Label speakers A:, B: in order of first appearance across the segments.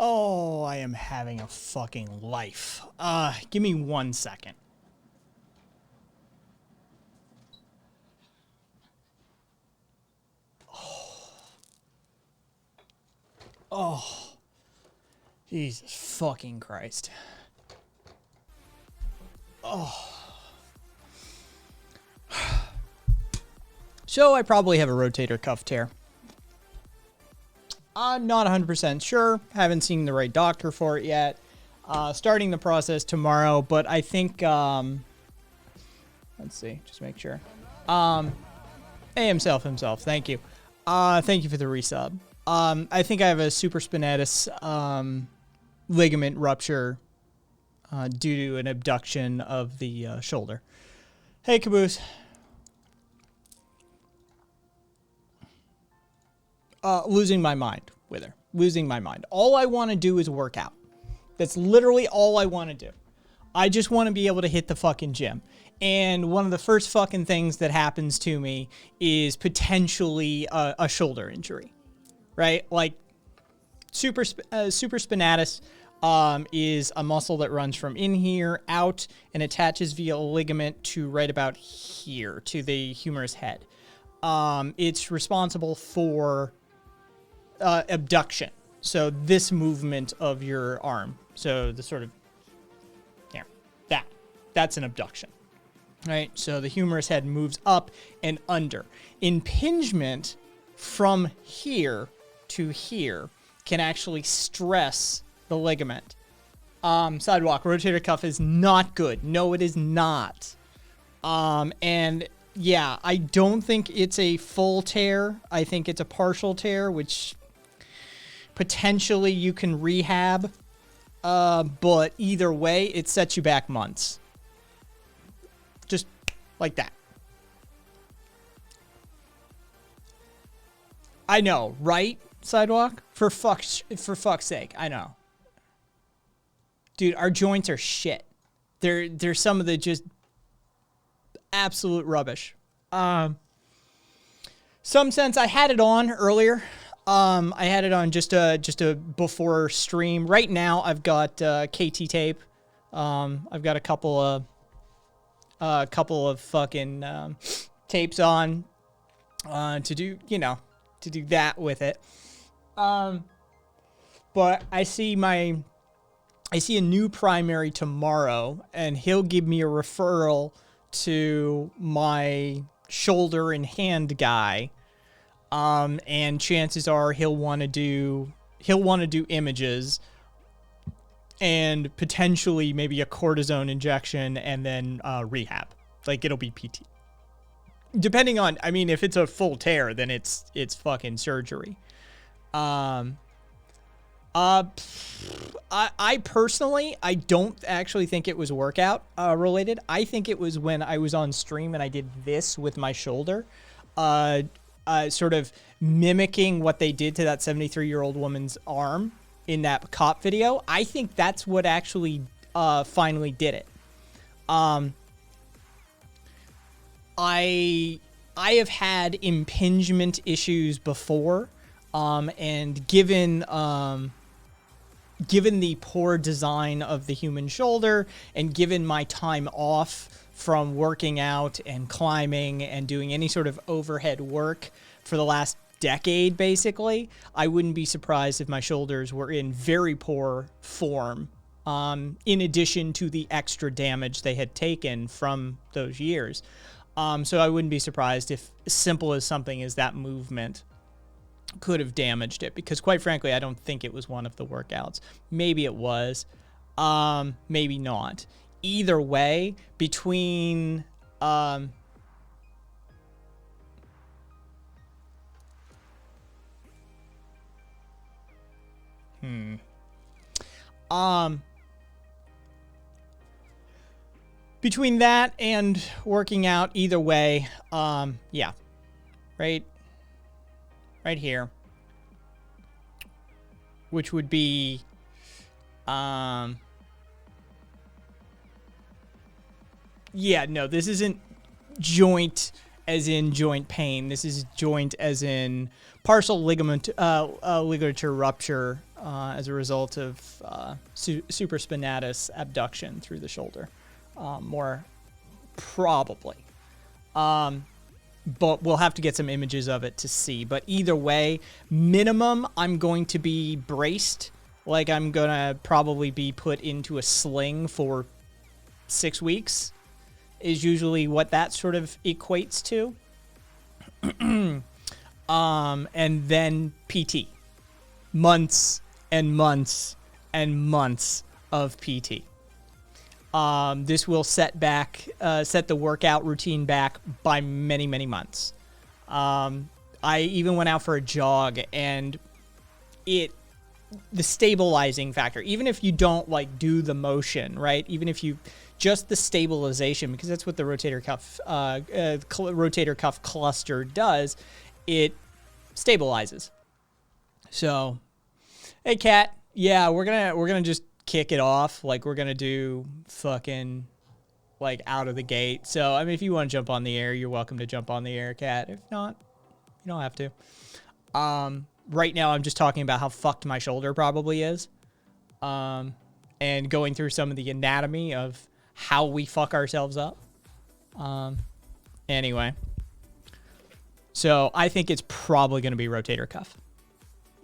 A: Oh, I am having a fucking life. Give me 1 second. Oh. Jesus fucking Christ. Oh. So I probably have a rotator cuff tear. I'm not 100% sure. Haven't seen the right doctor for it yet. Starting the process tomorrow, but I think, let's see, just make sure. Hey, himself, thank you. Thank you for the resub. I think I have a supraspinatus ligament rupture due to an abduction of the shoulder. Hey, Caboose. Losing my mind with her. Losing my mind. All I want to do is work out. That's literally all I want to do. I just want to be able to hit the fucking gym. And one of the first fucking things that happens to me is potentially a shoulder injury, right? Like supraspinatus is a muscle that runs from in here out and attaches via a ligament to right about here to the humerus head. It's responsible for abduction. So this movement of your arm. So the sort of, yeah, that's an abduction. Right, so the humerus head moves up and under. Impingement from here to here can actually stress the ligament. Sidewalk, rotator cuff is not good. No, it is not. And yeah, I don't think it's a full tear. I think it's a partial tear, which potentially you can rehab. But either way, it sets you back months. Just like that. I know, right? Sidewalk? For fuck's sake, I know. Dude, our joints are shit. They're some of the just absolute rubbish. Some sense I had it on earlier. I had it on just a before stream. Right now I've got KT tape. I've got a couple of fucking tapes on to do that with it. But I see a new primary tomorrow, and he'll give me a referral to my shoulder and hand guy. And chances are he'll want to do images and potentially maybe a cortisone injection and then rehab. Like, it'll be PT. Depending on, I mean, if it's a full tear, then it's fucking surgery. I personally, I don't actually think it was workout related. I think it was when I was on stream and I did this with my shoulder, sort of mimicking what they did to that 73-year-old woman's arm in that cop video. I think that's what actually finally did it. I have had impingement issues before, and given the poor design of the human shoulder, and given my time off from working out and climbing and doing any sort of overhead work for the last decade, basically, I wouldn't be surprised if my shoulders were in very poor form, in addition to the extra damage they had taken from those years. So I wouldn't be surprised if as simple as something as that movement could have damaged it, because quite frankly, I don't think it was one of the workouts. Maybe it was, maybe not. Either way, between between that and working out, either way, yeah, right here, which would be, yeah, no, this isn't joint as in joint pain. This is joint as in partial ligature rupture as a result of supraspinatus abduction through the shoulder, more probably. But we'll have to get some images of it to see. But either way, minimum, I'm going to be braced. Like, I'm going to probably be put into a sling for 6 weeks. Is usually what that sort of equates to. And then PT. Months and months and months of PT. This will set the workout routine back by many, many months. I even went out for a jog, and the stabilizing factor, even if you don't like do the motion, right? Even if you just the stabilization, because that's what the rotator cuff cluster does, it stabilizes. So, hey Kat, yeah, we're gonna just kick it off. Like we're gonna do fucking like out of the gate. So I mean, if you want to jump on the air, you're welcome to jump on the air, Kat. If not, you don't have to. Right now, I'm just talking about how fucked my shoulder probably is, and going through some of the anatomy of how we fuck ourselves up. Anyway, so I think it's probably going to be rotator cuff.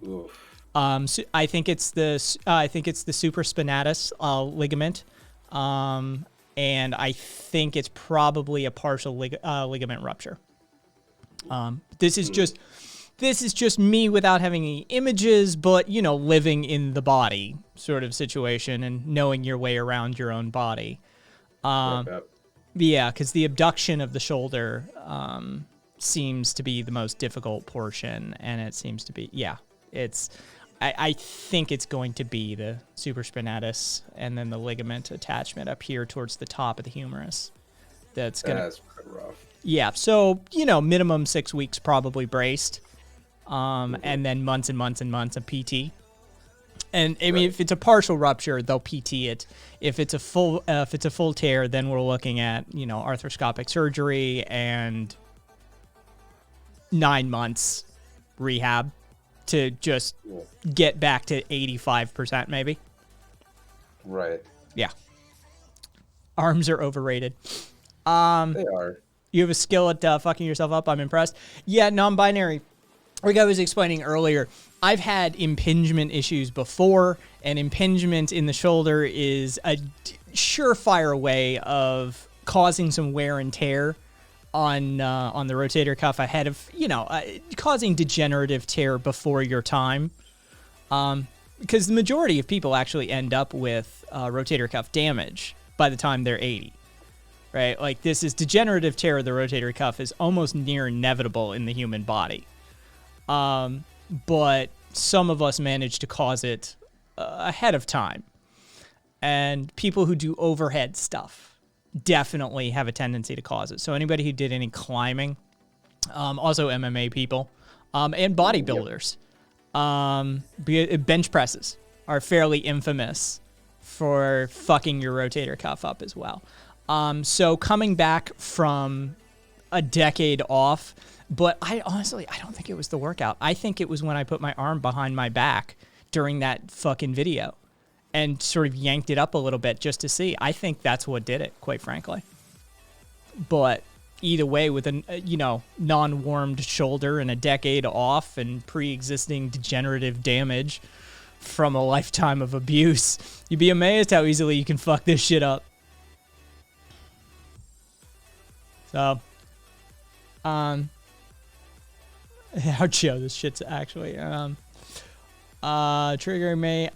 B: Oof.
A: So I think it's the supraspinatus ligament, and I think it's probably a partial ligament rupture. This is just me without having any images, but, you know, living in the body sort of situation and knowing your way around your own body. Yeah, because the abduction of the shoulder seems to be the most difficult portion, and it seems to be, I think it's going to be the supraspinatus and then the ligament attachment up here towards the top of the humerus. That's
B: pretty rough.
A: Yeah, so, you know, minimum 6 weeks probably braced. And then months and months and months of PT. And I mean, if it's a partial rupture, they'll PT it. If it's a full tear, then we're looking at, you know, arthroscopic surgery and 9 months rehab to just get back to 85% maybe.
B: Right.
A: Yeah. Arms are overrated.
B: They are.
A: You have a skill at fucking yourself up. I'm impressed. Yeah, non-binary. Like I was explaining earlier, I've had impingement issues before, and impingement in the shoulder is a surefire way of causing some wear and tear on the rotator cuff ahead of, you know, causing degenerative tear before your time. Because the majority of people actually end up with rotator cuff damage by the time they're 80. Right? Like, this is degenerative tear of the rotator cuff is almost near inevitable in the human body. But some of us manage to cause it ahead of time. And people who do overhead stuff definitely have a tendency to cause it. So anybody who did any climbing, also MMA people, and bodybuilders, bench presses are fairly infamous for fucking your rotator cuff up as well. So coming back from a decade off, but I don't think it was the workout. I think it was when I put my arm behind my back during that fucking video and sort of yanked it up a little bit just to see. I think that's what did it, quite frankly. But either way, with a, you know, non-warmed shoulder and a decade off and pre-existing degenerative damage from a lifetime of abuse, you'd be amazed how easily you can fuck this shit up. So, hard show. This shit's actually triggering me.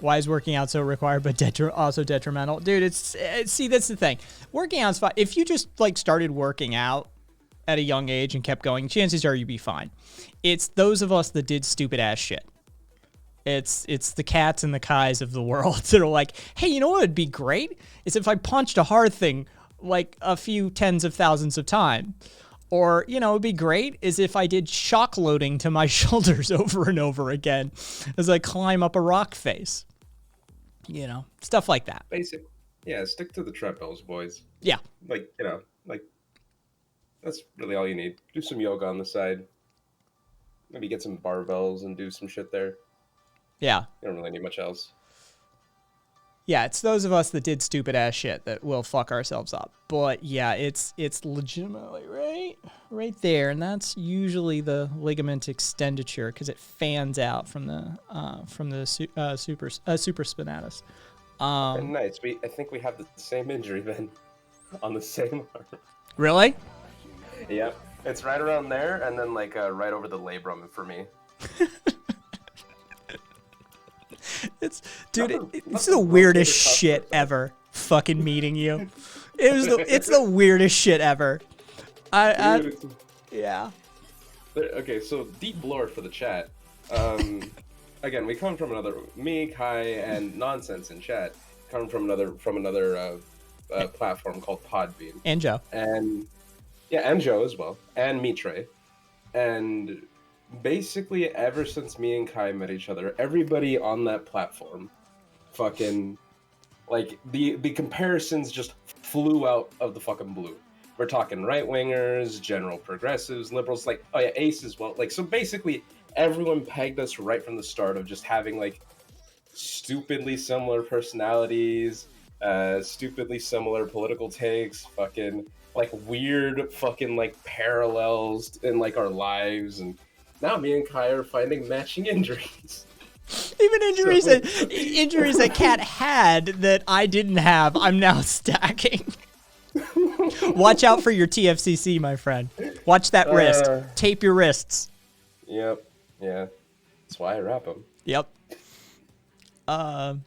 A: Why is working out so required but also detrimental? Dude, it's see, that's the thing. Working out's fine. If you just like started working out at a young age and kept going, chances are you'd be fine. It's those of us that did stupid ass shit. It's the Cats and the Kais of the world that are like, hey, you know what would be great? Is if I punched a hard thing like a few tens of thousands of times. Or, you know, it'd be great is if I did shock loading to my shoulders over and over again as I climb up a rock face. You know, stuff like that.
B: Basic. Yeah, stick to the treadmills, boys.
A: Yeah.
B: Like, you know, like, that's really all you need. Do some yoga on the side. Maybe get some barbells and do some shit there.
A: Yeah.
B: You don't really need much else.
A: Yeah, it's those of us that did stupid ass shit that will fuck ourselves up. But yeah, it's legitimately right there, and that's usually the ligament extenditure because it fans out from the supraspinatus.
B: Nice. I think we have the same injury then, on the same arm.
A: Really?
B: Yeah, it's right around there, and then like right over the labrum for me.
A: It's the weirdest shit ever. Fucking meeting you, it's the weirdest shit ever. Yeah.
B: Okay, so deep lore for the chat. again, we come from another. Me, Kai, and Nonsense in chat come from another platform called Podbean,
A: And Joe.
B: and yeah, and Joe as well, and Mitre, and basically ever since me and Kai met each other, everybody on that platform, fucking, like the comparisons just flew out of the fucking blue. We're talking right wingers, general progressives, liberals, like, oh yeah, Ace as well. Like, so basically everyone pegged us right from the start of just having like stupidly similar personalities, stupidly similar political takes, fucking like weird fucking like parallels in like our lives, and now me and Kai are finding matching injuries.
A: Even injuries that Kat had that I didn't have, I'm now stacking. Watch out for your TFCC, my friend. Watch that wrist. Tape your wrists.
B: Yep. Yeah. That's why I wrap them.
A: Yep. Oh,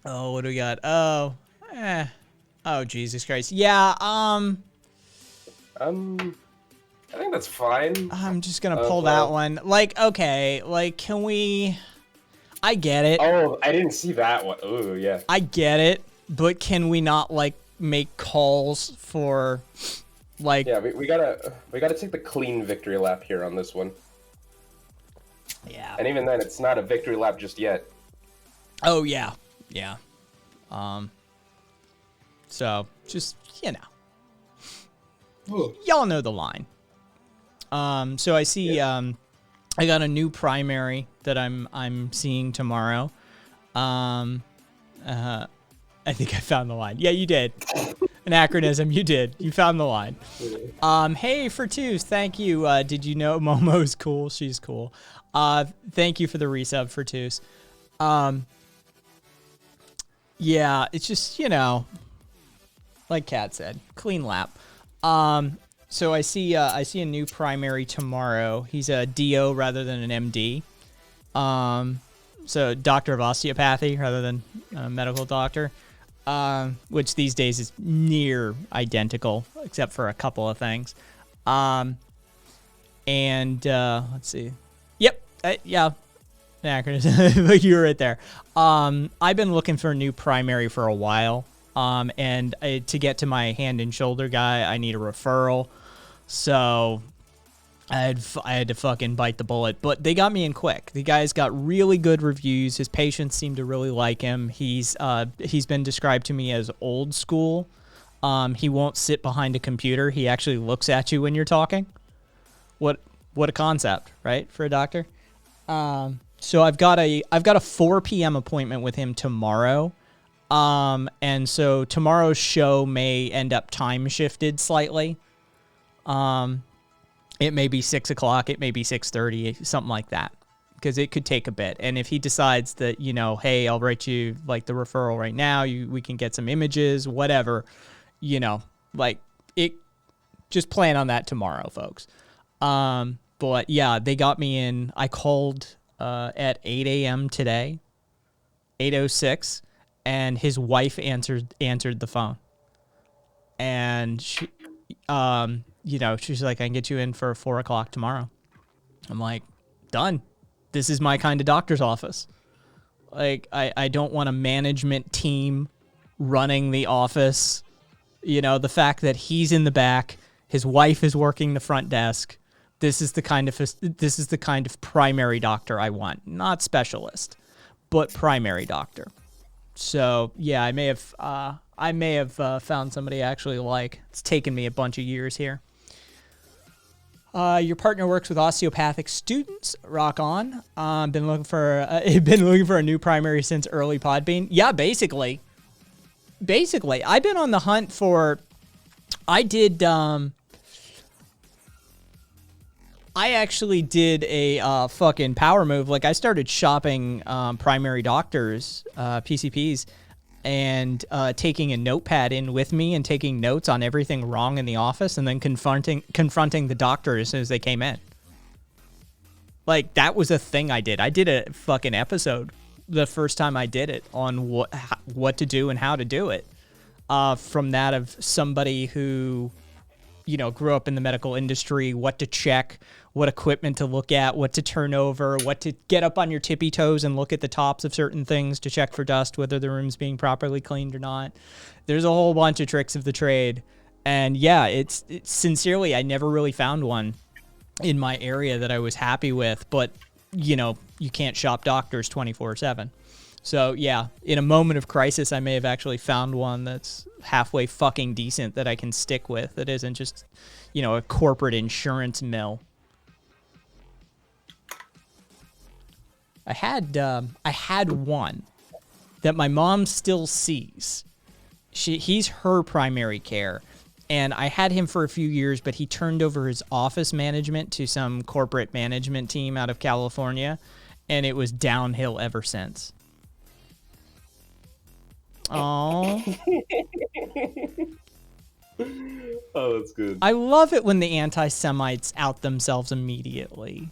A: what do we got? Oh, Jesus Christ. Yeah.
B: I think that's fine.
A: I'm just gonna pull that one. Like, okay, like, can we? I get it.
B: Oh, I didn't see that one. Oh, yeah.
A: I get it, but can we not like make calls for, like?
B: Yeah, we gotta take the clean victory lap here on this one.
A: Yeah.
B: And even then, it's not a victory lap just yet.
A: Oh yeah, yeah. So just y'all know the line. So I see. I got a new primary that I'm seeing tomorrow. I think I found the line. Yeah, you did. Anachronism, you did. You found the line. Hey, Fertus, thank you. Did you know Momo's cool? She's cool. Thank you for the resub, Fertus. Yeah, it's just, like Kat said, clean lap. So I see a new primary tomorrow. He's a DO rather than an MD. So doctor of osteopathy rather than a medical doctor, which these days is near identical except for a couple of things. And let's see. Yep. Yeah. Anachronism. You were right there. I've been looking for a new primary for a while. And to get to my hand and shoulder guy, I need a referral. So I had to fucking bite the bullet, but they got me in quick. The guy's got really good reviews. His patients seem to really like him. He's been described to me as old school. He won't sit behind a computer. He actually looks at you when you're talking. What a concept, right? For a doctor. So I've got a 4 p.m. appointment with him tomorrow. And so tomorrow's show may end up time shifted slightly. It may be 6 o'clock, it may be 6:30, something like that, because it could take a bit. And if he decides that, hey, I'll write you like the referral right now, we can get some images, whatever, like it, just plan on that tomorrow, folks. But yeah, they got me in. I called, at 8 a.m. today, 8:06. And his wife answered the phone, and she, she's like, I can get you in for 4 o'clock tomorrow. I'm like, done. This is my kind of doctor's office. Like, I don't want a management team running the office. The fact that he's in the back, his wife is working the front desk. This is the kind of primary doctor I want, not specialist, but primary doctor. So yeah, I may have found somebody I actually like. It's taken me a bunch of years here. Your partner works with osteopathic students. Rock on. Been looking for a new primary since early Podbean. Yeah, basically, I've been on the hunt for. I actually did a fucking power move. Like, I started shopping primary doctors, PCPs, and taking a notepad in with me and taking notes on everything wrong in the office, and then confronting the doctor as soon as they came in. Like, that was a thing I did. I did a fucking episode the first time I did it on what to do and how to do it. From that of somebody who, grew up in the medical industry, what to check, what equipment to look at, what to turn over, what to get up on your tippy toes and look at the tops of certain things to check for dust, whether the room's being properly cleaned or not. There's a whole bunch of tricks of the trade. And yeah, it's sincerely, I never really found one in my area that I was happy with, but you know, you can't shop doctors 24/7. So yeah, in a moment of crisis, I may have actually found one that's halfway fucking decent that I can stick with. That isn't just, you know, a corporate insurance mill. I had one that my mom still sees. He's her primary care, and I had him for a few years, but he turned over his office management to some corporate management team out of California, and it was downhill ever since. Oh.
B: Oh, that's good.
A: I love it when the anti-Semites out themselves immediately.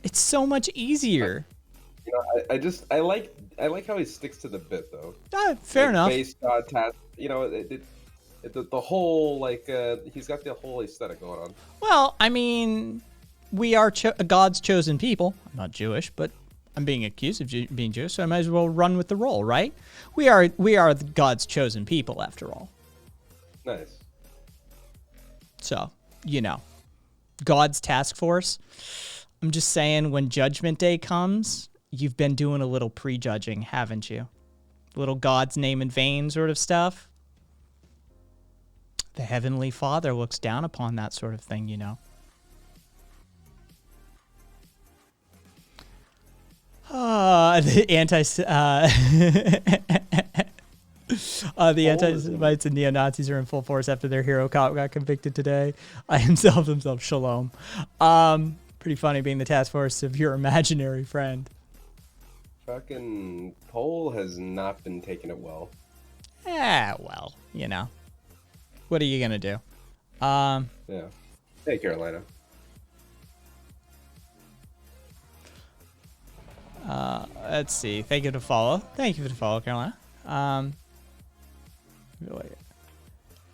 A: It's so much easier.
B: You know, I like how he sticks to the bit though.
A: Fair enough.
B: Based on task, you know, the whole like he's got the whole aesthetic going on.
A: Well, I mean, we are God's chosen people. I'm not Jewish, but I'm being accused of being Jewish, so I might as well run with the role, right? We are God's chosen people, after all.
B: Nice.
A: So, you know, God's task force. I'm just saying, when Judgment Day comes, you've been doing a little prejudging, haven't you? A little God's name in vain sort of stuff. The Heavenly Father looks down upon that sort of thing, you know. The anti-Semites and neo-Nazis are in full force after their hero cop got convicted today. I himself, shalom. Pretty funny being the task force of your imaginary friend.
B: Fucking Poll has not been taking it well.
A: Well, you know. What are you gonna do?
B: Yeah. Hey, Carolina.
A: Let's see. Thank you for the follow. Thank you for the follow, Carolina.
B: The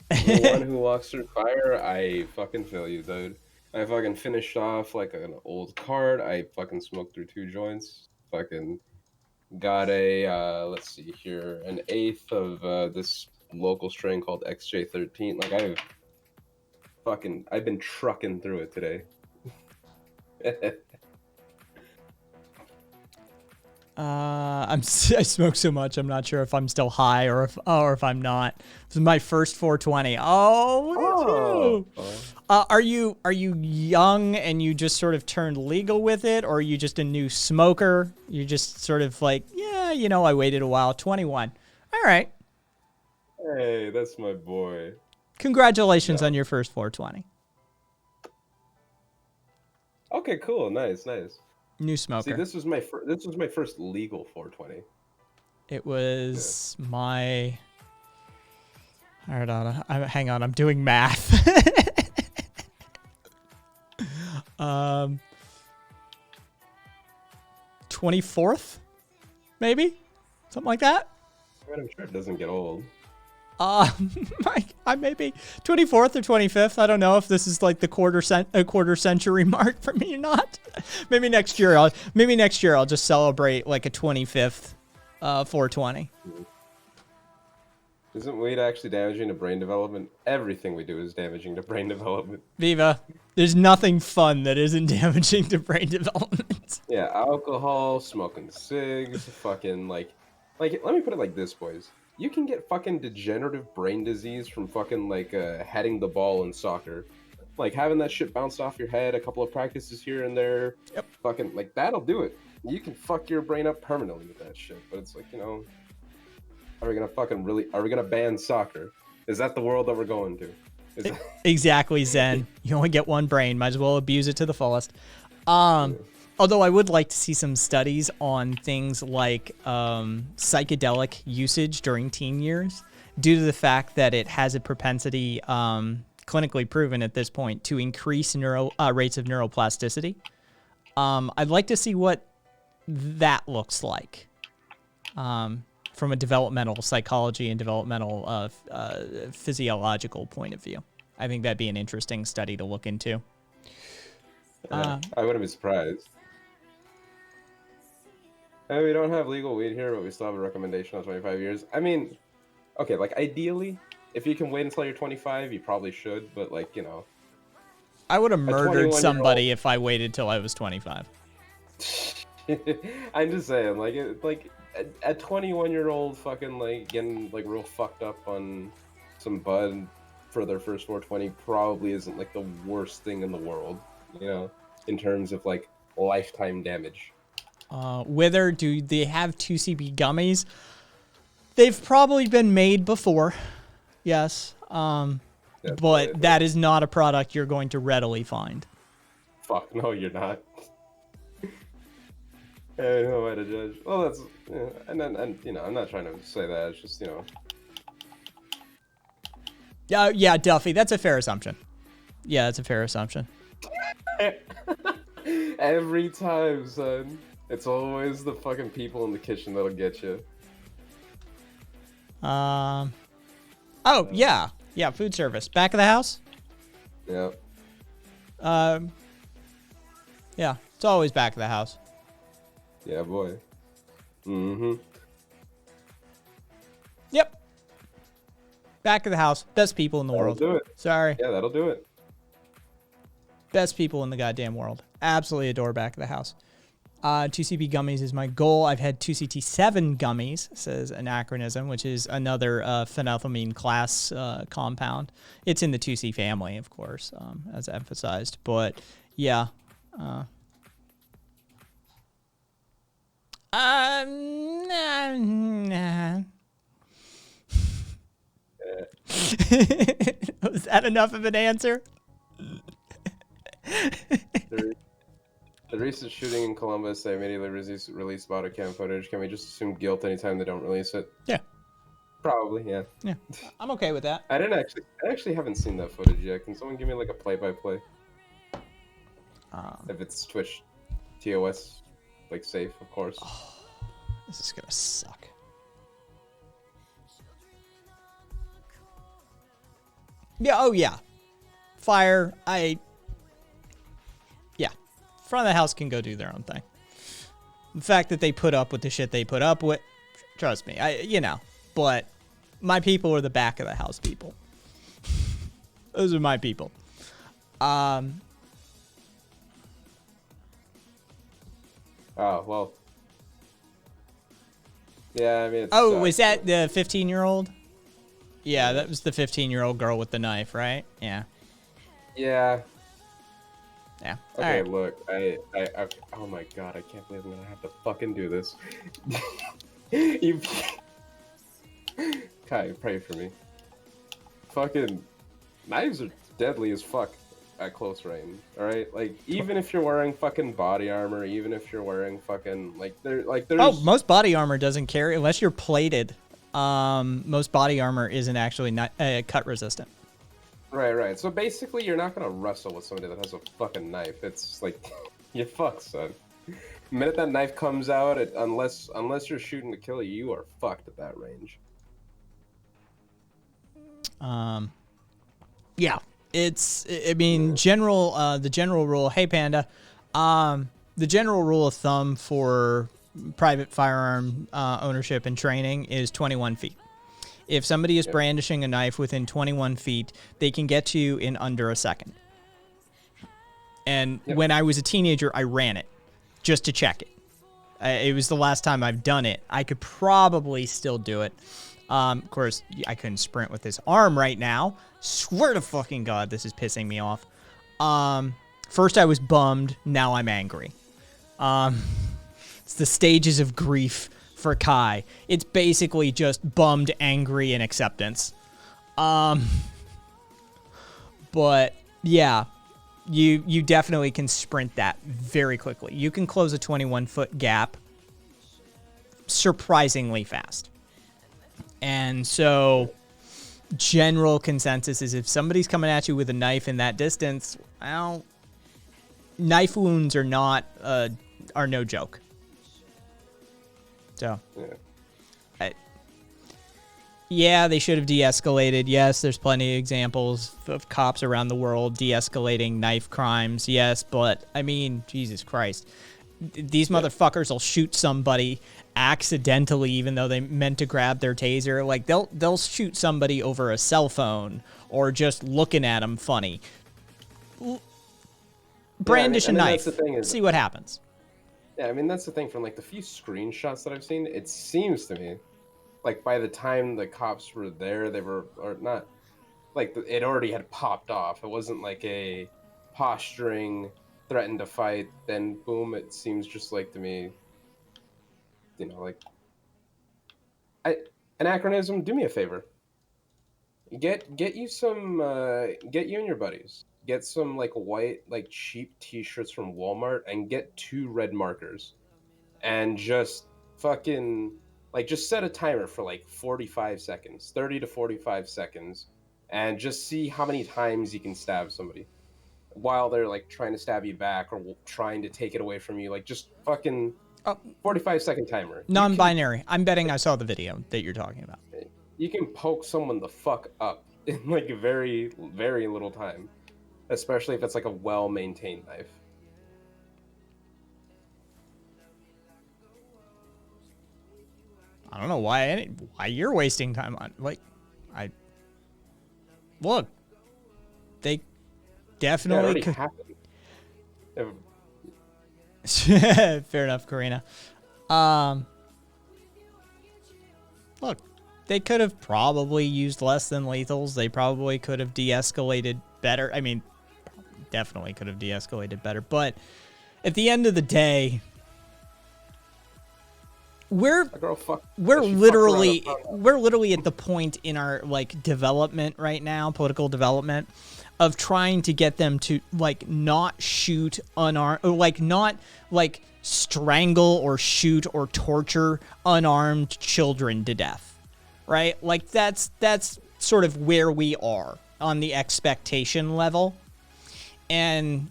B: one who walks through fire, I fucking feel you, dude. I fucking finished off like an old card. I fucking smoked through 2 joints. Fucking got a let's see here, an eighth of this local strain called XJ13. Like I've been trucking through it today.
A: I smoke so much, I'm not sure if I'm still high or if I'm not. This is my first 420. Oh, look at you. Are you young and you just sort of turned legal with it, or are you just a new smoker? You're just sort of like, yeah, you know, I waited a while. 21. All right.
B: Hey, that's my boy.
A: Congratulations on your first 420.
B: Okay, cool. Nice.
A: New smoker.
B: See, this was my first legal 420.
A: It was my. Hold on, hang on. I'm doing math. 24th, maybe, something like that.
B: I'm sure it doesn't get old.
A: I maybe 24th or 25th. I don't know if this is like the quarter century mark for me or not. Maybe next year I'll just celebrate like a 25th 420.
B: Isn't weed actually damaging to brain development? Everything we do is damaging to brain development.
A: Viva, there's nothing fun that isn't damaging to brain development.
B: Yeah, alcohol, smoking cigs, fucking like let me put it like this, boys. You can get fucking degenerative brain disease from fucking like heading the ball in soccer. Like having that shit bounce off your head, a couple of practices here and there.
A: Yep.
B: Fucking like that'll do it. You can fuck your brain up permanently with that shit. But it's like, you know, are we gonna ban soccer? Is that the world that we're going to?
A: Exactly, Zen. You only get one brain, might as well abuse it to the fullest. Although I would like to see some studies on things like psychedelic usage during teen years, due to the fact that it has a propensity, clinically proven at this point, to increase rates of neuroplasticity. I'd like to see what that looks like from a developmental psychology and developmental physiological point of view. I think that'd be an interesting study to look into.
B: Yeah, I wouldn't be surprised. And we don't have legal weed here, but we still have a recommendation on 25 years. I mean, okay, like ideally, if you can wait until you're 25, you probably should. But like, you know,
A: I would have
B: a
A: murdered
B: 21-year-old
A: somebody if I waited till I was 25.
B: I'm just saying, like, a 21-year-old fucking like getting like real fucked up on some bud for their first 420 probably isn't like the worst thing in the world, you know, in terms of like lifetime damage.
A: Whether do they have 2CB gummies? They've probably been made before, yes. But that is not a product you're going to readily find.
B: Fuck, no, you're not. Hey, no way to judge. Well, that's and you know, I'm not trying to say that. It's just, you know.
A: Yeah, Duffy, that's a fair assumption. Yeah, that's a fair assumption.
B: Every time, son. It's always the fucking people in the kitchen that'll get you.
A: Oh, yeah. Yeah, food service. Back of the house?
B: Yeah.
A: Yeah, it's always back of the house.
B: Yeah, boy. Mm-hmm.
A: Yep. Back of the house. Best people in the world.
B: That'll do it.
A: Sorry.
B: Yeah, that'll do it.
A: Best people in the goddamn world. Absolutely adore back of the house. 2CB gummies is my goal. I've had 2CT7 gummies, says Anachronism, which is another phenethylamine class compound. It's in the 2C family, of course, as emphasized. But, yeah. Nah. Was that enough of an answer?
B: The recent shooting in Columbus, they immediately released body cam footage. Can we just assume guilt anytime they don't release it?
A: Yeah.
B: Probably, yeah.
A: Yeah. I'm okay with that.
B: I actually haven't seen that footage yet. Can someone give me like a play-by-play? If it's Twitch TOS, like safe, of course.
A: Oh, this is gonna suck. Yeah, oh yeah. Fire, yeah. Front of the house can go do their own thing. The fact that they put up with the shit they put up with, trust me, but my people are the back of the house people. Those are my people.
B: Oh, well. Yeah, I mean, it's
A: was that the 15-year-old? Yeah, that was the 15-year-old girl with the knife, right? Yeah.
B: Yeah.
A: Yeah.
B: Okay,
A: right.
B: Look, I, oh my god, I can't believe I'm gonna have to fucking do this. You, Kai, pray for me. Fucking knives are deadly as fuck at close range. All right, like even if you're wearing fucking body armor, even if you're wearing fucking there's.
A: Oh, most body armor doesn't carry unless you're plated. Most body armor isn't actually not cut resistant.
B: Right. So basically, you're not gonna wrestle with somebody that has a fucking knife. It's like, you're fucked, son. The minute that knife comes out, unless you're shooting to kill you, you are fucked at that range.
A: Yeah, I mean, the general rule. Hey, Panda, the general rule of thumb for private firearm ownership and training is 21 feet. If somebody is brandishing a knife within 21 feet, they can get to you in under a second. And when I was a teenager, I ran it just to check it. It was the last time I've done it. I could probably still do it. Of course, I couldn't sprint with this arm right now. Swear to fucking God, this is pissing me off. First I was bummed, now I'm angry. It's the stages of grief for Kai. It's basically just bummed, angry, and acceptance. But yeah, you definitely can sprint that very quickly. You can close a 21-foot gap surprisingly fast. And so general consensus is if somebody's coming at you with a knife in that distance, well, knife wounds are no joke. So, Yeah, they should have de-escalated. Yes, there's plenty of examples of cops around the world de-escalating knife crimes. Yes, but I mean, Jesus Christ. These motherfuckers will shoot somebody accidentally even though they meant to grab their taser. Like they'll shoot somebody over a cell phone or just looking at them funny. Brandish a knife. That's the thing see what happens.
B: Yeah, I mean that's the thing from like the few screenshots that I've seen, it seems to me like by the time the cops were there, they were or not like it already had popped off. It wasn't like a posturing threatened to fight, then boom, it seems just like to me, you know, like Anachronism, do me a favor. Get you some get you and your buddies. Get some like white, like cheap t-shirts from Walmart and get 2 red markers. And just fucking like just set a timer for like 45 seconds, 30 to 45 seconds, and just see how many times you can stab somebody while they're like trying to stab you back or trying to take it away from you. Like just fucking 45-second timer.
A: Non-binary. I'm betting I saw the video that you're talking about.
B: You can poke someone the fuck up in like a very, very little time, especially if it's like a well-maintained knife.
A: I don't know why you're wasting time on look. They definitely could. Fair enough, Karina. Look, they could have probably used less than lethals. They probably could have de-escalated better. I mean, definitely could have de-escalated better. But at the end of the day, we're literally at the point in our like development right now, political development, of trying to get them to like not shoot unarmed, or like not like strangle or shoot or torture unarmed children to death, right? Like that's sort of where we are on the expectation level. And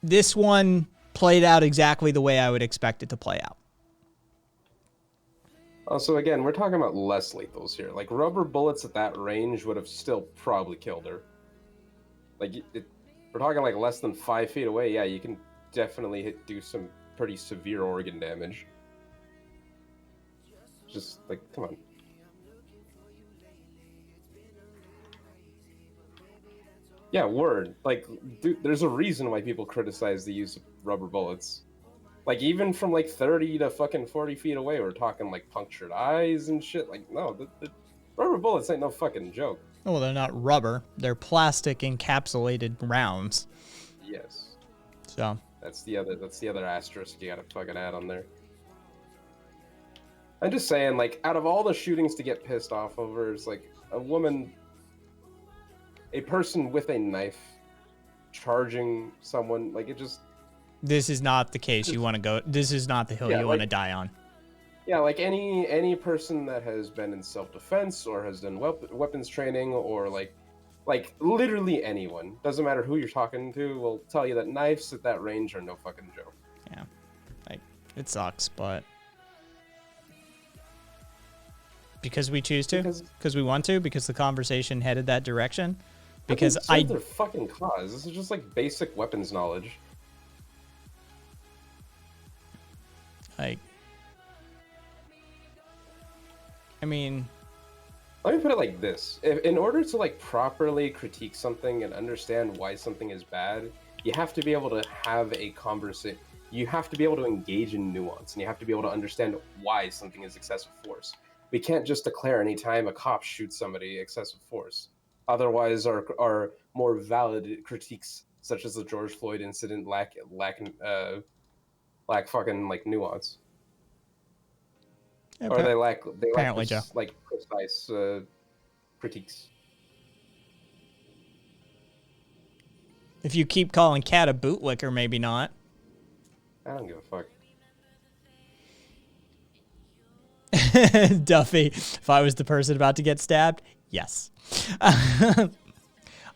A: this one played out exactly the way I would expect it to play out.
B: Also, again, we're talking about less lethals here. Like, rubber bullets at that range would have still probably killed her. Like, we're talking like less than 5 feet away. Yeah, you can definitely do some pretty severe organ damage. Just, like, come on. Yeah, word. Like, dude, there's a reason why people criticize the use of rubber bullets. Like, even from, like, 30 to fucking 40 feet away, we're talking, like, punctured eyes and shit. Like, no, the rubber bullets ain't no fucking joke.
A: Oh, well, they're not rubber. They're plastic encapsulated rounds.
B: Yes.
A: So.
B: That's the other asterisk you gotta fucking add on there. I'm just saying, like, out of all the shootings to get pissed off over, it's like a woman, a person with a knife charging someone, like, it just...
A: This is not the case you want to go. This is not the hill you want to die on.
B: Yeah, like any person that has been in self-defense or has done weapons training or like literally anyone, doesn't matter who you're talking to, will tell you that knives at that range are no fucking joke.
A: Yeah, like it sucks, but because we choose to, because we want to, because the conversation headed that direction, because
B: their fucking cause. This is just like basic weapons knowledge.
A: Like, I mean,
B: let me put it like this. In order to like properly critique something and understand why something is bad, you have to be able to have a conversation. You have to be able to engage in nuance, and you have to be able to understand why something is excessive force. We can't just declare anytime a cop shoots somebody excessive force. Otherwise, our more valid critiques, such as the George Floyd incident, lack fucking like nuance, or they lack this, like precise critiques.
A: If you keep calling Cat a bootlicker, maybe not.
B: I don't give a fuck.
A: Duffy, if I was the person about to get stabbed, yes.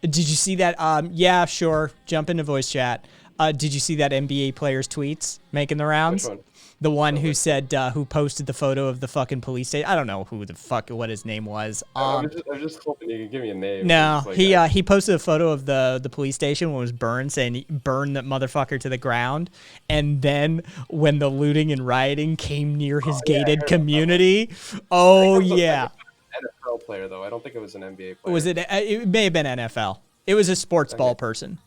A: Did you see that? Yeah, sure. Jump into voice chat. Did you see that NBA player's tweets making the rounds?
B: Which one?
A: The one who said, who posted the photo of the fucking police station. I don't know who the fuck, what his name was.
B: I'm just hoping you can give me a name.
A: No,
B: It's like,
A: he posted a photo of the police station when it was burned, saying burn that motherfucker to the ground. And then when the looting and rioting came near his gated community, yeah.
B: NFL player though. I don't think it was an NBA player.
A: Was it? It may have been NFL. It was a sports ball person.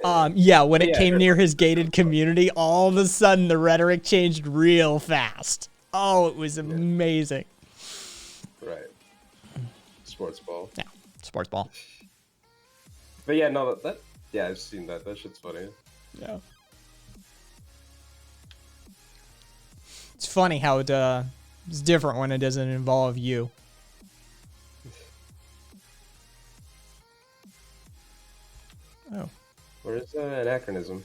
A: Yeah, when it came near his gated community, all of a sudden the rhetoric changed real fast. Oh, it was amazing.
B: Right. Sports ball.
A: Yeah, sports ball.
B: But yeah, no, yeah, I've seen that. That shit's funny.
A: Yeah. It's funny how it's different when it doesn't involve you. Oh.
B: Where's anachronism?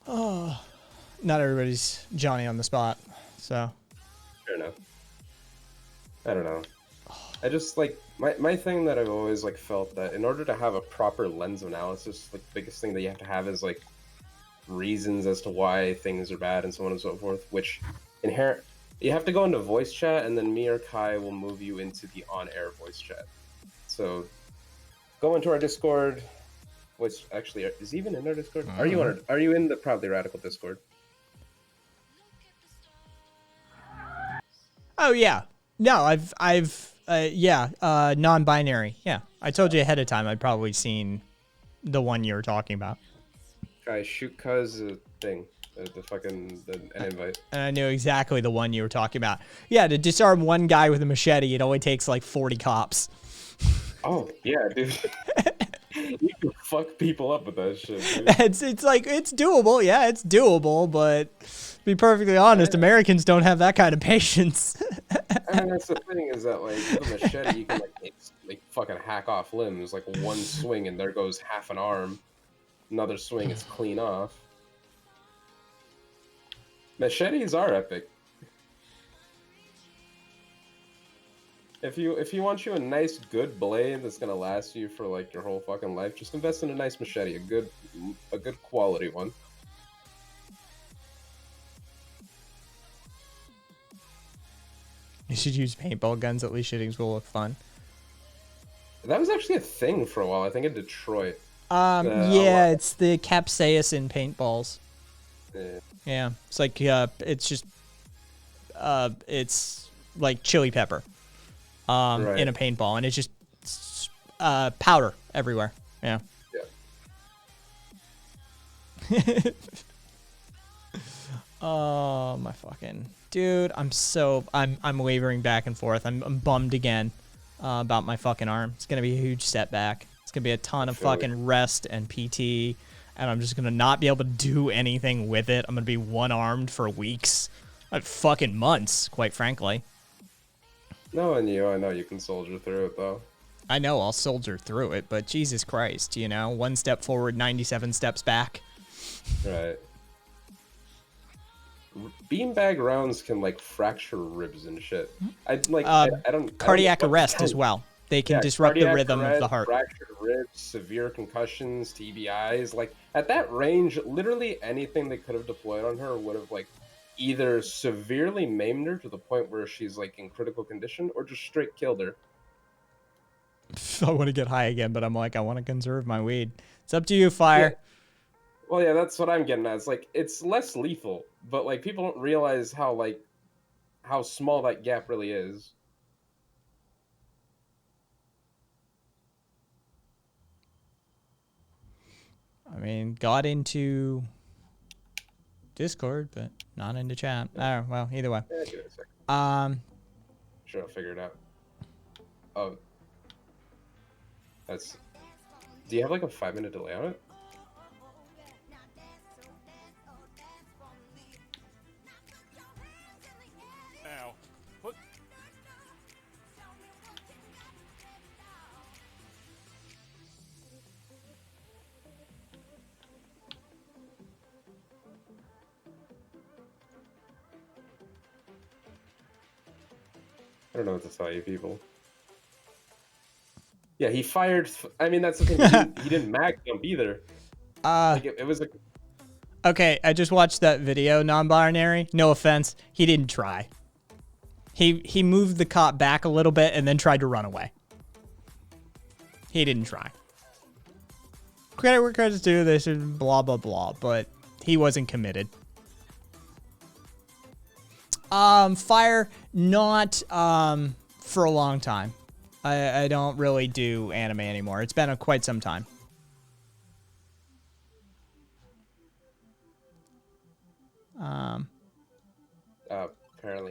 A: Oh, not everybody's Johnny on the spot, so.
B: Fair enough. I don't know. I just like my thing that I've always like felt that in order to have a proper lens of analysis, like the biggest thing that you have to have is like reasons as to why things are bad and so on and so forth. Which inherent, you have to go into voice chat, and then me or Kai will move you into the on-air voice chat. So go into our Discord. Which actually is he even in our Discord? Are you in the Proudly Radical Discord?
A: Oh yeah, no, I've non-binary. Yeah, I told you ahead of time. I'd probably seen the one you were talking about.
B: Guys, shoot cuz thing, an invite.
A: And I knew exactly the one you were talking about. Yeah, to disarm one guy with a machete, it only takes like 40 cops.
B: Oh yeah, dude. You can fuck people up with that shit, dude.
A: It's like, it's doable. Yeah, it's doable, but to be perfectly honest, Americans don't have that kind of patience.
B: And that's the thing, is that like with a machete you can like fucking hack off limbs, like one swing and there goes half an arm. Another swing, it's clean off. Machetes are epic. If you want you a nice good blade that's gonna last you for like your whole fucking life, just invest in a nice machete, a good quality one.
A: You should use paintball guns. At least shootings will look fun.
B: That was actually a thing for a while, I think, in Detroit.
A: Yeah, it's the capsaicin paintballs.
B: Yeah.
A: Yeah, it's like it's just it's like chili pepper
B: Right.
A: in a paintball, and it's just powder everywhere. Yeah.
B: Yeah.
A: Oh my fucking dude! I'm wavering back and forth. I'm bummed again about my fucking arm. It's gonna be a huge setback. It's gonna be a ton of fucking rest and PT, and I'm just gonna not be able to do anything with it. I'm gonna be one-armed for weeks, fucking months, quite frankly.
B: Knowing you, I know you can soldier through it though.
A: I know I'll soldier through it, but Jesus Christ, you know, 1 step forward, 97 steps back.
B: Right. Beanbag rounds can like fracture ribs and shit. I don't
A: Cardiac arrest as well. They can disrupt the rhythm of the heart.
B: Fractured ribs, severe concussions, TBIs. Like at that range, literally anything they could have deployed on her would have like either severely maimed her to the point where she's like in critical condition, or just straight killed her.
A: I want to get high again, but I'm like, I want to conserve my weed. It's up to you, Fire.
B: Yeah. Well, yeah, that's what I'm getting at. It's like it's less lethal, but like people don't realize how small that gap really is.
A: I mean, got into Discord, but not into chat. Oh, well, either way.
B: Yeah, give it a second. Sure, I'll figure it out. Oh, that's. Do you have like a 5-minute delay on it?
C: Now, put.
B: I don't know what to tell you, people. Yeah, he fired. I mean, that's the thing. He didn't mag jump either. Like it was like.
A: Okay, I just watched that video, non-binary. No offense, he didn't try. He moved the cop back a little bit and then tried to run away. He didn't try. Credit where credit's due, this and blah blah blah, but he wasn't committed. Fire, not for a long time. I don't really do anime anymore. It's been quite some time.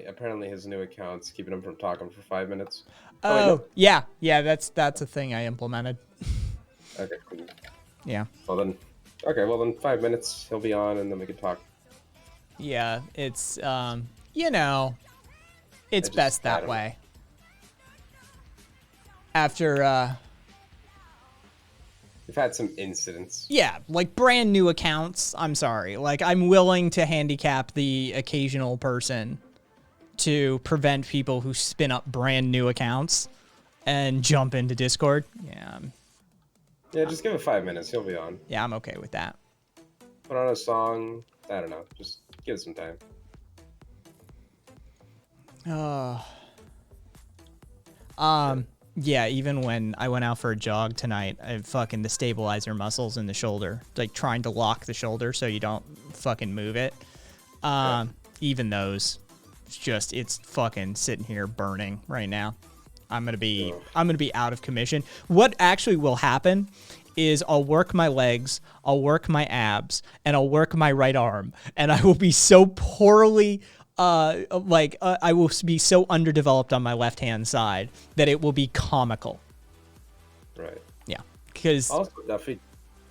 B: Apparently his new account's keeping him from talking for 5 minutes.
A: Oh, yeah, that's a thing I implemented.
B: Okay, cool.
A: Yeah.
B: Well then, 5 minutes he'll be on, and then we can talk.
A: Yeah, it's you know, it's best that way. After
B: we've had some incidents.
A: yeah, like brand new accounts. I'm sorry. Like I'm willing to handicap the occasional person to prevent people who spin up brand new accounts and jump into Discord.
B: Yeah, just give it 5 minutes. He'll be on.
A: Yeah, I'm okay with that.
B: Put on a song. I don't know. Just give it some time.
A: Yeah, even when I went out for a jog tonight, I fucking the stabilizer muscles in the shoulder, like trying to lock the shoulder so you don't fucking move it. Even those, it's fucking sitting here burning right now. I'm gonna be out of commission. What actually will happen is I'll work my legs, I'll work my abs, and I'll work my right arm, and I will be so poorly. I will be so underdeveloped on my left-hand side that it will be comical.
B: Right.
A: Yeah, because
B: also Duffy.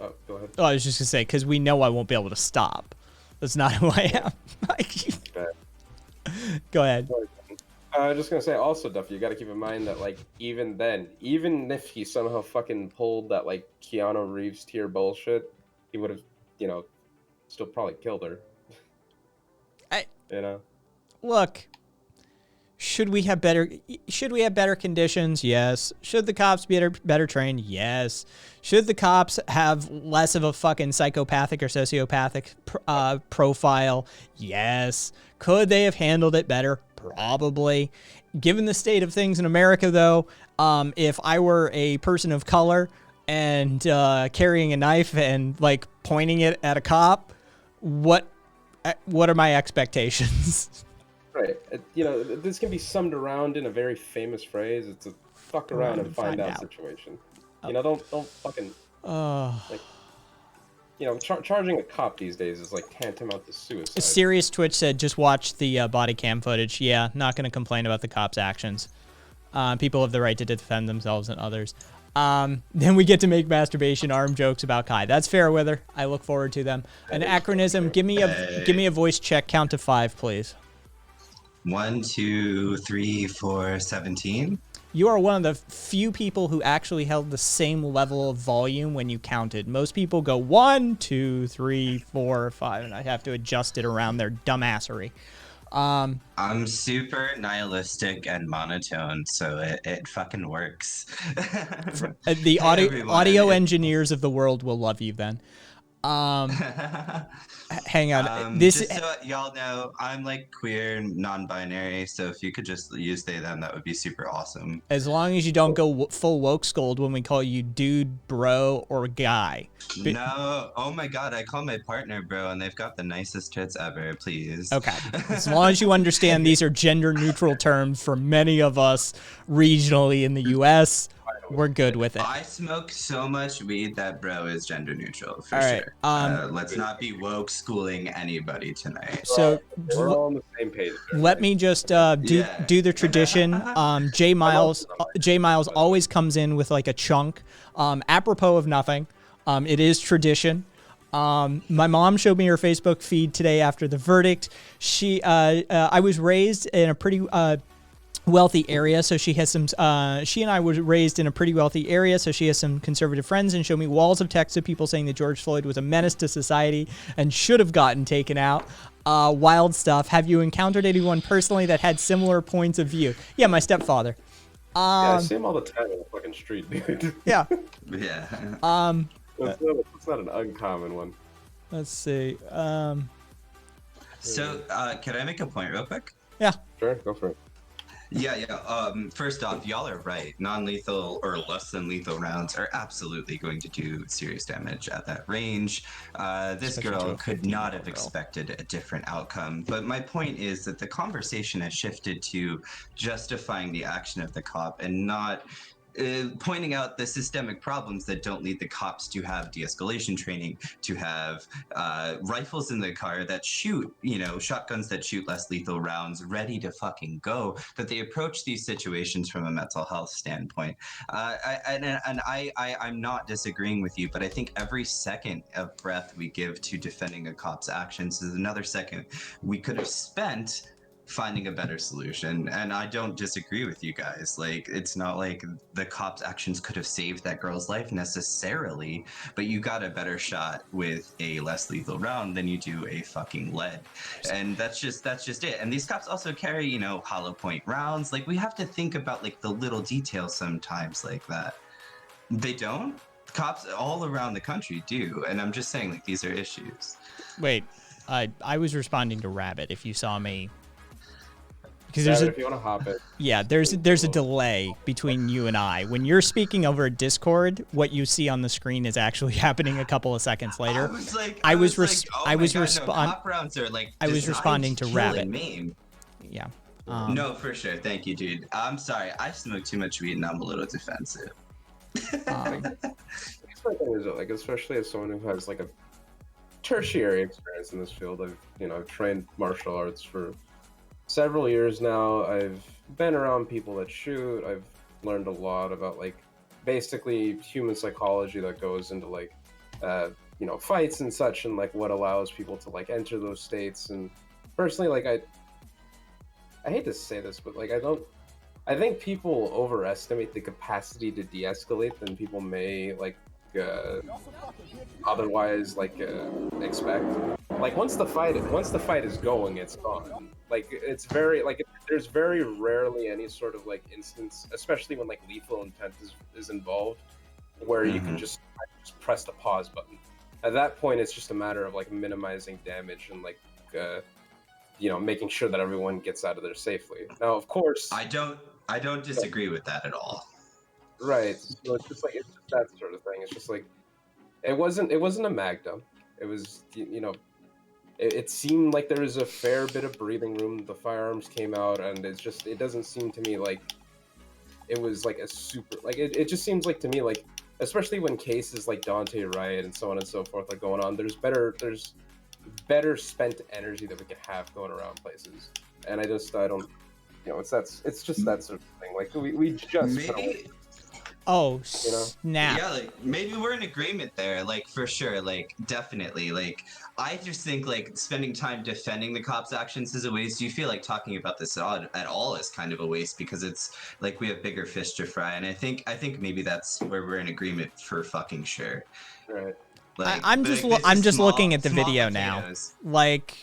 B: Oh, go ahead.
A: I was just gonna say because we know I won't be able to stop. That's not who I am. Go ahead.
B: I was just gonna say also, Duffy, you got to keep in mind that like even then, even if he somehow fucking pulled that like Keanu Reeves tier bullshit, he would have, still probably killed her.
A: Look, should we have better conditions? Yes. Should the cops be better trained? Yes. Should the cops have less of a fucking psychopathic or sociopathic profile? Yes. Could they have handled it better? Probably. Given the state of things in America, though, if I were a person of color and carrying a knife and like pointing it at a cop, what are my expectations?
B: Right. This can be summed around in a very famous phrase. It's a fuck around and find out situation. Don't fucking charging a cop these days is like tantamount to suicide.
A: Serious Twitch said, just watch the body cam footage. Yeah, not going to complain about the cops' actions. People have the right to defend themselves and others. Then we get to make masturbation arm jokes about Kai. That's fair, Wither. I look forward to them. An acronym. Give me a voice check. Count to 5, please.
D: 1, 2, 3, 4, 17.
A: You are one of the few people who actually held the same level of volume when you counted. Most people go 1, 2, 3, 4, 5, and I have to adjust it around their dumbassery.
D: I'm super nihilistic and monotone, so it fucking works.
A: The audio engineers of the world will love you then. Hang on.
D: Just so y'all know, I'm like queer, non-binary, so if you could just use they them, that would be super awesome.
A: As long as you don't go full woke scold when we call you dude, bro, or guy.
D: No, oh my god, I call my partner bro, and they've got the nicest tits ever, please.
A: Okay. As long as you understand these are gender neutral terms for many of us regionally in the US, we're good with it.
D: I smoke so much weed that bro is gender neutral for
A: all right.
D: sure. Let's not be woke schooling anybody tonight.
A: So
B: we're all on the same page.
A: Let me just do the tradition. J Miles always comes in with like a chunk. Apropos of nothing. It is tradition. My mom showed me her Facebook feed today after the verdict. I was raised in a pretty wealthy area, so she has some she and I were raised in a pretty wealthy area, so she has some conservative friends, and showed me walls of text of people saying that George Floyd was a menace to society and should have gotten taken out. Wild stuff. Have you encountered anyone personally that had similar points of view? Yeah, my stepfather.
B: I see him all the time on the fucking street, dude.
A: Yeah.
D: Yeah.
B: That's not an uncommon one.
A: Let's see.
D: So, can I make a point real quick?
A: Yeah.
B: Sure, go for it.
D: Yeah. First off, y'all are right. Non-lethal or less than lethal rounds are absolutely going to do serious damage at that range. This
A: Especially to
D: girl
A: a
D: could
A: 15-year-old
D: not have
A: girl.
D: expected a different outcome. But my point is that the conversation has shifted to justifying the action of the cop and not pointing out the systemic problems that don't lead the cops to have de-escalation training, to have rifles in the car that shoot, shotguns that shoot less lethal rounds ready to fucking go, that they approach these situations from a mental health standpoint. I'm not disagreeing with you, but I think every second of breath we give to defending a cop's actions is another second we could have spent finding a better solution. And I don't disagree with you guys. Like, it's not like the cops' actions could have saved that girl's life necessarily, but you got a better shot with a less lethal round than you do a fucking lead. And that's just it. And these cops also carry, hollow point rounds. Like, we have to think about like the little details sometimes like that. They don't? Cops all around the country do. And I'm just saying, like, these are issues.
A: Wait, I was responding to Rabbit. If you saw me, because
B: Sarah, if you want to hop it.
A: yeah, there's a delay between you and I. When you're speaking over Discord, what you see on the screen is actually happening a couple of seconds later.
D: I was
A: responding to Rabbit. Yeah.
D: No, for sure. Thank you, dude. I'm sorry. I smoke too much weed and I'm a little defensive.
B: My thing is, like, especially as someone who has like a tertiary experience in this field, I've trained martial arts for several years now. I've been around people that shoot. I've learned a lot about like basically human psychology that goes into like fights and such, and like what allows people to like enter those states. And personally, like I hate to say this, but like I think people overestimate the capacity to de-escalate than people may like otherwise like expect. Like once the fight is going, it's gone. Like it's very like there's very rarely any sort of like instance, especially when like lethal intent is involved, where you can just press the pause button. At that point, it's just a matter of like minimizing damage and like making sure that everyone gets out of there safely. Now, of course,
D: I don't disagree with that at all.
B: Right. So it's just that sort of thing. It's just like it wasn't a Magnum. It was it seemed like there was a fair bit of breathing room. The firearms came out, and it doesn't seem to me like it was like a super like it just seems like to me like, especially when cases like Dante Riot and so on and so forth are going on, there's better spent energy that we can have going around places. And I don't it's just that sort of thing. Like we just
D: maybe.
A: Oh, snap.
D: Yeah, like maybe we're in agreement there, like for sure, like definitely. Like I just think like spending time defending the cops' actions is a waste. Do you feel like talking about this at all is kind of a waste because it's like we have bigger fish to fry? And I think maybe that's where we're in agreement for fucking sure.
B: Right.
D: Like,
A: I'm just looking at the video potatoes. Now. Like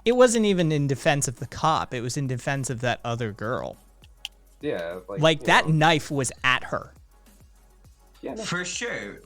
A: it wasn't even in defense of the cop. It was in defense of that other girl.
B: Yeah,
A: like that knife was at her.
B: Yeah, no.
D: For sure.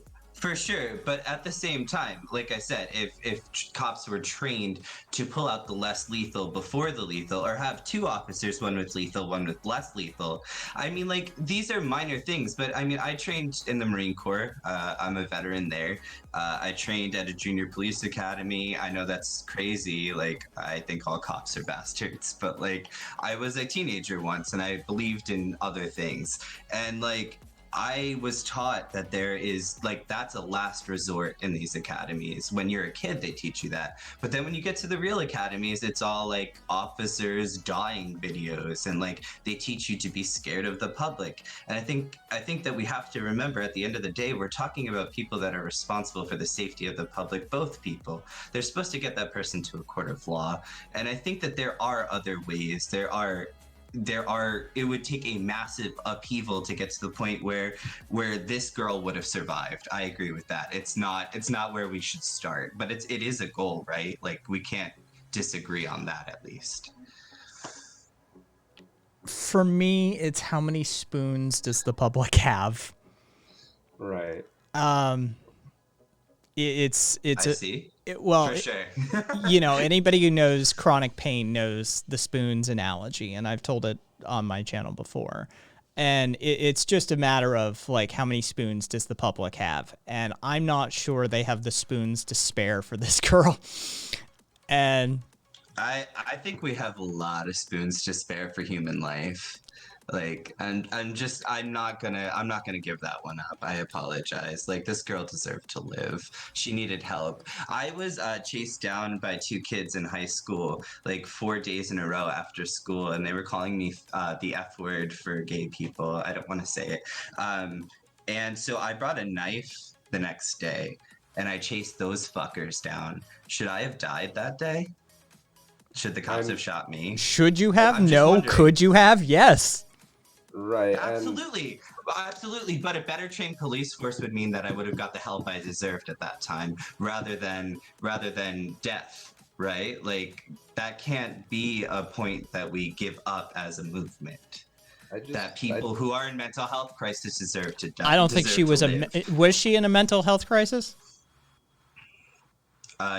D: But at the same time, like I said, if cops were trained to pull out the less lethal before the lethal, or have two officers, one with lethal, one with less lethal, I mean, like, these are minor things. But I mean, I trained in the Marine Corps. I'm a veteran there. I trained at a junior police academy. I know that's crazy. Like, I think all cops are bastards. But like, I was a teenager once, and I believed in other things. And like, I was taught that there is like that's a last resort in these academies. When you're a kid, they teach you that. But then when you get to the real academies, it's all like officers dying videos, and like they teach you to be scared of the public. And I think that we have to remember at the end of the day, we're talking about people that are responsible for the safety of the public, both people. They're supposed to get that person to a court of law. And I think that there are other ways. It would take a massive upheaval to get to the point where this girl would have survived. I agree with that. It's not where we should start, but it is a goal, right? Like we can't disagree on that at least.
A: For me, it's how many spoons does the public have?
B: Right.
A: It's
D: I see.
A: well,
D: For sure.
A: anybody who knows chronic pain knows the spoons analogy, and I've told it on my channel before. And it's just a matter of like how many spoons does the public have, and I'm not sure they have the spoons to spare for this girl. And
D: I think we have a lot of spoons to spare for human life. Like, I'm not gonna give that one up. I apologize. Like, this girl deserved to live. She needed help. I was chased down by 2 kids in high school, like 4 days in a row after school, and they were calling me the F word for gay people. I don't want to say it. And so I brought a knife the next day, and I chased those fuckers down. Should I have died that day? Should the cops have shot me?
A: should you have?
D: I'm just
A: No.
D: wondering.
A: Could you have? Yes.
B: Right.
D: Absolutely, absolutely. But a better trained police force would mean that I would have got the help I deserved at that time, rather than death. Right? Like, that can't be a point that we give up as a movement. That people who are in mental health crisis deserve to die.
A: I don't think she was was she in a mental health crisis?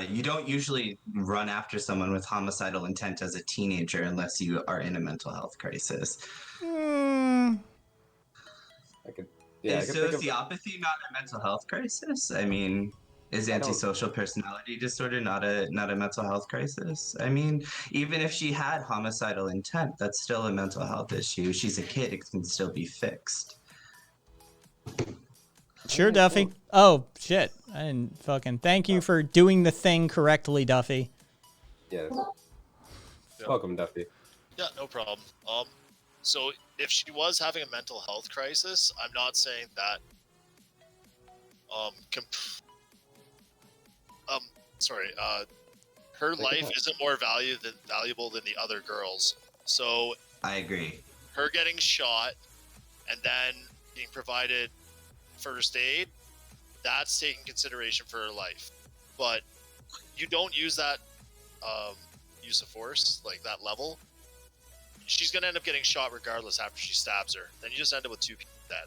D: You don't usually run after someone with homicidal intent as a teenager unless you are in a mental health crisis. Is sociopathy not a mental health crisis? I mean, is antisocial personality disorder not a mental health crisis? I mean, even if she had homicidal intent, that's still a mental health issue. She's a kid; it can still be fixed.
A: Sure, Duffy. Oh shit! I didn't fucking thank you for doing the thing correctly, Duffy.
B: Yes. Welcome, Duffy.
C: Yeah, no problem. So if she was having a mental health crisis, I'm not saying that. Her life isn't more valuable than the other girls. So
D: I agree.
C: Her getting shot and then being provided first aid, that's taking consideration for her life. But you don't use that use of force, like that level. She's going to end up getting shot regardless after she stabs her. Then you just end up with 2 people dead.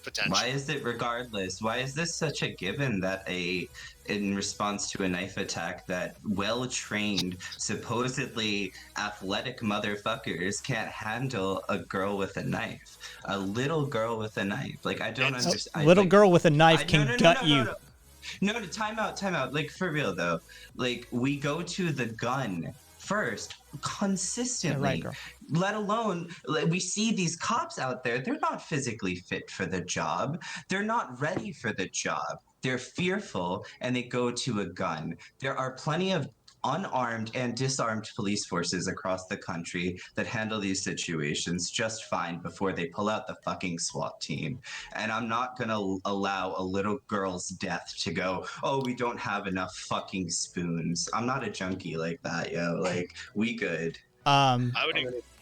C: Potentially.
D: Why is it regardless? Why is this such a given that in response to a knife attack, that well-trained, supposedly athletic motherfuckers can't handle a girl with a knife? A little girl with a knife. Like, I don't understand.
A: Little girl with a knife can gut you.
D: No, time out. Like, for real, though. Like, we go to the gun first consistently.
A: Yeah, right,
D: let alone, we see these cops out there, they're not physically fit for the job. They're not ready for the job. They're fearful, and they go to a gun. There are plenty of unarmed and disarmed police forces across the country that handle these situations just fine before they pull out the fucking SWAT team. And I'm not gonna allow a little girl's death to go, oh, we don't have enough fucking spoons. I'm not a junkie like that, yo. Like, we good.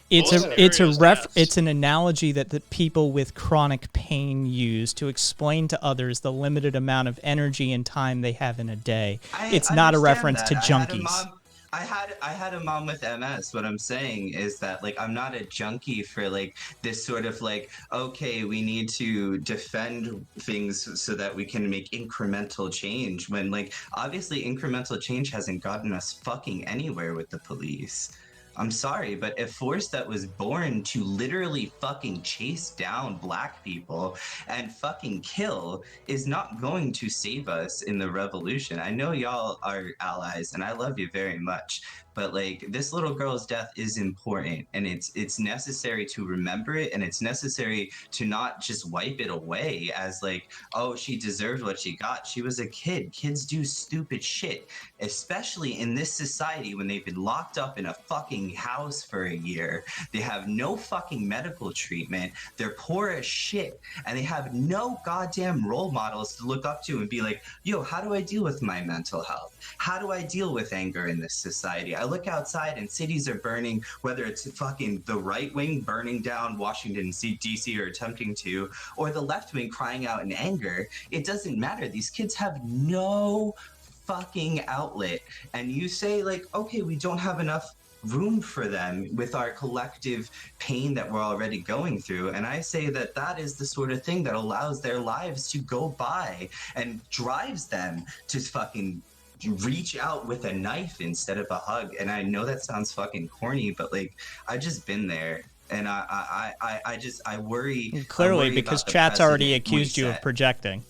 A: It's an analogy that the people with chronic pain use to explain to others the limited amount of energy and time they have in a day. It's not a reference to junkies.
D: I had a mom with MS. What I'm saying is that, like, I'm not a junkie for, like, this sort of, like, okay, we need to defend things so that we can make incremental change, when, like, obviously incremental change hasn't gotten us fucking anywhere with the police. I'm sorry, but a force that was born to literally fucking chase down black people and fucking kill is not going to save us in the revolution. I know y'all are allies, and I love you very much, but, like, this little girl's death is important, and it's necessary to remember it, and it's necessary to not just wipe it away as, like, oh, she deserved what she got. She was a kid. Kids do stupid shit, especially in this society when they've been locked up in a fucking house for a year. They have no fucking medical treatment. They're poor as shit, and they have no goddamn role models to look up to and be like, yo, how do I deal with my mental health? How do I deal with anger in this society? I look outside and cities are burning, whether it's fucking the right wing burning down Washington, D.C. or attempting to, or the left wing crying out in anger. It doesn't matter. These kids have no fucking outlet. And you say, like, okay, we don't have enough room for them with our collective pain that we're already going through. And I say that that is the sort of thing that allows their lives to go by and drives them to fucking reach out with a knife instead of a hug. And I know that sounds fucking corny, but like, I've just been there. And I worry.
A: Clearly, because chat's already accused you of projecting.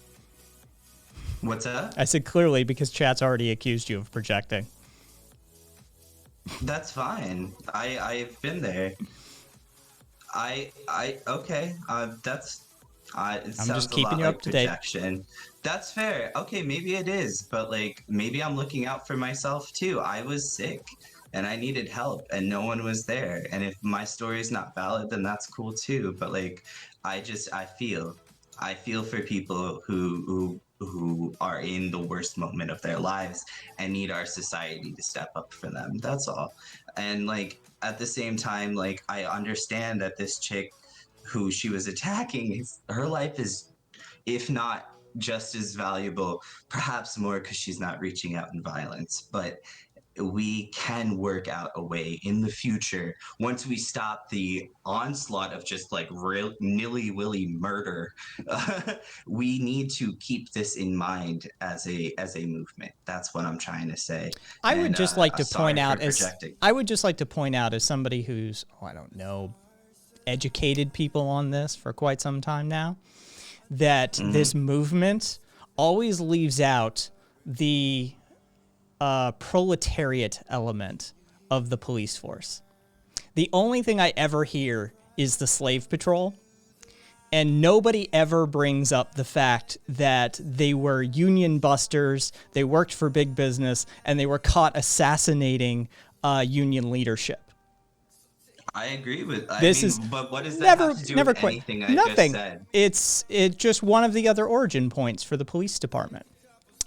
D: What's that?
A: I said clearly because chat's already accused you of projecting.
D: That's fine. I've been there. Okay. That's. I'm
A: just keeping you up to date.
D: That's fair. Okay, maybe it is, but like maybe I'm looking out for myself too. I was sick and I needed help and no one was there. And if my story is not valid, then that's cool too. But like I feel for people who are in the worst moment of their lives and need our society to step up for them. That's all. And like at the same time, like I understand that this chick who she was attacking, her life is, if not just as valuable, perhaps more, because she's not reaching out in violence. But we can work out a way in the future once we stop the onslaught of just like real nilly-willy murder. We need to keep this in mind as a movement. That's what I'm trying to say.
A: I would just like to point out as somebody who's, I don't know, educated people on this for quite some time now, that this movement always leaves out the proletariat element of the police force. The only thing I ever hear is the slave patrol, and nobody ever brings up the fact that they were union busters, they worked for big business, and they were caught assassinating union leadership.
D: I agree with but what does that
A: never,
D: have to do
A: never
D: with
A: quite,
D: anything I
A: nothing.
D: just said?
A: It's just one of the other origin points for the police department.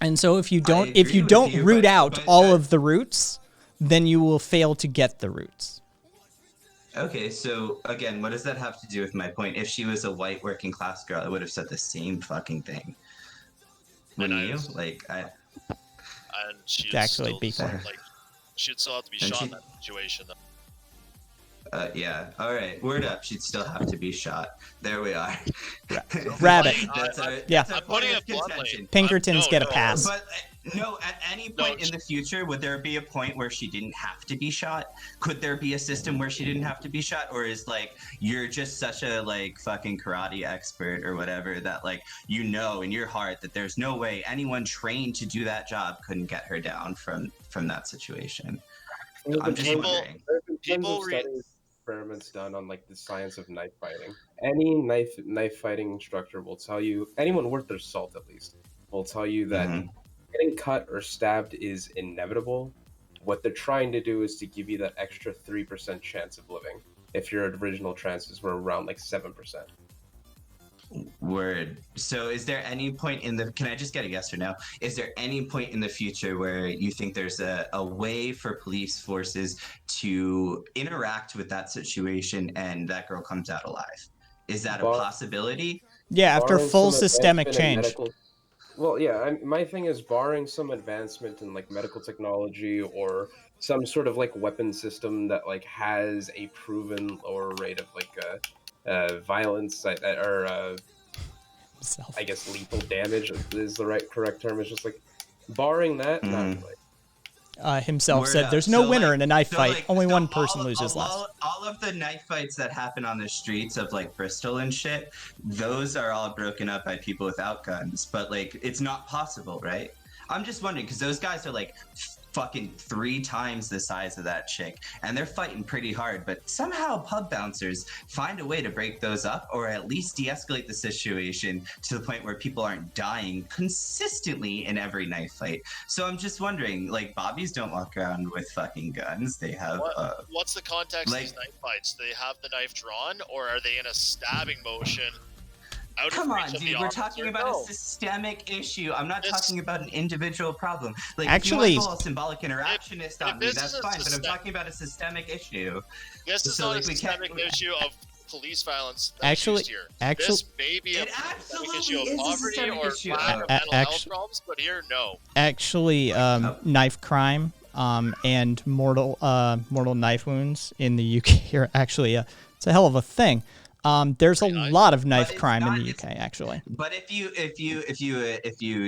A: And so if you don't root out all of the roots, then you will fail to get the roots.
D: Okay, so again, what does that have to do with my point? If she was a white working class girl, I would have said the same fucking thing. Wouldn't you?
C: And she'd
A: actually
C: still,
A: be fair.
C: like, she'd still have to be shot in that situation, though.
D: Yeah. All right. Word up. She'd still have to be shot. There we are.
A: Rabbit.
D: That's
C: I'm putting it bluntly.
A: Pinkertons get a pass.
D: But no, at any point in the future, would there be a point where she didn't have to be shot? Could there be a system where she didn't have to be shot? Or is like, you're just such a like fucking karate expert or whatever that like, you know in your heart that there's no way anyone trained to do that job couldn't get her down from that situation? I'm just wondering.
C: People
B: experiments done on like the science of knife fighting. Any knife fighting instructor will tell you, anyone worth their salt at least, will tell you that getting cut or stabbed is inevitable. What they're trying to do is to give you that extra 3% chance of living if your original chances were around like 7%.
D: Word. So is there any point can I just get a yes or no? Is there any point in the future where you think there's a way for police forces to interact with that situation and that girl comes out alive? Is that a possibility?
A: Yeah, after full systemic change.
B: Well, yeah, my thing is barring some advancement in like medical technology or some sort of like weapon system that like has a proven lower rate of like violence or I guess lethal damage is the correct term. It's just like barring that, not really.
A: Himself said there's no winner in a knife fight. Only one person loses less.
D: All of the knife fights that happen on the streets of like Bristol and shit, those are all broken up by people without guns. But like, it's not possible, right? I'm just wondering because those guys are like fucking 3 times the size of that chick and they're fighting pretty hard, but somehow pub bouncers find a way to break those up or at least de-escalate the situation to the point where people aren't dying consistently in every knife fight. So I'm just wondering, like, bobbies don't walk around with fucking guns. They have
C: what's the context of these knife fights? Do they have the knife drawn or are they in a stabbing motion? Come on, dude. We're talking about a systemic issue. I'm not talking about an individual problem. Like,
A: actually,
C: if
D: you want to symbolic interactionist on me, that's fine. But I'm talking about a systemic issue.
C: This is not a systemic issue of police violence.
A: This
C: may be a systemic issue of poverty or lack of mental health problems, but here, no.
A: Actually, knife crime and mortal knife wounds in the UK are actually it's a hell of a thing. There's a lot of knife crime in the UK, actually.
D: But if you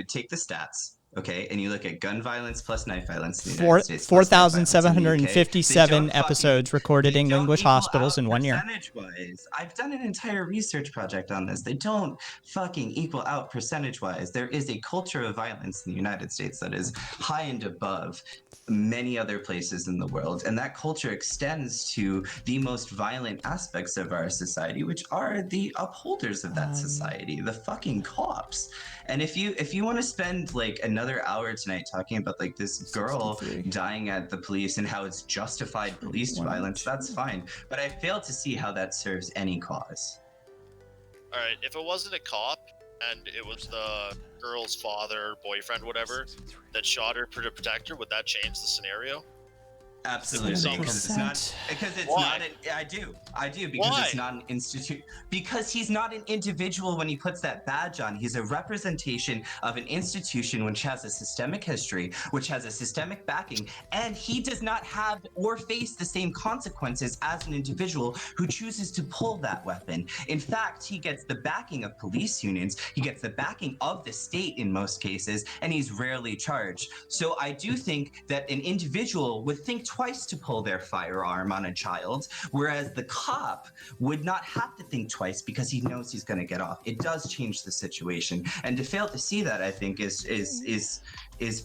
D: take the stats, okay, and you look at gun violence plus knife violence in the United States,
A: 4,757 episodes recorded in English hospitals in 1 year.
D: Percentage-wise, I've done an entire research project on this. They don't fucking equal out percentage-wise. There is a culture of violence in the United States that is high and above many other places in the world, and that culture extends to the most violent aspects of our society, which are the upholders of that society, the fucking cops. And if you want to spend like another hour tonight talking about like this girl dying at the police and how it's justified police violence, that's fine, but I fail to see how that serves any cause.
C: All right, if it wasn't a cop and it was the girl's father, boyfriend, whatever, that shot her to protect her, would that change the scenario?
D: Absolutely, because it's not.
C: Why?
D: I do because
C: Why?
D: it's not an institute. Because he's not an individual when he puts that badge on. He's a representation of an institution which has a systemic history, which has a systemic backing, and he does not have or face the same consequences as an individual who chooses to pull that weapon. In fact, he gets the backing of police unions. He gets the backing of the state in most cases, and he's rarely charged. So I do think that an individual would think twice to pull their firearm on a child, whereas the cop would not have to think twice because he knows he's going to get off. It does change the situation, and to fail to see that, I think, is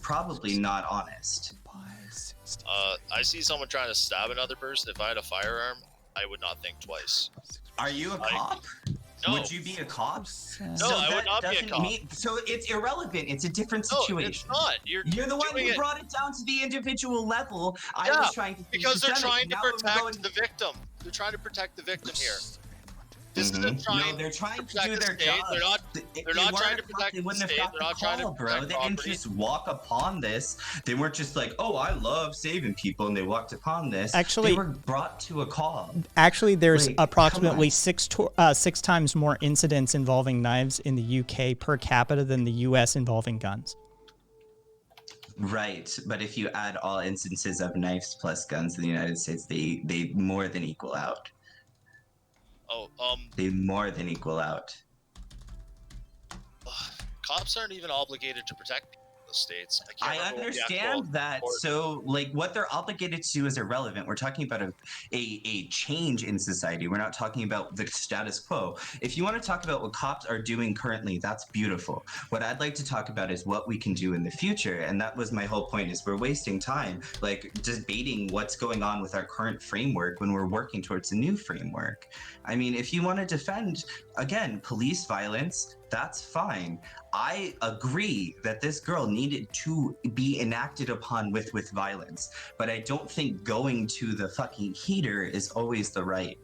D: probably not honest.
C: I see someone trying to stab another person. If I had a firearm, I would not think twice.
D: Are you a cop?
C: No.
D: Would you be a cop?
C: No, I would not be a cop.
D: So it's irrelevant. It's a different situation.
C: No, it's not. You're
D: the one who brought it down to the individual level. I was trying to
C: because they're trying to protect the victim. They're trying to protect the victim here. This isn't trying.
D: No, they're trying to do
C: the
D: their
C: state.
D: job.
C: They're not trying to protect
D: They
C: the
D: wouldn't have
C: state.
D: got
C: They're
D: the
C: not trying to
D: call, bro.
C: protect
D: They didn't
C: property.
D: just walk upon this. They weren't just like, "Oh, I love saving people," and they walked upon this.
A: Actually,
D: they were brought to a call.
A: Actually, there's
D: Like,
A: approximately six times more incidents involving knives in the UK per capita than the US involving guns.
D: Right, but if you add all instances of knives plus guns in the United States, they more than equal out. They more than equal out.
C: Cops aren't even obligated to protect people in the states.
D: I understand that. So, like, what they're obligated to do is irrelevant. We're talking about a change in society. We're not talking about the status quo. If you want to talk about what cops are doing currently, that's beautiful. What I'd like to talk about is what we can do in the future. And that was my whole point, is we're wasting time, like, debating what's going on with our current framework when we're working towards a new framework. I mean, if you want to defend, again, police violence, that's fine. I agree that this girl needed to be enacted upon with violence, but I don't think going to the fucking heater is always the right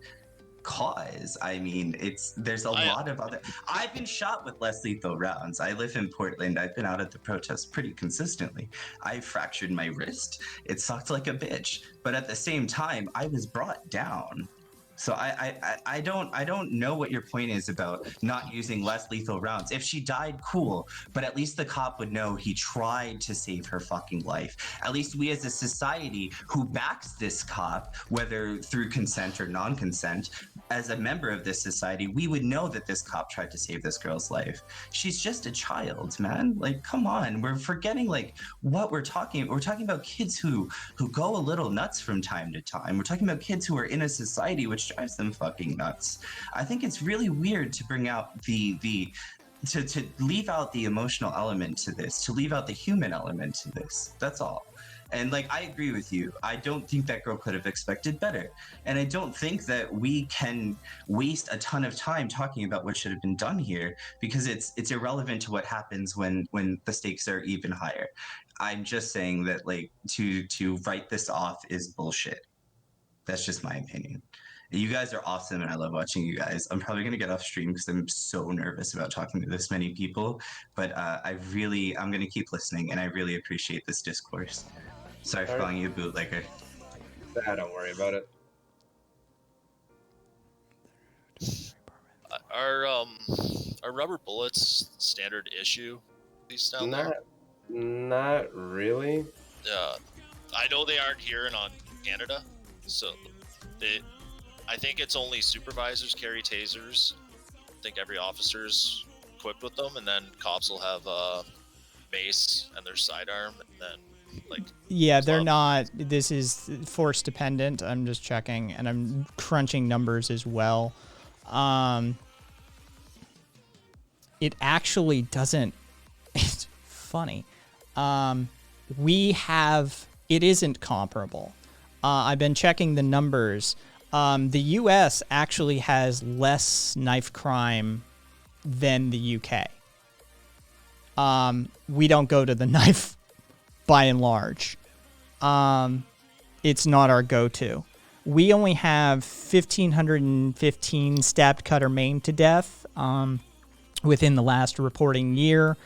D: cause. I mean, there's a lot of other. I've been shot with less lethal rounds. I live in Portland. I've been out at the protests pretty consistently. I fractured my wrist. It sucked like a bitch, but at the same time, I was brought down. So I don't know what your point is about not using less lethal rounds. If she died, cool, but at least the cop would know he tried to save her fucking life. At least we as a society who backs this cop, whether through consent or non-consent, as a member of this society, we would know that this cop tried to save this girl's life. She's just a child, man. Like, come on. We're forgetting like what we're talking about. We're talking about kids who go a little nuts from time to time. We're talking about kids who are in a society which drives them fucking nuts. I think it's really weird to bring out to leave out the emotional element to this, to leave out the human element to this. That's all. And like, I agree with you. I don't think that girl could have expected better. And I don't think that we can waste a ton of time talking about what should have been done here, because it's irrelevant to what happens when the stakes are even higher. I'm just saying that like to write this off is bullshit. That's just my opinion. You guys are awesome, and I love watching you guys. I'm probably going to get off stream because I'm so nervous about talking to this many people, but I'm going to keep listening, and I really appreciate this discourse. Sorry for calling you a bootlegger.
B: Don't worry about it.
C: Are rubber bullets standard issue? These down there?
B: Not really.
C: Yeah. I know they aren't here in on Canada, so I think it's only supervisors carry tasers. I think every officer's equipped with them, and then cops will have a mace and their sidearm, and then like.
A: Yeah, they're not. This is force dependent. I'm just checking, and I'm crunching numbers as well. It actually doesn't. It's funny. We have. It isn't comparable. I've been checking the numbers. The U.S. actually has less knife crime than the UK. We don't go to the knife by and large. It's not our go-to. We only have 1,515 stabbed, cut, or maimed to death within the last reporting year.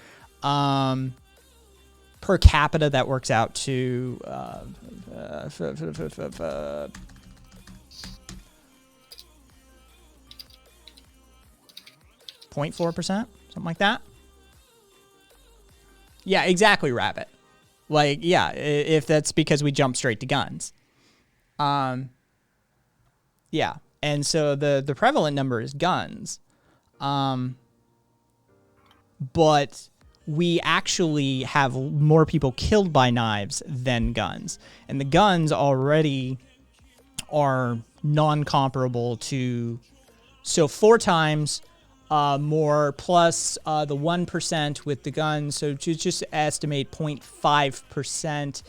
A: Per capita, that works out to 0.4%, something like that. Yeah, exactly, Rabbit. Like, yeah, if that's because we jump straight to guns. Yeah, and so the prevalent number is guns. But we actually have more people killed by knives than guns. And the guns already are non-comparable to... So 4 times more plus the 1% with the guns. So to just estimate 0.5%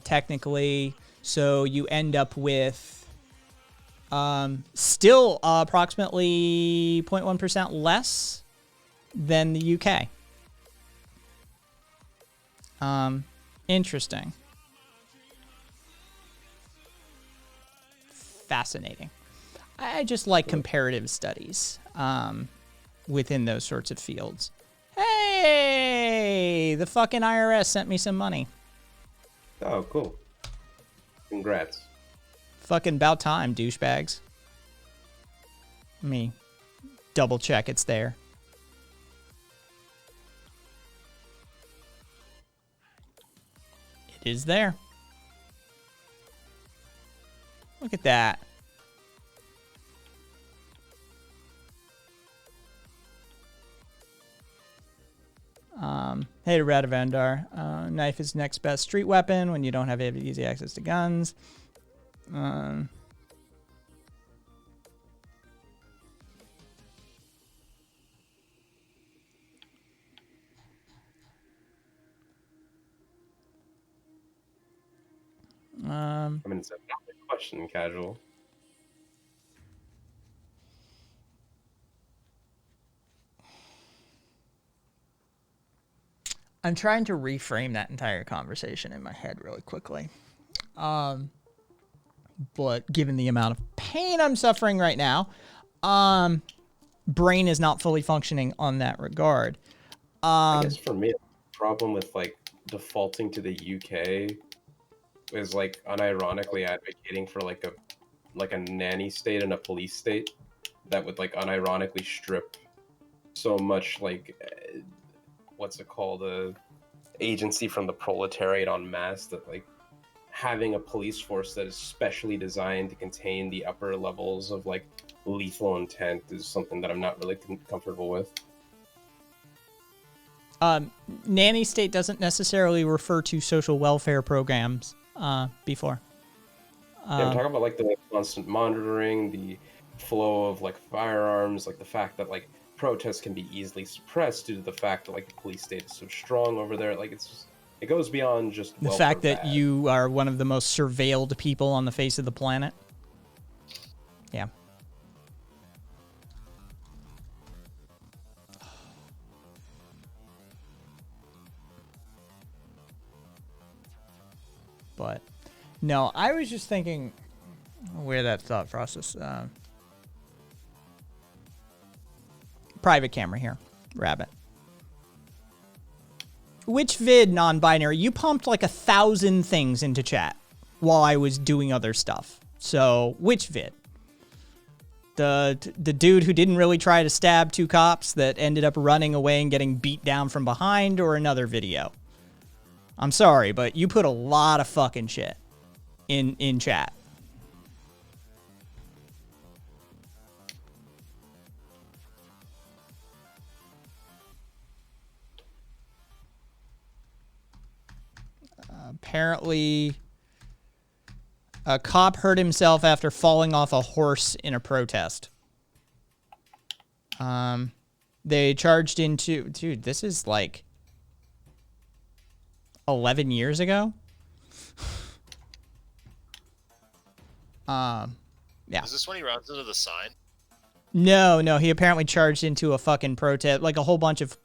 A: technically. So you end up with still approximately 0.1% less than the UK. Interesting. Fascinating. I just like comparative studies within those sorts of fields. Hey, the fucking IRS sent me some money.
B: Oh, cool. Congrats.
A: Fucking about time, douchebags. Let me double check it's there. It is there. Look at that. Hey to Radavandar. Knife is next best street weapon when you don't have easy access to guns.
B: I mean, it's a question, casual.
A: I'm trying to reframe that entire conversation in my head really quickly. But given the amount of pain I'm suffering right now, brain is not fully functioning on that regard.
B: I guess for me, the problem with like defaulting to the UK is like unironically advocating for like a nanny state and a police state that would like unironically strip so much like what's it called, agency from the proletariat en masse, that like having a police force that is specially designed to contain the upper levels of like lethal intent is something that I'm not really comfortable with.
A: Nanny state doesn't necessarily refer to social welfare programs before.
B: Yeah, I'm talking about like the constant monitoring, the flow of like firearms, like the fact that like protests can be easily suppressed due to the fact that like the police state is so strong over there. Like it's just, it goes beyond just
A: the fact that you are one of the most surveilled people on the face of the planet. Yeah. But no, I was just thinking where that thought process. Private camera here, Rabbit. Which vid, non-binary? You pumped like 1,000 things into chat while I was doing other stuff. So which vid? The dude who didn't really try to stab 2 cops that ended up running away and getting beat down from behind, or another video? I'm sorry, but you put a lot of fucking shit in chat. Apparently, a cop hurt himself after falling off a horse in a protest. They charged into... Dude, this is like 11 years ago? Yeah.
C: Is this when he runs into the sign?
A: No, he apparently charged into a fucking protest. Like a whole bunch of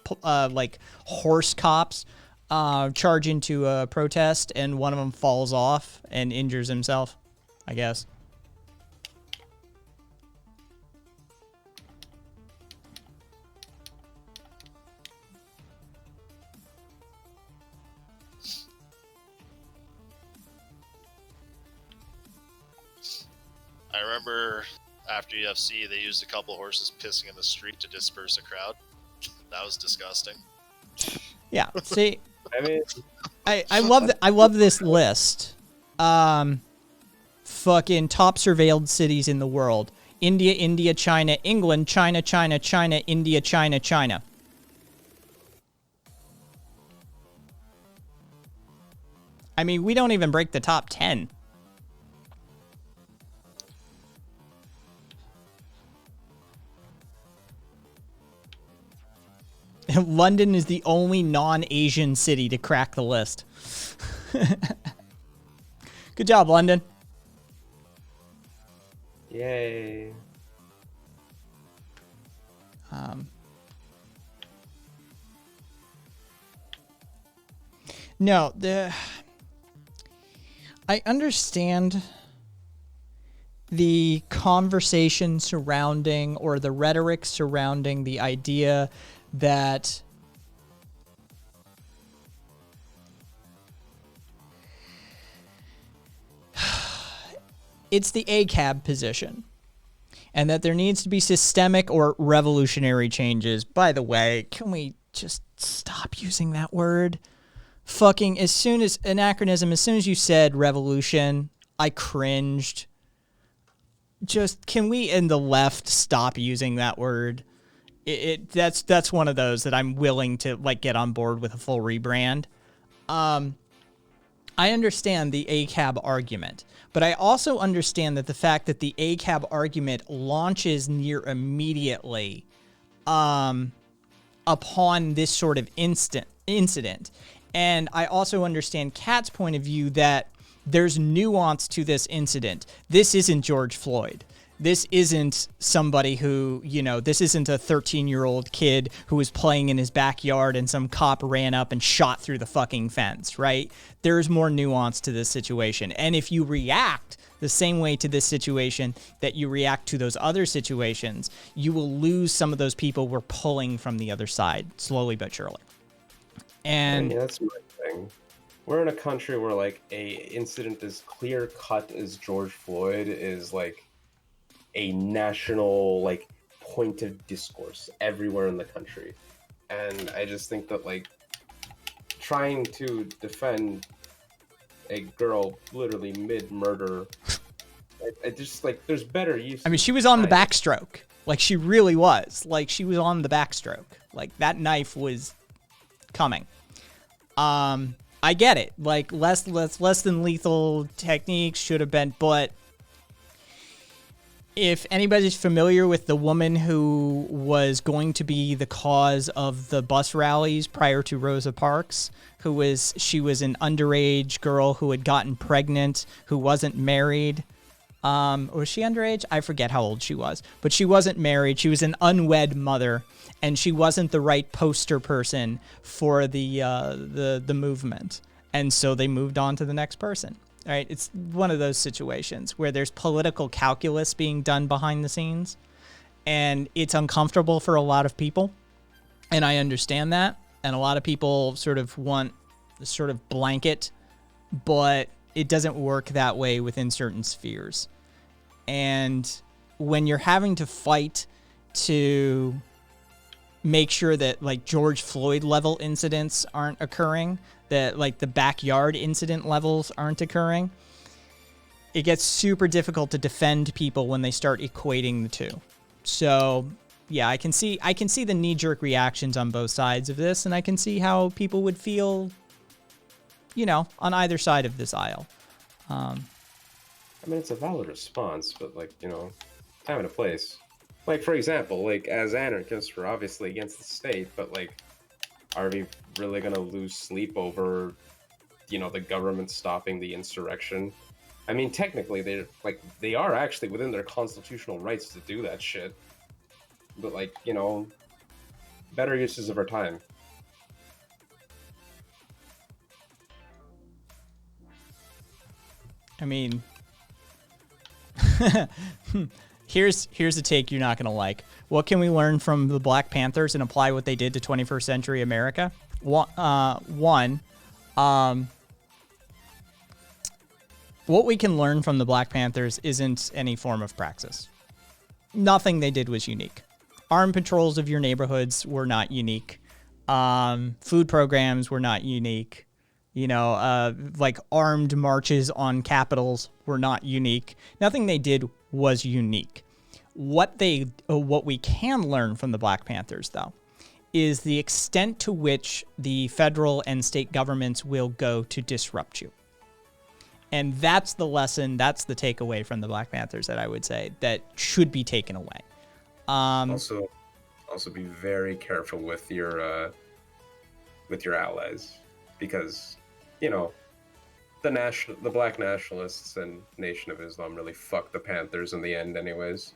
A: like horse cops charge into a protest, and one of them falls off and injures himself, I guess.
C: I remember after UFC, they used a couple horses pissing in the street to disperse a crowd. That was disgusting.
A: Yeah. See,
B: I mean,
A: I love this list. Fucking top surveilled cities in the world: India, China, England, China, India, China. I mean, we don't even break the top 10. London is the only non-Asian city to crack the list. Good job, London.
B: yay.
A: No, I understand the conversation surrounding, or the rhetoric surrounding, the idea that it's the ACAB position, and that there needs to be systemic or revolutionary changes. By the way, can we just stop using that word? Fucking, as soon as anachronism, as soon as you said revolution, I cringed. Just, can we in the left stop using that word? That's one of those that I'm willing to like get on board with a full rebrand. I understand the ACAB argument, but I also understand that the fact that the ACAB argument launches near immediately upon this sort of incident. And I also understand Kat's point of view that there's nuance to this incident. This isn't George Floyd. This isn't somebody who, this isn't a 13-year-old kid who was playing in his backyard and some cop ran up and shot through the fucking fence, right? There's more nuance to this situation. And if you react the same way to this situation that you react to those other situations, you will lose some of those people we're pulling from the other side, slowly but surely. And
B: that's my thing. We're in a country where like a incident as clear cut as George Floyd is like a national like point of discourse everywhere in the country. And I just think that like trying to defend a girl literally mid-murder, I just like there's better use.
A: I mean, she was on the backstroke. Like, she really was. Like, she was on the backstroke. Like, that knife was coming. I get it. Like, less than lethal techniques should have been, but if anybody's familiar with the woman who was going to be the cause of the bus rallies prior to Rosa Parks, she was an underage girl who had gotten pregnant, who wasn't married. Was she underage? I forget how old she was, but she wasn't married. She was an unwed mother, and she wasn't the right poster person for the movement. And so they moved on to the next person. All right, it's one of those situations where there's political calculus being done behind the scenes, and it's uncomfortable for a lot of people, and I understand that, and a lot of people sort of want sort of blanket, but it doesn't work that way within certain spheres. And when you're having to fight to make sure that like George Floyd level incidents aren't occurring, that like the backyard incident levels aren't occurring, it gets super difficult to defend people when they start equating the two. So yeah, I can see the knee-jerk reactions on both sides of this, and I can see how people would feel, you know, on either side of this aisle.
B: I mean, it's a valid response, but like, you know, time and a place. Like, for example, like, as anarchists, we're obviously against the state, but, like, are we really gonna lose sleep over, you know, the government stopping the insurrection? I mean, technically, they are actually within their constitutional rights to do that shit. But, like, you know, better uses of our time.
A: I mean, here's a take you're not going to like. What can we learn from the Black Panthers and apply what they did to 21st century America? One, what we can learn from the Black Panthers isn't any form of praxis. Nothing they did was unique. Armed patrols of your neighborhoods were not unique. Food programs were not unique. You know, like armed marches on capitals were not unique. Nothing they did was unique. What we can learn from the Black Panthers, though, is the extent to which the federal and state governments will go to disrupt you. And that's the lesson, that's the takeaway from the Black Panthers that I would say that should be taken away.
B: Also be very careful with your allies, because, you know, the Black nationalists and Nation of Islam really fucked the Panthers in the end, anyways.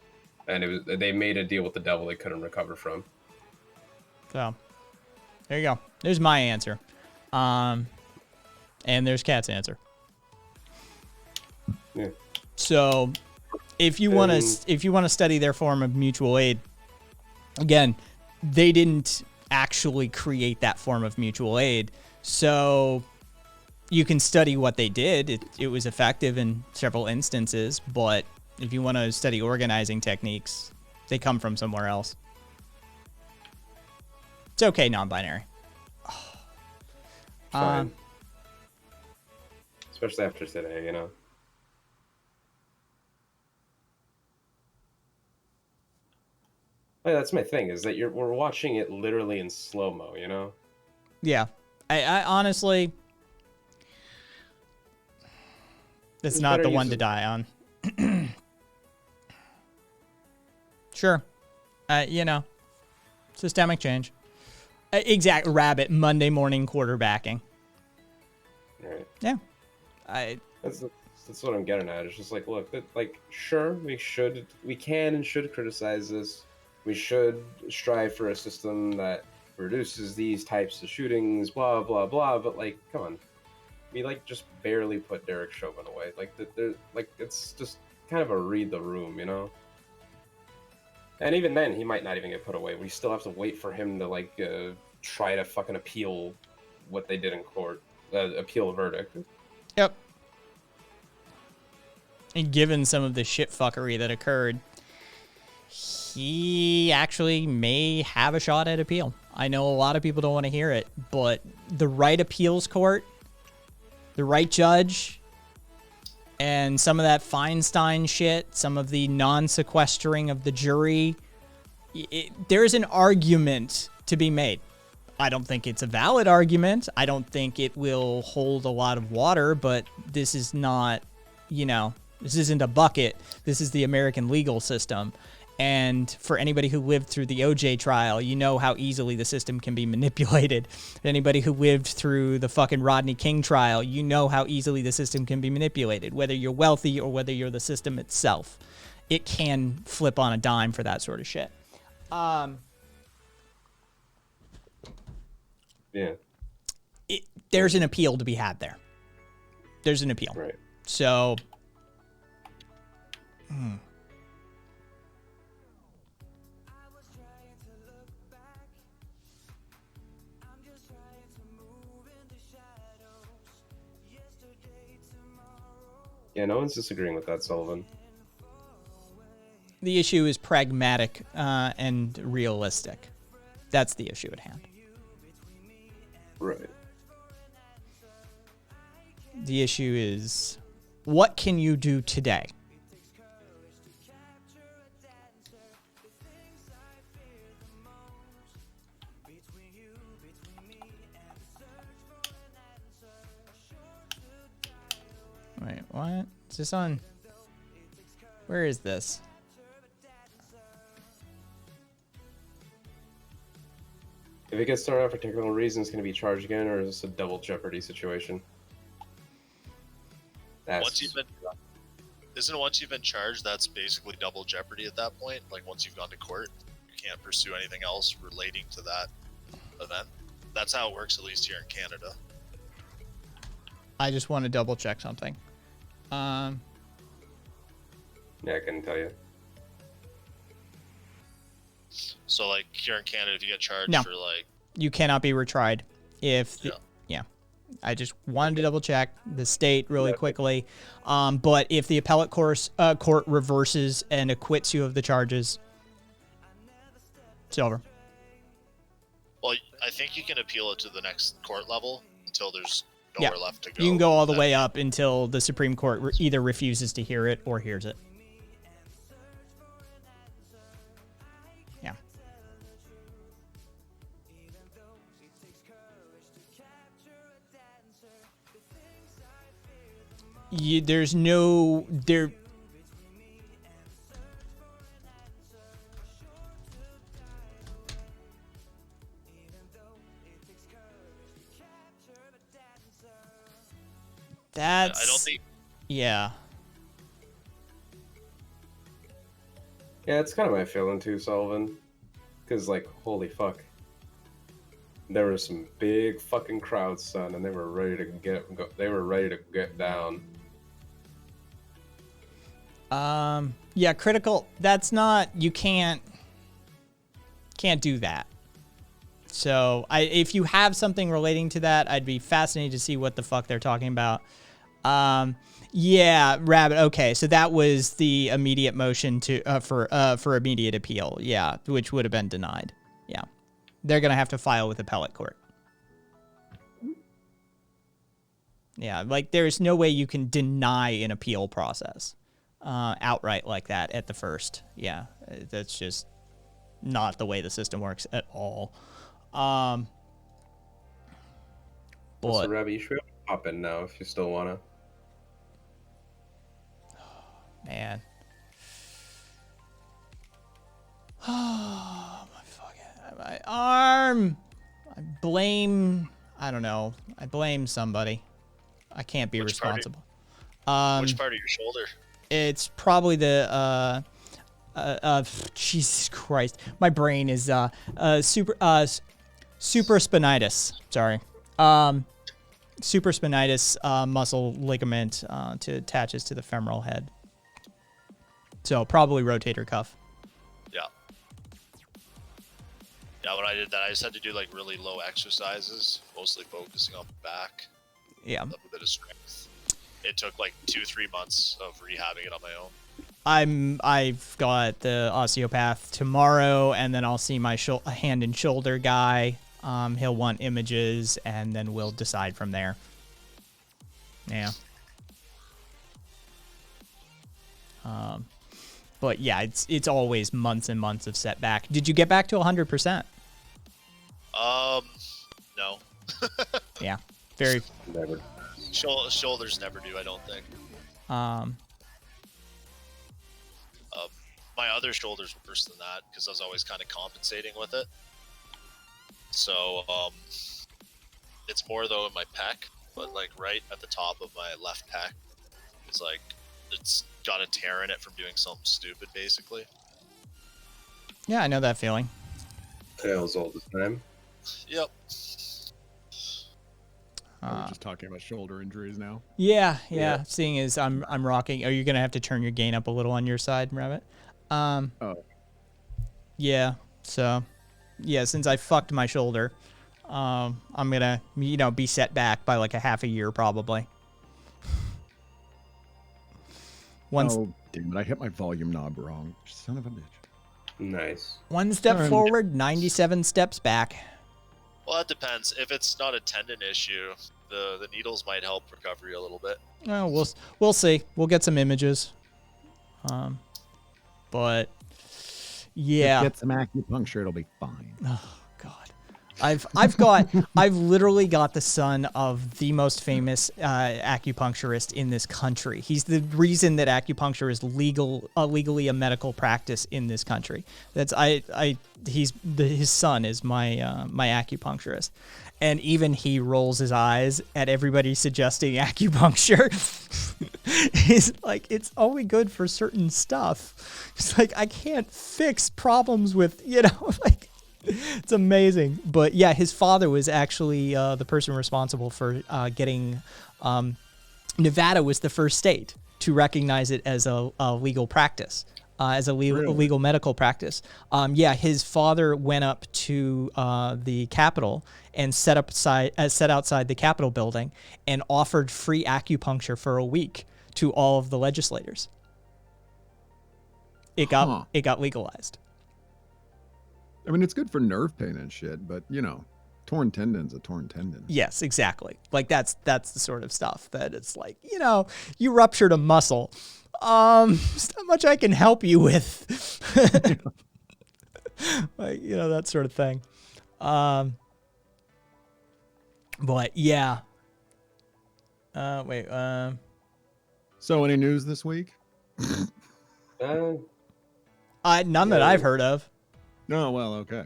B: And they made a deal with the devil they couldn't recover from.
A: So, there you go. There's my answer. And there's Kat's answer.
B: Yeah.
A: So, if you want to study their form of mutual aid, again, they didn't actually create that form of mutual aid. So, you can study what they did. It was effective in several instances, but if you want to study organizing techniques, they come from somewhere else. It's okay, non-binary.
B: Fine. Especially after today, you know. Like, that's my thing, is that we're watching it literally in slow-mo, you know?
A: Yeah. I honestly, it's not the one to die on. Sure. You know, systemic change. Exact rabbit Monday morning quarterbacking.
B: Right.
A: Yeah.
B: That's what I'm getting at. It's just like, look, sure, we can and should criticize this. We should strive for a system that reduces these types of shootings, blah blah blah. But like, come on, we like just barely put Derek Chauvin away. It's just kind of a read the room, you know. And even then, he might not even get put away. We still have to wait for him to try to fucking appeal what they did in court, appeal a verdict.
A: Yep. And given some of the shit fuckery that occurred, he actually may have a shot at appeal. I know a lot of people don't want to hear it, but the right appeals court, the right judge, and some of that Feinstein shit, some of the non-sequestering of the jury, there's an argument to be made. I don't think it's a valid argument. I don't think it will hold a lot of water, but this is not, you know, this isn't a bucket. This is the American legal system. And for anybody who lived through the OJ trial, you know how easily the system can be manipulated. Anybody who lived through the fucking Rodney King trial, you know how easily the system can be manipulated. Whether you're wealthy or whether you're the system itself, it can flip on a dime for that sort of shit.
B: Yeah.
A: There's an appeal to be had there. There's an appeal.
B: Right.
A: So...
B: Yeah, no one's disagreeing with that, Sullivan.
A: The issue is pragmatic and realistic. That's the issue at hand.
B: Right.
A: The issue is, what can you do today? Wait, what? Is this on? Where is this?
B: If it gets thrown out for technical reasons, can it be charged again, or is this a double jeopardy situation?
C: Once you've been charged, that's basically double jeopardy at that point. Like once you've gone to court, you can't pursue anything else relating to that event. That's how it works, at least here in Canada.
A: I just want to double check something.
B: Yeah, I couldn't tell you.
C: So like here in Canada, if you get charged
A: No.
C: for like,
A: You cannot be retried if the,
C: Yeah.
A: yeah. I just wanted to double check the state really quickly. But if the appellate court reverses and acquits you of the charges, it's over.
C: well, I think you can appeal it to the next court level until there's
A: Yeah.
C: nowhere left to go.
A: You can go all the
C: Then-
A: way up until the Supreme Court either refuses to hear it or hears it. Yeah. There's no there. That's
C: I don't think.
A: yeah.
B: Yeah, it's kind of my feeling too, Sullivan. Because, like, holy fuck. There were some big fucking crowds, son, and they were ready to get down.
A: Yeah, critical. That's not. You can't do that. So, if you have something relating to that, I'd be fascinated to see what the fuck they're talking about. Yeah, Rabbit. Okay, so that was the immediate motion to for immediate appeal. Yeah, which would have been denied. Yeah, they're gonna have to file with appellate court. Yeah, like there's no way you can deny an appeal process outright like that at the first. Yeah, that's just not the way the system works at all.
B: So,
A: But
B: Rabbi, you should hop in now if you still wanna.
A: man. Oh, my arm. I don't know. I blame somebody. I can't be
C: Which party?
A: responsible.
C: Which part of your shoulder?
A: It's probably the Jesus Christ. My brain is supraspinatus. Sorry. Supraspinatus muscle ligament attaches to the femoral head. So probably rotator cuff.
C: Yeah. Yeah, when I did that, I just had to do like really low exercises, mostly focusing on the back,
A: Yeah.
C: a bit of strength. It took like 2-3 months of rehabbing it on my own.
A: I've got the osteopath tomorrow, and then I'll see my hand and shoulder guy. He'll want images, and then we'll decide from there. Yeah. But yeah, it's always months and months of setback. Did you get back to 100%?
C: No.
A: Yeah. Very.
B: Never.
C: Shoulders never do, I don't think. My other shoulders were worse than that because I was always kind of compensating with it. So, it's more though in my pec, but like right at the top of my left pec, it's like it's got a tear in it from doing something stupid, basically.
A: Yeah, I know that feeling.
B: Tails all the time.
C: Yep.
E: We're just talking about shoulder injuries now.
A: Yeah.
B: Yeah.
A: Seeing as I'm rocking, are you gonna have to turn your gain up a little on your side, Rabbit?
E: Oh.
A: Yeah. So, yeah, since I fucked my shoulder, I'm gonna be set back by like a half a year probably. Once
E: Oh, damn it. I hit my volume knob wrong. Son of a bitch.
B: Nice.
A: 1 step
E: Turned.
A: forward, 97 steps back.
C: Well, that depends. If it's not a tendon issue, the needles might help recovery a little bit.
A: Well, we'll see. We'll get some images. But yeah.
E: Get some acupuncture, it'll be fine.
A: Oh God. I've literally got the son of the most famous acupuncturist in this country. He's the reason that acupuncture is legally a medical practice in this country. His son is my my acupuncturist, and even he rolls his eyes at everybody suggesting acupuncture. He's like, it's only good for certain stuff. It's like, I can't fix problems with, like. It's amazing. But yeah, his father was actually the person responsible for getting Nevada was the first state to recognize it as a legal practice, as a legal medical practice. Yeah, his father went up to the Capitol and set outside the Capitol building and offered free acupuncture for a week to all of the legislators. It got legalized.
E: I mean, it's good for nerve pain and shit, but torn tendon's a torn tendon.
A: Yes, exactly. Like that's the sort of stuff that it's like, you ruptured a muscle. There's not much I can help you with. Like, that sort of thing. But yeah. Wait.
E: So any news this week?
A: None that I've heard of.
E: Oh, well, okay.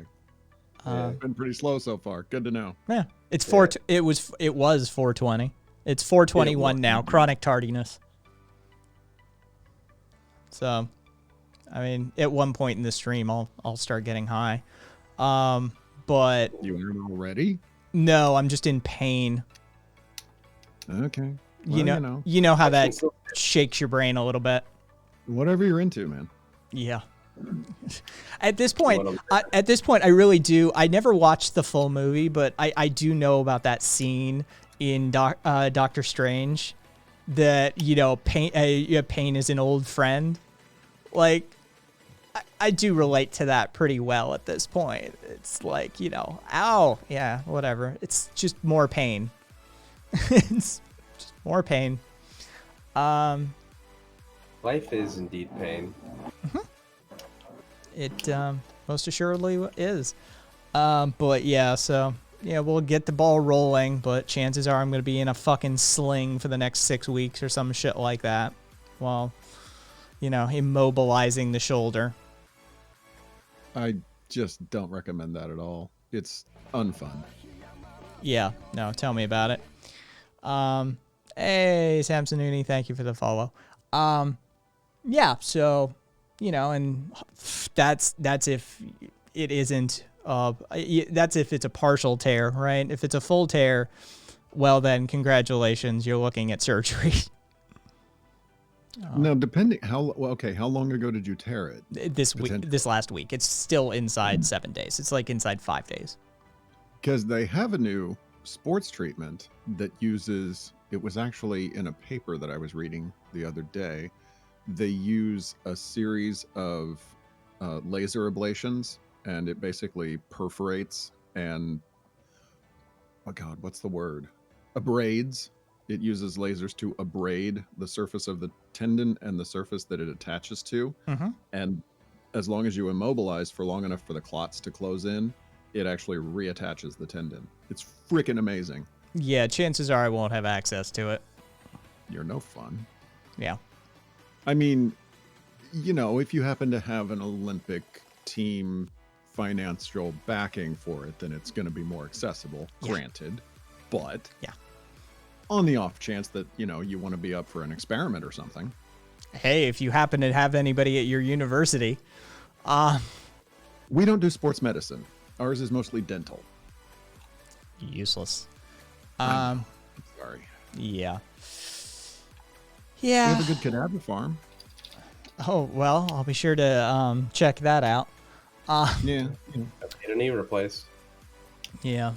E: Been pretty slow so far. Good to know.
A: Yeah, it's It was 420. It's 421 now. Chronic tardiness. So, I mean, at one point in the stream, I'll start getting high. But
E: you aren't already?
A: No, I'm just in pain.
E: Okay.
A: Well, you know how that shakes your brain a little bit.
E: Whatever you're into, man.
A: Yeah. At this point, I really do. I never watched the full movie, but I do know about that scene in Doctor Strange that, pain is an old friend. Like, I do relate to that pretty well at this point. It's like, ow, yeah, whatever. It's just more pain. It's just more pain.
B: Life is indeed pain.
A: Mm-hmm. It most assuredly is. But yeah, so yeah, we'll get the ball rolling, but chances are I'm going to be in a fucking sling for the next 6 weeks or some shit like that while, immobilizing the shoulder.
E: I just don't recommend that at all. It's unfun.
A: Yeah, no, tell me about it. Hey, Samsonuni, thank you for the follow. Yeah, so, and that's if it isn't, that's if it's a partial tear, right? If it's a full tear, well then, congratulations, you're looking at surgery.
E: Now, depending how long ago did you tear it?
A: This last week. It's still inside 7 days. It's like inside 5 days.
E: Because they have a new sports treatment that uses, it was actually in a paper that I was reading the other day. They use a series of laser ablations, and it basically perforates and, oh God, what's the word? Abrades. It uses lasers to abrade the surface of the tendon and the surface that it attaches to.
A: Mm-hmm.
E: And as long as you immobilize for long enough for the clots to close in, it actually reattaches the tendon. It's freaking amazing.
A: Yeah, chances are I won't have access to it.
E: You're no fun.
A: Yeah.
E: I mean, if you happen to have an Olympic team financial backing for it, then it's going to be more accessible, granted. But
A: yeah,
E: on the off chance that, you want to be up for an experiment or something.
A: Hey, if you happen to have anybody at your university.
E: We don't do sports medicine. Ours is mostly dental.
A: Useless.
E: Sorry.
A: Yeah.
E: We
A: Yeah.
E: have a good cadaver farm.
A: Oh, well, I'll be sure to check that out.
E: Yeah.
B: Need a knee replaced.
A: Yeah.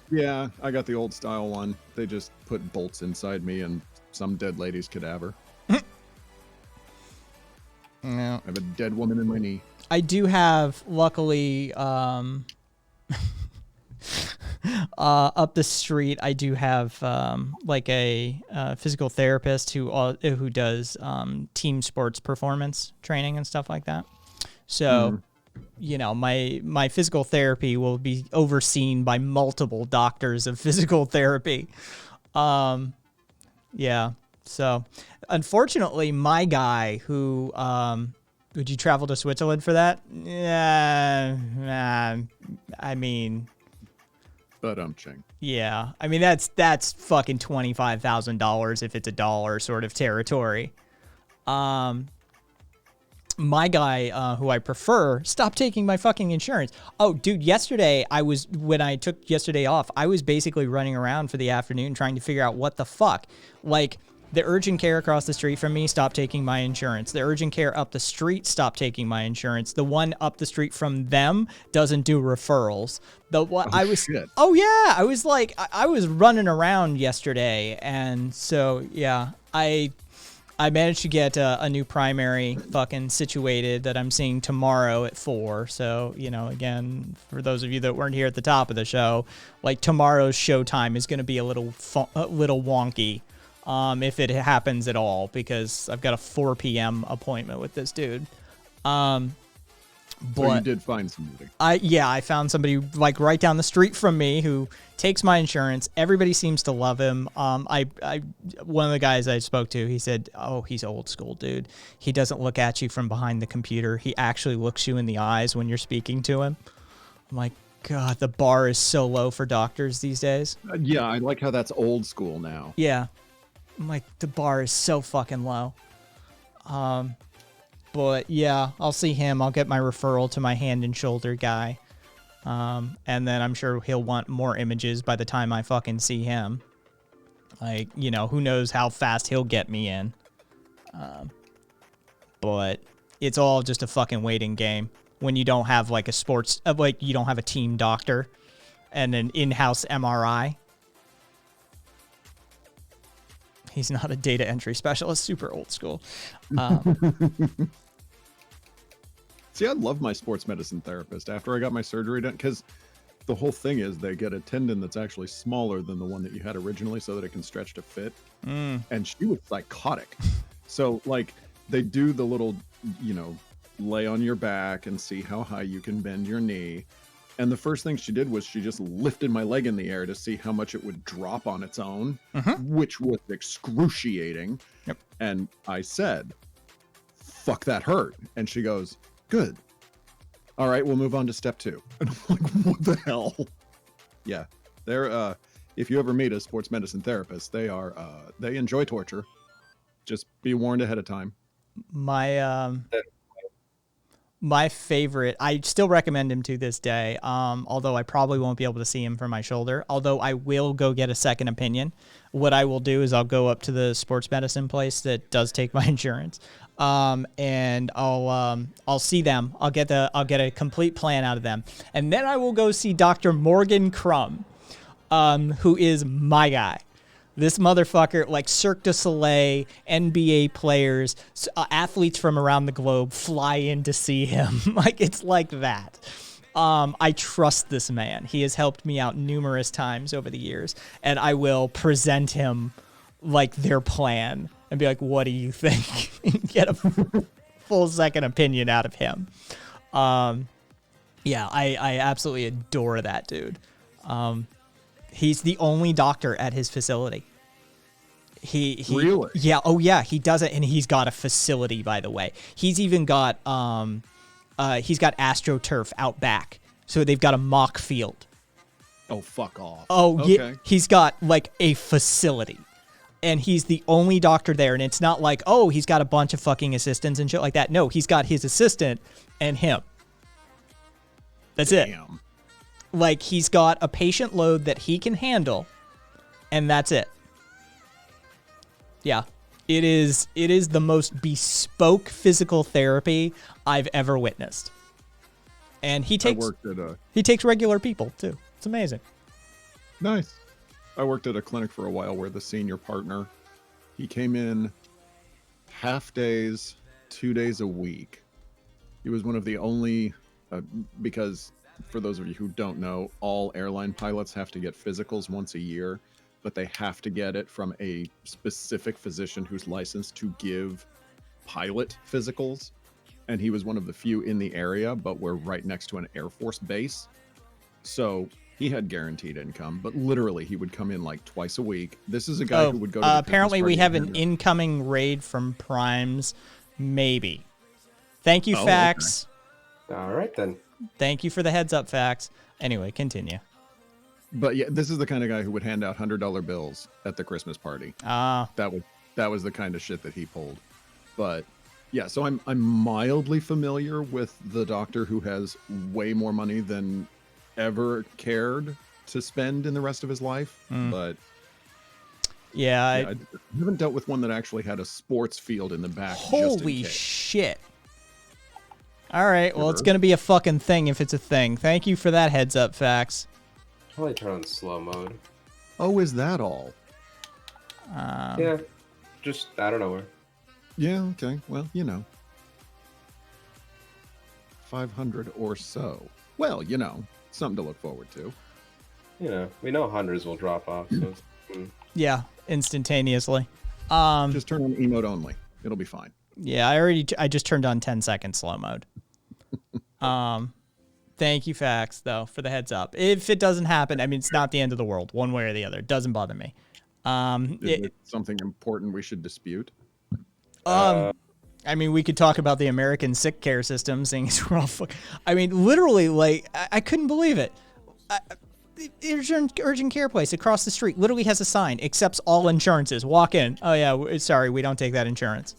E: Yeah, I got the old style one. They just put bolts inside me and some dead lady's cadaver.
A: Yeah.
E: I have a dead woman in my knee.
A: I do have, luckily, up the street, I do have like a physical therapist who does team sports performance training and stuff like that. So, you know, my physical therapy will be overseen by multiple doctors of physical therapy. Yeah. So, unfortunately, my guy who would you travel to Switzerland for that? Yeah. I mean,
E: Ching.
A: yeah. I mean, that's fucking $25,000 if it's a dollar sort of territory. My guy, who I prefer, stopped taking my fucking insurance. Oh, dude, yesterday when I took yesterday off, I was basically running around for the afternoon trying to figure out what the fuck. Like, the urgent care across the street from me stopped taking my insurance. The urgent care up the street stopped taking my insurance. The one up the street from them doesn't do referrals.
E: Shit.
A: Oh yeah, I was like, I was running around yesterday, and so yeah, I managed to get a new primary fucking situated that I'm seeing tomorrow at 4. So, you know, again, for those of you that weren't here at the top of the show, like tomorrow's showtime is going to be a little wonky. If it happens at all, because I've got a 4 p.m. appointment with this dude.
E: So you did find somebody.
A: I found somebody like right down the street from me who takes my insurance. Everybody seems to love him. One of the guys I spoke to, he said, "Oh, he's old school, dude. He doesn't look at you from behind the computer. He actually looks you in the eyes when you're speaking to him." I'm like, God, the bar is so low for doctors these days.
E: Yeah, I like how that's old school now.
A: Yeah. I'm like, the bar is so fucking low. But yeah, I'll see him. I'll get my referral to my hand and shoulder guy. And then I'm sure he'll want more images by the time I fucking see him. Like, you know, who knows how fast he'll get me in. But it's all just a fucking waiting game when you don't have like you don't have a team doctor and an in-house MRI. He's not a data entry specialist, super old school.
E: See, I love my sports medicine therapist after I got my surgery done, because the whole thing is they get a tendon that's actually smaller than the one that you had originally so that it can stretch to fit. And she was psychotic. So, like, they do the little, you know, lay on your back and see how high you can bend your knee. And the first thing she did was she just lifted my leg in the air to see how much it would drop on its own, which was excruciating.
A: Yep.
E: And I said, "Fuck, that hurt." And she goes, "Good. All right, we'll move on to step 2. And I'm like, what the hell? Yeah. They're if you ever meet a sports medicine therapist, they enjoy torture. Just be warned ahead of time.
A: My favorite, I still recommend him to this day, although I probably won't be able to see him for my shoulder, although I will go get a second opinion. What I will do is I'll go up to the sports medicine place that does take my insurance, and I'll see them. I'll get a complete plan out of them, and then I will go see Dr. Morgan Crum, who is my guy. This motherfucker, like Cirque du Soleil, NBA players, athletes from around the globe fly in to see him. Like, it's like that. I trust this man. He has helped me out numerous times over the years, and I will present him like their plan and be like, "What do you think?" Get a full second opinion out of him. Yeah, I absolutely adore that dude. He's the only doctor at his facility. He
E: Really?
A: Yeah. Oh yeah. He does it, and he's got a facility, by the way. He's even got he's got AstroTurf out back, so they've got a mock field.
E: Oh, fuck off.
A: Oh
E: okay.
A: yeah. He's got like a facility, and he's the only doctor there. And it's not like, oh, he's got a bunch of fucking assistants and shit like that. No, he's got his assistant and him. That's it. Like, he's got a patient load that he can handle, and that's it. Yeah. It is the most bespoke physical therapy I've ever witnessed. And he takes regular people too. It's amazing.
E: Nice. I worked at a clinic for a while where the senior partner, he came in half days 2 days a week. He was one of the only, because for those of you who don't know, all airline pilots have to get physicals once a year, but they have to get it from a specific physician who's licensed to give pilot physicals. And he was one of the few in the area, but we're right next to an Air Force base. So he had guaranteed income, but literally he would come in like twice a week. This is a guy who would go to the
A: apparently we
E: Christmas
A: have
E: party
A: an incoming raid from Primes. Maybe. Thank you, Fax.
B: Okay. All right, then.
A: Thank you for the heads up, Fax. Anyway, continue.
E: But yeah, this is the kind of guy who would hand out $100 bills at the Christmas party. That was the kind of shit that he pulled. But yeah, so I'm mildly familiar with the doctor who has way more money than ever cared to spend in the rest of his life. But
A: yeah,
E: I haven't dealt with one that actually had a sports field in the back.
A: Holy shit. All right, well, it's going to be a fucking thing if it's a thing. Thank you for that heads up, Fax.
B: Probably turn on slow mode.
E: Oh, is that all?
B: Yeah, just out of nowhere.
E: Yeah, okay. Well, 500 or so. Well, something to look forward to.
B: We know hundreds will drop off. So
A: Yeah, instantaneously.
E: Just turn on emote only. It'll be fine.
A: Yeah, I just turned on 10-second slow mode. Thank you, Fax, though, for the heads up. If it doesn't happen, I mean, it's not the end of the world, one way or the other. It doesn't bother me.
E: Is it something important we should dispute?
A: I mean, we could talk about the American sick care system, seeing as we're all I mean, literally, like, I couldn't believe it. Urgent care place across the street literally has a sign, accepts all insurances. Walk in. Oh, yeah, sorry, we don't take that insurance.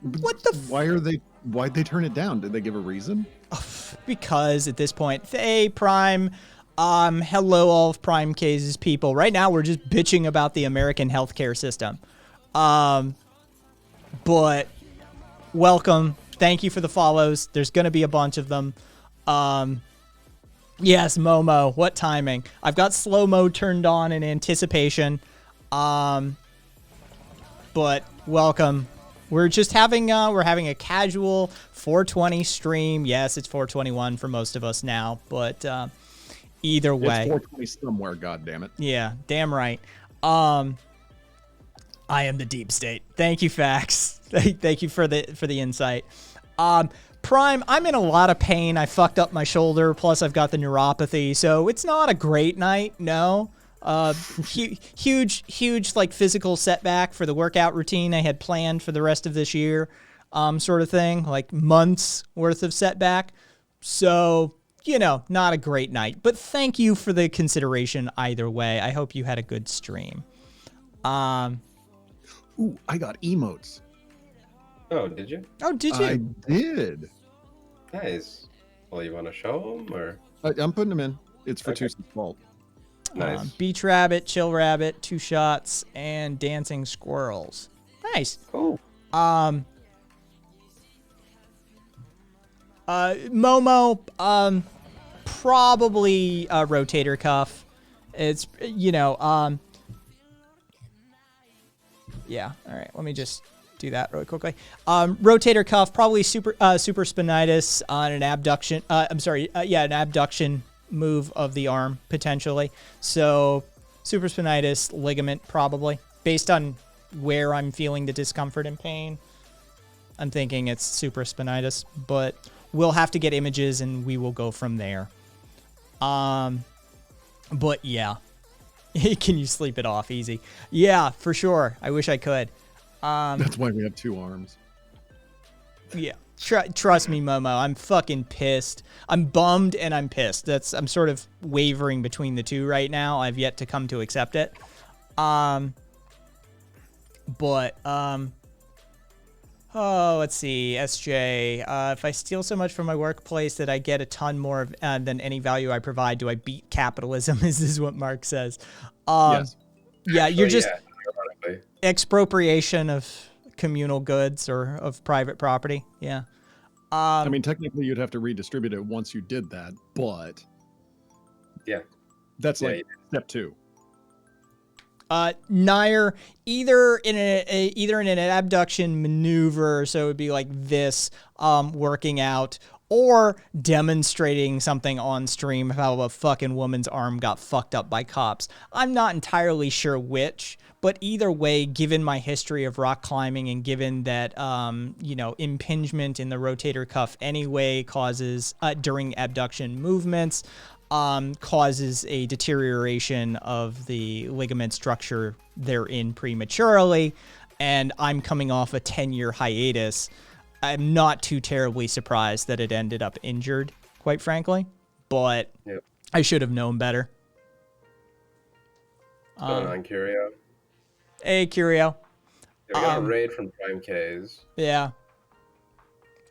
A: What the
E: Why'd they turn it down? Did they give a reason?
A: Because at this point, hey, Prime, hello, all of Prime Case's people. Right now, we're just bitching about the American healthcare system. But welcome. Thank you for the follows. There's going to be a bunch of them. Yes, Momo, what timing? I've got slow mode turned on in anticipation. But welcome. We're just having a casual 420 stream. Yes, it's 421 for most of us now, but either way,
E: it's 420 somewhere. God damn it!
A: Yeah, damn right. I am the deep state. Thank you, Fax. Thank you for the insight. Prime, I'm in a lot of pain. I fucked up my shoulder. Plus, I've got the neuropathy, so it's not a great night. No. Huge like physical setback for the workout routine I had planned for the rest of this year, sort of thing, like months worth of setback. So, not a great night, but thank you for the consideration either way. I hope you had a good stream.
E: Ooh, I got emotes.
B: Oh, did you?
A: Oh, did you?
E: I did.
B: Nice. Well, you want to show them, or?
E: I'm putting them in. It's for
B: Okay.
E: Tuesday's fault.
B: Nice.
A: Beach Rabbit, Chill Rabbit, 2 Shots, and Dancing Squirrels. Nice.
B: Cool.
A: Momo, probably a rotator cuff. It's, yeah. All right. Let me just do that really quickly. Rotator cuff, probably supraspinatus on an abduction. An abduction move of the arm potentially. So supraspinatus ligament probably, based on where I'm feeling the discomfort and pain. I'm thinking it's supraspinatus, but we'll have to get images and we will go from there. But yeah. Can you sleep it off easy? Yeah, for sure. I wish I could.
E: That's why we have 2 arms.
A: Yeah. Trust me, Momo. I'm fucking pissed. I'm bummed and I'm pissed. I'm sort of wavering between the two right now. I've yet to come to accept it. Let's see. SJ. If I steal so much from my workplace that I get a ton more than any value I provide, do I beat capitalism? This is what Mark says.
E: Yes.
A: Yeah, you're just
B: ironically.
A: expropriation of communal goods or of private property. Yeah.
E: I mean, technically, you'd have to redistribute it once you did that, but
B: Yeah.
E: that's
B: Yeah,
E: like step 2.
A: Nair, either in an abduction maneuver, so it would be like this, working out, or demonstrating something on stream of how a fucking woman's arm got fucked up by cops. I'm not entirely sure which, but either way, given my history of rock climbing and given that, impingement in the rotator cuff anyway causes, during abduction movements, causes a deterioration of the ligament structure therein prematurely, and I'm coming off a 10-year hiatus. I'm not too terribly surprised that it ended up injured, quite frankly, but
B: Yep.
A: I should have known better.
B: What's going on, Curio?
A: Hey, Curio.
B: Yeah, we got a raid from Prime K's.
A: Yeah.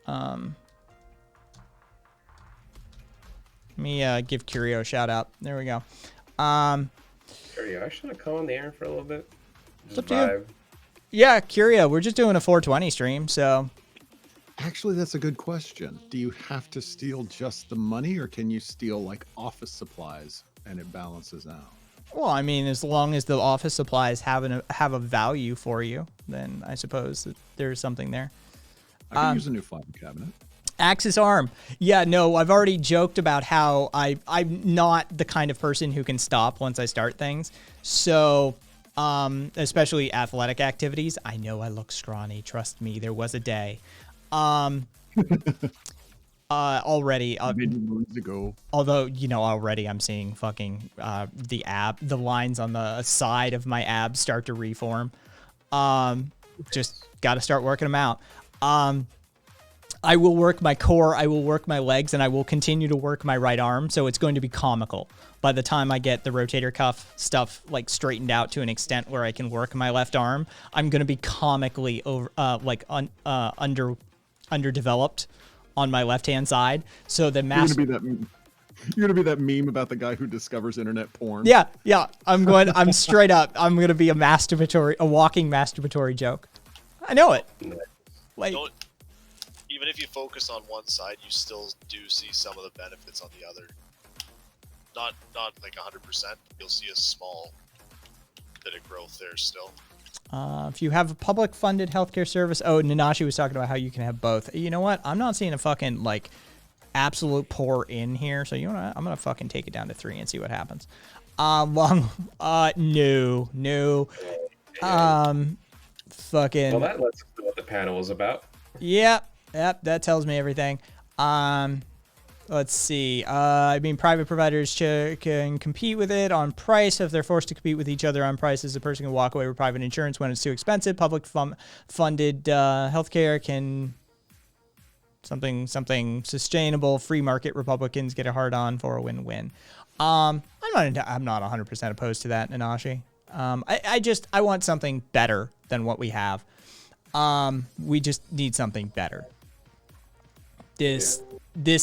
A: Let me give Curio a shout out. There we go.
B: Curio, I should have come on the air for a little bit. Just
A: up to you.
B: vibe.
A: Yeah, Curio, we're just doing a 420 stream, so
E: Actually, that's a good question. Do you have to steal just the money, or can you steal like office supplies and it balances out?
A: well, I mean, as long as the office supplies have a value for you, then I suppose that there's something there.
E: I could use a new filing cabinet.
A: Axis arm. Yeah, no, I've already joked about how I'm not the kind of person who can stop once I start things. So, especially athletic activities. I know I look scrawny. Trust me, there was a day. Already.
E: Maybe months ago.
A: Although, already I'm seeing fucking the lines on the side of my abs start to reform. Just got to start working them out. I will work my core, I will work my legs, and I will continue to work my right arm, so it's going to be comical. By the time I get the rotator cuff stuff like straightened out to an extent where I can work my left arm, I'm going to be comically underdeveloped on my left-hand side. So the
E: You're gonna be that meme about the guy who discovers internet porn.
A: Yeah, I'm straight up. I'm going to be a walking masturbatory joke. I know it. Like,
C: Even if you focus on one side, you still do see some of the benefits on the other. Not like 100%. You'll see a small bit of growth there still.
A: if you have a public funded healthcare service, Nanashi was talking about how you can have both. You know what? I'm not seeing a fucking like absolute pour in here. So you know what? I'm gonna fucking take it down to 3 and see what happens. No. Fucking.
B: Well, that lets us know what the panel is about.
A: Yep, that tells me everything. Let's see. I mean, private providers can compete with it on price. If they're forced to compete with each other on prices, a person can walk away with private insurance when it's too expensive. Public funded healthcare can something sustainable. Free market Republicans get a hard on for a win-win. I'm not 100% opposed to that, Nanashi. I want something better than what we have. We just need something better. This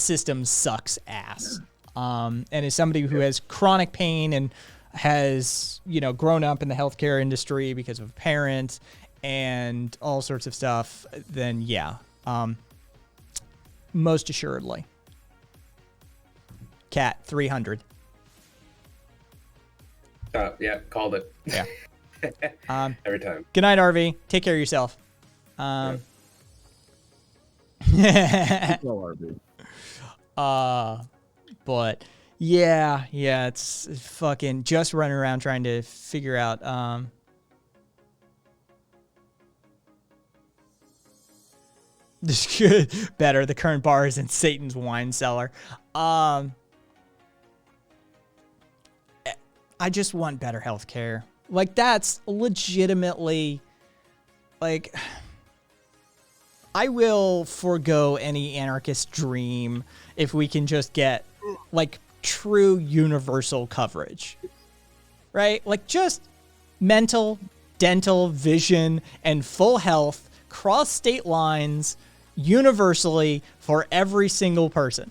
A: system sucks ass. And as somebody who has chronic pain and has, grown up in the healthcare industry because of parents and all sorts of stuff, then yeah, most assuredly. Cat 300.
B: Yeah, called it.
A: Yeah.
B: Every time.
A: Good night, RV. Take care of yourself.
E: Well, RV.
A: But yeah, it's fucking just running around trying to figure out, this good, better. The current bar is in Satan's wine cellar. I just want better healthcare. Like, that's legitimately, like, I will forego any anarchist dream if we can just get, like, true universal coverage. Right? Like, just mental, dental, vision, and full health cross state lines universally for every single person.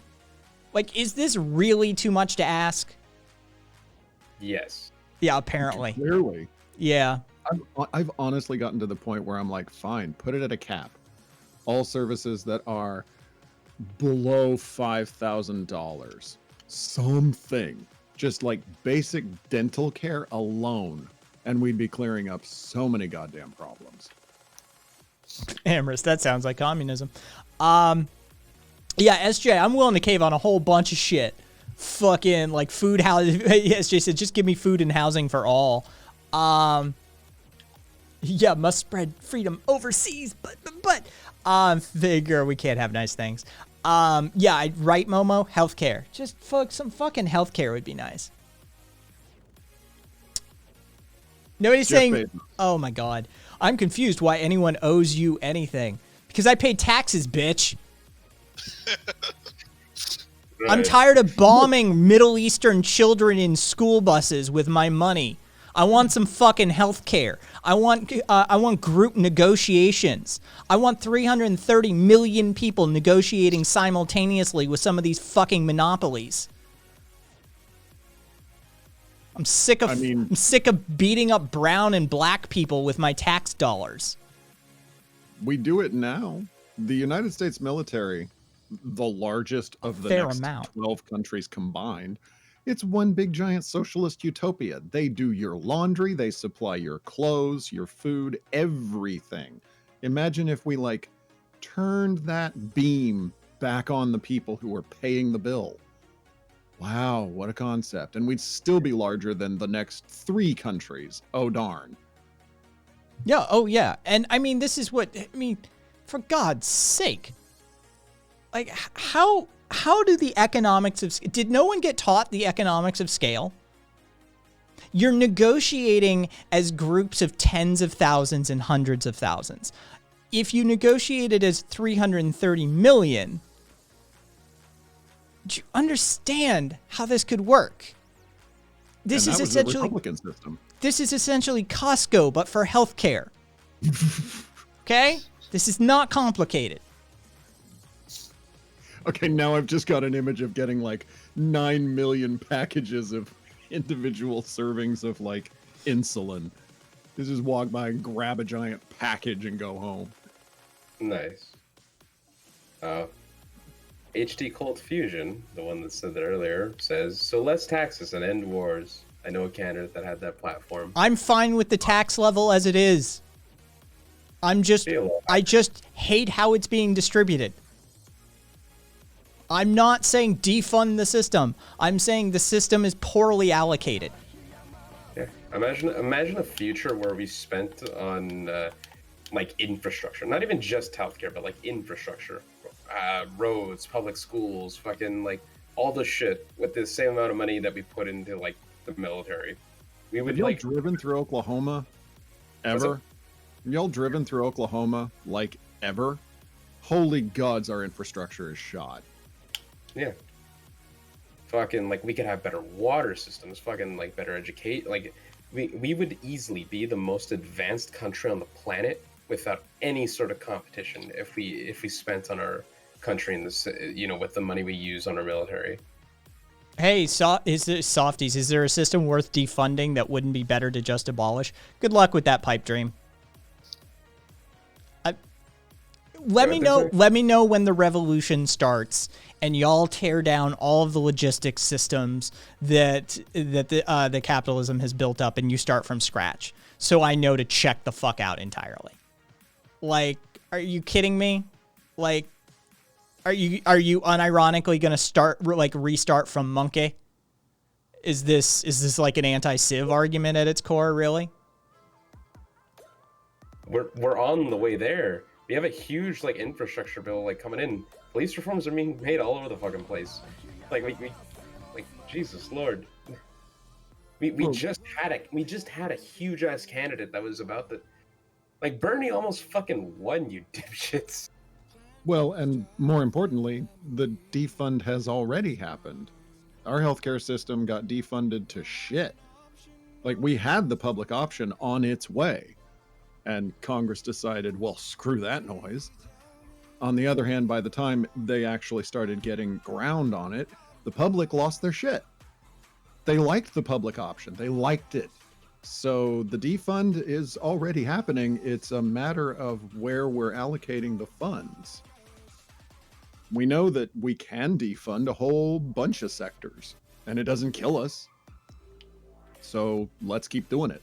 A: Like, is this really too much to ask?
B: Yes.
A: Yeah, apparently.
E: Clearly.
A: Yeah.
E: I've honestly gotten to the point where I'm like, fine, put it at a cap. All services that are below $5,000. Something. Just like basic dental care alone and we'd be clearing up so many goddamn problems.
A: Amherst, that sounds like communism. Yeah, SJ, I'm willing to cave on a whole bunch of shit. Fucking like food, housing. SJ said, just give me food and housing for all. Yeah, must spread freedom overseas, but figure we can't have nice things. Yeah, right, Momo. Healthcare, just some fucking healthcare would be nice. Nobody's
E: Jeff
A: saying,
E: Bezos.
A: oh my god, I'm confused why anyone owes you anything. Because I pay taxes, bitch. I'm
B: Right.
A: tired of bombing Middle Eastern children in school buses with my money. I want some fucking health care. I want group negotiations. I want 330 million people negotiating simultaneously with some of these fucking monopolies. I'm sick of I'm sick of beating up brown and black people with my tax dollars.
E: We do it now. The United States military, the largest of the
A: Fair
E: next
A: amount.
E: 12 countries combined, it's one big giant socialist utopia. They do your laundry, they supply your clothes, your food, everything. Imagine if we like turned that beam back on the people who are paying the bill. Wow, what a concept. And we'd still be larger than the next 3 countries. Oh, darn.
A: Yeah, oh yeah. And I mean, this is what, I mean, for God's sake. Like, how do the economics of, did no one get taught the economics of scale? You're negotiating as groups of tens of thousands and hundreds of thousands. If you negotiated as 330 million, do you understand how this could work? This
E: And
A: is
E: that was the
A: essentially
E: Republican system.
A: This is essentially Costco, but for healthcare. Okay? This is not complicated.
E: Okay, now I've just got an image of getting like 9 million packages of individual servings of like insulin. You just walk by and grab a giant package and go home.
B: Nice. HD Cold Fusion, the one that said that earlier, says, so less taxes and end wars. I know a candidate that had that platform.
A: I'm fine with the tax level as it is. I just hate how it's being distributed. I'm not saying defund the system. I'm saying the system is poorly allocated.
B: Yeah. Imagine a future where we spent on like infrastructure, not even just healthcare, but like infrastructure, roads, public schools, fucking like all the shit with the same amount of money that we put into like the military. We would
E: Have y'all
B: like
E: driven through Oklahoma ever? Have y'all driven through Oklahoma like ever? Holy gods, our infrastructure is shot.
B: yeah. Fucking like we could have better water systems, fucking like better educate. Like we would easily be the most advanced country on the planet without any sort of competition if we spent on our country in this, with the money we use on our military.
A: Hey, softies, is there a system worth defunding that wouldn't be better to just abolish? Good luck with that pipe dream. Let me know when the revolution starts and y'all tear down all of the logistics systems that the capitalism has built up and you start from scratch. So I know to check the fuck out entirely. Like, are you kidding me? Like, are you unironically going to restart from Monkey? Is this like an anti-civ argument at its core, really?
B: We're on the way there. We have a huge like infrastructure bill like coming in. Police reforms are being made all over the fucking place. Like we like Jesus Lord. We just had a huge ass candidate that was about the, like Bernie almost fucking won, you dipshits.
E: Well, and more importantly, the defund has already happened. Our healthcare system got defunded to shit. Like, we had the public option on its way. And Congress decided, well, screw that noise. On the other hand, by the time they actually started getting ground on it, the public lost their shit. They liked the public option. They liked it. So the defund is already happening. It's a matter of where we're allocating the funds. We know that we can defund a whole bunch of sectors, and it doesn't kill us. So let's keep doing it.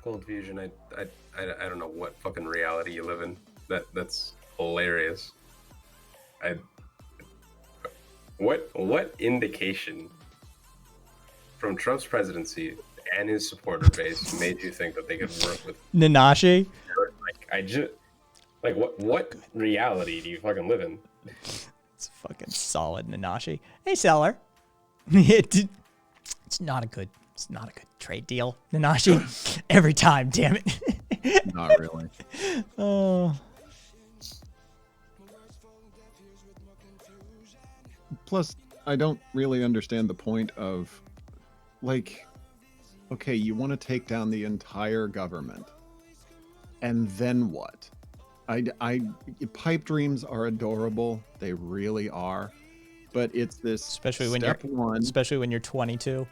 B: Cold Fusion, I don't know what fucking reality you live in. That's hilarious. What indication from Trump's presidency and his supporter base made you think that they could work with
A: Nanashi?
B: What reality do you fucking live in?
A: It's fucking solid, Nanashi. Hey, seller. It's not a good trade deal, Nanashi. Every time, damn it.
E: Not really.
A: Oh.
E: Plus, I don't really understand the point of, like, okay, you want to take down the entire government, and then what? Pipe dreams are adorable. They really are. But it's this
A: Especially when
E: step
A: you're
E: one.
A: Especially when you're 22.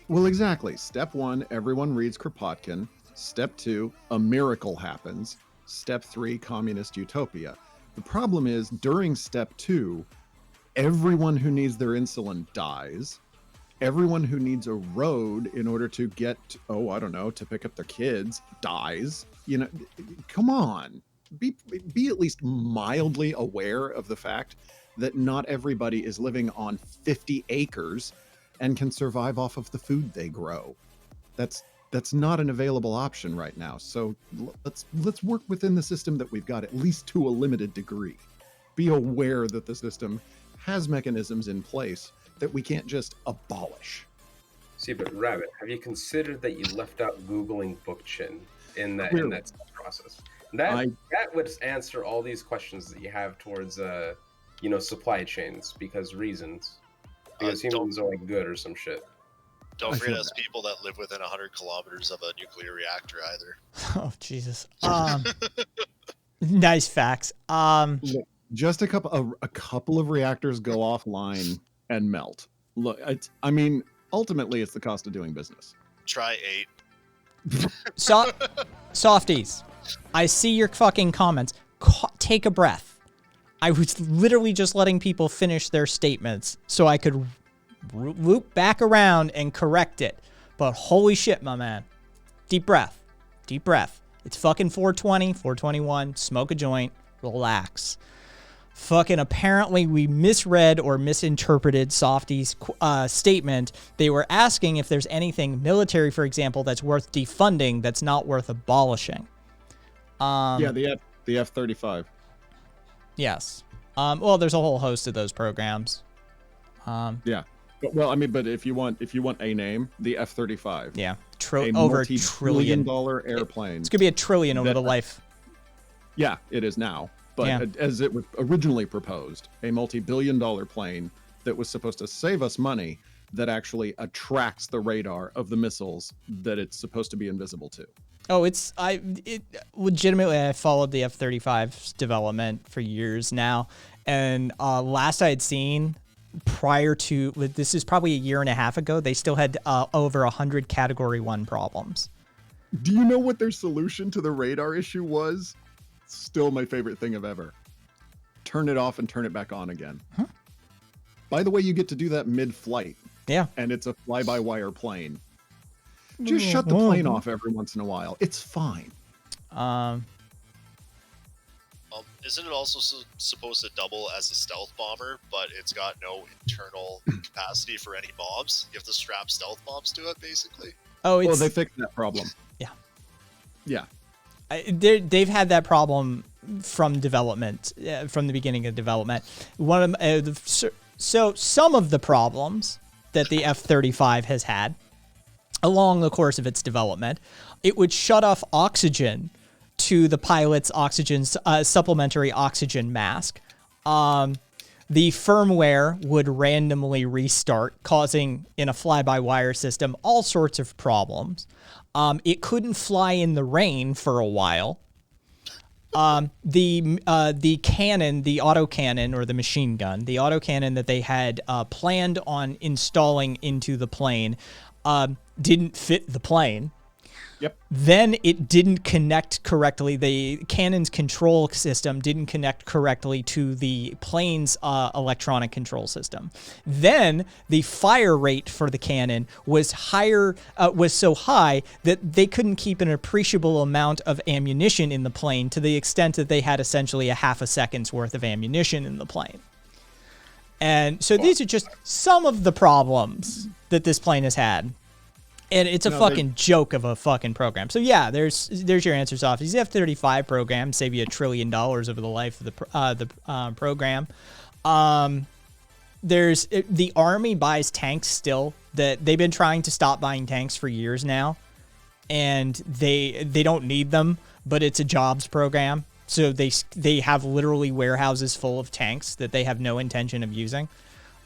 E: Well, exactly. Step 1, everyone reads Kropotkin. Step 2, a miracle happens. Step 3, communist utopia. The problem is, during step 2, everyone who needs their insulin dies. Everyone who needs a road in order to get, to pick up their kids dies. You know, come on. Be at least mildly aware of the fact that not everybody is living on 50 acres and can survive off of the food they grow. That's not an available option right now. So let's work within the system that we've got, at least to a limited degree. Be aware that the system has mechanisms in place that we can't just abolish.
B: See, but Rabbit, have you considered that you left out Googling Bookchin in that process? That would answer all these questions that you have towards supply chains because reasons. Because humans are like good or some shit.
C: Don't forget us people that live within 100 kilometers of a nuclear reactor either.
A: Oh, Jesus. Nice facts.
E: Just a couple of reactors go offline and melt. Look, ultimately, it's the cost of doing business.
C: Try 8.
A: Softies, I see your fucking comments. Take a breath. I was literally just letting people finish their statements so I could loop back around and correct it. But holy shit, my man. Deep breath. Deep breath. It's fucking 420, 421. Smoke a joint. Relax. Fucking apparently we misread or misinterpreted Softy's statement. They were asking if there's anything military, for example, that's worth defunding that's not worth abolishing.
E: The F-35.
A: Yes. Well, there's a whole host of those programs.
E: Yeah. But if you want a name, the F-35.
A: Yeah.
E: Over
A: a trillion
E: dollar airplane.
A: It's going to be a trillion over the life.
E: Yeah, it is now. But as it was originally proposed, a multi-billion-dollar plane that was supposed to save us money that actually attracts the radar of the missiles that it's supposed to be invisible to.
A: Oh, legitimately, I followed the F-35's development for years now. And last I had seen, prior to, this is probably a year and a half ago, they still had over 100 Category 1 problems.
E: Do you know what their solution to the radar issue was? Still my favorite thing of ever. Turn it off and turn it back on again.
A: Huh?
E: By the way, you get to do that mid-flight.
A: Yeah.
E: And it's a fly-by-wire plane. Just shut the plane off every once in a while. It's fine.
C: Isn't it also supposed to double as a stealth bomber, but it's got no internal capacity for any bombs? You have to strap stealth bombs to it, basically.
A: Oh,
E: well, they fixed that problem.
A: Yeah.
E: Yeah.
A: They've had that problem from development, from the beginning of development. So some of the problems that the F-35 has had along the course of its development, it would shut off oxygen to the pilot's supplementary oxygen mask. The firmware would randomly restart, causing, in a fly-by-wire system, all sorts of problems. It couldn't fly in the rain for a while. The cannon, the autocannon or the machine gun, the autocannon that they had planned on installing into the plane didn't fit the plane.
E: Yep.
A: Then it didn't connect correctly. The cannon's control system didn't connect correctly to the plane's electronic control system. Then the fire rate for the cannon was so high that they couldn't keep an appreciable amount of ammunition in the plane, to the extent that they had essentially a half a second's worth of ammunition in the plane. And so these are just some of the problems that this plane has had. And it's a fucking joke of a fucking program. So yeah, there's your answers off. These F-35 programs save you $1 trillion over the life of the program. There's the Army buys tanks still. That they've been trying to stop buying tanks for years now, and they don't need them, but it's a jobs program. So they have literally warehouses full of tanks that they have no intention of using.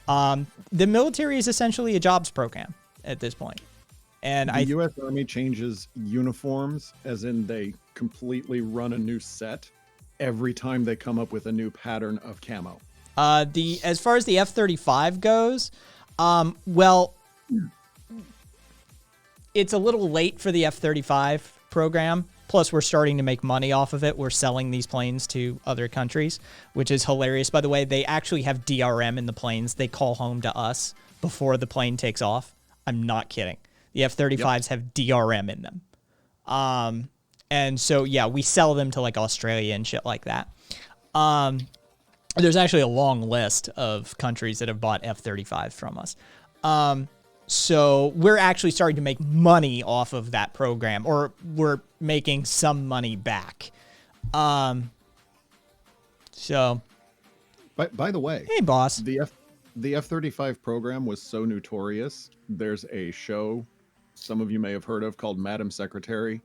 A: The military is essentially a jobs program at this point. And
E: the U.S. Army changes uniforms, as in they completely run a new set every time they come up with a new pattern of camo.
A: As far as the F-35 goes, well, it's a little late for the F-35 program. Plus, we're starting to make money off of it. We're selling these planes to other countries, which is hilarious. By the way, they actually have DRM in the planes. They call home to us before the plane takes off. I'm not kidding. The F-35s have DRM in them. And so, yeah, we sell them to, like, Australia and shit like that. There's actually a long list of countries that have bought F-35s from us. So we're actually starting to make money off of that program, or we're making some money back. So.
E: By the way.
A: Hey, boss.
E: The F-35 program was so notorious. There's a show some of you may have heard of called Madam Secretary.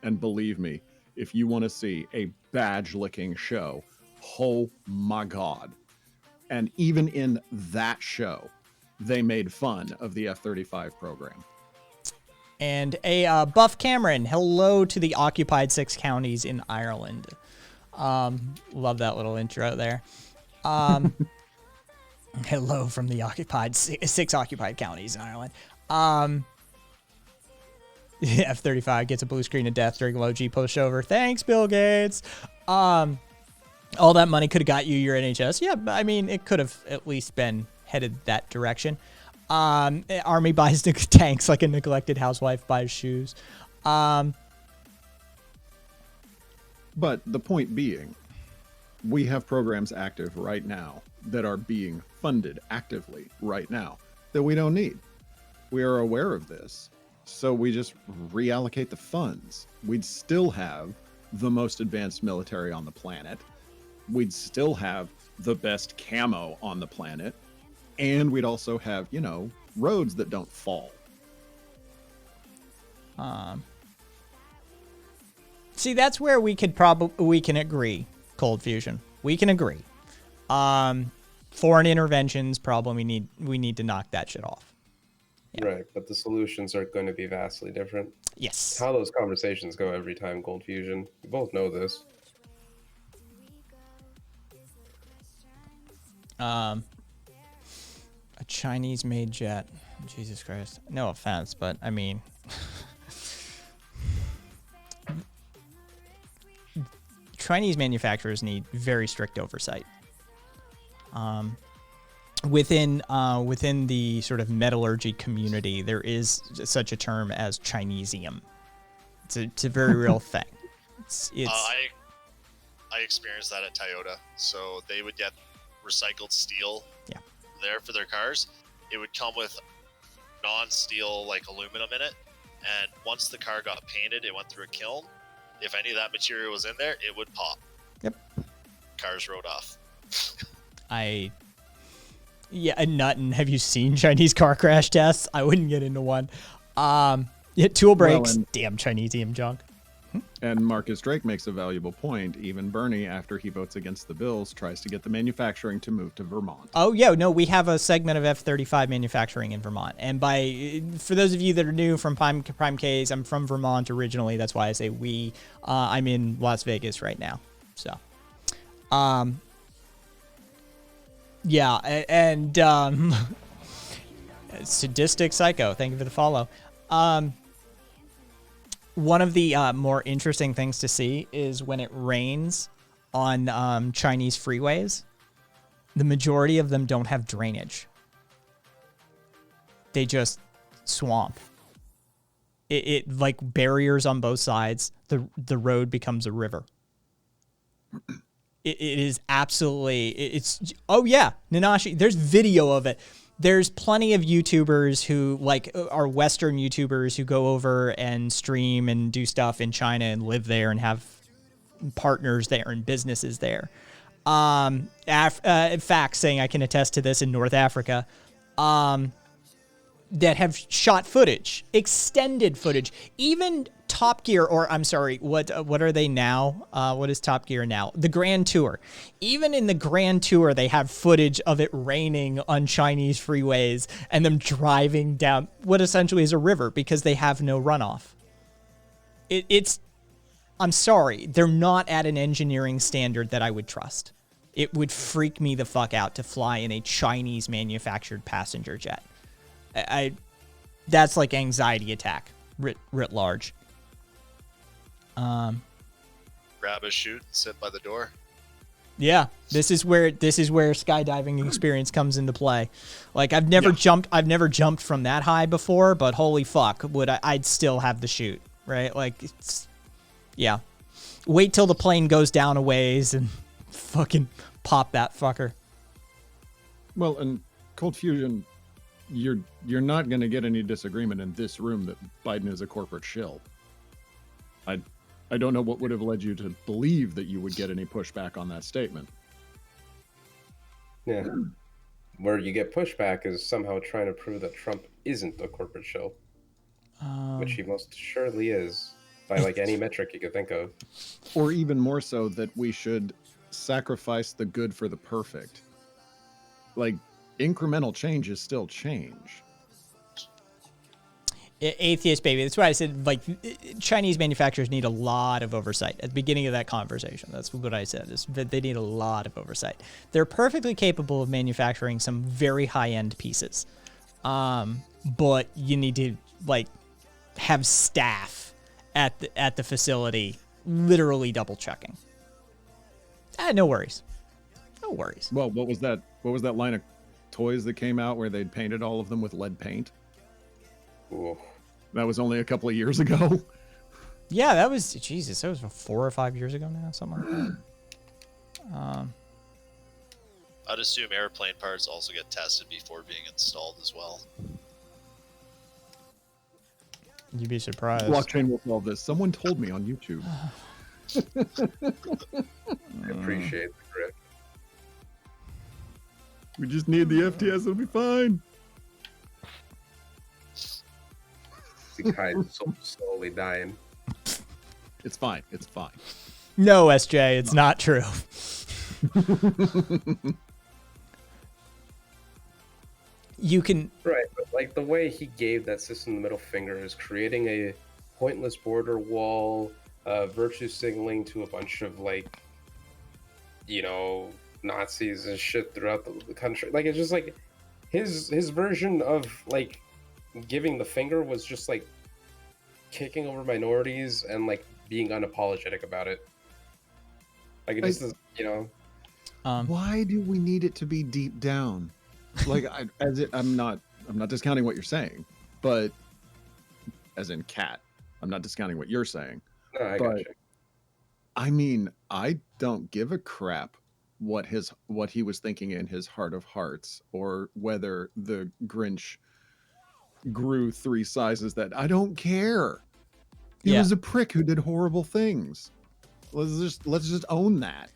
E: And believe me, if you want to see a badge-licking show, oh my God. And even in that show, they made fun of the F-35 program.
A: And a Buff Cameron, hello to the occupied 6 counties in Ireland. Love that little intro there. Hello from the occupied 6 occupied counties in Ireland. F-35 gets a blue screen of death during low G pushover. Thanks, Bill Gates. All that money could have got you your NHS. Yeah, I mean, it could have at least been headed that direction. Army buys tanks like a neglected housewife buys shoes.
E: But the point being, we have programs active right now that are being funded actively right now that we don't need. We are aware of this. So we just reallocate the funds. We'd still have the most advanced military on the planet. We'd still have the best camo on the planet. And we'd also have, roads that don't fall.
A: See, that's where we can agree, Cold Fusion. We can agree. Foreign interventions, problem we need to knock that shit off.
B: Yeah. Right, but the solutions are going to be vastly different.
A: Yes.
B: How those conversations go every time, Cold Fusion. We both know this.
A: A Chinese-made jet. Jesus Christ. No offense, but I mean... Chinese manufacturers need very strict oversight. Within the sort of metallurgy community, there is such a term as Chinesium. It's a very real thing.
C: I experienced that at Toyota. So they would get recycled steel there for their cars. It would come with non-steel like aluminum in it, and once the car got painted, it went through a kiln. If any of that material was in there, it would pop.
A: Yep. Cars
C: rode off.
A: And have you seen Chinese car crash tests? I wouldn't get into one. Tool brakes, damn Chinesium junk.
E: And Marcus Drake makes a valuable point. Even Bernie, after he votes against the bills, tries to get the manufacturing to move to Vermont.
A: Oh, yeah. No, we have a segment of F-35 manufacturing in Vermont. And for those of you that are new from Prime Ks, I'm from Vermont originally. That's why I say we. I'm in Las Vegas right now. So, yeah. And Sadistic Psycho, thank you for the follow. One of the more interesting things to see is when it rains on Chinese freeways, the majority of them don't have drainage. They just swamp. It like barriers on both sides. The road becomes a river. It is absolutely, it's, oh yeah, Nanashi, there's video of it. There's plenty of YouTubers who like are Western YouTubers who go over and stream and do stuff in China and live there and have partners there and businesses there. In fact, saying I can attest to this in North Africa, that have shot footage, extended footage, even Top Gear, or I'm sorry, what are they now? What is Top Gear now? The Grand Tour. Even in the Grand Tour, they have footage of it raining on Chinese freeways and them driving down what essentially is a river because they have no runoff. It's, I'm sorry, they're not at an engineering standard that I would trust. It would freak me the fuck out to fly in a Chinese manufactured passenger jet. That's like anxiety attack writ large.
C: Grab a chute and sit by the door.
A: Yeah, this is where skydiving experience comes into play. Like I've never jumped from that high before, but holy fuck, I'd still have the chute, right? Like it's, yeah. Wait till the plane goes down a ways and fucking pop that fucker.
E: Well, and Cold Fusion, you're not going to get any disagreement in this room that Biden is a corporate shill. I don't know what would have led you to believe that you would get any pushback on that statement.
B: Yeah. Where you get pushback is somehow trying to prove that Trump isn't a corporate shill, which he most surely is by like any metric you could think of.
E: Or even more so, that we should sacrifice the good for the perfect. Like, incremental change is still change.
A: Atheist baby. That's why I said, like, Chinese manufacturers need a lot of oversight. At the beginning of that conversation, that's what I said, is that they need a lot of oversight. They're perfectly capable of manufacturing some very high-end pieces. But you need to, like, have staff at the facility literally double-checking. No worries. No worries.
E: Well, what was that line of toys that came out where they'd painted all of them with lead paint?
B: Ooh.
E: That was only a couple of years ago.
A: Yeah, that was, Jesus, that was 4 or 5 years ago now, something like that.
C: I'd assume airplane parts also get tested before being installed as well.
A: You'd be surprised.
E: Blockchain will solve this. Someone told me on YouTube.
B: I appreciate the grip.
E: We just need the FTS, it'll be fine.
B: The kind slowly dying.
E: It's fine. It's fine.
A: No, SJ, it's not true. You can...
B: Right, but like the way he gave that system the middle finger is creating a pointless border wall, virtue signaling to a bunch of like, you know, Nazis and shit throughout the country. Like, it's just like his version of like giving the finger was just like kicking over minorities and like being unapologetic about it. Like it just is, you know.
E: Why do we need it to be deep down? Like, I'm not discounting what you're saying, but as in cat, I'm not discounting what you're saying.
B: No, I got you.
E: I mean, I don't give a crap what he was thinking in his heart of hearts, or whether the Grinch grew 3 sizes. That I don't care. He was a prick who did horrible things. Let's just own that.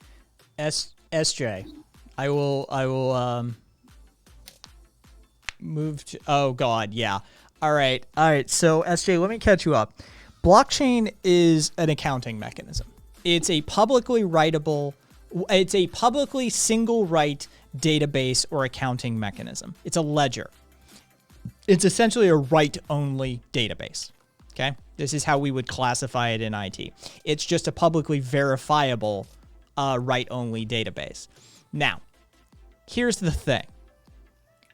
A: SJ, I will move to, oh god, yeah. All right. So SJ, let me catch you up. Blockchain is an accounting mechanism. It's a publicly single write database or accounting mechanism. It's a ledger. It's essentially a write-only database. Okay? This is how we would classify it in IT. It's just a publicly verifiable write-only database. Now, here's the thing.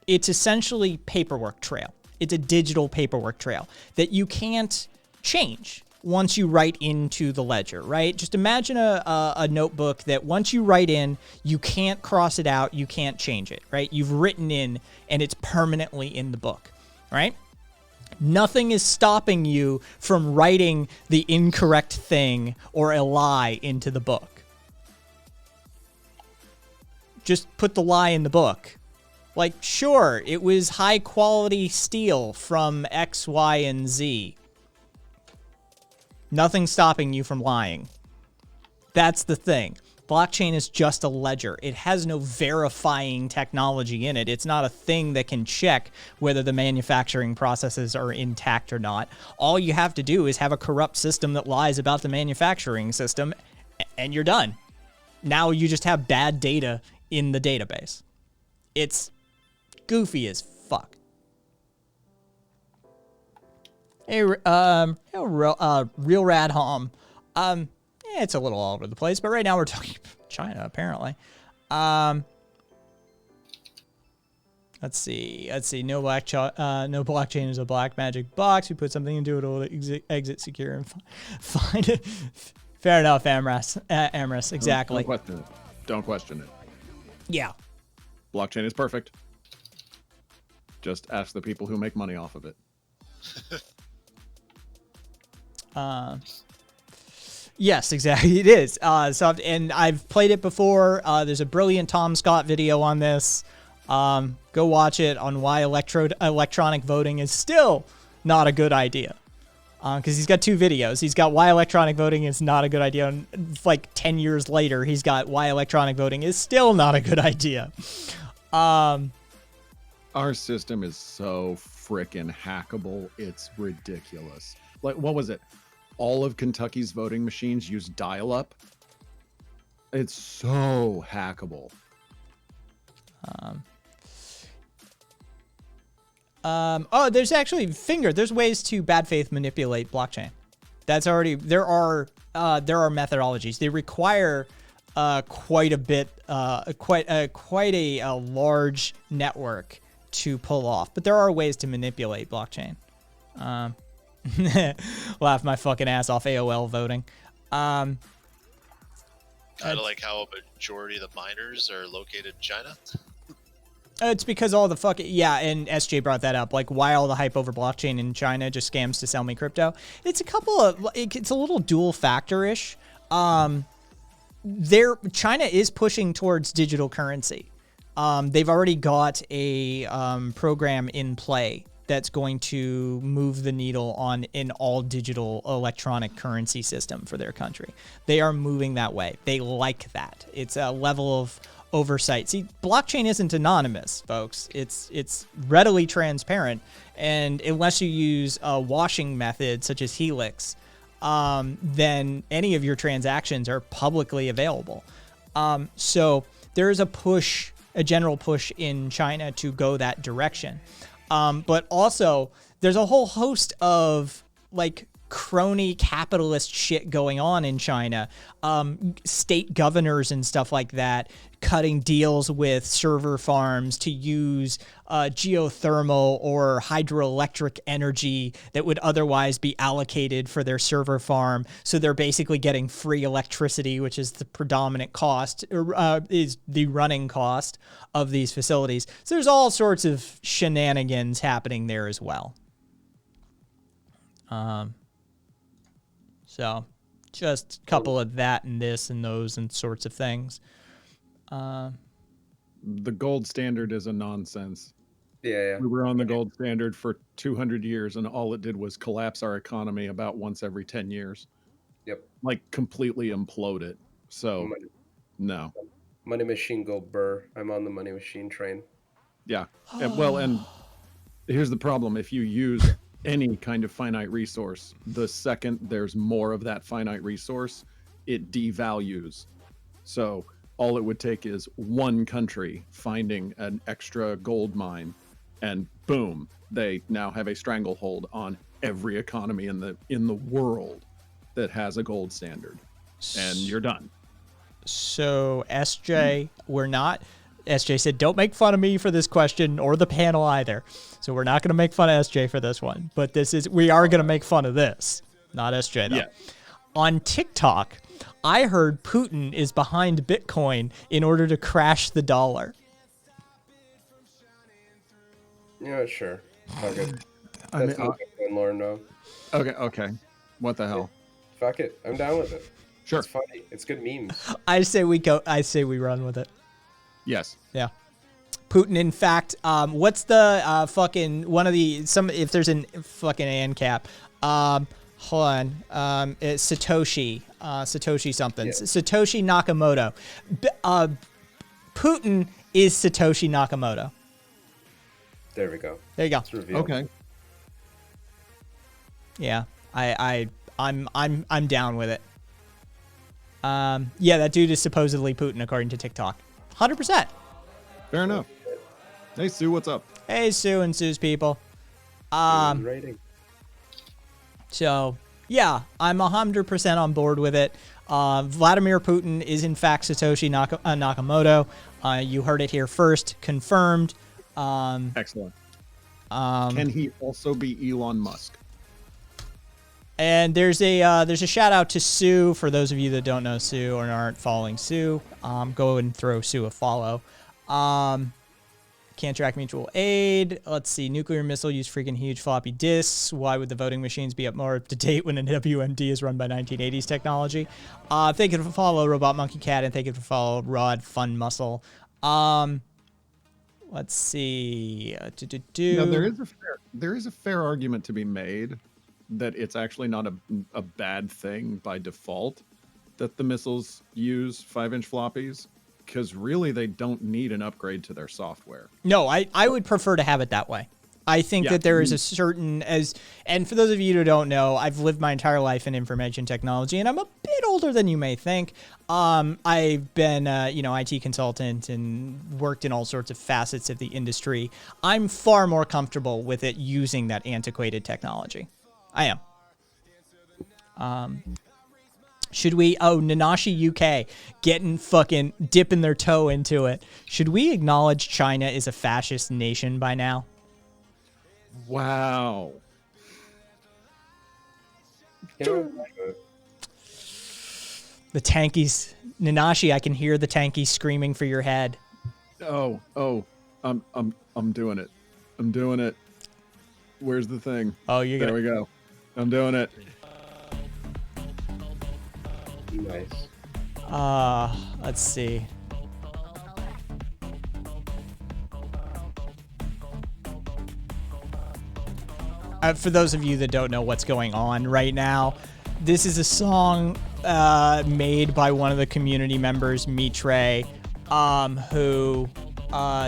A: It's essentially paperwork trail. It's a digital paperwork trail that you can't change. once you write into the ledger, right? Just imagine a notebook that once you write in, you can't cross it out, you can't change it, right? You've written in and it's permanently in the book, right? Nothing is stopping you from writing the incorrect thing or a lie into the book. Just put the lie in the book. Like, sure, it was high quality steel from X, Y, and Z. Nothing's stopping you from lying. That's the thing. Blockchain is just a ledger. It has no verifying technology in it. It's not a thing that can check whether the manufacturing processes are intact or not. All you have to do is have a corrupt system that lies about the manufacturing system, and you're done. Now you just have bad data in the database. It's goofy as fuck. Hey, Real Rad Hom. It's a little all over the place, but right now we're talking China, apparently. Let's see. No blockchain is a black magic box. We put something into it, it'll exit secure and find it. Fair enough, Amorous, exactly.
E: Don't question it.
A: Yeah.
E: Blockchain is perfect. Just ask the people who make money off of it.
A: Yes, exactly. It is. And I've played it before. There's a brilliant Tom Scott video on this. Go watch it on why electronic voting is still not a good idea. Because he's got two videos. He's got why electronic voting is not a good idea. And like 10 years later, he's got why electronic voting is still not a good idea.
E: Our system is so frickin' hackable. It's ridiculous. Like, what was it? All of Kentucky's voting machines use dial-up. It's so hackable.
A: There's actually there's ways to bad faith manipulate blockchain. There are methodologies. They require quite a bit, quite a large network to pull off, but there are ways to manipulate blockchain. Laugh my fucking ass off AOL voting.
C: Kind of like how a majority of the miners are located in China.
A: It's because all the and SJ brought that up. Like, why all the hype over blockchain in China? Just scams to sell me crypto. It's a little dual factor-ish. China is pushing towards digital currency. They've already got a program in play that's going to move the needle on an all digital electronic currency system for their country. They are moving that way. They like that. It's a level of oversight. See, blockchain isn't anonymous, folks. It's readily transparent, and unless you use a washing method such as Helix, then any of your transactions are publicly available. So there is a general push in China to go that direction. But also, there's a whole host of like crony capitalist shit going on in China. State governors and stuff like that cutting deals with server farms to use geothermal or hydroelectric energy that would otherwise be allocated for their server farm. So they're basically getting free electricity, which is the predominant cost, is the running cost of these facilities. So there's all sorts of shenanigans happening there as well. So just a couple of that and this and those and sorts of things.
E: The gold standard is a nonsense.
B: Yeah.
E: We were on the gold standard for 200 years, and all it did was collapse our economy about once every 10 years.
B: Yep.
E: Like, completely implode it. So, no.
B: Money machine go burr. I'm on the money machine train.
E: Yeah. And here's the problem. If you use any kind of finite resource, the second there's more of that finite resource, it devalues. So all it would take is one country finding an extra gold mine, and boom, they now have a stranglehold on every economy in the world that has a gold standard, and you're done.
A: So SJ, SJ said, don't make fun of me for this question or the panel either. So we're not going to make fun of SJ for this one, but we are going to make fun of this. not SJ though.
E: Yeah.
A: On TikTok, I heard Putin is behind Bitcoin in order to crash the dollar.
B: Yeah, sure. Fuck it.
E: I
B: That's
E: mean,
B: no Bitcoin lore, no.
E: okay. What the hell?
B: Fuck it. I'm down with it.
E: Sure.
B: It's funny. It's good memes.
A: I say we run with it.
E: Yes.
A: Yeah. Putin, in fact, what's the fucking one of the if there's a fucking ANCAP, hold on, it's Satoshi something,
B: Yeah.
A: Satoshi Nakamoto. Putin is Satoshi Nakamoto.
B: There we go.
A: There you go.
B: It's revealed.
E: Okay.
A: Yeah, I'm down with it. Yeah, that dude is supposedly Putin according to TikTok. 100%.
E: Fair enough. Hey, Sue, what's up?
A: Hey, Sue and Sue's people.
B: Rating.
A: So, yeah, I'm 100% on board with it. Vladimir Putin is, in fact, Satoshi Nakamoto. You heard it here first. Confirmed.
E: Excellent. Can he also be Elon Musk?
A: And there's a shout out to Sue. For those of you that don't know Sue or aren't following Sue, go and throw Sue a follow. Can't track mutual aid. Let's see. Nuclear missile use freaking huge floppy disks. Why would the voting machines be more up to date when a WMD is run by 1980s technology? Thank you for follow Robot Monkey Cat, and thank you for follow Rod Fun Muscle. Let's see.
E: Now, there is a fair argument to be made that it's actually not a bad thing by default that the missiles use 5-inch floppies, because really they don't need an upgrade to their software.
A: No, I would prefer to have it that way. I think that there is a certain and for those of you who don't know, I've lived my entire life in information technology, and I'm a bit older than you may think. I've been, IT consultant and worked in all sorts of facets of the industry. I'm far more comfortable with it using that antiquated technology. I am. Should we? Oh, Nanashi UK getting fucking dipping their toe into it. Should we acknowledge China is a fascist nation by now?
E: Wow.
B: You know,
A: The tankies, Nanashi, I can hear the tankies screaming for your head.
E: I'm doing it. I'm doing it. Where's the thing?
A: Oh, you're
E: There
A: gonna.
E: we go. I'm doing it.
B: nice.
A: Let's see. For those of you that don't know what's going on right now, this is a song made by one of the community members, Mitre, who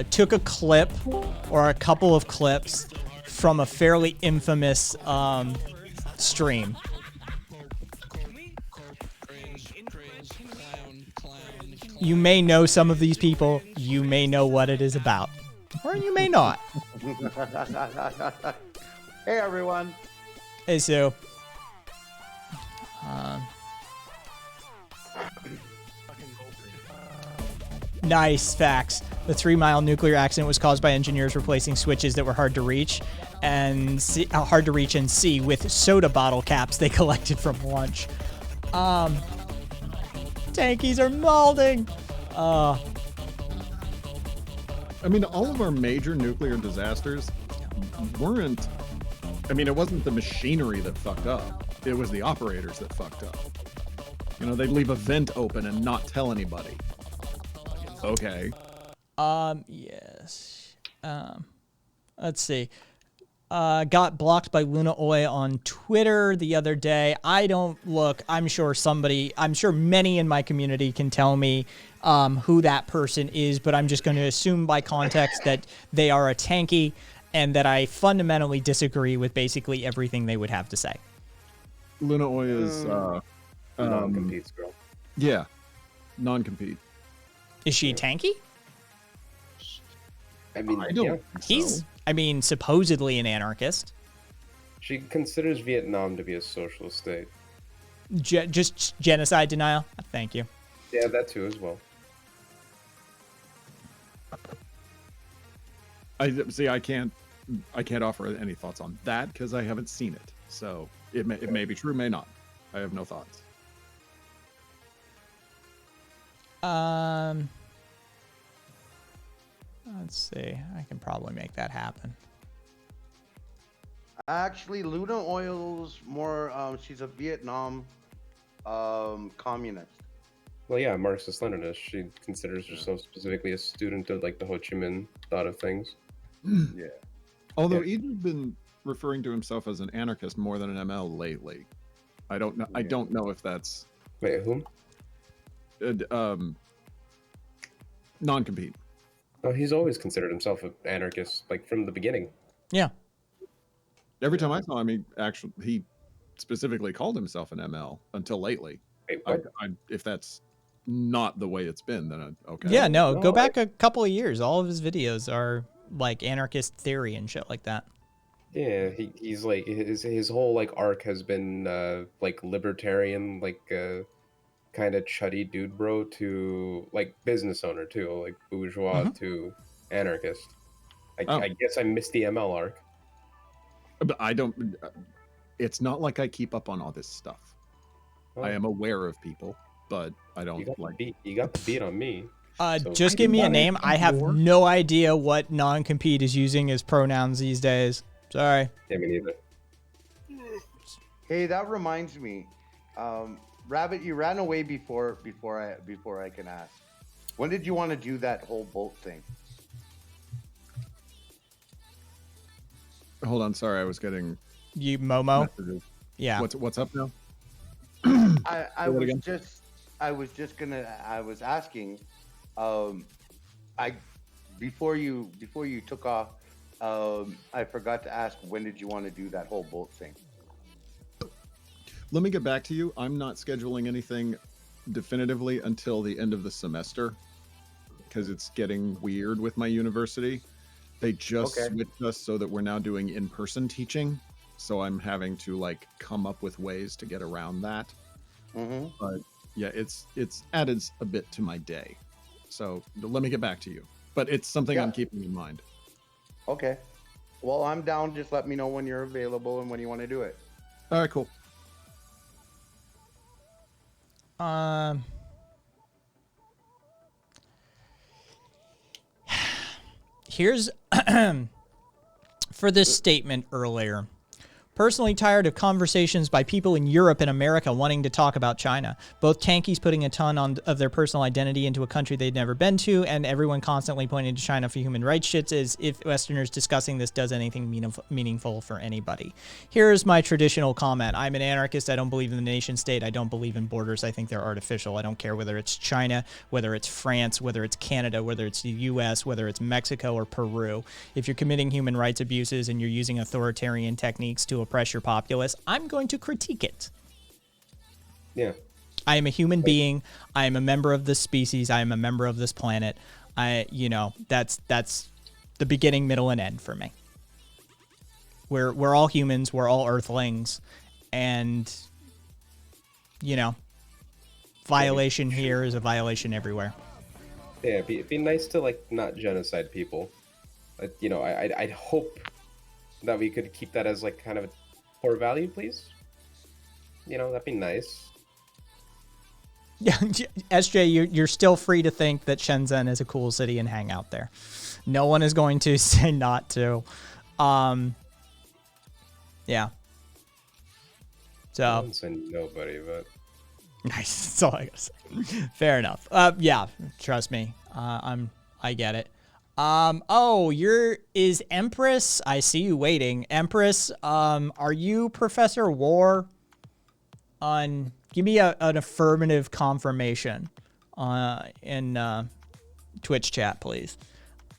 A: took a clip or a couple of clips from a fairly infamous stream. You may know some of these people. You may know what it is about. Or you may not.
F: Hey everyone.
A: Hey, Sue. Nice facts. The 3 Mile nuclear accident was caused by engineers replacing switches that were hard to reach and see with soda bottle caps they collected from lunch. Tankies are molding.
E: I mean, all of our major nuclear disasters weren't. I mean, it wasn't the machinery that fucked up. It was the operators that fucked up. You know, they'd leave a vent open and not tell anybody. Okay.
A: Yes. Let's see. Got blocked by Luna Oi on Twitter the other day. I don't look. I'm sure many in my community can tell me who that person is, but I'm just going to assume by context that they are a tanky and that I fundamentally disagree with basically everything they would have to say.
E: Luna Oi is
B: Non-competes, girl.
E: yeah, non-compete.
A: Is she a tanky?
B: I mean,
E: I don't
B: yeah.
E: think so.
A: He's, supposedly an anarchist.
B: She considers Vietnam to be a socialist state.
A: Just genocide denial. Thank you.
B: Yeah, that too as well.
E: I can't offer any thoughts on that because I haven't seen it. So it may be true, may not. I have no thoughts.
A: Let's see. I can probably make that happen.
F: Actually, Luna Oil's more. She's a Vietnam communist.
B: Well, yeah, Marxist-Leninist. She considers herself specifically a student of like the Ho Chi Minh thought of things.
F: Yeah.
E: Although he's been referring to himself as an anarchist more than an ML lately. I don't know. I don't know if that's
B: Wait, whom?
E: Non-compete.
B: Oh, he's always considered himself an anarchist, like from the beginning.
A: Yeah.
E: Every time I saw him, he specifically called himself an ML until lately.
B: Wait, what?
E: If that's not the way it's been, then okay.
A: Yeah, no, go
B: No,
A: back a couple of years. All of his videos are like anarchist theory and shit like that.
B: Yeah, he's like his whole like arc has been like libertarian, like kind of chuddy dude bro to like business owner too, like bourgeois to anarchist. I guess I missed the ML arc.
E: But I don't. It's not like I keep up on all this stuff.
B: Oh,
E: I am aware of people, but I
B: You
E: don't
B: got
E: like.
B: you got the beat on me. So-
A: Just give me a
E: wanna
A: name. I have
E: ignore-
A: no idea what non-compete is using as pronouns these days. Sorry.
B: Yeah, me neither.
F: Hey, that reminds me. Rabbit, you ran away before I can ask. When did you want to do that whole bolt thing?
E: Hold on, sorry, I was getting
A: You Momo.
E: messages.
A: Yeah.
E: What's up now?
F: I
E: Say that
F: was
E: again?
F: I was asking, before you took off, I forgot to ask, when did you want to do that whole bolt thing?
E: Let me get back to you. I'm not scheduling anything definitively until the end of the semester because it's getting weird with my university. They just
F: Okay.
E: switched us so that we're now doing in-person teaching. So I'm having to like come up with ways to get around that.
F: Mm-hmm.
E: But yeah, it's added a bit to my day. So let me get back to you. But it's something I'm
F: Yeah.
E: keeping in mind.
F: Okay. Well, I'm down. Just let me know when you're available and when you want to do it.
E: All right, cool.
A: Here's for this statement earlier. Personally tired of conversations by people in Europe and America wanting to talk about China. Both tankies putting a ton of their personal identity into a country they'd never been to, and everyone constantly pointing to China for human rights shits as if Westerners discussing this does anything meaningful for anybody. Here's my traditional comment. I'm an anarchist. I don't believe in the nation state. I don't believe in borders. I think they're artificial. I don't care whether it's China, whether it's France, whether it's Canada, whether it's the US, whether it's Mexico or Peru. If you're committing human rights abuses and you're using authoritarian techniques to oppress your populace, I'm going to critique it.
B: Yeah.
A: I am a human being. I am a member of this species. I am a member of this planet. That's the beginning, middle, and end for me. We're all humans. We're all earthlings, and violation here is a violation everywhere.
B: Yeah, it'd be nice to like not genocide people. I'd hope that we could keep that as like kind of a core value, please. That'd be nice.
A: Yeah, SJ, you're still free to think that Shenzhen is a cool city and hang out there. No one is going to say not to. Yeah. So.
B: I wouldn't say nobody, but
A: Nice. That's all I gotta say. Fair enough. Yeah. Trust me. I get it. Is Empress? I see you waiting. Empress, are you Professor War? Give me an affirmative confirmation, in Twitch chat, please.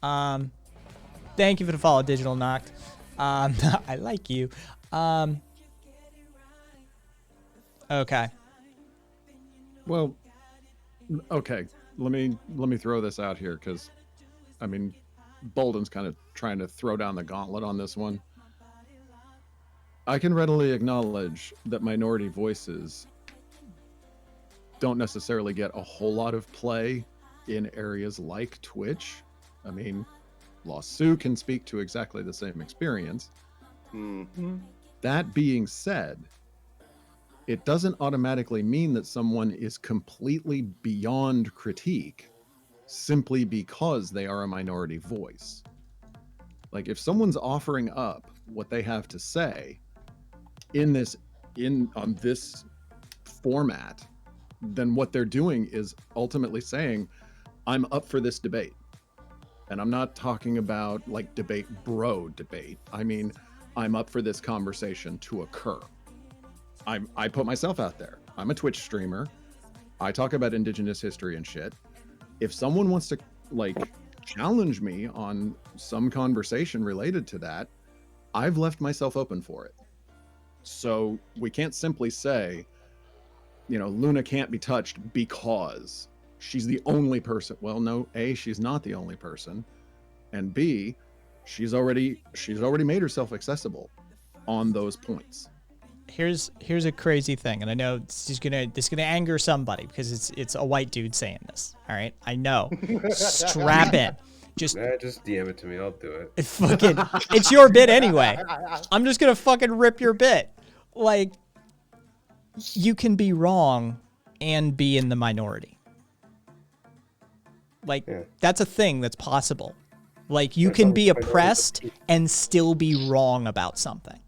A: Thank you for the follow, Digital Noct. I like you. Okay.
E: Well, okay. Let me throw this out here because, I mean, Bolden's kind of trying to throw down the gauntlet on this one. I can readily acknowledge that minority voices don't necessarily get a whole lot of play in areas like Twitch. I mean, Lost Sue can speak to exactly the same experience.
F: Mm-hmm.
E: That being said, it doesn't automatically mean that someone is completely beyond critique simply because they are a minority voice. Like if someone's offering up what they have to say on this format, then what they're doing is ultimately saying, I'm up for this debate. And I'm not talking about like debate. I mean, I'm up for this conversation to occur. I put myself out there. I'm a Twitch streamer. I talk about Indigenous history and shit. If someone wants to like challenge me on some conversation related to that, I've left myself open for it. So we can't simply say, Luna can't be touched because she's the only person. Well, no, A, she's not the only person. And B, she's already made herself accessible on those points.
A: Here's a crazy thing, and I know this is gonna anger somebody because it's a white dude saying this. All right, I know. Strap in. Just
B: DM it to me. I'll do it.
A: It's your bit anyway. I'm just gonna fucking rip your bit. Like, you can be wrong and be in the minority. Like, that's a thing that's possible. Like, you can be oppressed and still be wrong about something.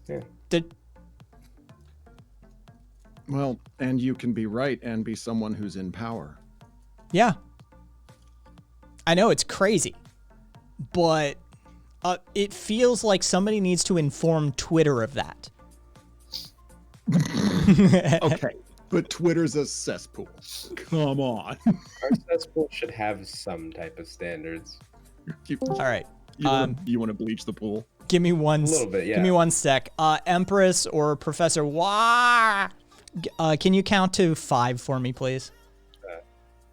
B: Yeah.
E: Well, and you can be right and be someone who's in power.
A: Yeah. I know it's crazy, but it feels like somebody needs to inform Twitter of that.
E: Okay, but Twitter's a cesspool. Come on.
B: Our cesspool should have some type of standards.
A: All right.
E: You want to bleach the pool?
A: Give me one.
B: A little bit, yeah.
A: Give me one sec. Empress or Professor Wah. Can you count to 5 for me, please?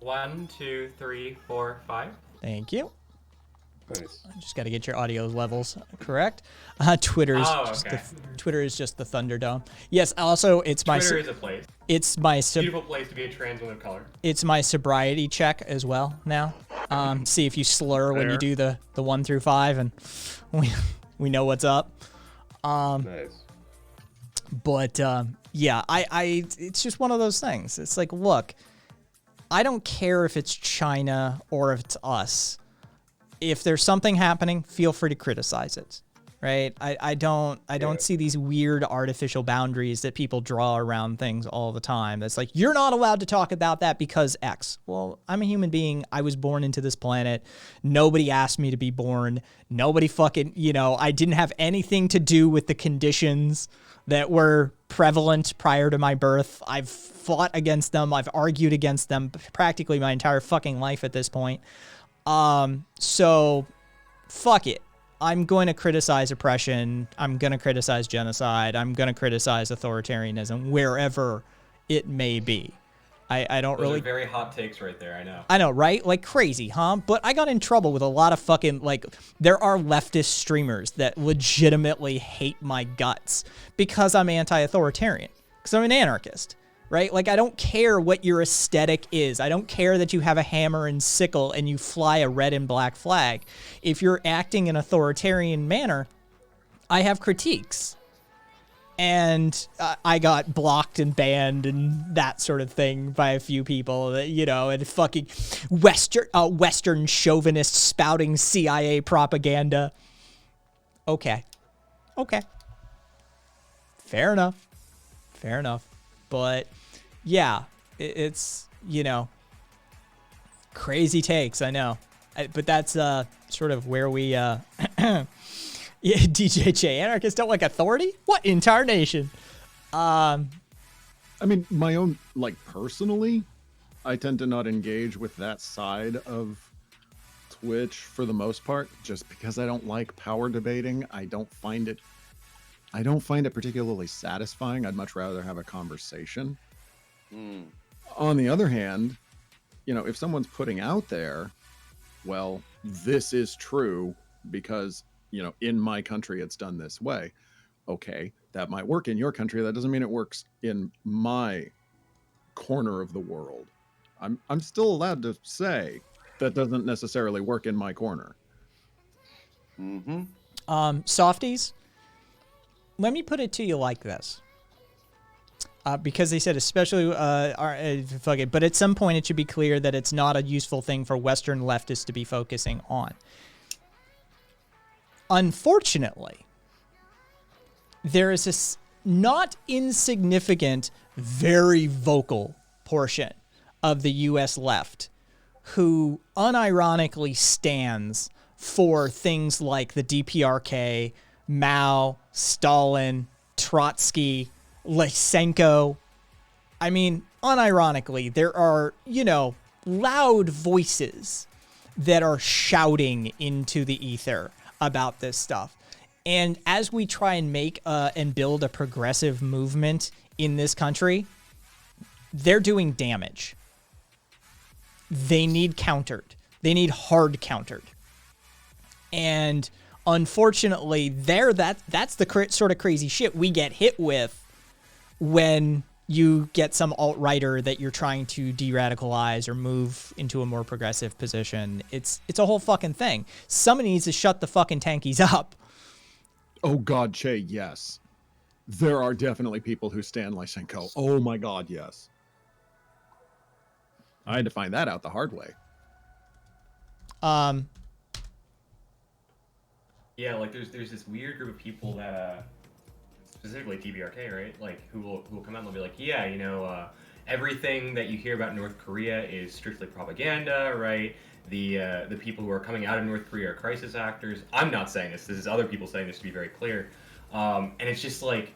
G: 1, 2, 3, 4, 5.
A: Thank you.
B: Nice.
A: Just got to get your audio levels correct. Twitter is just the Thunderdome. Yes. Also, it's my
G: Twitter is a place.
A: It's my
G: Beautiful place to be a trans woman of color.
A: It's my sobriety check as well now. See if you slur when you do the 1 through 5, and we know what's up.
B: Nice.
A: But yeah, I it's just one of those things. It's like, look, I don't care if it's China or if it's us. If there's something happening, feel free to criticize it, right? I don't see these weird artificial boundaries that people draw around things all the time. That's like, you're not allowed to talk about that because X. Well, I'm a human being. I was born into this planet. Nobody asked me to be born. Nobody fucking, I didn't have anything to do with the conditions that were prevalent prior to my birth. I've fought against them. I've argued against them practically my entire fucking life at this point. So fuck it. I'm going to criticize oppression. I'm going to criticize genocide. I'm going to criticize authoritarianism wherever it may be. I don't
G: Those
A: really.
G: are very hot takes right there. I know.
A: I know, right? Like crazy, huh? But I got in trouble with a lot of fucking, like, there are leftist streamers that legitimately hate my guts because I'm anti-authoritarian, because I'm an anarchist, right? Like, I don't care what your aesthetic is. I don't care that you have a hammer and sickle and you fly a red and black flag. If you're acting in an authoritarian manner, I have critiques. And I got blocked and banned and that sort of thing by a few people, and fucking Western chauvinist spouting CIA propaganda. Okay. Fair enough. But yeah, it's, crazy takes, I know. But that's sort of where we... Yeah, DJJ, anarchists don't like authority? What in tarnation?
E: I mean, my own, personally, I tend to not engage with that side of Twitch for the most part, just because I don't like power debating. I don't find it particularly satisfying. I'd much rather have a conversation. On the other hand, if someone's putting out there, well, this is true because in my country, it's done this way. Okay, that might work in your country. That doesn't mean it works in my corner of the world. I'm still allowed to say that doesn't necessarily work in my corner.
A: Softies, let me put it to you like this. Because they said especially, fuck it, but at some point it should be clear that it's not a useful thing for Western leftists to be focusing on. Unfortunately, there is a not insignificant, very vocal portion of the U.S. left who unironically stands for things like the DPRK, Mao, Stalin, Trotsky, Lysenko. I mean, unironically, there are, loud voices that are shouting into the ether about this stuff. And as we try and make and build a progressive movement in this country, they're doing damage. They need countered. They need hard countered. And unfortunately, that's the sort of crazy shit we get hit with when you get some alt-righter that you're trying to de-radicalize or move into a more progressive position. It's a whole fucking thing. Somebody needs to shut the fucking tankies up.
E: Oh God, Che, yes. There are definitely people who stand Lysenko. Oh my God, yes. I had to find that out the hard way.
G: Yeah, like there's this weird group of people that specifically DBRK, right? Like who will come out and they'll be like, yeah, everything that you hear about North Korea is strictly propaganda, right? The people who are coming out of North Korea are crisis actors. I'm not saying this. This is other people saying this, to be very clear. And it's just like,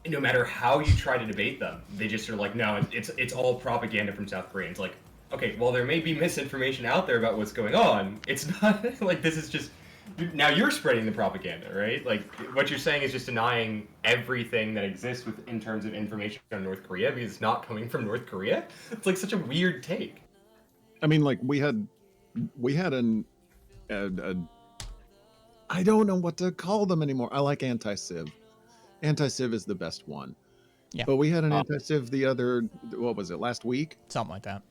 G: no matter how you try to debate them, they just are like, no, it's all propaganda from South Korea. It's like, okay, well, there may be misinformation out there about what's going on. It's not like this is just, now you're spreading the propaganda, right? Like what you're saying is just denying everything that exists in terms of information on North Korea because it's not coming from North Korea. It's like such a weird take.
E: I mean, like we had I don't know what to call them anymore. I like anti-civ. Anti-civ is the best one.
A: Yeah.
E: But we had an anti-civ what was it, last week?
A: Something like that.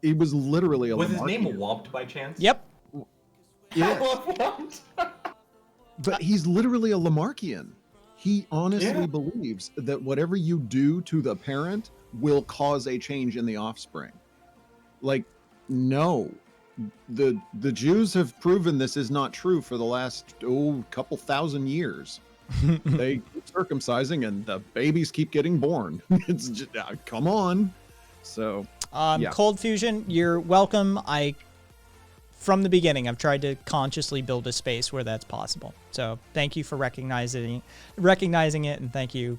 E: He was literally a
G: Was his name
E: Lamarckian.
G: Wompt by chance?
A: Yep.
E: Yeah.
G: Wompt.
E: But he's literally a Lamarckian. He honestly
G: Yeah.
E: believes that whatever you do to the parent will cause a change in the offspring. Like, no. The Jews have proven this is not true for the last couple thousand years. They keep circumcising and the babies keep getting born. It's just, come on. So yeah.
A: Cold Fusion, you're welcome. From the beginning, I've tried to consciously build a space where that's possible. So thank you for recognizing it, and thank you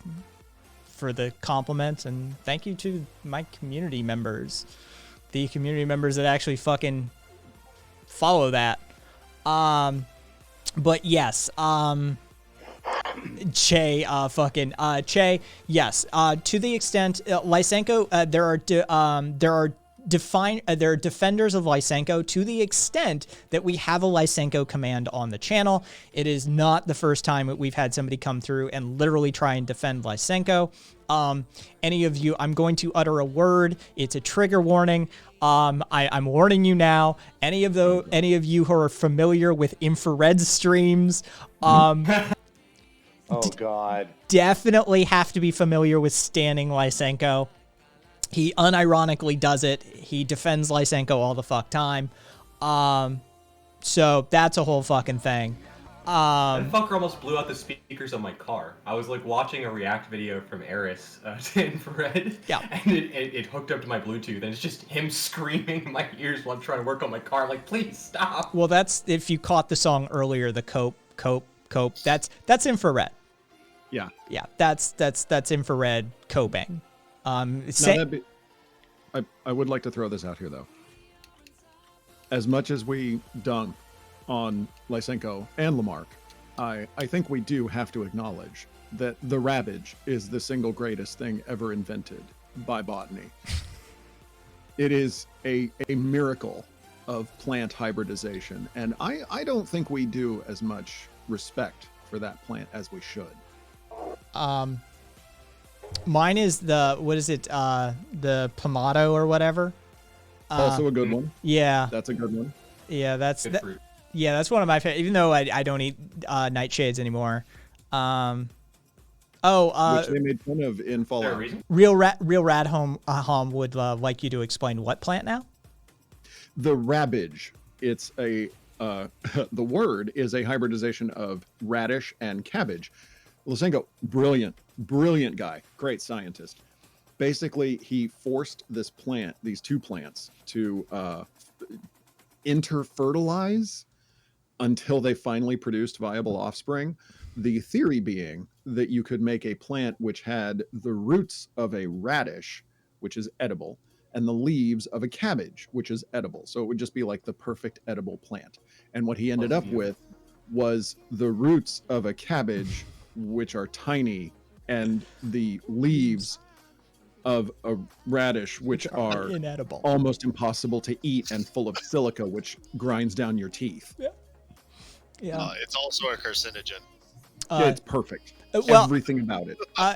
A: for the compliments, and thank you to my community members, the community members that actually fucking follow that. But yes, Che, yes. To the extent Lysenko, there are defenders of Lysenko to the extent that we have a Lysenko command on the channel. It is not the first time that we've had somebody come through and literally try and defend Lysenko. Any of you, I'm going to utter a word. It's a trigger warning. I'm warning you now. Any of you who are familiar with infrared streams,
F: Oh God.
A: definitely have to be familiar with standing Lysenko. He unironically does it. He defends Lysenko all the fuck time. So that's a whole fucking thing.
G: That fucker almost blew out the speakers on my car. I was like watching a React video from Eris to infrared.
A: Yeah.
G: And it hooked up to my Bluetooth, and it's just him screaming in my ears while I'm trying to work on my car. I'm like, please stop.
A: Well, that's, if you caught the song earlier, the cope, that's infrared.
E: Yeah.
A: Yeah, that's infrared coping.
E: I would like to throw this out here, though. As much as we dunk on Lysenko and Lamarck, I think we do have to acknowledge that the Ravage is the single greatest thing ever invented by botany. It is a miracle of plant hybridization, and I don't think we do as much respect for that plant as we should.
A: Mine is the Pomato or whatever.
E: Also a good one.
A: Yeah.
E: That's a good one.
A: Yeah, that's
G: Good fruit.
A: Yeah, that's one of my favorite. Even though I don't eat nightshades anymore, Oh,
E: which they made fun of in
G: Is there a
E: Fallout.
G: reason?
A: Real Radhom would like you to explain what plant now?
E: The Rabbage. It's a the word is a hybridization of radish and cabbage. Lysenko, brilliant guy, great scientist. Basically, he forced these two plants, to interfertilize until they finally produced viable offspring. The theory being that you could make a plant which had the roots of a radish, which is edible, and the leaves of a cabbage, which is edible. So it would just be like the perfect edible plant. And what he ended up with was the roots of a cabbage, which are tiny, and the leaves of a radish, which are
A: inedible.
E: almost impossible to eat and full of silica, which grinds down your teeth.
A: Yeah.
C: It's also a carcinogen.
E: Yeah, it's perfect.
A: well-
E: Everything about it.
G: I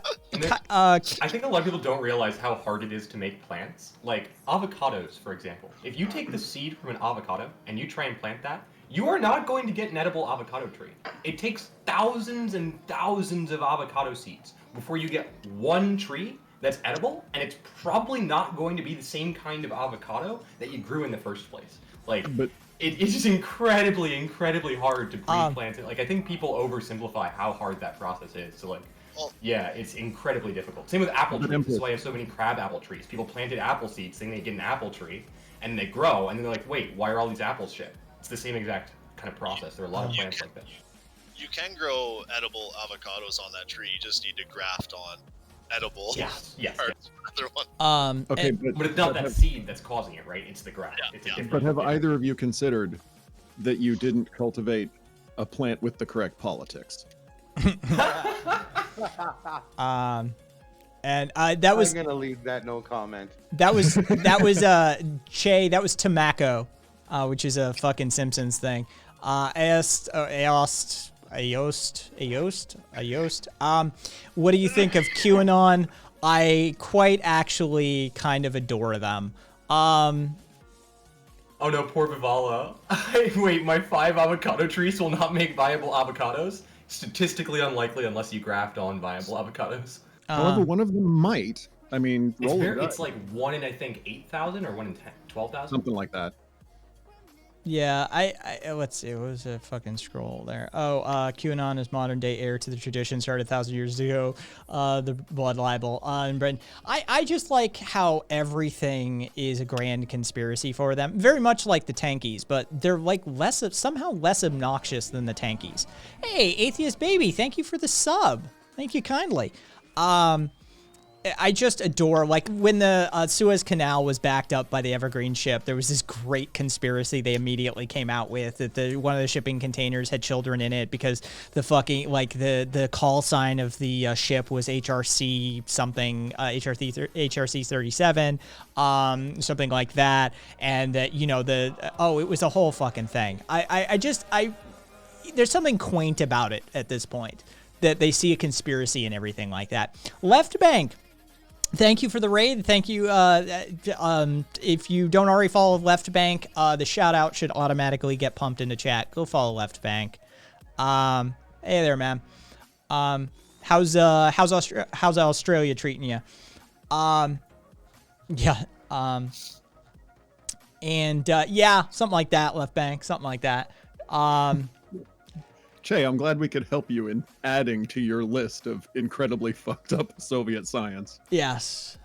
G: think a lot of people don't realize how hard it is to make plants. Like avocados, for example. If you take the seed from an avocado and you try and plant that, you are not going to get an edible avocado tree. It takes thousands and thousands of avocado seeds before you get one tree that's edible, and it's probably not going to be the same kind of avocado that you grew in the first place. Like,
E: But
G: it's just incredibly hard to pre-plant it. Like, I think people oversimplify how hard that process is. So, like, yeah, it's incredibly difficult. Same with apple trees. That's why I have so many crab apple trees. People planted apple seeds thinking they get an apple tree, and they grow, and then they're like, wait, why are all these apples shit? It's the same exact kind of process. There are a lot of plants like that.
C: You can grow edible avocados on that tree. You just need to graft on edible
G: Yes.
C: parts of the other one.
E: okay,
G: But it's not that seed that's causing it, right? It's the graft.
C: Yeah,
G: It's a
C: yeah.
G: different.
E: but have either of you considered that you didn't cultivate a plant with the correct politics?
A: And that was
F: I'm gonna leave that no comment.
A: Che. That was Tobacco, which is a fucking Simpsons thing. Ayost. What do you think of QAnon? I quite actually kind of adore them.
G: Oh no, poor Vivala. Wait, my 5 avocado trees will not make viable avocados? Statistically unlikely unless you graft on viable avocados.
E: However, one of them might. I mean,
G: It's,
E: roll
G: very,
E: it up,
G: it's like 1 in, I think, 8,000 or 1 in 12,000?
E: something like that.
A: Yeah, I let's see. What was a fucking scroll there? Oh, QAnon is modern day heir to the tradition started 1,000 years ago. The blood libel in Britain. I just like how everything is a grand conspiracy for them. Very much like the Tankies, but they're like somehow less obnoxious than the Tankies. Hey, Atheist Baby, thank you for the sub. Thank you kindly. I just adore, like, when the Suez Canal was backed up by the Evergreen ship, there was this great conspiracy they immediately came out with that one of the shipping containers had children in it because the fucking, like, the call sign of the ship was HRC something, HRC 37, something like that, and that, you know, it was a whole fucking thing. There's something quaint about it at this point, that they see a conspiracy and everything like that. Left Bank. Thank you for the raid. Thank you. If you don't already follow Left Bank, the shout out should automatically get pumped into chat. Go follow Left Bank. Hey there, man. How's Australia treating you? Yeah. Yeah, something like that. Left Bank, something like that.
E: Che, I'm glad we could help you in adding to your list of incredibly fucked up Soviet science.
A: Yes.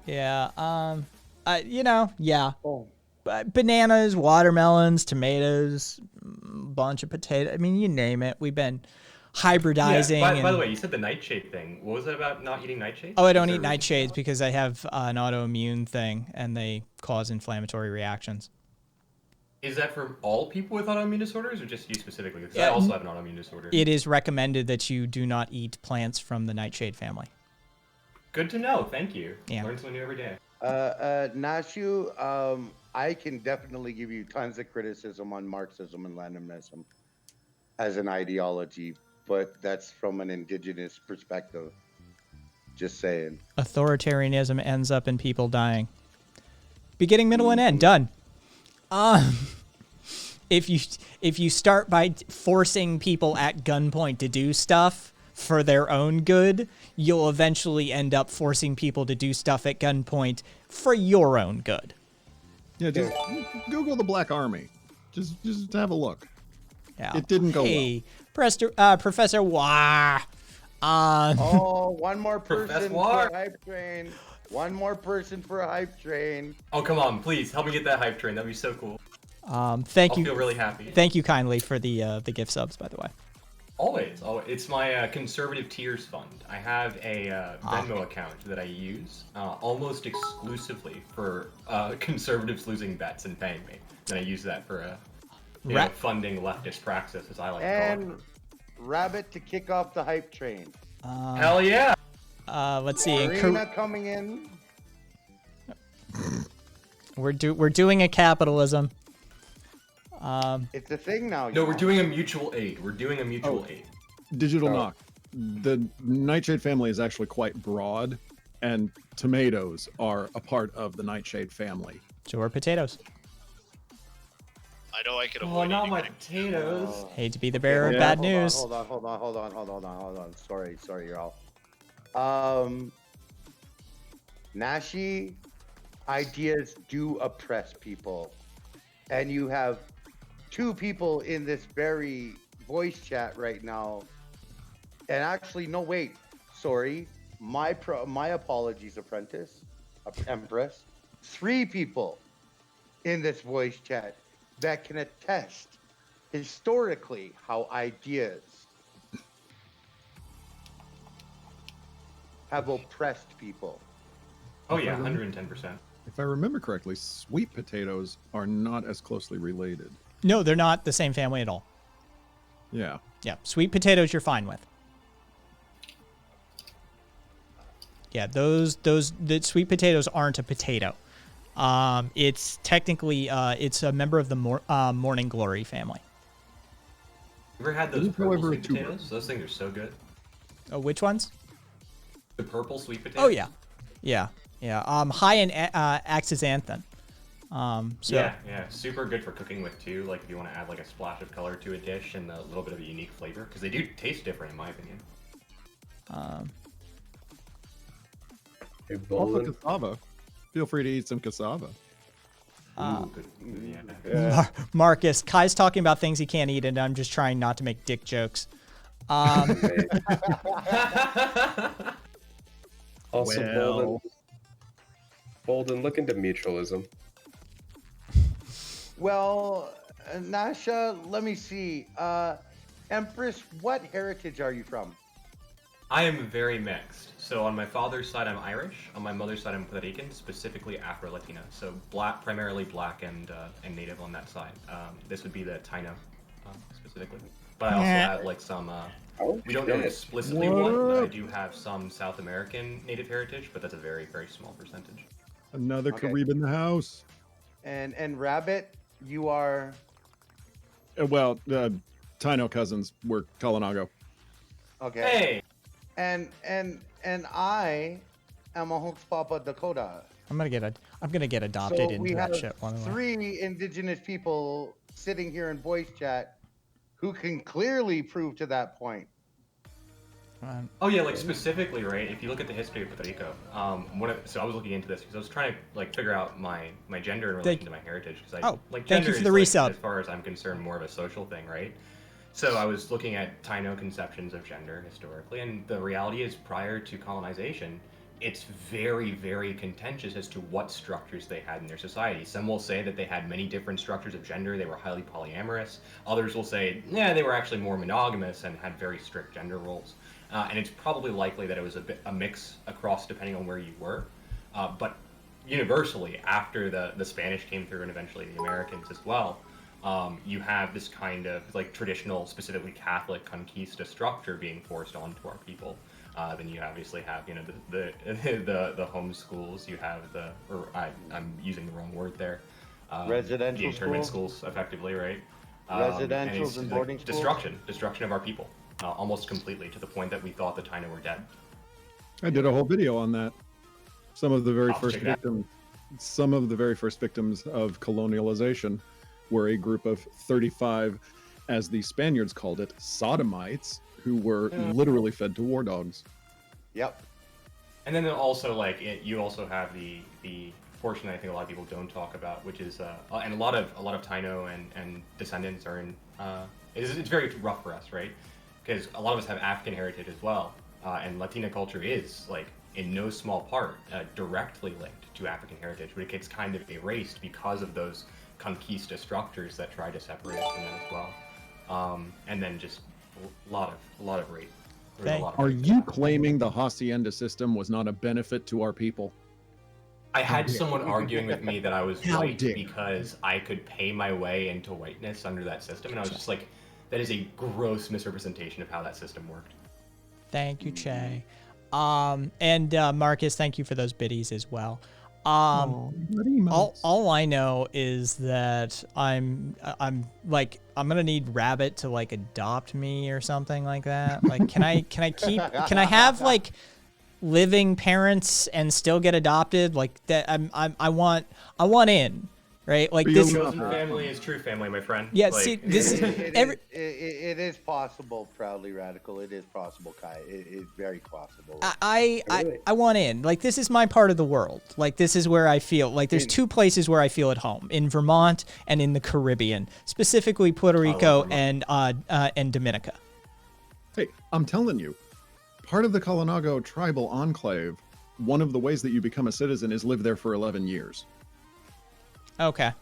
A: Yeah. Yeah.
F: Oh.
A: Bananas, watermelons, tomatoes, bunch of potatoes. I mean, you name it. We've been hybridizing.
G: Yeah, by the way, you said the nightshade thing. What was it about not eating nightshades?
A: Oh, I don't eat nightshades because I have an autoimmune thing and they cause inflammatory reactions.
G: Is that for all people with autoimmune disorders or just you specifically? Because I also have an autoimmune disorder.
A: It is recommended that you do not eat plants from the nightshade family.
G: Good to know. Thank you.
A: Yeah.
G: Learn something new every day.
F: Nashu, I can definitely give you tons of criticism on Marxism and Leninism as an ideology, but that's from an indigenous perspective. Just saying.
A: Authoritarianism ends up in people dying. Beginning, middle, and end. Done. if you start by forcing people at gunpoint to do stuff for their own good, you'll eventually end up forcing people to do stuff at gunpoint for your own good.
E: Yeah, just Google the Black Army. Just have a look.
A: Yeah.
E: It didn't go
A: Hey, Professor Wah.
F: Oh, one more
G: Professor
F: person
G: War.
F: for a hype train. One more person for a hype train.
G: Oh, come on, please help me get that hype train. That'd be so cool.
A: Thank
G: I'll
A: you.
G: feel really happy.
A: Thank you kindly for the gift subs, by the way.
G: Always. It's my conservative tiers fund. I have a Venmo account that I use almost exclusively for conservatives losing bets and paying me. And I use that for funding leftist praxis, as I like to call it.
F: And Rabbit to kick off the hype train.
G: Hell yeah!
A: Let's see.
F: Arena coming in.
A: We're doing a capitalism.
F: It's a thing now.
G: No, we're
F: y'all.
G: doing a mutual aid. We're doing a mutual aid.
E: Digital
B: Oh.
E: Knock. The Nightshade family is actually quite broad, and tomatoes are a part of the Nightshade family.
A: So we're potatoes.
C: I know I could
G: Oh,
C: avoid
G: not
C: eating
G: my
C: it.
G: potatoes.
A: Hate to be the bearer of
E: Yeah.
A: bad
F: Hold on,
A: news.
F: Hold on. Sorry, y'all. Nashi, ideas do oppress people. And you have two people in this very voice chat right now. And actually, no, wait. Sorry. My apologies, Empress. 3 people in this voice chat that can attest historically how ideas have oppressed people.
G: Oh yeah, 110%.
E: If I remember correctly, sweet potatoes are not as closely related.
A: No, they're not the same family at all.
E: Yeah.
A: Yeah, sweet potatoes you're fine with. Yeah, the sweet potatoes aren't a potato. It's technically it's a member of the Morning Glory family.
G: You ever had those
E: Didn't go
G: purple
E: over a
G: sweet
E: tuber.
G: potatoes? Those things are so good.
A: Oh, which ones?
G: The purple sweet potatoes.
A: Oh yeah. High in axanthin. So
G: Yeah, super good for cooking with too. Like if you want to add like a splash of color to a dish and a little bit of a unique flavor, because they do taste different in my opinion.
B: Hey,
E: Also
B: Bolden.
E: cassava. Feel free to eat some cassava.
G: Ooh, good. Yeah.
A: Marcus, Kai's talking about things he can't eat, and I'm just trying not to make dick jokes.
B: Also,
E: Well.
B: Bolden, look into mutualism.
F: Well, Nasha, let me see. Empress, what heritage are you from?
G: I am very mixed. So on my father's side, I'm Irish. On my mother's side, I'm Puerto Rican, specifically Afro-Latina. So black, primarily black and native on that side. This would be the Taino, specifically. But I also have like some. We don't know explicitly what, but I do have some South American native heritage, but that's a very, very small percentage.
E: Another
F: Okay.
E: Carib in the house.
F: And Rabbit, you are.
E: Well, Taino cousins were Kalinago.
F: Okay.
G: Hey,
F: And I am a Hoaxpapa Dakota.
A: I'm gonna get adopted
F: So we
A: into
F: have
A: that shit one way.
F: 3 indigenous people sitting here in voice chat who can clearly prove to that point.
G: oh yeah, like specifically, right? If you look at the history of Puerto Rico, so I was looking into this because I was trying to like figure out my gender in relation to my heritage because
A: thank
G: gender
A: you for
G: is,
A: the
G: like,
A: resub.
G: as far as I'm concerned, more of a social thing, right? So I was looking at Taino conceptions of gender historically, and the reality is, prior to colonization, it's very, very contentious as to what structures they had in their society. Some will say that they had many different structures of gender, they were highly polyamorous. Others will say, yeah, they were actually more monogamous and had very strict gender roles. And it's probably likely that it was a mix across depending on where you were. But universally, after the Spanish came through and eventually the Americans as well, you have this kind of like traditional, specifically Catholic conquista structure being forced onto our people. Then you obviously have, you know, the home schools. You have I'm using the wrong word there.
F: Residential
G: the internment
F: school?
G: schools, effectively, right?
F: Residentials
G: it's
F: and
G: like
F: boarding schools?
G: destruction of our people, almost completely, to the point that we thought the Taino were dead.
E: I did a whole video on that. Some of the very
G: I'll
E: first
G: check it out.
E: victims, some of the very first victims of colonialization were a group of 35, as the Spaniards called it, sodomites, who were literally fed to war dogs.
F: Yep.
G: And then also, like, you also have the portion that I think a lot of people don't talk about, which is and a lot of Taino and descendants are in. It's very rough for us, right? Because a lot of us have African heritage as well, and Latina culture is, like, in no small part directly linked to African heritage, but it gets kind of erased because of those conquista structures that try to separate us from that as well. And then just a lot of rape.
E: Are you claiming the hacienda system was not a benefit to our people?
G: I had someone arguing with me that I was
E: How
G: white
E: dare.
G: because I could pay my way into whiteness under that system, and I was just like, that is a gross misrepresentation of how that system worked.
A: Thank you, Che. And Marcus, thank you for those biddies as well. All I know is that I'm gonna need Rabbit to like adopt me or something like that. Like, can I have like living parents and still get adopted? Like that, I want in, right? Like this.
G: Chosen family is true family, my friend.
A: Yeah,
G: Like,
A: see, this is
F: It is possible, Proudly Radical. It is possible, Kai. It is very possible.
A: I want in. Like, this is my part of the world. Like, this is where I feel like there's two places where I feel at home: in Vermont and in the Caribbean, specifically Puerto Rico and Dominica.
E: Hey, I'm telling you, part of the Kalinago tribal enclave, one of the ways that you become a citizen is live there for 11 years.
A: Okay,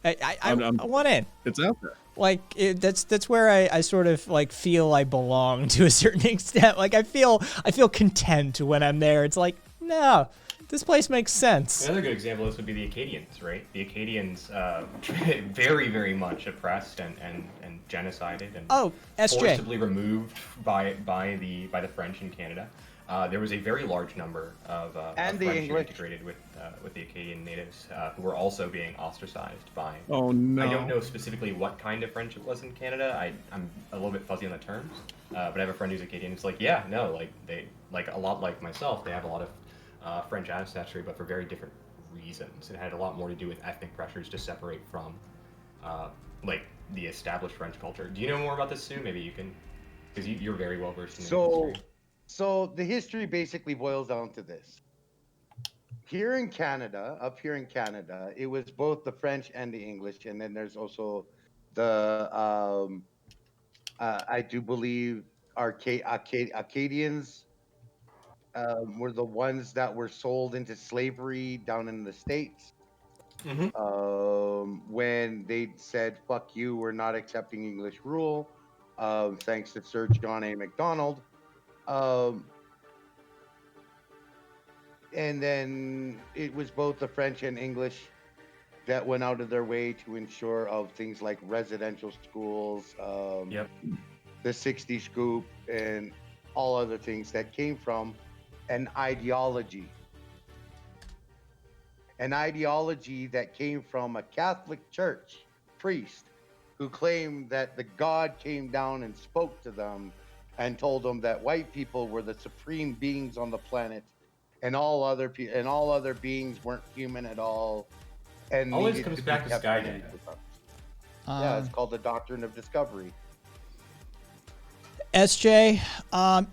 A: I want in.
E: It's out there.
A: Like, that's where I sort of like feel I belong to a certain extent. Like, I feel content when I'm there. It's like, no, this place makes sense.
G: Another good example of this would be the Acadians, right? The Acadians, very, very much oppressed and genocided and forcibly removed by the French in Canada. There was a very large number of French who integrated with the Acadian natives who were also being ostracized by.
E: Oh no!
G: I don't know specifically what kind of French it was in Canada. I'm a little bit fuzzy on the terms, but I have a friend who's Acadian. It's like, yeah, no, like they like a lot like myself. They have a lot of French ancestry, but for very different reasons. It had a lot more to do with ethnic pressures to separate from like the established French culture. Do you know more about this, Sue? Maybe you can, because you're very well versed in the history.
F: So the history basically boils down to this. Up here in Canada, it was both the French and the English, and then there's also the I do believe Acadians were the ones that were sold into slavery down in the States.
G: Mm-hmm.
F: When they said, "Fuck you, we're not accepting English rule," thanks to Sir John A. Macdonald. And then it was both the French and English that went out of their way to ensure of things like residential schools, the 60 scoop, and all other things that came from an ideology. An ideology that came from a Catholic church priest who claimed that the God came down and spoke to them and told them that white people were the supreme beings on the planet, and all other beings weren't human at all. And
G: always comes back to Skynet.
F: Yeah, it's called the Doctrine of Discovery.
A: SJ,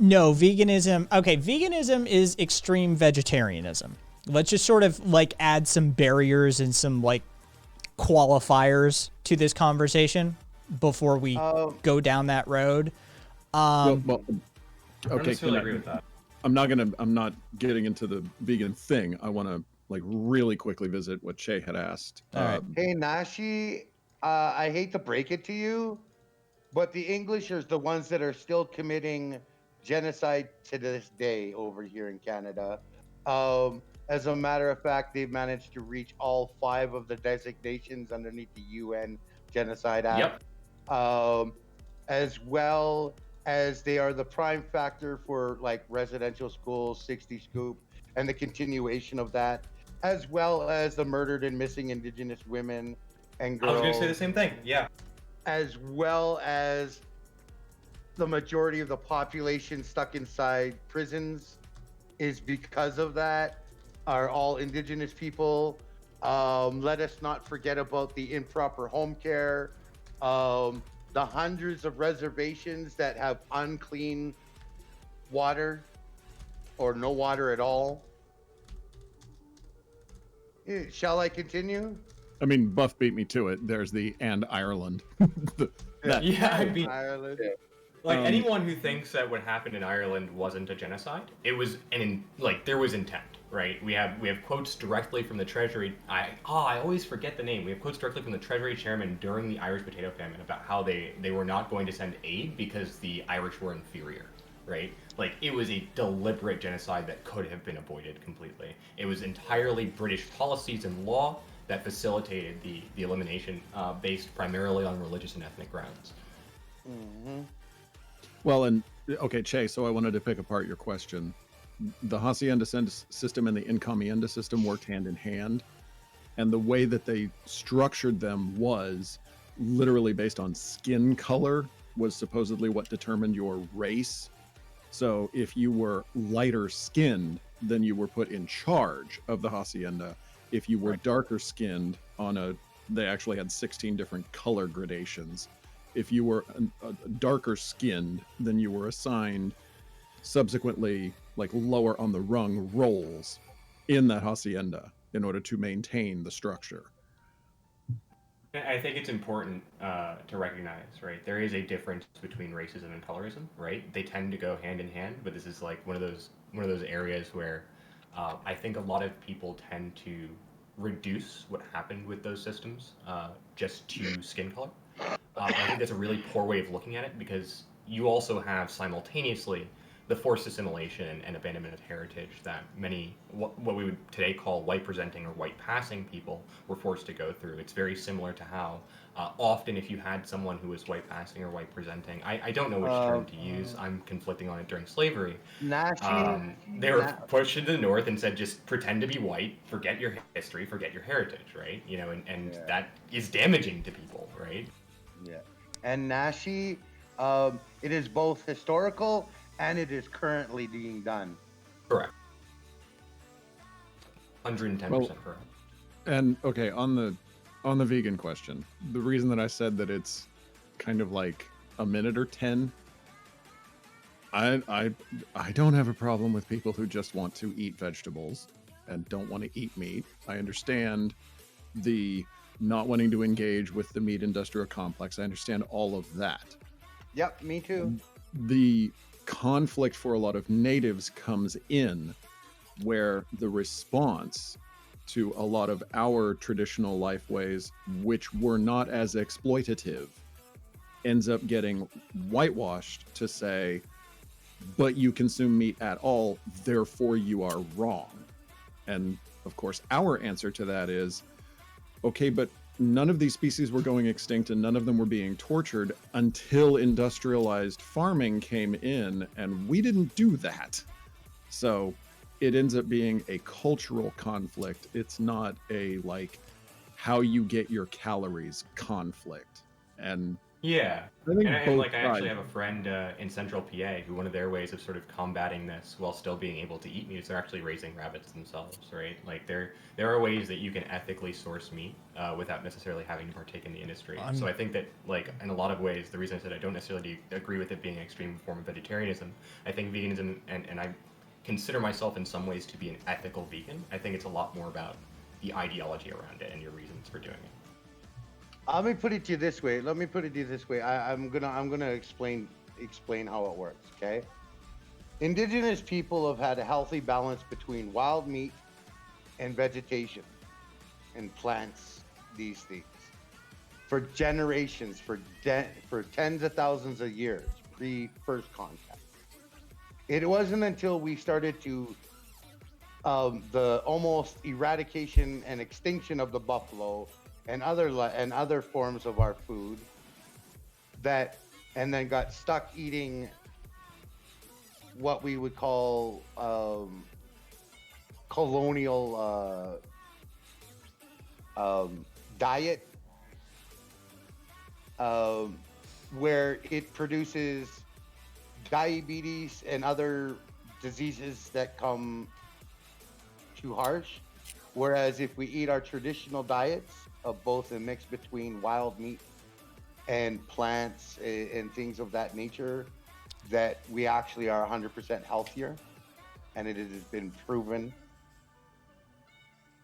A: no, veganism. Okay, veganism is extreme vegetarianism. Let's just sort of like add some barriers and some like qualifiers to this conversation before we go down that road.
E: Well, okay.
G: I agree with that.
E: I'm not getting into the vegan thing. I want to like really quickly visit what Che had asked.
A: All right.
F: Hey Nashi, I hate to break it to you, but the English are the ones that are still committing genocide to this day over here in Canada. As a matter of fact, they've managed to reach all 5 of the designations underneath the UN Genocide Act.
G: Yep.
F: As well as they are the prime factor for like residential schools, 60 Scoop, and the continuation of that, as well as the murdered and missing Indigenous women and girls.
G: I was going to say the same thing. Yeah.
F: As well as the majority of the population stuck inside prisons is because of that, are all Indigenous people. Let us not forget about the improper home care, the hundreds of reservations that have unclean water or no water at all. Shall I continue?
E: I mean, Buff beat me to it. There's the and Ireland. That-
G: Yeah, I mean,
F: Ireland.
B: Yeah.
G: like
E: Um,
G: anyone who thinks that what happened in Ireland wasn't a genocide, it was there was intent, right? We have quotes directly from the Treasury. I always forget the name. We have quotes directly from the Treasury chairman during the Irish potato famine about how they were not going to send aid because the Irish were inferior, right? Like it was a deliberate genocide that could have been avoided completely. It was entirely British policies and law that facilitated the elimination based primarily on religious and ethnic grounds.
F: Mhm.
E: Well, and okay, Che, so I wanted to pick apart your question. The Hacienda system and the Encomienda system worked hand in hand. And the way that they structured them was literally based on skin color, was supposedly what determined your race. So if you were lighter skinned, then you were put in charge of the Hacienda. If you were darker skinned they actually had 16 different color gradations. If you were a darker skinned, then you were assigned subsequently like lower on the rung roles in that hacienda in order to maintain the structure.
G: I think it's important to recognize, right? There is a difference between racism and colorism, right? They tend to go hand in hand, but this is like one of those areas where I think a lot of people tend to reduce what happened with those systems just to skin color. I think that's a really poor way of looking at it because you also have simultaneously the forced assimilation and abandonment of heritage that many what we would today call white presenting or white passing people were forced to go through. It's very similar to how often if you had someone who was white passing or white presenting, I don't know which term to use. I'm conflicting on it during slavery.
F: Nashi.
G: They were pushed into the north and said, just pretend to be white, forget your history, forget your heritage, right? You know, and
F: Yeah.
G: that is damaging to people, right?
F: Yeah. And Nashi, it is both historical and it is currently being done.
G: Correct. 110% correct.
E: And okay, on the vegan question, the reason that I said that it's kind of like a minute or 10, I don't have a problem with people who just want to eat vegetables and don't want to eat meat. I understand the not wanting to engage with the meat industrial complex. I understand all of that.
F: Yep, me too.
E: The conflict for a lot of natives comes in where the response to a lot of our traditional life ways, which were not as exploitative, ends up getting whitewashed to say, but you consume meat at all, therefore you are wrong. And of course, our answer to that is, okay, but none of these species were going extinct and none of them were being tortured until industrialized farming came in, and we didn't do that. So it ends up being a cultural conflict. It's not a like how you get your calories conflict. And
G: Yeah.
E: I think
G: And
E: both
G: like I actually
E: sides-
G: have a friend in Central PA who one of their ways of sort of combating this while still being able to eat meat is they're actually raising rabbits themselves, right? Like there are ways that you can ethically source meat without necessarily having to partake in the industry. So I think that like in a lot of ways, the reason I said I don't necessarily agree with it being an extreme form of vegetarianism, I think veganism and I consider myself in some ways to be an ethical vegan. I think it's a lot more about the ideology around it and your reasons for doing it.
F: Let me put it to you this way. I'm gonna explain how it works. Okay. Indigenous people have had a healthy balance between wild meat and vegetation and plants. These things for generations, for tens of thousands of years pre first contact. It wasn't until we started to the almost eradication and extinction of the buffalo and other forms of our food and then got stuck eating what we would call colonial diet, where it produces diabetes and other diseases that come too harsh. Whereas if we eat our traditional diets of both a mix between wild meat and plants and things of that nature, that we actually are 100% healthier. And it has been proven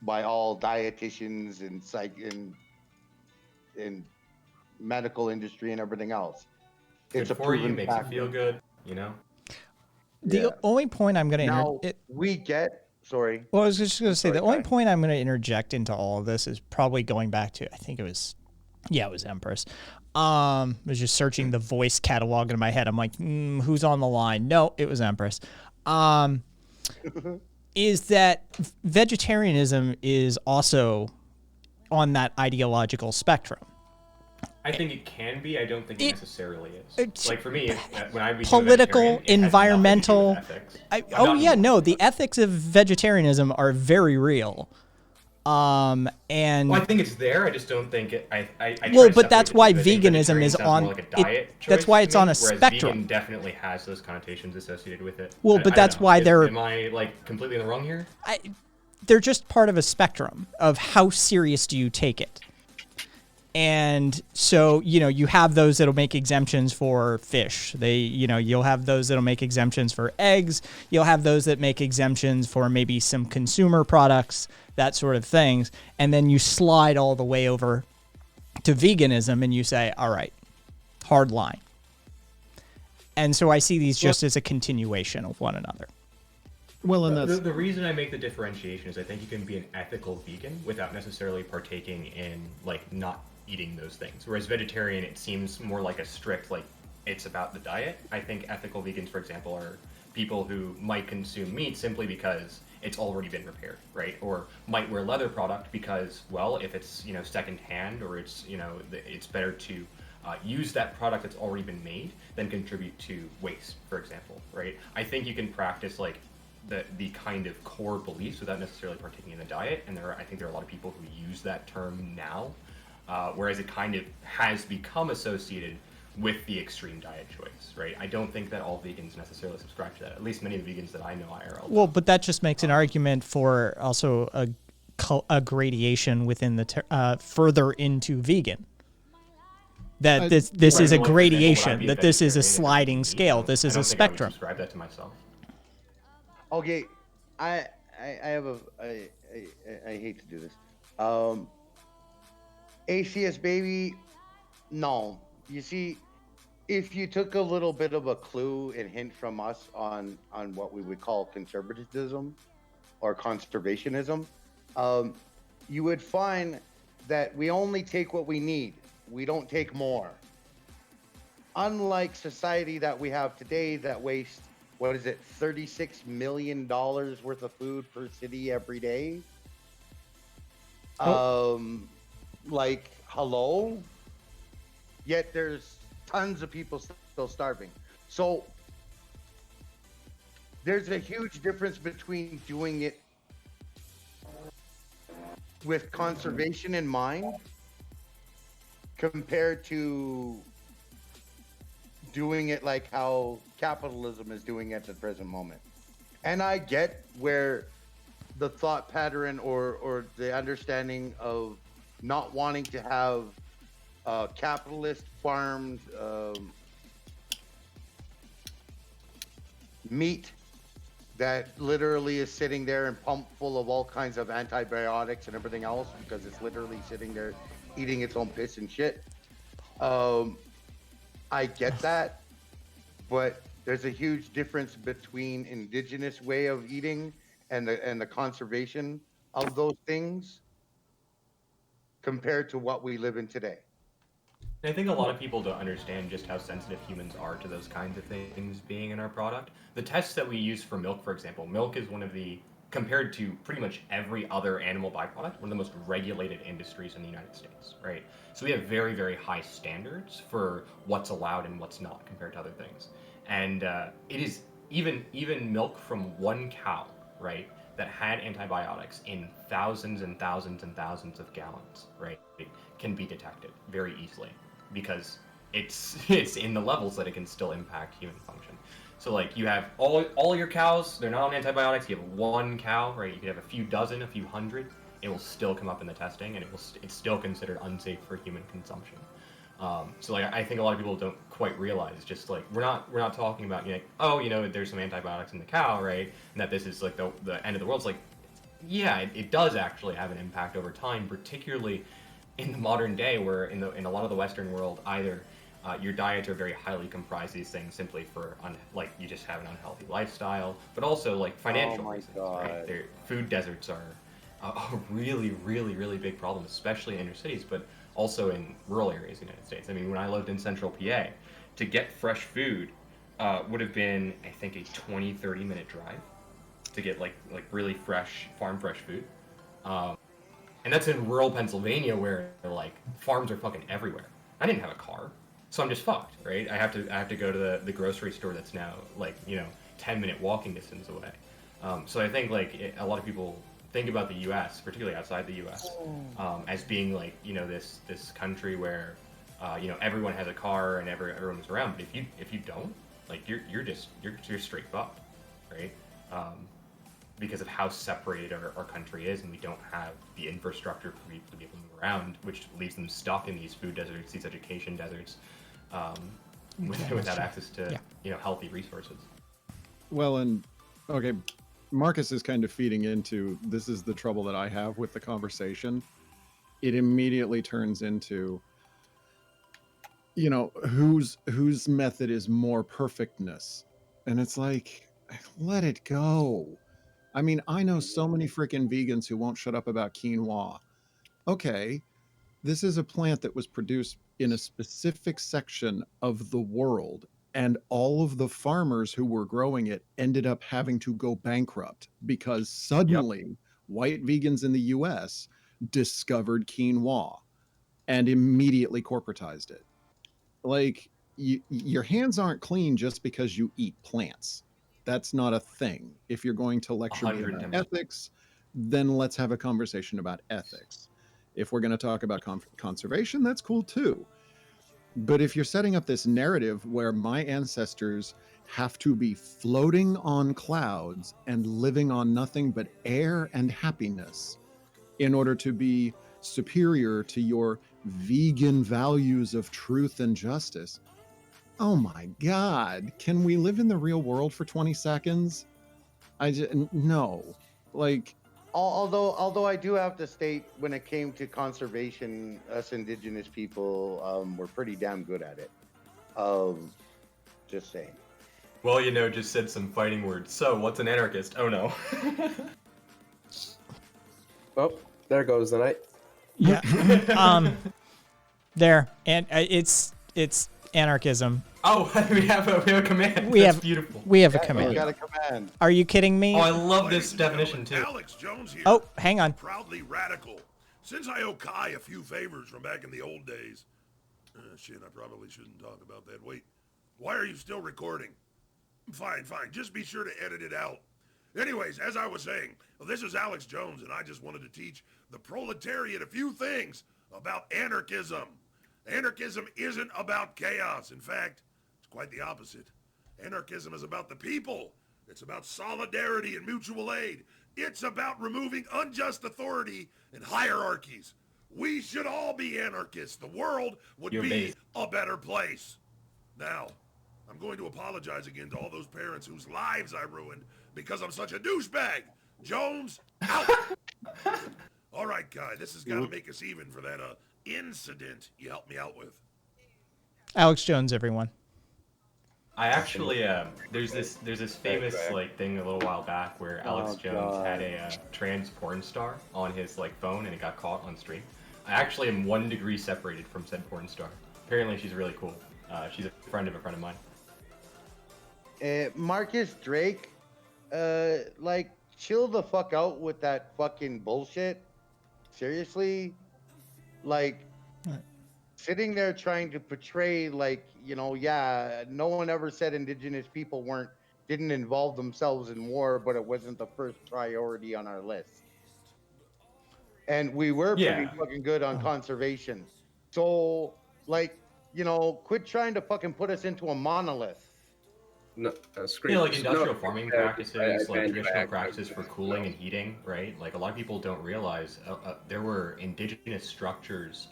F: by all dietitians and and medical industry and everything else. It's
G: Good
F: a
G: for you,
F: proven
G: makes
F: fact.
G: you feel good, you know?
A: The
F: Yeah.
A: only point I'm going to
F: Now sorry.
A: well, I was just going to say
F: Sorry,
A: the only
F: Kai.
A: point I'm going to interject into all of this is probably going back to it was Empress. I was just searching the voice catalog in my head. I'm like, who's on the line? No, it was Empress. Is that vegetarianism is also on that ideological spectrum.
G: I think it can be. I don't think it necessarily is.
A: it's-
G: Like for me, when I became
A: Political,
G: a vegetarian, it has
A: environmental.
G: nothing to do with ethics. I'm not
A: The
G: involved.
A: ethics of vegetarianism are very real. And
G: Well, I think it's there. I just don't think it. I try to
A: but
G: separate
A: that's
G: the
A: why
G: two. I think
A: veganism
G: vegetarian
A: is
G: sounds
A: on-
G: more like a
A: it-
G: diet
A: that's
G: choice
A: why
G: to
A: it's on a
G: me, whereas
A: spectrum.
G: Vegan definitely has those connotations associated with it.
A: Well,
G: I
A: but
G: don't
A: that's
G: know.
A: why they're-
G: Am I like completely in the wrong here?
A: they're just part of a spectrum of how serious do you take it. And so, you have those that'll make exemptions for fish. You'll have those that'll make exemptions for eggs. You'll have those that make exemptions for maybe some consumer products, that sort of things. And then you slide all the way over to veganism and you say, all right, hard line. And so I see these just as a continuation of one another.
E: Well, and that's
G: The reason I make the differentiation is I think you can be an ethical vegan without necessarily partaking in like not eating those things. Whereas vegetarian, it seems more like a strict like it's about the diet. I think ethical vegans, for example, are people who might consume meat simply because it's already been prepared, right? Or might wear leather product because, well, if it's secondhand or it's it's better to use that product that's already been made than contribute to waste, for example, right? I think you can practice like the kind of core beliefs without necessarily partaking in the diet, and I think there are a lot of people who use that term now, whereas it kind of has become associated with the extreme diet choice, right? I don't think that all vegans necessarily subscribe to that. At least many of the vegans that I know IRL.
A: Well, but that just makes an argument for also a gradation within the further into vegan. That this
G: Right,
A: is a
G: well, for example, would I
A: gradation.
G: be
A: That this is a
G: vegetarian if I
A: sliding
G: didn't eat
A: scale.
G: meat?
A: This
G: I
A: is
G: don't
A: a
G: think I would
A: spectrum.
G: subscribe that to myself.
F: Okay, I hate to do this. ACS baby, no. You see, if you took a little bit of a clue and hint from us on what we would call conservatism or conservationism, you would find that we only take what we need. We don't take more. Unlike society that we have today that wastes, what is it, $36 million worth of food per city every day? Like, hello? Yet there's tons of people still starving. So there's a huge difference between doing it with conservation in mind compared to doing it like how capitalism is doing at the present moment. And I get where the thought pattern or the understanding of not wanting to have capitalist farmed meat that literally is sitting there and pumped full of all kinds of antibiotics and everything else because it's literally sitting there eating its own piss and shit. I get that, but there's a huge difference between indigenous way of eating and the conservation of those things compared to what we live in today.
G: I think a lot of people don't understand just how sensitive humans are to those kinds of things being in our product. The tests that we use for milk, for example, milk is one of the, compared to pretty much every other animal byproduct, one of the most regulated industries in the United States, right? So we have very, very high standards for what's allowed and what's not compared to other things. And it is even milk from one cow, right, that had antibiotics in thousands and thousands and thousands of gallons, right, can be detected very easily because it's in the levels that it can still impact human function. So like you have all your cows, they're not on antibiotics. You have one cow, right? You could have a few dozen, a few hundred. It will still come up in the testing, and it's still considered unsafe for human consumption. So like I think a lot of people don't quite realize, just like we're not talking about there's some antibiotics in the cow, right? And that this is like the end of the world. It's like yeah, it does actually have an impact over time, particularly in the modern day, where in a lot of the Western world, either your diets are very highly comprised these things simply for like you just have an unhealthy lifestyle, but also like financial reasons, right? Food deserts are a really, really, really big problem, especially in inner cities, but also in rural areas of the United States. I mean, when I lived in central PA, to get fresh food would have been, I think, a 20-30 minute drive to get like really fresh, farm fresh food. And that's in rural Pennsylvania where like farms are fucking everywhere. I didn't have a car, so I'm just fucked, right? I have to go to the grocery store that's now like 10-minute walking distance away. So I think like a lot of people think about the U.S., particularly outside the U.S., as being like this country where everyone has a car and everyone's around. But if you don't, like you're straight fucked, right? Because of how separated our country is, and we don't have the infrastructure for people to be able to move around, which leaves them stuck in these food deserts, these education deserts, without access to healthy resources.
E: Well, and okay, Marcus is kind of feeding into this is the trouble that I have with the conversation. It immediately turns into whose method is more perfectness, and it's like, let it go. I mean, I know so many freaking vegans who won't shut up about quinoa. Okay, this is a plant that was produced in a specific section of the world, and all of the farmers who were growing it ended up having to go bankrupt because suddenly white vegans in the US discovered quinoa and immediately corporatized it. Like, your hands aren't clean just because you eat plants. That's not a thing. If you're going to lecture me about ethics, then let's have a conversation about ethics. If we're going to talk about conservation, that's cool too. But if you're setting up this narrative where my ancestors have to be floating on clouds and living on nothing but air and happiness in order to be superior to your vegan values of truth and justice, oh my God, can we live in the real world for 20 seconds? No. Like,
F: although I do have to state, when it came to conservation, us indigenous people were pretty damn good at it. Just saying.
G: Well, just said some fighting words. So, what's an anarchist? Oh no.
B: Oh, there goes the night.
A: Yeah. There, and it's anarchism.
G: Oh, we have a command. That's beautiful.
A: We have a command.
F: We got a command.
A: Are you kidding me?
G: Oh, I love this definition too.
H: Alex Jones here.
A: Oh, hang on.
H: Proudly radical. Since I owe Kai a few favors from back in the old days. Shit, I probably shouldn't talk about that. Wait, why are you still recording? Fine. Just be sure to edit it out. Anyways, as I was saying, this is Alex Jones, and I just wanted to teach the proletariat a few things about anarchism. Anarchism isn't about chaos. In fact, it's quite the opposite. Anarchism is about the people. It's about solidarity and mutual aid. It's about removing unjust authority and hierarchies. We should all be anarchists. The world would be a better place. Now, I'm going to apologize again to all those parents whose lives I ruined because I'm such a douchebag. Jones, out! All right, Kai, this has got to make us even for that incident you helped me out with.
A: Alex Jones, everyone.
G: I actually there's this famous like thing a little while back where Alex Jones had a trans porn star on his like phone, and it got caught on stream. I actually am 1 degree separated from said porn star. Apparently she's really cool. She's a friend of mine.
F: Marcus Drake, like, chill the fuck out with that fucking bullshit. Seriously, like, sitting there trying to portray, like, no one ever said indigenous people didn't involve themselves in war, but it wasn't the first priority on our list. And we were pretty fucking good on conservation. So, like, quit trying to fucking put us into a monolith.
B: No,
G: You know, like
B: screamers.
G: industrial
B: No,
G: farming
B: I
G: practices, like
B: banned you by
G: traditional
B: accident.
G: practices for cooling and heating, right? Like a lot of people don't realize there were indigenous structures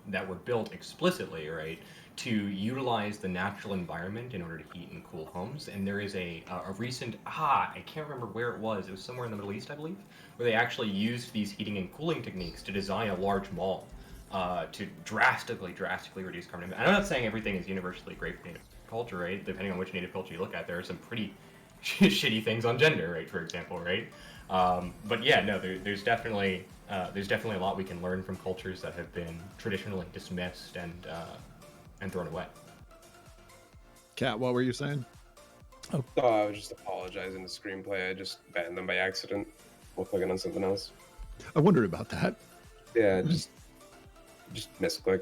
G: that were built explicitly, right, to utilize the natural environment in order to heat and cool homes. And there is a recent, I can't remember where it was somewhere in the Middle East, I believe, where they actually used these heating and cooling techniques to design a large mall to drastically reduce carbon emissions. I'm not saying everything is universally great for native culture, right? Depending on which native culture you look at, there are some pretty shitty things on gender, right? For example, right? But yeah, no, there's definitely a lot we can learn from cultures that have been traditionally dismissed and thrown away.
E: Kat, what were you saying?
B: Oh, I was just apologizing to Screenplay. I just banned them by accident while clicking on something else.
E: I wondered about that.
B: Yeah, just misclick.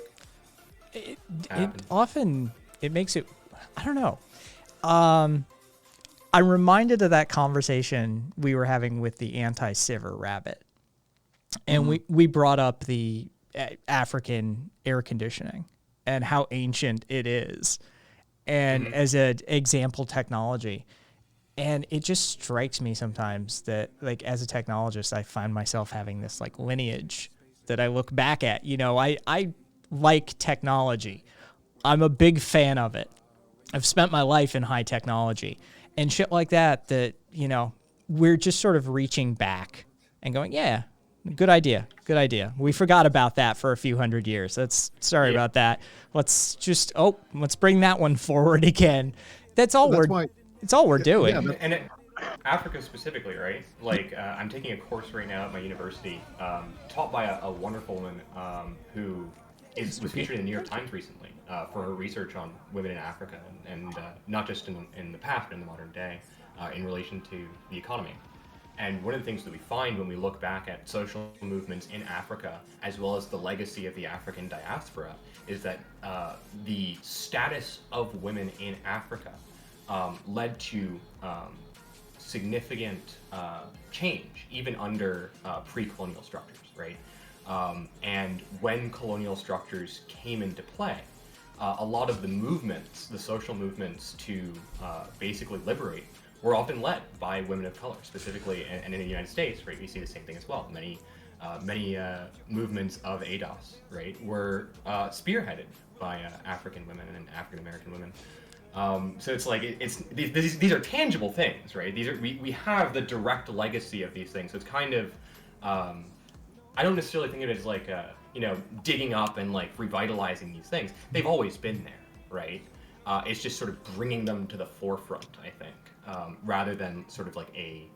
A: It often it makes it. I don't know. I'm reminded of that conversation we were having with the anti-Siver rabbit, and we brought up the African air conditioning and how ancient it is, and as an example technology. And it just strikes me sometimes that, like, as a technologist, I find myself having this like lineage that I look back at. You know, I like technology. I'm a big fan of it. I've spent my life in high technology and shit like that, you know, we're just sort of reaching back and going, yeah, good idea. Good idea. We forgot about that for a few hundred years. Sorry about that. Let's bring that one forward again. It's all we're doing.
E: Yeah,
G: And Africa specifically, right? Like, I'm taking a course right now at my university, taught by a wonderful woman who was featured in the New York Times recently for her research on women in Africa, and not just in the past, but in the modern day, in relation to the economy. And one of the things that we find when we look back at social movements in Africa, as well as the legacy of the African diaspora, is that the status of women in Africa led to significant change, even under pre-colonial structures, right? And when colonial structures came into play, a lot of the movements, the social movements to basically liberate, were often led by women of color, specifically, and in the United States, right? We see the same thing as well. Many movements of ADOS, right, were spearheaded by African women and African American women. So it's like these are tangible things, right? We have the direct legacy of these things. So it's kind of I don't necessarily think of it as like digging up and like revitalizing these things. They've always been there, right? It's just sort of bringing them to the forefront, I think, rather than sort of like a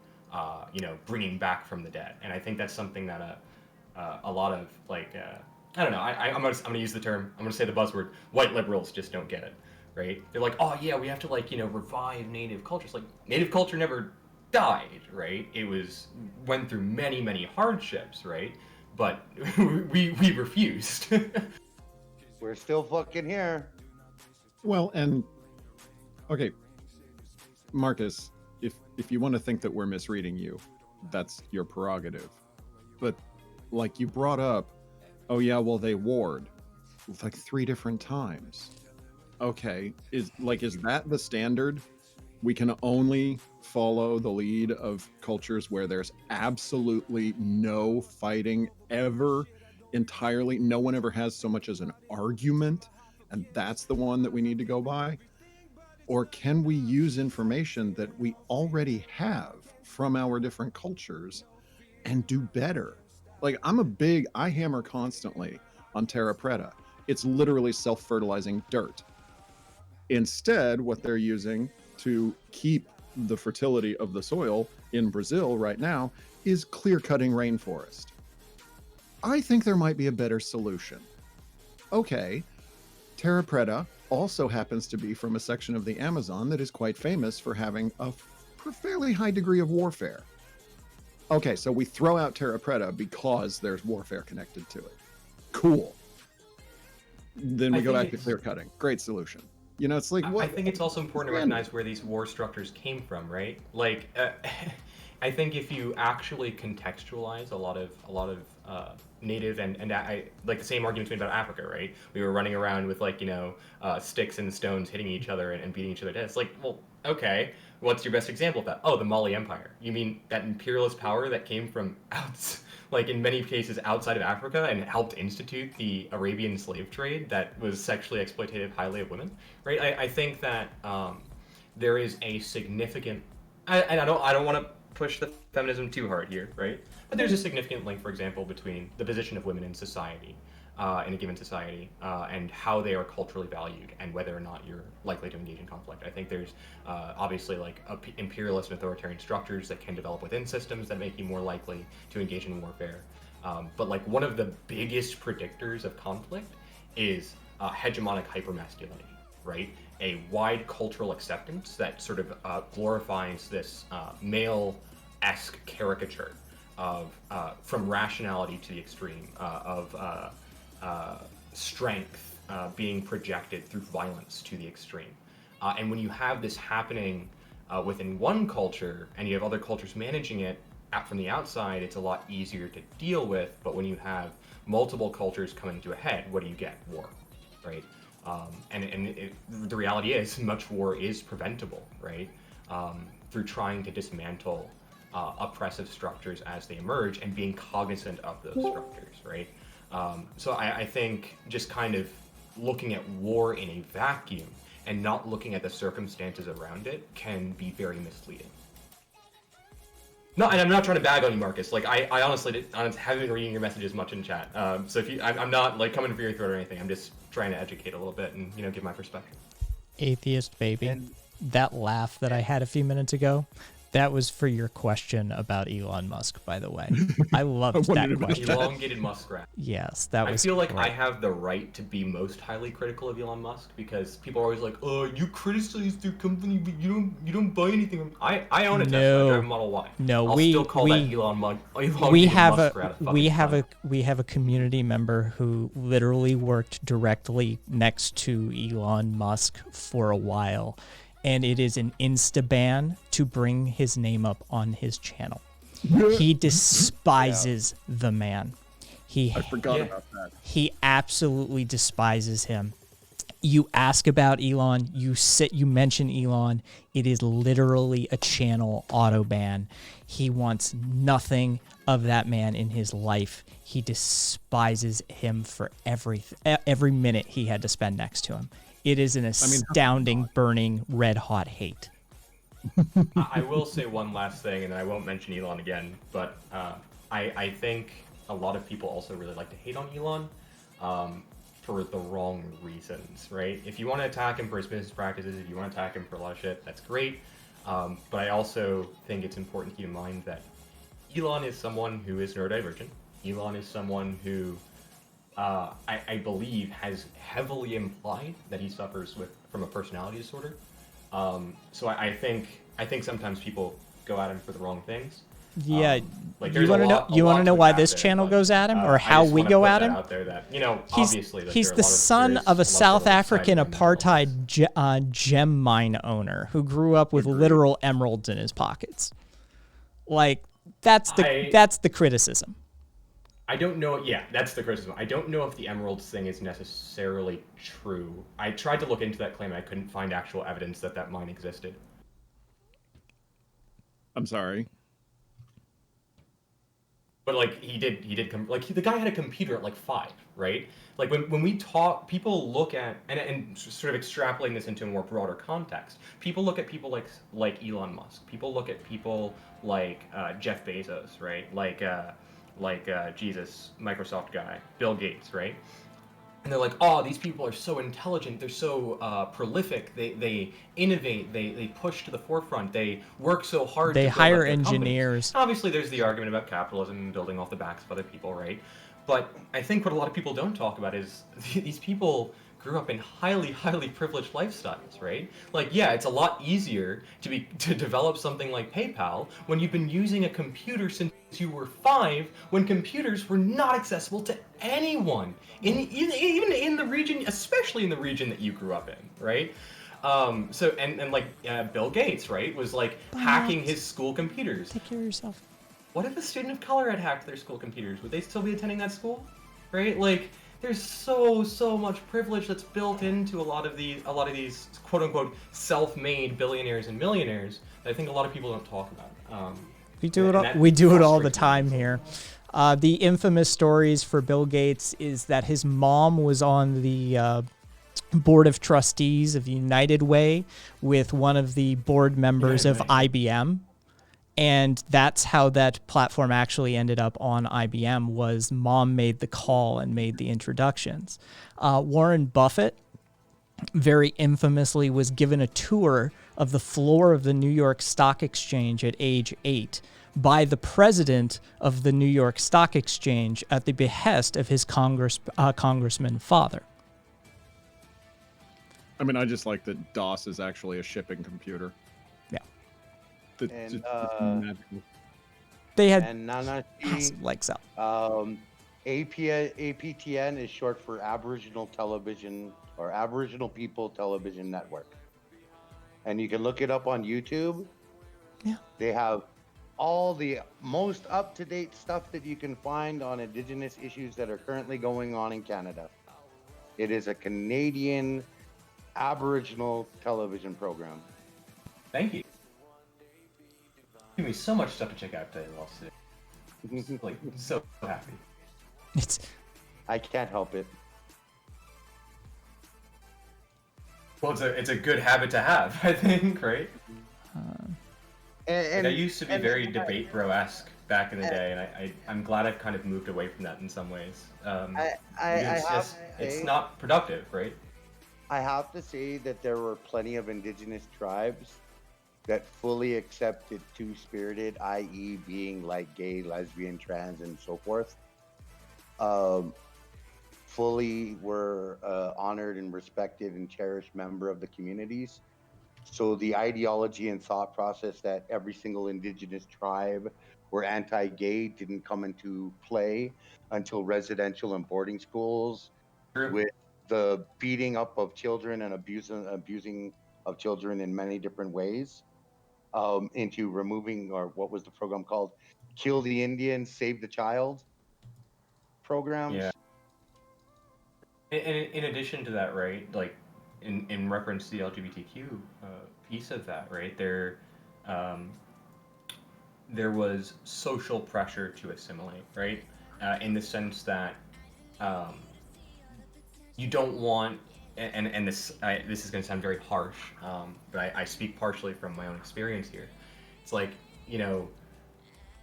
G: bringing back from the dead. And I think that's something that a lot of like I don't know. I'm gonna use the term. I'm gonna say the buzzword. White liberals just don't get it, right? They're like, oh yeah, we have to like revive native culture. It's like native culture never died, right? It went through many hardships, right? But we refused.
F: We're still fucking here.
E: Well, and okay, Marcus, if you want to think that we're misreading you, that's your prerogative. But like you brought up, oh yeah, well they warred like 3 different times. Okay, is that the standard? We can only follow the lead of cultures where there's absolutely no fighting ever, entirely. No one ever has so much as an argument, and that's the one that we need to go by? Or can we use information that we already have from our different cultures and do better? Like, I hammer constantly on terra preta. It's literally self-fertilizing dirt. Instead, what they're using to keep the fertility of the soil in Brazil right now is clear-cutting rainforest. I think there might be a better solution. Okay, terra preta also happens to be from a section of the Amazon that is quite famous for having a fairly high degree of warfare. Okay, so we throw out terra preta because there's warfare connected to it. Cool. Then we go back to clear cutting. Great solution. It's like what?
G: I think it's also important to recognize where these war structures came from, right? Like, I think if you actually contextualize a lot of native and like the same arguments made about Africa, right? We were running around with like sticks and stones hitting each other and beating each other to death. It's like, well, Okay, what's your best example of that? Oh, the Mali Empire. You mean that imperialist power that came from like in many cases outside of Africa and helped institute the Arabian slave trade that was sexually exploitative highly of women, right? I think that there is a significant, and I don't want to push the feminism too hard here, right? But there's a significant link, for example, between the position of women in society, in a given society, and how they are culturally valued, and whether or not you're likely to engage in conflict. I think there's obviously like imperialist and authoritarian structures that can develop within systems that make you more likely to engage in warfare. But like one of the biggest predictors of conflict is hegemonic hypermasculinity, right? A wide cultural acceptance that sort of glorifies this male-esque caricature of from rationality to the extreme, of strength being projected through violence to the extreme. And when you have this happening within one culture and you have other cultures managing it from the outside, it's a lot easier to deal with. But when you have multiple cultures coming to a head, what do you get? War, right? The reality is much war is preventable, right? Through trying to dismantle oppressive structures as they emerge and being cognizant of those structures, right? So I think just kind of looking at war in a vacuum and not looking at the circumstances around it can be very misleading. No, and I'm not trying to bag on you, Marcus. Like I honestly haven't been reading your messages much in chat. So if I'm not like coming for your throat or anything. I'm just trying to educate a little bit and give my perspective.
A: Atheist baby. That laugh that I had a few minutes ago, that was for your question about Elon Musk, by the way. I loved that question.
G: Elongated muskrat.
A: Yes, that was
G: I feel like
A: great.
G: I have the right to be most highly critical of Elon Musk because people are always like, "Oh, you criticize their company, but you don't buy anything." I own a Tesla. I drive a Model Y.
A: No,
G: I'll still call that Elon Musk.
A: We have a community member who literally worked directly next to Elon Musk for a while. And it is an insta-ban to bring his name up on his channel. He despises the man.
E: I forgot about that.
A: He absolutely despises him. You ask about Elon, you mention Elon, it is literally a channel auto ban. He wants nothing of that man in his life. He despises him for every minute he had to spend next to him. It is an astounding, burning, red-hot hate.
G: I will say one last thing, and I won't mention Elon again, but I think a lot of people also really like to hate on Elon for the wrong reasons, right? If you want to attack him for his business practices, if you want to attack him for a lot of shit, that's great. But I also think it's important to keep in mind that Elon is someone who is neurodivergent. Elon is someone who I believe has heavily implied that he suffers from a personality disorder. So I think sometimes people go at him for the wrong things.
A: Yeah,
G: like
A: you want to know why this channel goes at him, or how we go at him?
G: Out there that,
A: obviously, he's the son of a South African apartheid gem mine owner who grew up with literal emeralds in his pockets. Like that's the criticism.
G: I don't know. Yeah, that's the criticism. I don't know if the emeralds thing is necessarily true. I tried to look into that claim. I couldn't find actual evidence that mine existed.
E: I'm sorry.
G: But like he did come. Like the guy had a computer at like 5, right? Like when we talk, people look at and sort of extrapolating this into a more broader context. People look at people like Elon Musk. People look at people like Jeff Bezos, right? Like Jesus, Microsoft guy, Bill Gates, right? And they're like, oh, these people are so intelligent, they're so prolific, they innovate, they push to the forefront, they work so hard.
A: They
G: to
A: hire engineers.
G: Obviously, there's the argument about capitalism and building off the backs of other people, right? But I think what a lot of people don't talk about is these people grew up in highly, highly privileged lifestyles, right? Like, yeah, it's a lot easier to develop something like PayPal when you've been using a computer since you were 5, when computers were not accessible to anyone, even in the region, especially in the region that you grew up in, right? So Bill Gates, right, was like hacking his school computers.
A: Take care of yourself.
G: What if a student of color had hacked their school computers? Would they still be attending that school? Right? Like, there's so much privilege that's built into a lot of these quote unquote self-made billionaires and millionaires that I think a lot of people don't talk about.
A: We do it.
G: And that
A: We do it all the
G: frustrates me.
A: time here. The infamous stories for Bill Gates is that his mom was on the board of trustees of United Way with one of the board members of IBM. And that's how that platform actually ended up on IBM, was mom made the call and made the introductions. Warren Buffett very infamously was given a tour of the floor of the New York Stock Exchange at age 8 by the president of the New York Stock Exchange at the behest of his congressman father.
E: I mean, I just like that DOS is actually a shipping computer.
A: Yeah.
F: And,
E: It's magical.
A: They had
F: And Nana
A: massive legs up.
F: APTN is short for Aboriginal Television or Aboriginal People Television Network. And you can look it up on YouTube.
A: Yeah.
F: They have all the most up-to-date stuff that you can find on Indigenous issues that are currently going on in Canada. It is a Canadian Aboriginal television program.
G: Thank you. Give me so much stuff to check out today in Lost City. Like, so happy.
A: It's
F: I can't help it.
G: Well, it's a good habit to have, I think, right?
F: And
G: I used to be
F: and-
G: very debate bro-esque back in the day, and I'm glad I've kind of moved away from that in some ways. It's not productive, right?
F: I have to say that there were plenty of indigenous tribes that fully accepted two-spirited, i.e. being like gay, lesbian, trans, and so forth. Fully were honored and respected and cherished member of the communities. So the ideology and thought process that every single indigenous tribe were anti-gay didn't come into play until residential and boarding schools,
G: True.
F: with the beating up of children and abusing of children in many different ways, into removing, or what was the program called? Kill the Indian, Save the Child programs.
G: Yeah. And in addition to that, right, like in reference to the LGBTQ piece of that, right, there was social pressure to assimilate, right, in the sense that you don't want, and this is going to sound very harsh, but I speak partially from my own experience here. It's like, you know,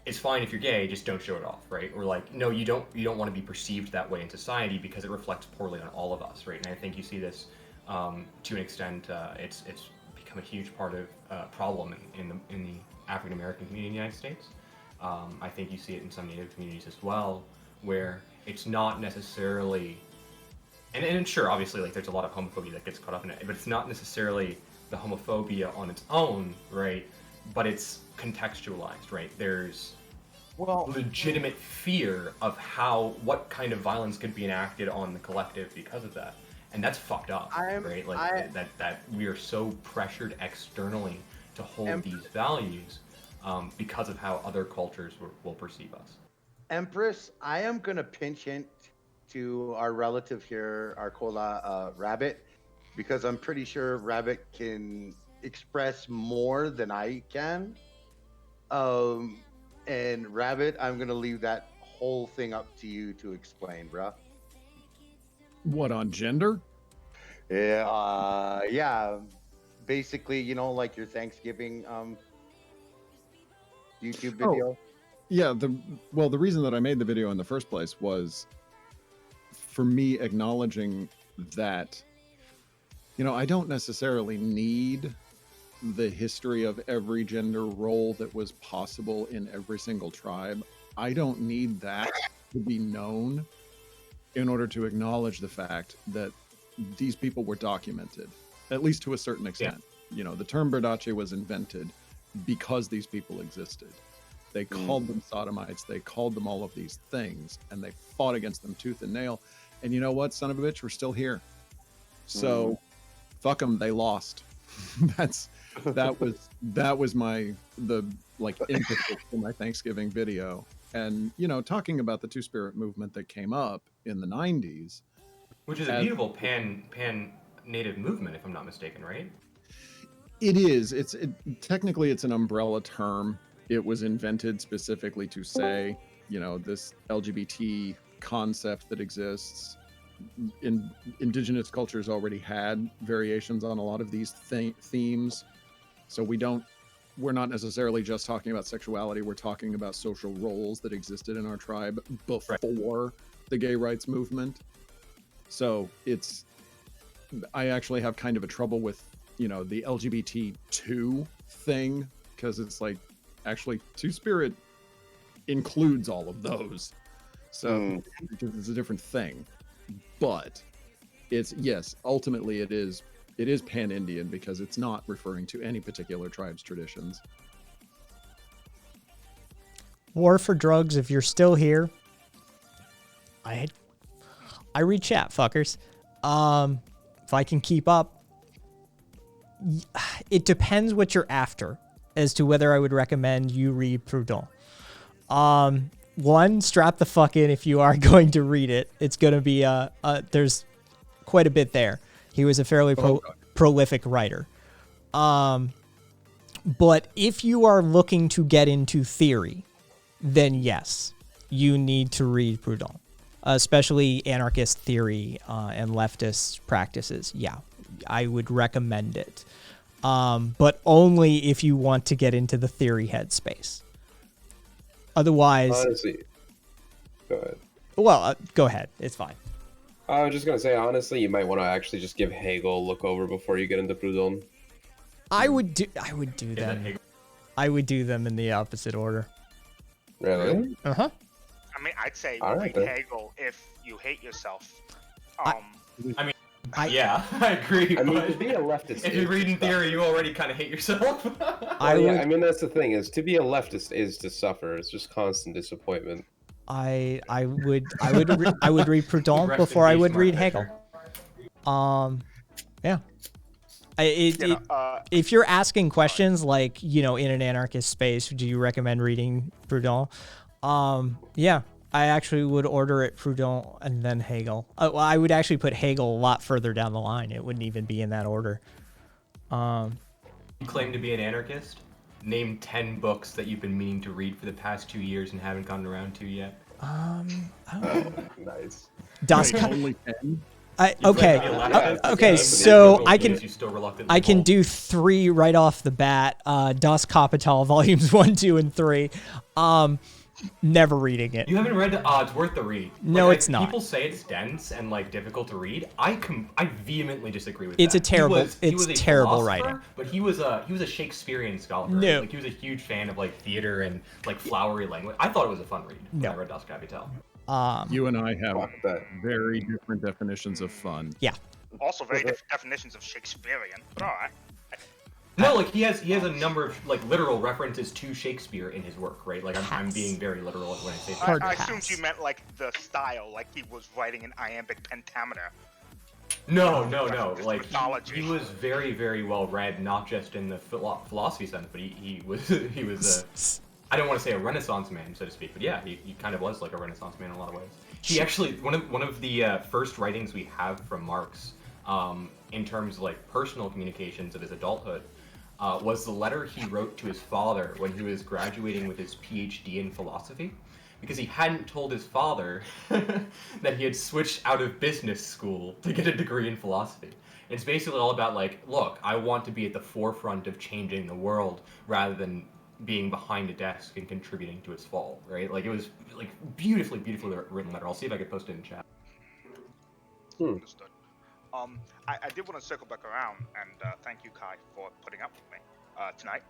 G: it's fine if you're gay, just don't show it off, right? Or like, no, you don't want to be perceived that way in society because it reflects poorly on all of us, right? And I think you see this to an extent. It's become a huge part of problem in the African American community in the United States. I think you see it in some Native communities as well, where it's not necessarily, and sure, obviously, like there's a lot of homophobia that gets caught up in it, but it's not necessarily the homophobia on its own, right? But it's contextualized, right? There's legitimate fear of what kind of violence could be enacted on the collective because of that, and that's fucked up, right? Like that we are so pressured externally to hold these values because of how other cultures will perceive us.
F: Empress, I am gonna pinch hint to our relative here, Arcola Rabbit, because I'm pretty sure Rabbit can express more than I can. And Rabbit, I'm gonna leave that whole thing up to you to explain, bruh.
E: What, on gender?
F: Yeah. Basically, you know, like your Thanksgiving YouTube video.
E: Yeah, the reason that I made the video in the first place was for me acknowledging that, you know, I don't necessarily need the history of every gender role that was possible in every single tribe. I don't need that to be known in order to acknowledge the fact that these people were documented, at least to a certain extent. Yeah. You know, the term Bardacce was invented because these people existed. They called them sodomites, they called them all of these things, and they fought against them tooth and nail. And you know what, son of a bitch, we're still here. So fuck them, they lost. that was the impetus for my Thanksgiving video. And, you know, talking about the Two-Spirit movement that came up in the 90s.
G: Which is a beautiful pan native movement, if I'm not mistaken, right?
E: It is. Technically, it's an umbrella term. It was invented specifically to say, you know, this LGBT concept that exists. Indigenous cultures already had variations on a lot of these themes. So we're not necessarily just talking about sexuality. We're talking about social roles that existed in our tribe before the gay rights movement. So I actually have kind of a trouble with, you know, the LGBT2 thing, because it's like, actually, Two-Spirit includes all of those. So it's a different thing. But ultimately it is pan-Indian, because it's not referring to any particular tribe's traditions.
A: War for Drugs, if you're still here, I read chat, fuckers. If I can keep up, it depends what you're after as to whether I would recommend you read Proudhon. One, strap the fuck in if you are going to read it. It's going to be there's quite a bit there. He was a fairly prolific writer. But if you are looking to get into theory, then yes, you need to read Proudhon, especially anarchist theory and leftist practices. Yeah, I would recommend it. But only if you want to get into the theory headspace. Otherwise,
B: honestly, go ahead.
A: Well, go ahead. It's fine.
B: I was just gonna say, honestly, you might want to actually just give Hegel a look over before you get into Proudhon.
A: I would do them. I would do them in the opposite order.
B: Really?
A: Uh-huh.
I: I mean, I'd say
B: Alright,
I: read
B: then.
I: Hegel if you hate yourself.
G: Yeah, I agree.
B: I mean,
G: but
B: to be a leftist,
G: if you're reading theory, you already kind of hate yourself.
B: I mean, that's the thing, is to be a leftist is to suffer. It's just constant disappointment.
A: I would read Proudhon
G: Rest
A: before
G: in
A: I
G: peace,
A: would
G: Mark
A: read
G: Fisher.
A: Hegel. Yeah. If you're asking questions like, you know, in an anarchist space, do you recommend reading Proudhon? Yeah, I actually would order it Proudhon and then Hegel. Well, I would actually put Hegel a lot further down the line. It wouldn't even be in that order.
G: You claim to be an anarchist? Name 10 books that you've been meaning to read for the past 2 years and haven't gotten around to yet.
B: Nice.
E: Only 10?
A: Okay, so I can do 3 right off the bat. Das Kapital, volumes 1, 2, and 3. Never reading it.
G: You haven't read it's worth the read.
A: No, it's not.
G: People say it's dense and like difficult to read. I vehemently disagree with
A: It's
G: that.
A: He was
G: a
A: terrible
G: philosopher,
A: writing.
G: But he was a Shakespearean scholar.
A: No.
G: Right? Like he was a huge fan of like theater and like flowery language. I thought it was a fun read when I read Das Kapital.
E: You and I have very different definitions of fun.
A: Yeah.
I: Also, very different definitions of Shakespearean, but all right.
G: No, like he has a number of like literal references to Shakespeare in his work, right? Like I'm being very literal when I say
I: I
G: Shakespeare.
I: assumed you meant like the style, like he was writing an iambic pentameter.
G: No. Like
I: mythology.
G: he was very, very well read, not just in the philosophy sense, but he was I don't want to say a Renaissance man, so to speak, but yeah, he kind of was like a Renaissance man in a lot of ways. He actually one of the first writings we have from Marx, in terms of like personal communications of his adulthood, was the letter he wrote to his father when he was graduating with his PhD in philosophy, because he hadn't told his father that he had switched out of business school to get a degree in philosophy. It's basically all about like, look, I want to be at the forefront of changing the world rather than being behind a desk and contributing to its fall, right? Like it was like beautifully written letter. I'll see if I can post it in chat.
I: Understood. I did want to circle back around and thank you, Kai, for putting up with me tonight.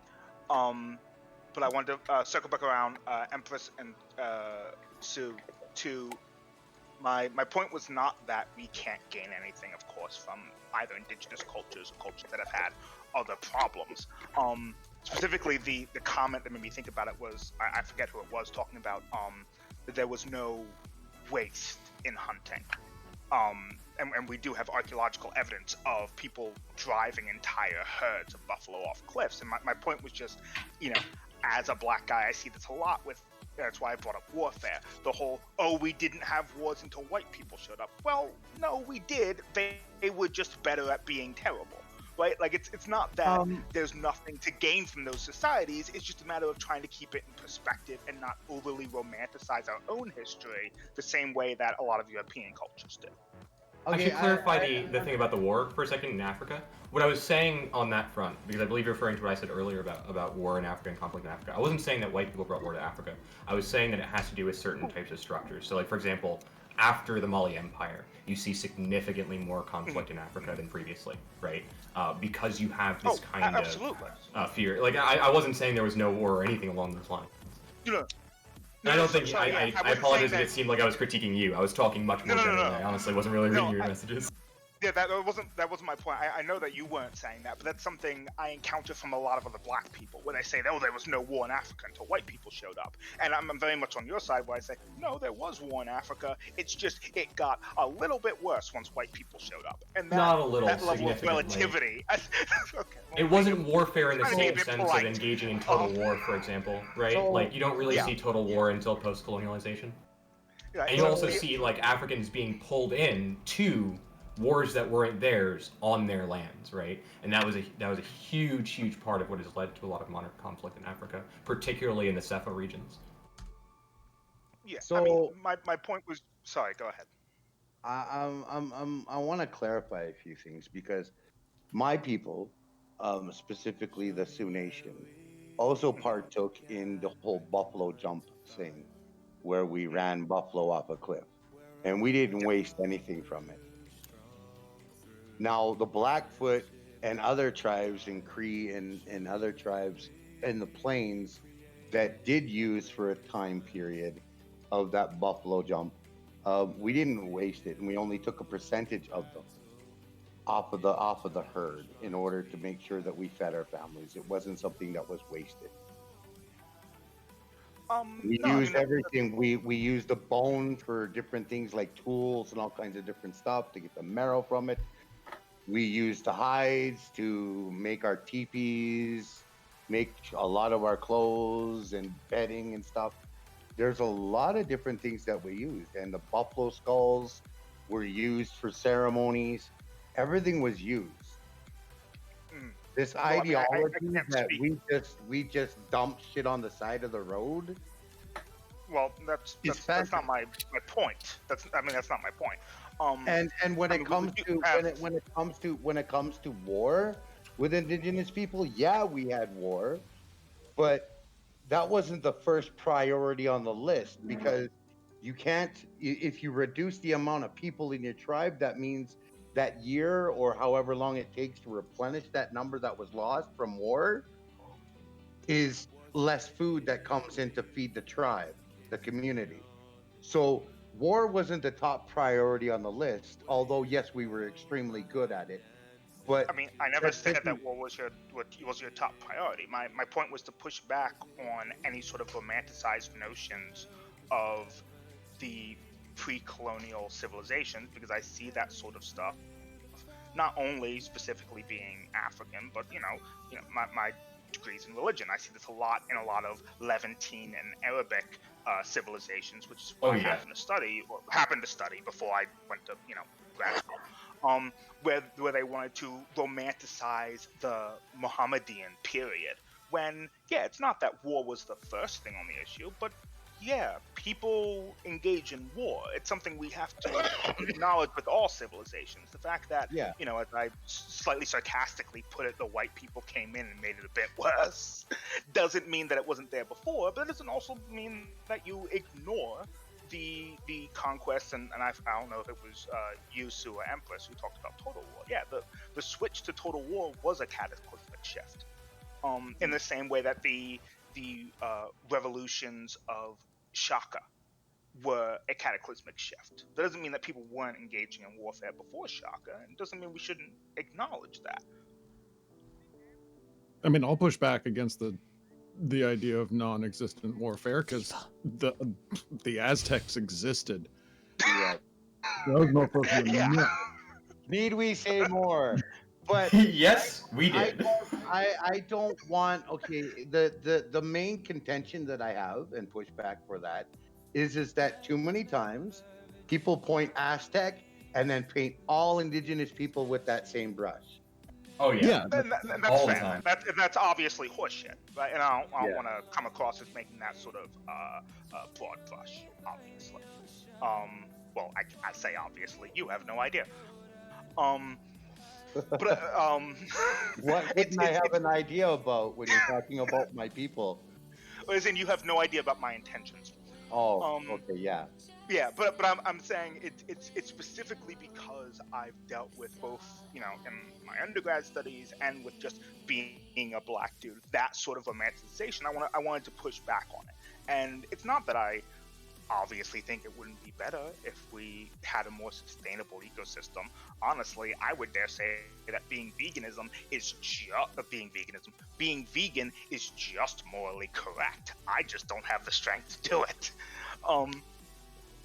I: But I wanted to circle back around, Empress and Sue, to my point was not that we can't gain anything, of course, from either indigenous cultures or cultures that have had other problems. Specifically, the comment that made me think about it was, I forget who it was, talking about that there was no waste in hunting. And we do have archaeological evidence of people driving entire herds of buffalo off cliffs. And my point was just, you know, as a black guy, I see this a lot with That's why I brought up warfare. The whole, oh, we didn't have wars until white people showed up. Well, no, we did. They were just better at being terrible, right? Like, it's not that there's nothing to gain from those societies. It's just a matter of trying to keep it in perspective and not overly romanticize our own history the same way that a lot of European cultures do.
G: I should clarify the thing about the war for a second in Africa. What I was saying on that front, because I believe you're referring to what I said earlier about war in Africa and conflict in Africa. I wasn't saying that white people brought war to Africa. I was saying that it has to do with certain types of structures. So, like, for example, after the Mali Empire, you see significantly more conflict in Africa than previously, right? Because you have this kind of fear. Like, I wasn't saying there was no war or anything along those lines.
I: You know,
G: I don't think I apologize if it seemed like I was critiquing you. I was talking much more generally. I honestly wasn't really reading your messages.
I: Yeah, that wasn't my point. I know that you weren't saying that, but that's something I encounter from a lot of other black people when they say, oh, there was no war in Africa until white people showed up. And I'm very much on your side where I say, no, there was war in Africa. It's just it got a little bit worse once white people showed up. And that,
G: not a little,
I: that level of relativity. Okay, well,
G: it wasn't warfare in the same sense of engaging in total war, for example, right?
F: So,
G: like, you don't really see total war until post-colonialization.
I: Yeah,
G: and you also see, like, Africans being pulled in to wars that weren't theirs on their lands, right? And that was a huge part of what has led to a lot of modern conflict in Africa, particularly in the CEFA regions.
I: Yeah.
F: So,
I: I mean, my point was. Sorry, go ahead.
F: I want to clarify a few things because my people, specifically the Sioux Nation, also partook in the whole buffalo jump thing, where we ran buffalo off a cliff, and we didn't waste anything from it. Now, the Blackfoot and other tribes in Cree and other tribes in the plains that did use for a time period of that buffalo jump, we didn't waste it, and we only took a percentage of them off of the herd in order to make sure that we fed our families. It wasn't something that was wasted. We used everything. We used the bone for different things like tools and all kinds of different stuff to get the marrow from it. We used the hides to make our teepees, make a lot of our clothes and bedding and stuff. There's a lot of different things that we used, and the buffalo skulls were used for ceremonies. Everything was used. This ideology that we just dump shit on the side of the road.
I: Well, that's not my point. That's not my point.
F: And when it comes to war with indigenous people, yeah, we had war, but that wasn't the first priority on the list, because you can't, if you reduce the amount of people in your tribe, that means that year or however long it takes to replenish that number that was lost from war is less food that comes in to feed the tribe, the community. So war wasn't the top priority on the list, although yes, we were extremely good at it. But
I: I mean, I never said that war was your top priority. My point was to push back on any sort of romanticized notions of the pre-colonial civilizations, because I see that sort of stuff not only specifically being African, but you know my degrees in religion. I see this a lot in a lot of Levantine and Arabic civilizations, which is what I happened to study before I went to grad school, where they wanted to romanticize the Mohammedan period. When it's not that war was the first thing on the issue, but people engage in war. It's something we have to acknowledge with all civilizations. The fact that, as I slightly sarcastically put it, the white people came in and made it a bit worse, doesn't mean that it wasn't there before, but it doesn't also mean that you ignore the conquest, and I don't know if it was you, Sue, or Empress, who talked about total war. Yeah, the switch to total war was a cataclysmic shift. In the same way that the revolutions of Shaka were a cataclysmic shift. That doesn't mean that people weren't engaging in warfare before Shaka, and it doesn't mean we shouldn't acknowledge that.
E: I mean, I'll push back against the idea of non-existent warfare, because the Aztecs existed.
F: Yeah.
E: There was no person.
F: Need we say more? But
G: Yes, we
F: I
G: did.
F: I don't want. Okay, the main contention that I have and pushback for that is that too many times people point Aztec and then paint all indigenous people with that same brush.
G: Oh yeah.
I: And that's
G: All the
I: fair.
G: time.
I: That's obviously horseshit, right? And I don't
B: Yeah.
I: want to come across as making that sort of broad brush, obviously. Well, I say obviously. You have no idea. But
F: What wouldn't I have an idea about when you're talking about my people?
I: as in you have no idea about my intentions.
F: Oh,
I: Um,
F: okay, yeah.
I: Yeah, but I'm saying it's specifically because I've dealt with both, you know, in my undergrad studies and with just being a black dude, that sort of romanticization. I wanted to push back on it, and it's not that I obviously think it wouldn't be better if we had a more sustainable ecosystem. Honestly, I would dare say that being vegan is just morally correct. I just don't have the strength to do it.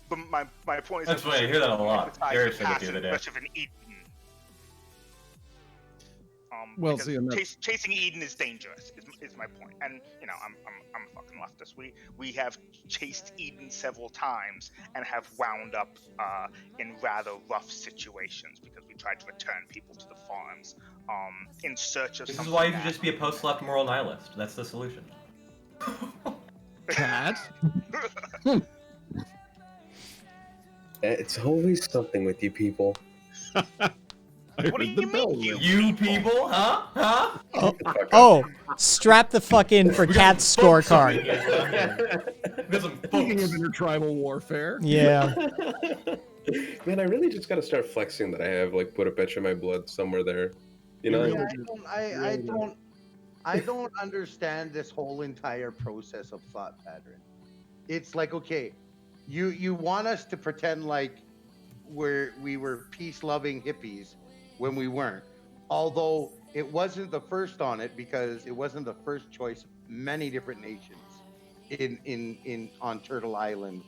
I: But my point is
G: That's funny, I hear that a lot. Garrett said it the other day.
I: Much of an Eden.
E: Well,
I: because
E: see, and that-
I: chasing Eden is dangerous. Is my point. And you know, I'm a fucking leftist. We have chased Eden several times and have wound up in rather rough situations because we tried to return people to the farms in search of.
G: This is
I: something
G: why you
I: that-
G: should just be a post-left moral nihilist. That's the solution.
E: Cat?
B: It's always something with you people.
I: What do you mean,
G: You people, huh? Huh?
A: Oh, strap the fuck in for Cat's scorecard.
G: Got some
E: Speaking of
G: folks.
E: intertribal warfare.
A: Yeah.
B: Man, I really just gotta start flexing that I have like put a bitch in my blood somewhere there. You know?
F: Yeah, I don't understand this whole entire process of thought pattern. It's like, okay, you want us to pretend like we were peace-loving hippies when we weren't. Although it wasn't the first on it because it wasn't the first choice many different nations on Turtle Island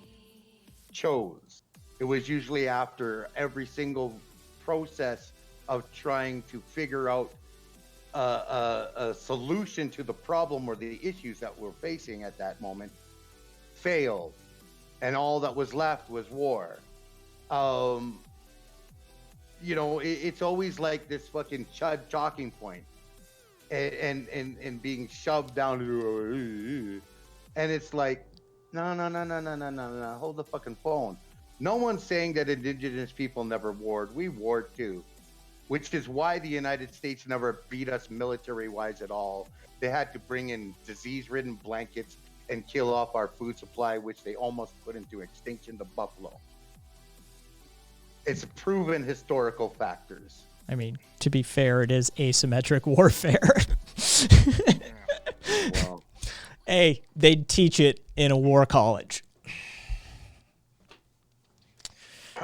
F: chose. It was usually after every single process of trying to figure out a solution to the problem or the issues that we're facing at that moment failed, and all that was left was war. You know, it's always like this fucking chud talking point, and being shoved down to, and it's like, no, hold the fucking phone. No one's saying that indigenous people never warred. We warred too, which is why the United States never beat us military-wise at all. They had to bring in disease-ridden blankets and kill off our food supply, which they almost put into extinction to buffalo. It's proven historical factors.
A: I mean, to be fair, it is asymmetric warfare.
F: Well,
A: Hey, they'd teach it in a war college.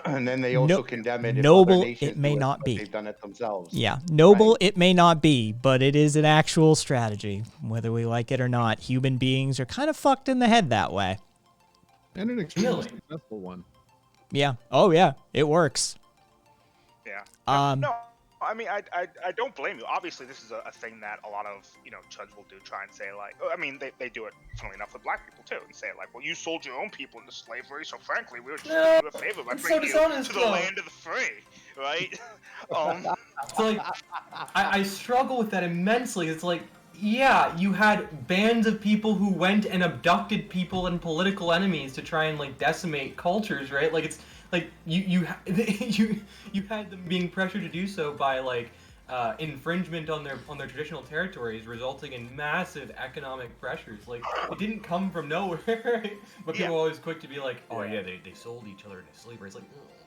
F: and then they also
A: No-
F: condemn it. If
A: noble
F: other nations
A: it may
F: do
A: not
F: but
A: be.
F: They've done it themselves.
A: Yeah, noble it may not be, but it is an actual strategy, whether we like it or not. Human beings are kind of fucked in the head that way.
E: And an extremely
G: Really?
E: successful one.
A: Yeah. Oh, yeah. It works.
I: Yeah.
A: Um,
I: No, I mean, I don't blame you. Obviously, this is a thing that a lot of, you know, chuds will do, try and say, like, I mean, they do it, funnily enough, with black people, too, and say, like, well, you sold your own people into slavery, so frankly, we were just doing you a favor by
G: it's so
I: bringing you
G: dishonest,
I: to the
G: though.
I: land of the free, right?
G: It's like, I struggle with that immensely. It's like, yeah, you had bands of people who went and abducted people and political enemies to try and like decimate cultures, right? Like it's like you had them being pressured to do so by like infringement on their traditional territories, resulting in massive economic pressures. Like it didn't come from nowhere, right? But people are always quick to be like, oh yeah, they sold each other into slavery. It's like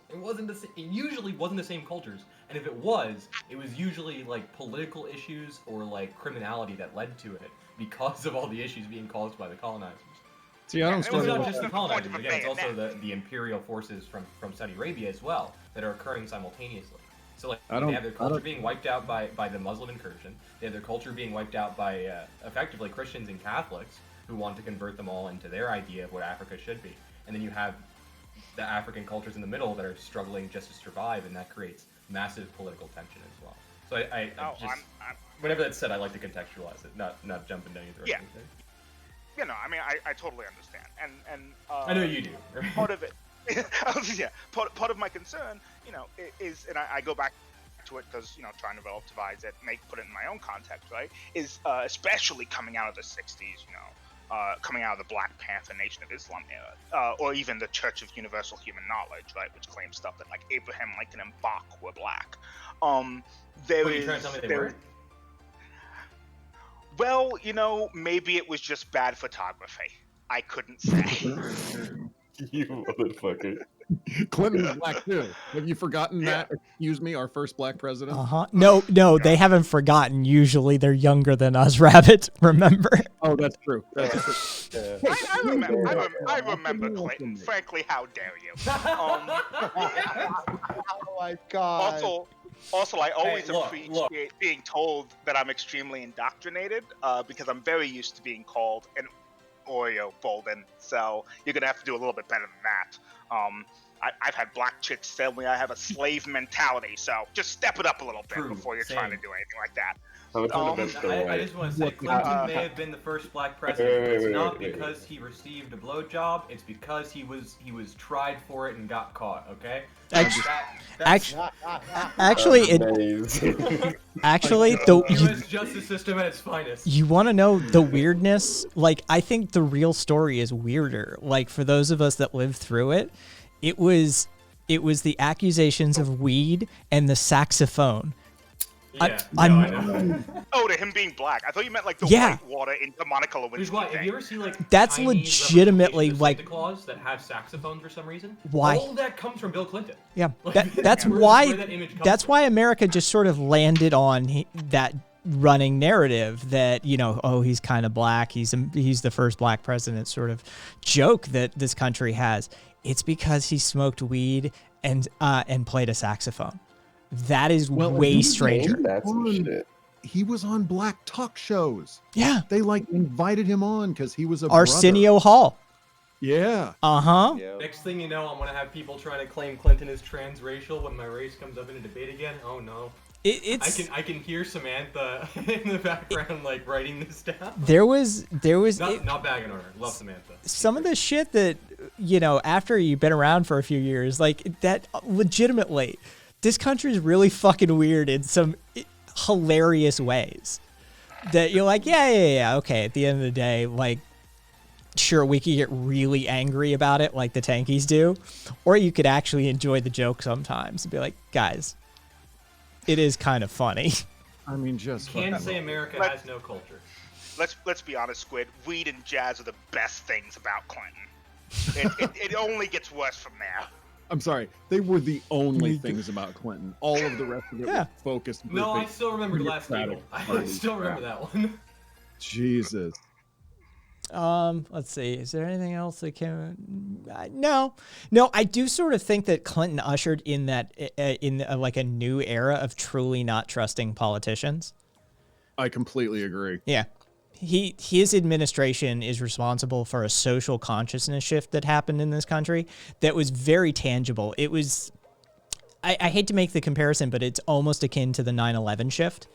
G: it wasn't the it usually wasn't the same cultures, and if it was usually like political issues or like criminality that led to it because of all the issues being caused by the colonizers.
E: See, I don't
I: it was
G: It's
E: struggle
G: not
E: with
G: just the
I: the point
G: colonizers.
I: of a
G: Again, it's also
I: bayonet.
G: the imperial forces from Saudi Arabia as well that are occurring simultaneously. So like
E: I don't-
G: they have their
E: I
G: culture
E: don't-
G: being wiped out by the Muslim incursion. They have their culture being wiped out by effectively Christians and Catholics who want to convert them all into their idea of what Africa should be. And then you have the African cultures in the middle that are struggling just to survive, and that creates massive political tension as well. So I
I: No,
G: just whenever that's said, I like to contextualize it, not jump into any direction.
I: You know, I mean, I totally understand, and
G: I know you do. Right?
I: part of it, yeah, part of my concern, you know, is, and I go back to it because, you know, trying to relativize it, put it in my own context, right? Is especially coming out of the '60s, you know, coming out of the Black Panther Nation of Islam era, or even the Church of Universal Human Knowledge, right, which claims stuff that like Abraham Lincoln and Bach were black. There
G: What,
I: is.
G: you trying to tell me they weren't?
I: Well, you know, maybe it was just bad photography. I couldn't say.
B: You motherfucker.
E: Clinton was black too. Have you forgotten that? Excuse me, our first black president.
A: No, they haven't forgotten. Usually they're younger than us, Rabbit. Remember?
E: Oh, that's true. That's true.
I: I remember Clinton. Frankly, how dare you?
F: Oh my god.
I: Also, I always
G: Hey, look.
I: appreciate being told that I'm extremely indoctrinated, because I'm very used to being called an Oreo Bolden. So you're gonna have to do a little bit better than that. I've had black chicks tell me I have a slave mentality, so just step it up a little bit
G: True,
I: before you're
G: same.
I: trying to do anything like that.
B: How much of the best
G: I just want to say Clinton may have been the first black president, but it's not because he received a blowjob. It's because he was tried for it and got caught. Okay.
A: Actually, the
G: U.S. justice system at its finest.
A: You want to know the weirdness? Like, I think the real story is weirder. Like, for those of us that lived through it, it was the accusations of weed and the saxophone.
G: Yeah,
A: I
G: know.
I: Oh, to him being black. I thought you meant like the
A: Yeah.
I: white water in the Monica
G: Here's
I: Lewinsky
G: why. Have
I: thing.
G: you ever seen like
A: That's
G: Chinese
A: legitimately,
G: representations of
A: like-
G: Santa Claus that have saxophone for some reason?
A: Why?
G: All of that comes from Bill Clinton.
A: Yeah,
G: Like,
A: that's
G: where
A: why.
G: that image comes
A: That's
G: from.
A: why America just sort of landed on that running narrative that, you know, oh, he's kind of black. He's the first black president sort of joke that this country has. It's because he smoked weed and played a saxophone. That is way stranger.
B: That's some shit.
E: He was on black talk shows.
A: Yeah,
E: They like invited him on because he was a
A: Arsenio Hall.
E: brother. Yeah.
A: Uh-huh.
G: Next thing you know, I'm gonna have people trying to claim Clinton is transracial when my race comes up in a debate again. Oh no. I can hear Samantha in the background like writing this down.
A: There was
G: Not bagging on her. Love Samantha.
A: some of the shit that, you know, after you've been around for a few years, like that legitimately, this country is really fucking weird in some hilarious ways that you're like, yeah, okay. At the end of the day, like, sure, we could get really angry about it like the tankies do, or you could actually enjoy the joke sometimes and be like, guys, it is kind of funny.
E: I mean, just
G: Can't
E: fucking-
G: say America
I: Let-
G: has no culture.
I: Let's be honest, Squid. Weed and jazz are the best things about Clinton. It only gets worse from there.
E: I'm sorry. They were the only things about Clinton. All of the rest of it
A: Yeah.
E: was focused.
G: No, I
E: with
G: still remember Glass
E: Democratic
G: Steagall. I
E: Party
G: still remember that one.
E: Jesus.
A: Let's see. Is there anything else that came? No. I do sort of think that Clinton ushered in that like a new era of truly not trusting politicians.
E: I completely agree.
A: Yeah. His administration is responsible for a social consciousness shift that happened in this country that was very tangible. It was, I hate to make the comparison, but it's almost akin to the 9/11 shift.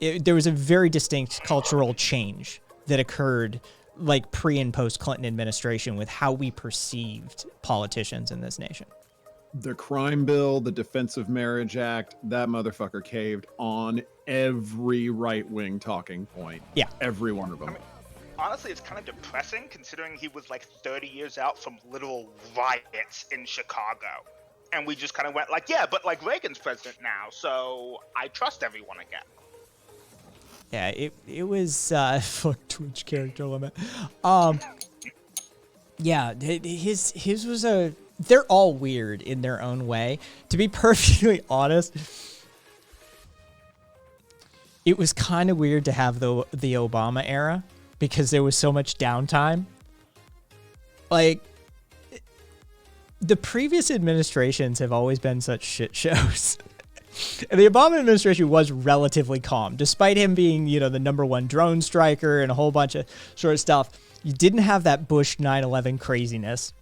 A: There was a very distinct cultural change that occurred like pre and post Clinton administration with how we perceived politicians in this nation.
E: The crime bill, the Defensive Marriage Act, that motherfucker caved on every right-wing talking point.
A: Yeah.
E: Every one of them.
I: Honestly, it's kind of depressing considering he was like 30 years out from literal riots in Chicago. And we just kind of went like, yeah, but like Reagan's president now, so I trust everyone again.
A: Yeah, it was fuck Twitch character limit. Yeah, his was a. They're all weird in their own way. To be perfectly honest, it was kind of weird to have the Obama era because there was so much downtime. Like, the previous administrations have always been such shit shows. And the Obama administration was relatively calm, despite him being, you know, the #1 drone striker and a whole bunch of sort of stuff. You didn't have that Bush 9/11 craziness.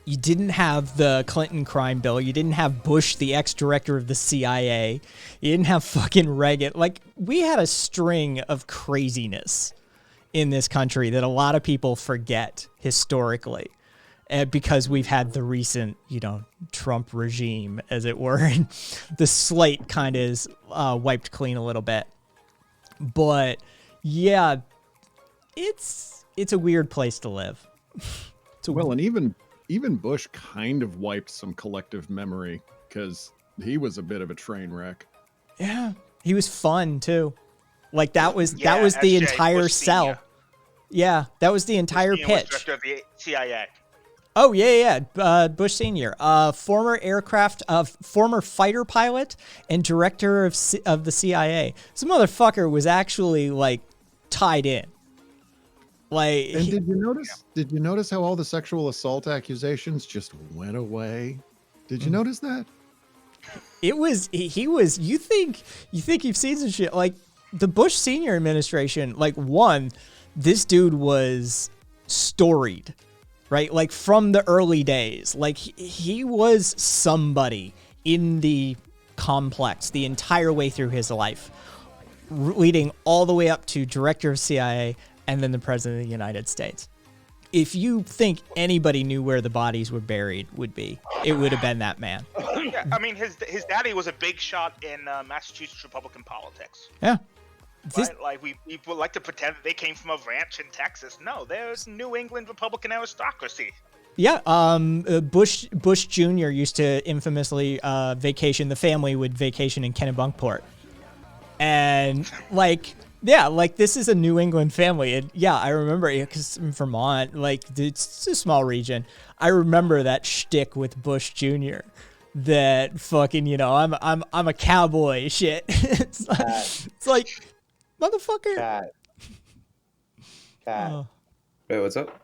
A: You didn't have the Clinton crime bill. You didn't have Bush, the ex-director of the CIA. You didn't have fucking Reagan. Like, we had a string of craziness in this country that a lot of people forget historically, because we've had the recent, Trump regime, as it were, and the slate kind of is wiped clean a little bit. But yeah, it's a weird place to live.
E: Well, and even Bush kind of wiped some collective memory because he was a bit of a train wreck.
A: Yeah, he was fun too. Like that was the
I: SJ,
A: entire
I: Bush
A: sell.
I: Senior.
A: Yeah, that was the entire
I: Bush Senior was
A: pitch.
I: director of the CIA.
A: Oh yeah. Bush Senior, former fighter pilot and director of the CIA. This motherfucker was actually like tied in. Like,
E: And did you notice how all the sexual assault accusations just went away? Did you notice that?
A: he was. You think you've seen some shit like the Bush Senior administration? Like, this dude was storied, right? Like from the early days, like he was somebody in the complex the entire way through his life, leading all the way up to director of CIA and then the president of the United States. If you think anybody knew where the bodies were buried, it would have been that man.
I: Yeah, I mean, his daddy was a big shot in Massachusetts Republican politics.
A: Yeah.
I: Right? Like, we would like to pretend that they came from a ranch in Texas. No, there's New England Republican aristocracy.
A: Yeah, Bush Jr. used to infamously vacation. The family would vacation in Kennebunkport. And, this is a New England family. And, yeah, I remember, because Vermont, it's a small region. I remember that shtick with Bush Jr. That fucking, I'm a cowboy shit. It's like, motherfucker.
F: Cat.
A: Oh.
B: Wait, what's up?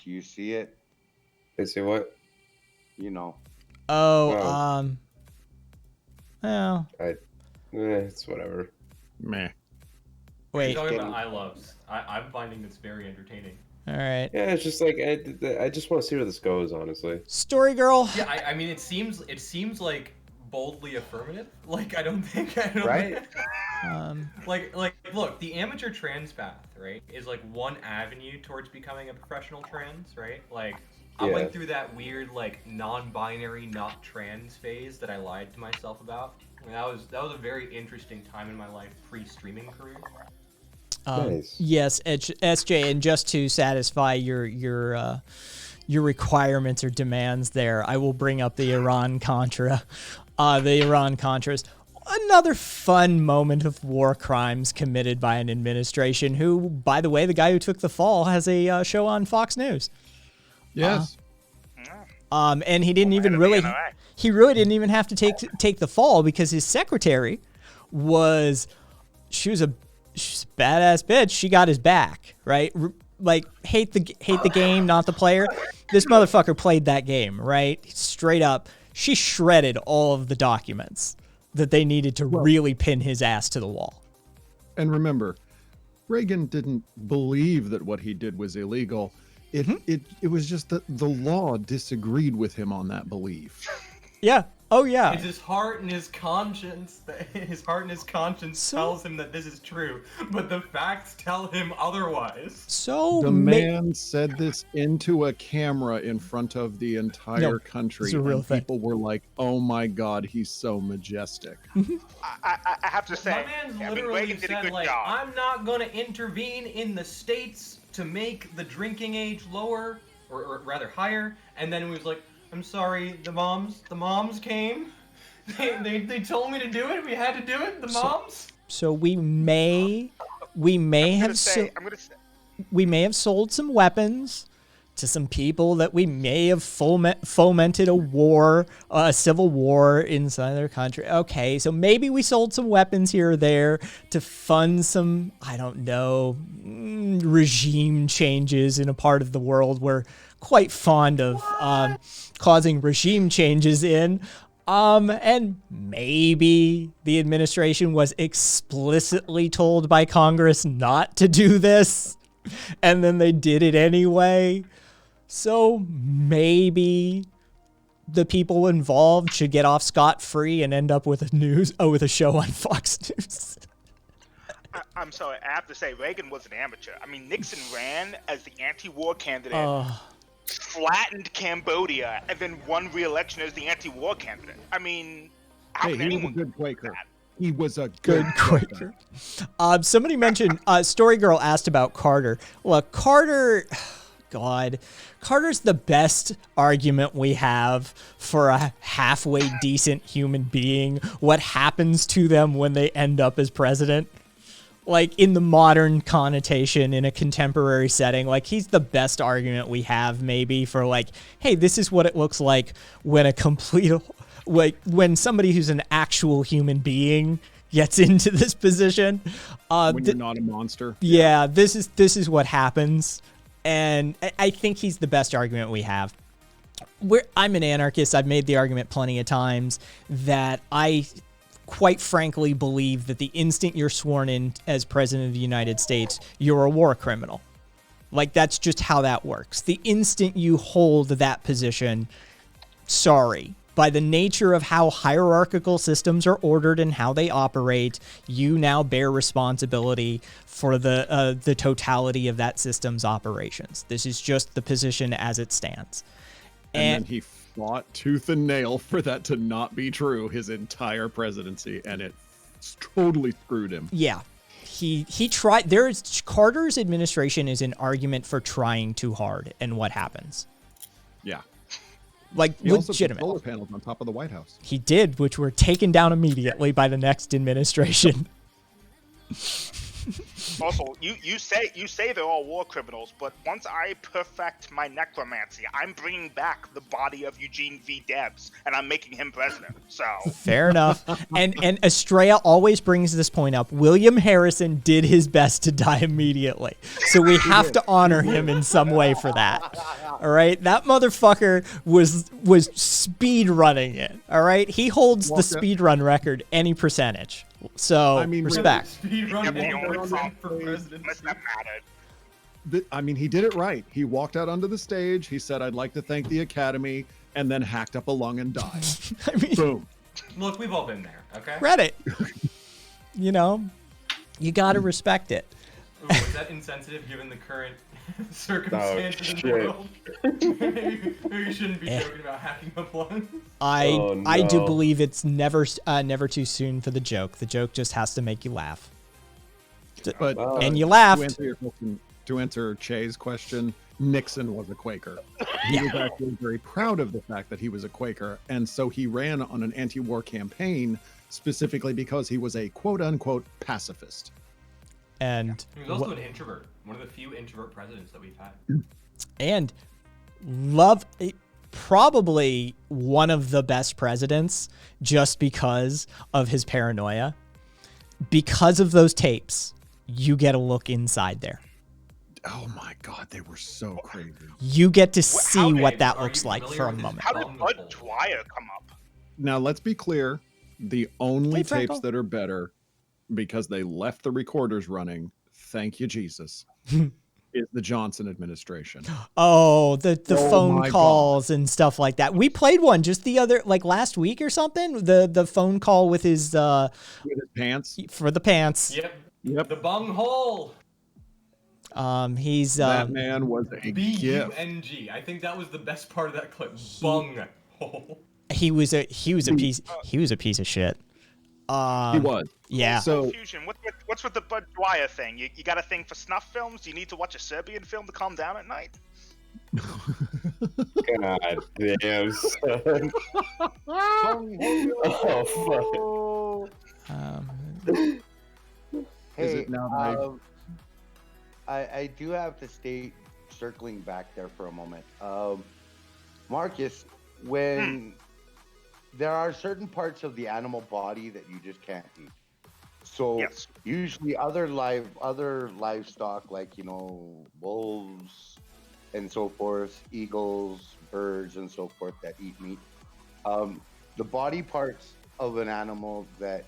F: Do you see it?
B: They say what?
A: Oh, well,
B: It's whatever.
E: Meh.
A: wait.
G: You're talking about I loves. I'm finding this very entertaining.
A: All right.
B: Yeah, it's just like I just want to see where this goes, honestly.
A: Story girl.
G: Yeah, I mean, it seems like boldly affirmative. Like, I don't think.
F: Right?
G: Look, the amateur trans path, right, is like one avenue towards becoming a professional trans, right? Like, I went through that weird, non-binary, not trans phase that I lied to myself about. I mean, that was a very interesting time in my life pre-streaming career.
B: Nice.
A: Yes, SJ, and just to satisfy your requirements or demands there, I will bring up the Iran-Contra. The Iran-Contras. Another fun moment of war crimes committed by an administration who, by the way, the guy who took the fall has a show on Fox News.
E: Yes.
A: And he didn't even really... He really didn't even have to take the fall because his secretary was... She was a badass bitch. She got his back, right? Hate the game, not the player. This motherfucker played that game, right? Straight up. She shredded all of the documents that they needed to really pin his ass to the wall.
E: And remember, Reagan didn't believe that what he did was illegal. It was just that the law disagreed with him on that belief.
A: Yeah. Oh yeah.
G: It's his heart and his conscience tells him that this is true, but the facts tell him otherwise.
A: So
E: the man said this into a camera in front of the entire country.
A: It's a real thing.
E: People were like, "Oh my God, he's so majestic."
I: I have to say,
G: My man's
I: I mean,
G: literally
I: Reagan did a
G: said,
I: good job.
G: I'm not going to intervene in the states to make the drinking age lower, or rather higher, and then he was like, I'm sorry, the moms came. They told me to do it. We had to do it. The moms.
A: So we may have sold some weapons to some people that we may have fomented a civil war inside their country. Okay, so maybe we sold some weapons here or there to fund some, I don't know, regime changes in a part of the world we're quite fond of causing regime changes in. And maybe the administration was explicitly told by Congress not to do this, and then they did it anyway. So maybe the people involved should get off scot-free and end up with a show on Fox News.
I: I'm sorry, I have to say, Reagan was an amateur. I mean, Nixon ran as the anti-war candidate, flattened Cambodia, and then won re-election as the anti-war candidate. I mean, how
E: Hey,
I: can
E: he was a
I: anyone
E: good Quaker. He was a
A: Good Quaker. Somebody mentioned, Story Girl asked about Carter. Look, Carter's the best argument we have for a halfway decent human being. What happens to them when they end up as president? Like, in the modern connotation, in a contemporary setting, like, he's the best argument we have, maybe, for, like, hey, this is what it looks like when when somebody who's an actual human being gets into this position.
E: When you're not a monster.
A: Yeah, this is what happens. And I think he's the best argument we have. I'm an anarchist. I've made the argument plenty of times that I quite frankly believe that the instant you're sworn in as president of the United States, you're a war criminal. Like, that's just how that works. The instant you hold that position, sorry. By the nature of how hierarchical systems are ordered and how they operate, you now bear responsibility for the totality of that system's operations. This is just the position as it stands.
E: And then he fought tooth and nail for that to not be true his entire presidency, and it totally screwed him.
A: Yeah. He tried. Carter's administration is an argument for trying too hard, and what happens.
E: Yeah.
A: Like,
E: He also put
A: legitimate.
E: solar panels on top of the White House.
A: He did, which were taken down immediately by the next administration.
I: Also, you say they're all war criminals, but once I perfect my necromancy, I'm bringing back the body of Eugene V. Debs, and I'm making him president. So
A: Fair enough. And Estrella always brings this point up. William Harrison did his best to die immediately. So we have to honor him in some way for that. All right? That motherfucker was speed running it. All right? He holds the speed run record any percentage. So,
E: I mean,
A: respect.
G: Speed run
I: the only problem
G: for presidency.
I: that mattered.
E: I mean, he did it right. He walked out onto the stage. He said, "I'd like to thank the Academy," and then hacked up a lung and died.
A: I mean,
E: Boom.
G: Look, we've all been there, okay?
A: credit. You know, you got to respect it.
G: Ooh, is that insensitive given the current circumstances in the
B: shit.
G: world? Maybe you shouldn't be joking about hacking up lungs.
A: I do
B: no.
A: believe it's never too soon for the joke. The joke just has to make you laugh.
E: But
A: And you laughed.
E: To answer your question, to answer Che's question, Nixon was a Quaker. He was actually very proud of the fact that he was a Quaker, and so he ran on an anti-war campaign specifically because he was a quote-unquote pacifist.
A: And
G: He was also an introvert. One of the few introvert presidents that we've had.
A: and love probably one of the best presidents just because of his paranoia. Because of those tapes, you get a look inside there.
E: Oh my God, they were so crazy.
A: You get to see
I: how-
A: what that
G: Are
A: looks
G: you
A: like
G: familiar
A: for a
G: with his
A: moment.
I: How did
G: Bum
I: Bud
G: hole.
I: Dwyer come up?
E: Now, let's be clear. The only
A: Hey, Franco.
E: tapes that are better, because they left the recorders running, thank you, Jesus, is the Johnson administration.
A: Oh, the
E: Oh
A: phone
E: my
A: calls and stuff like that. We played one just the other, like last week or something. The phone call with his
E: With his pants.
A: for the pants.
G: Yep. The bung hole.
A: He's
E: That man was a gift.
G: B-U-N-G. I think that was the best part of that clip. Bung hole.
A: he was a piece of shit.
E: He was.
A: Yeah.
E: So
I: Confusion. What's with the Bud Dwyer thing? You got a thing for snuff films? Do you need to watch a Serbian film to calm down at night?
B: God damn, son. Oh,
E: Is
F: Hey,
E: it now that
F: I do have to state, circling back there for a moment. Marcus, when there are certain parts of the animal body that you just can't eat. So
I: Yes.
F: usually other livestock like, wolves and so forth, eagles, birds and so forth that eat meat. The body parts of an animal that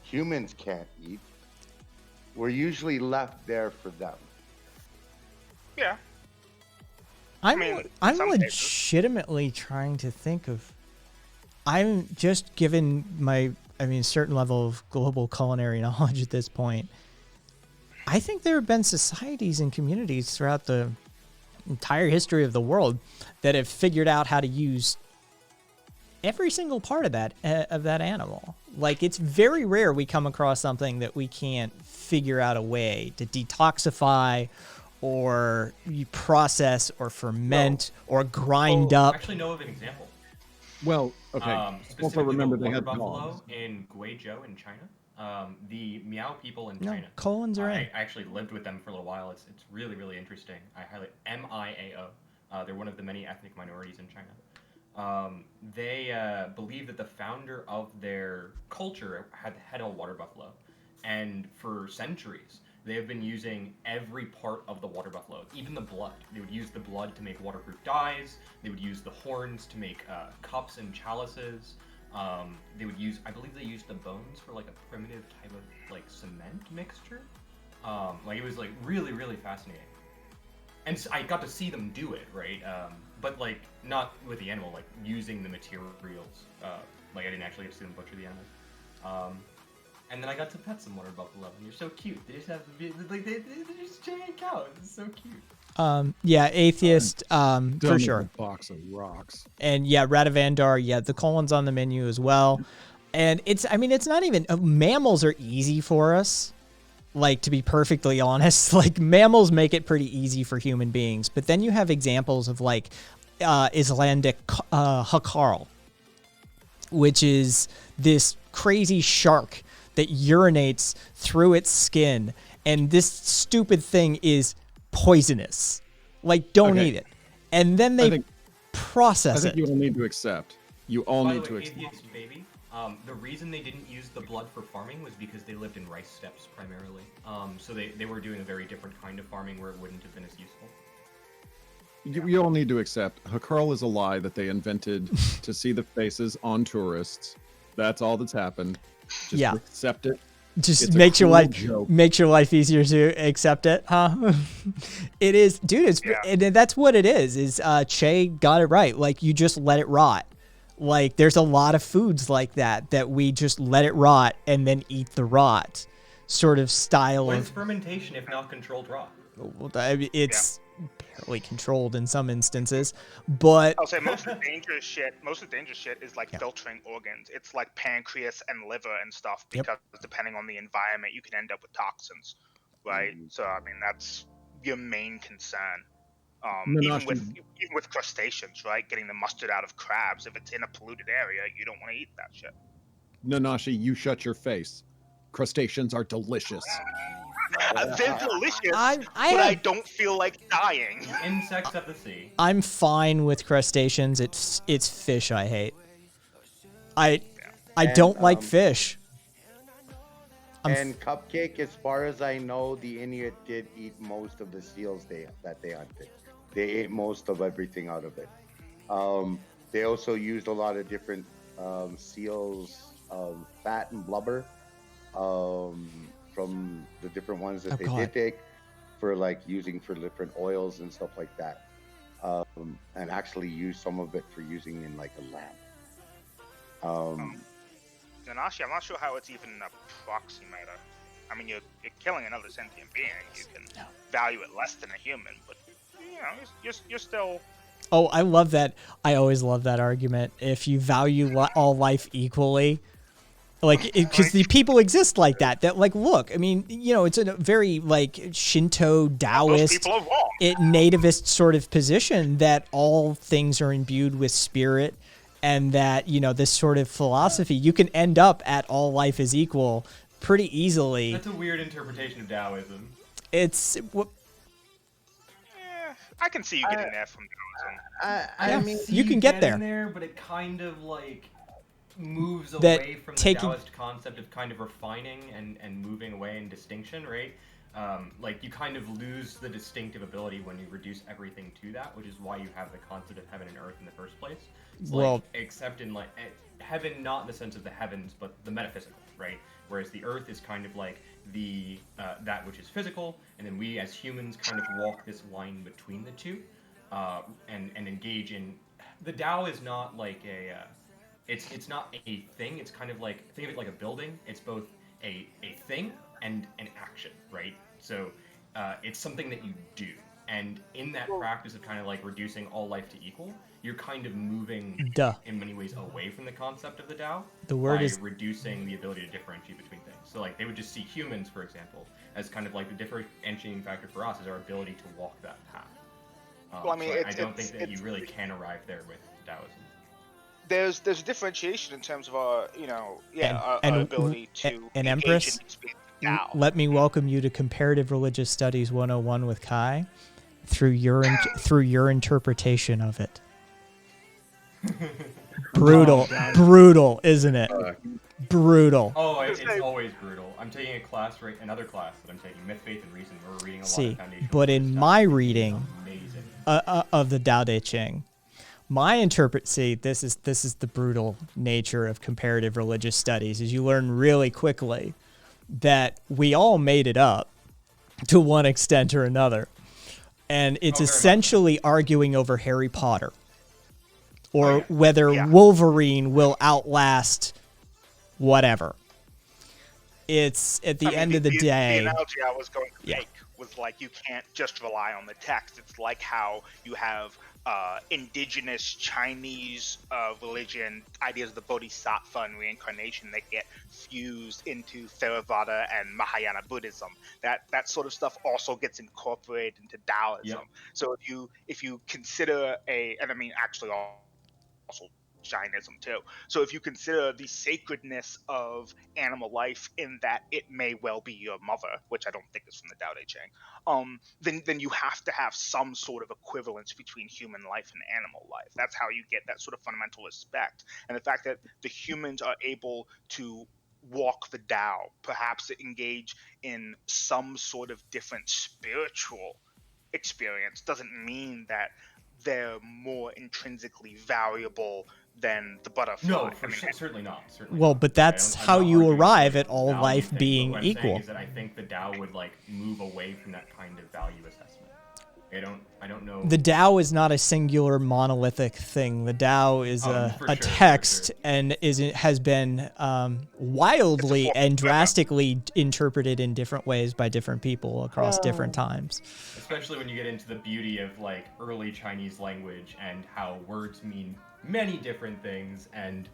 F: humans can't eat were usually left there for them.
I: Yeah.
A: I'm
I: mean,
A: I'm
I: some cases.
A: legitimately trying to think of. I'm just given my, certain level of global culinary knowledge at this point. I think there have been societies and communities throughout the entire history of the world that have figured out how to use every single part of that animal. Like, it's very rare we come across something that we can't figure out a way to detoxify or you process or ferment or grind
G: I
A: up.
G: actually know of an example.
E: Well, okay. Also
G: Specifically
E: remember
G: the
E: they
G: water
E: had
G: buffalo
E: dogs.
G: in Guizhou in China. The Miao people in
A: No,
G: China.
A: colons are in.
G: I actually lived with them for a little while. It's really, really interesting. I highly MIAO. They're one of the many ethnic minorities in China. They believe that the founder of their culture had a water buffalo, and for centuries they have been using every part of the water buffalo, even the blood. They would use the blood to make waterproof dyes. They would use the horns to make cups and chalices. They would use, I believe they used the bones for like a primitive type of like cement mixture. Like it was like really, really fascinating. And I got to see them do it, right? But like not with the animal, like using the materials. Like I didn't actually get to see them butcher the animals. And then I got to pet some water buffalo, and you're so cute. They just have like they're just giant cows. It's so cute.
A: Yeah, atheist,
E: Done
A: for
E: with
A: sure.
E: a box of rocks.
A: And yeah, Radavandar, yeah, the colon's on the menu as well. And it's not even, mammals are easy for us. Like, to be perfectly honest, like mammals make it pretty easy for human beings. But then you have examples of like Icelandic Hakarl, which is this crazy shark that urinates through its skin. And this stupid thing is poisonous. Like, don't
E: Okay.
A: eat it. And then they
E: I think
A: process it.
E: you all need to accept. You all
G: By
E: need
G: the
E: to
G: way,
E: accept.
G: atheist baby. The reason they didn't use the blood for farming was because they lived in rice steppes primarily. So they were doing a very different kind of farming where it wouldn't have been as useful.
E: You all need to accept. Hakarl is a lie that they invented to see the faces on tourists. That's all that's happened. Just
A: Yeah.
E: accept it.
A: Just
E: It's a
A: makes your
E: cruel
A: life
E: joke.
A: makes your life easier to accept it, huh? It is, dude. It's and that's what it is. Is Che got it right? Like, you just let it rot. Like, there's a lot of foods like that we just let it rot and then eat the rot, sort of style
G: What is
A: of.
G: fermentation if not controlled rot?
A: Well, it's barely controlled in some instances, but
I: I'll say most of the dangerous shit. Most of the dangerous shit is like filtering organs. It's like pancreas and liver and stuff. Because depending on the environment, you can end up with toxins, right? So I mean, that's your main concern. Even with crustaceans, right? Getting the mustard out of crabs. If it's in a polluted area, you don't want to eat that shit.
E: Nanashi, you shut your face. Crustaceans are delicious.
I: They're delicious,
A: I
I: but I
A: have-
I: don't feel like dying.
G: Insects of the sea.
A: I'm fine with crustaceans. It's fish I hate. I don't like fish.
F: And Cupcake, as far as I know, the Inuit did eat most of the seals that they hunted. They ate most of everything out of it. They also used a lot of different seals, fat and blubber, from the different ones that they did take for like using for different oils and stuff like that. And actually use some of it for using in like a lamp.
I: Nanashi, I'm not sure how it's even an approximator. I mean, you're killing another sentient being. You can value it less than a human, but you know, you're still.
A: Oh, I love that. I always love that argument. If you value all life equally, like, because the people exist like that. That, like, look, I mean, you know, it's a very like Shinto, Taoist,
I: people are wrong.
A: nativist sort of position that all things are imbued with spirit, and that, you know, this sort of philosophy, you can end up at all life is equal pretty easily.
G: That's a weird interpretation of Taoism.
A: It's
I: I can see you getting there from Taoism.
F: I mean,
A: you can get there.
G: there, but it kind of like moves
A: That
G: away from the
A: taking-
G: Taoist concept of kind of refining and moving away in distinction, right? Like, you kind of lose the distinctive ability when you reduce everything to that, which is why you have the concept of heaven and earth in the first place. It's
A: Well-
G: like, except in like heaven, not in the sense of the heavens, but the metaphysical, right? Whereas the earth is kind of like the that which is physical, and then we as humans kind of walk this line between the two. and engage in. The Tao is not like a. It's not a thing. It's kind of like, think of it like a building. It's both a thing and an action, right? So it's something that you do. And in that practice of kind of like reducing all life to equal, you're kind of moving in many ways away from the concept of the Tao.
A: The word
G: by
A: is
G: reducing the ability to differentiate between things. So like they would just see humans, for example, as kind of like the differentiating factor for us is our ability to walk that path.
I: Well, I mean,
G: so I don't think that you really can arrive there with Taoism.
I: There's differentiation in terms of our, our
A: and
I: ability to
A: and
I: engage
A: Empress,
I: in experience Tao.
A: let me welcome you to Comparative Religious Studies 101 with Kai through your interpretation of it. Brutal, brutal, isn't it? Brutal.
G: Oh, it's always brutal. I'm taking another class that I'm taking, Myth, Faith, and Reason. We're reading a lot of foundational.
A: But in my reading
G: amazing.
A: Of the Tao Te Ching, this is the brutal nature of comparative religious studies, is you learn really quickly that we all made it up to one extent or another. And it's essentially arguing over Harry Potter or whether Wolverine will outlast whatever. It's at the end of the day.
I: The analogy I was going to make was like, you can't just rely on the text. It's like how you have indigenous Chinese religion ideas of the bodhisattva and reincarnation that get fused into Theravada and Mahayana Buddhism. That sort of stuff also gets incorporated into Taoism.
G: Yep.
I: So if you consider and I mean actually also Jainism too. So if you consider the sacredness of animal life in that it may well be your mother, which I don't think is from the Tao Te Ching, then you have to have some sort of equivalence between human life and animal life. That's how you get that sort of fundamental respect. And the fact that the humans are able to walk the Tao, perhaps engage in some sort of different spiritual experience, doesn't mean that they're more intrinsically valuable than the butterfly.
G: No, certainly not.
A: Well, but that's how you arrive at all life being
G: what
A: equal.
G: I'm saying is that I think the Tao would like move away from that kind of value assessment. I don't know.
A: The Tao is not a singular monolithic thing. The Tao is a text and has been wildly and drastically interpreted in different ways by different people across different times.
G: Especially when you get into the beauty of like early Chinese language and how words mean many different things, and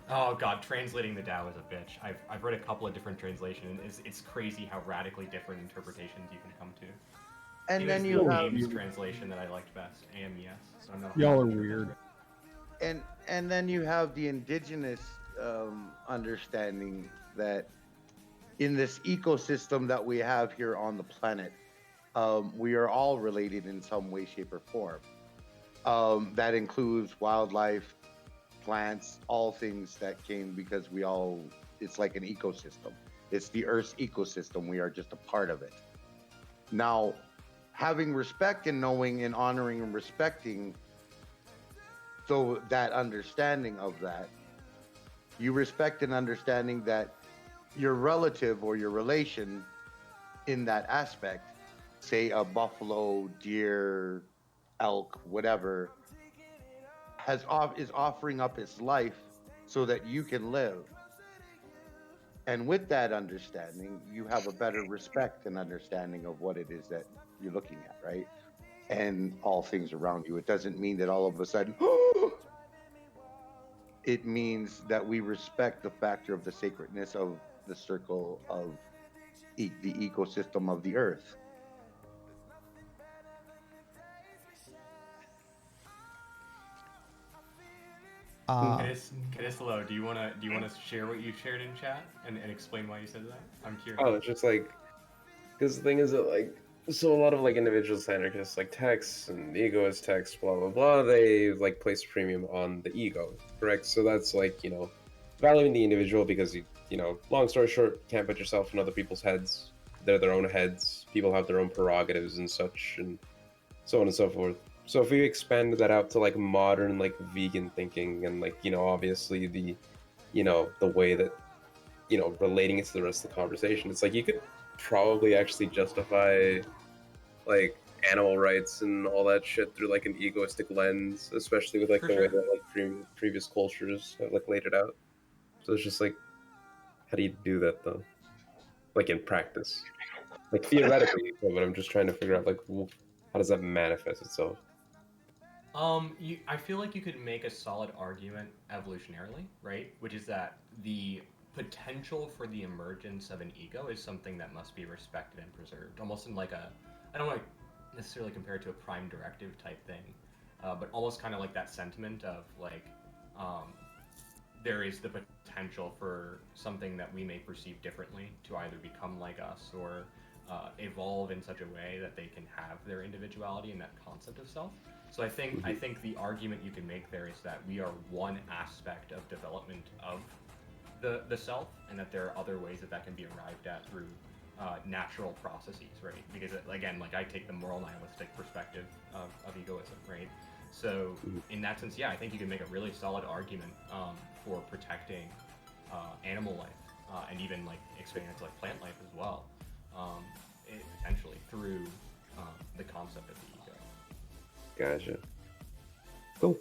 G: oh god, translating the Tao is a bitch. I've read a couple of different translations, and it's crazy how radically different interpretations you can come to.
F: And then you have
G: Ames translation that I liked best, AMES. So I'm not
E: Y'all are weird.
F: And then you have the indigenous understanding that in this ecosystem that we have here on the planet, we are all related in some way, shape, or form. That includes wildlife, plants, all things that came because it's like an ecosystem. It's the Earth's ecosystem. We are just a part of it. Now, having respect and knowing and honoring and respecting that understanding of that, you respect and understanding that your relative or your relation in that aspect, say a buffalo, deer, elk, whatever, is offering up its life so that you can live. And with that understanding, you have a better respect and understanding of what it is that you're looking at, right? And all things around you. It doesn't mean that all of a sudden, it means that we respect the factor of the sacredness of the circle of the ecosystem of the earth.
G: Kadislo, do you wanna share what you shared in chat and explain why you said that? I'm curious.
B: Oh, it's just like, because the thing is that like, so a lot of like individuals, anarchists, like texts and egoist texts, blah blah blah, they like place a premium on the ego, correct? So that's like, valuing the individual because you long story short, can't put yourself in other people's heads. They're their own heads. People have their own prerogatives and such, and so on and so forth. So if we expand that out to like modern like vegan thinking and like obviously the the way that relating it to the rest of the conversation, it's like you could probably actually justify like animal rights and all that shit through like an egoistic lens, especially with like
G: For
B: the way
G: sure.
B: that like previous cultures have like laid it out. So it's just like, how do you do that though? Like in practice, like theoretically, but I'm just trying to figure out like how does that manifest itself?
G: I feel like you could make a solid argument evolutionarily, right? Which is that the potential for the emergence of an ego is something that must be respected and preserved, almost in like a, I don't want to necessarily compare it to a prime directive type thing, but almost kind of like that sentiment of like, there is the potential for something that we may perceive differently to either become like us or evolve in such a way that they can have their individuality and that concept of self. So I think the argument you can make there is that we are one aspect of development of the self, and that there are other ways that can be arrived at through natural processes, right? Because again, like I take the moral nihilistic perspective of egoism, right? So in that sense, yeah, I think you can make a really solid argument for protecting animal life and even like expanding it to like plant life as well, potentially through the concept of the ego.
B: Gotcha. Cool.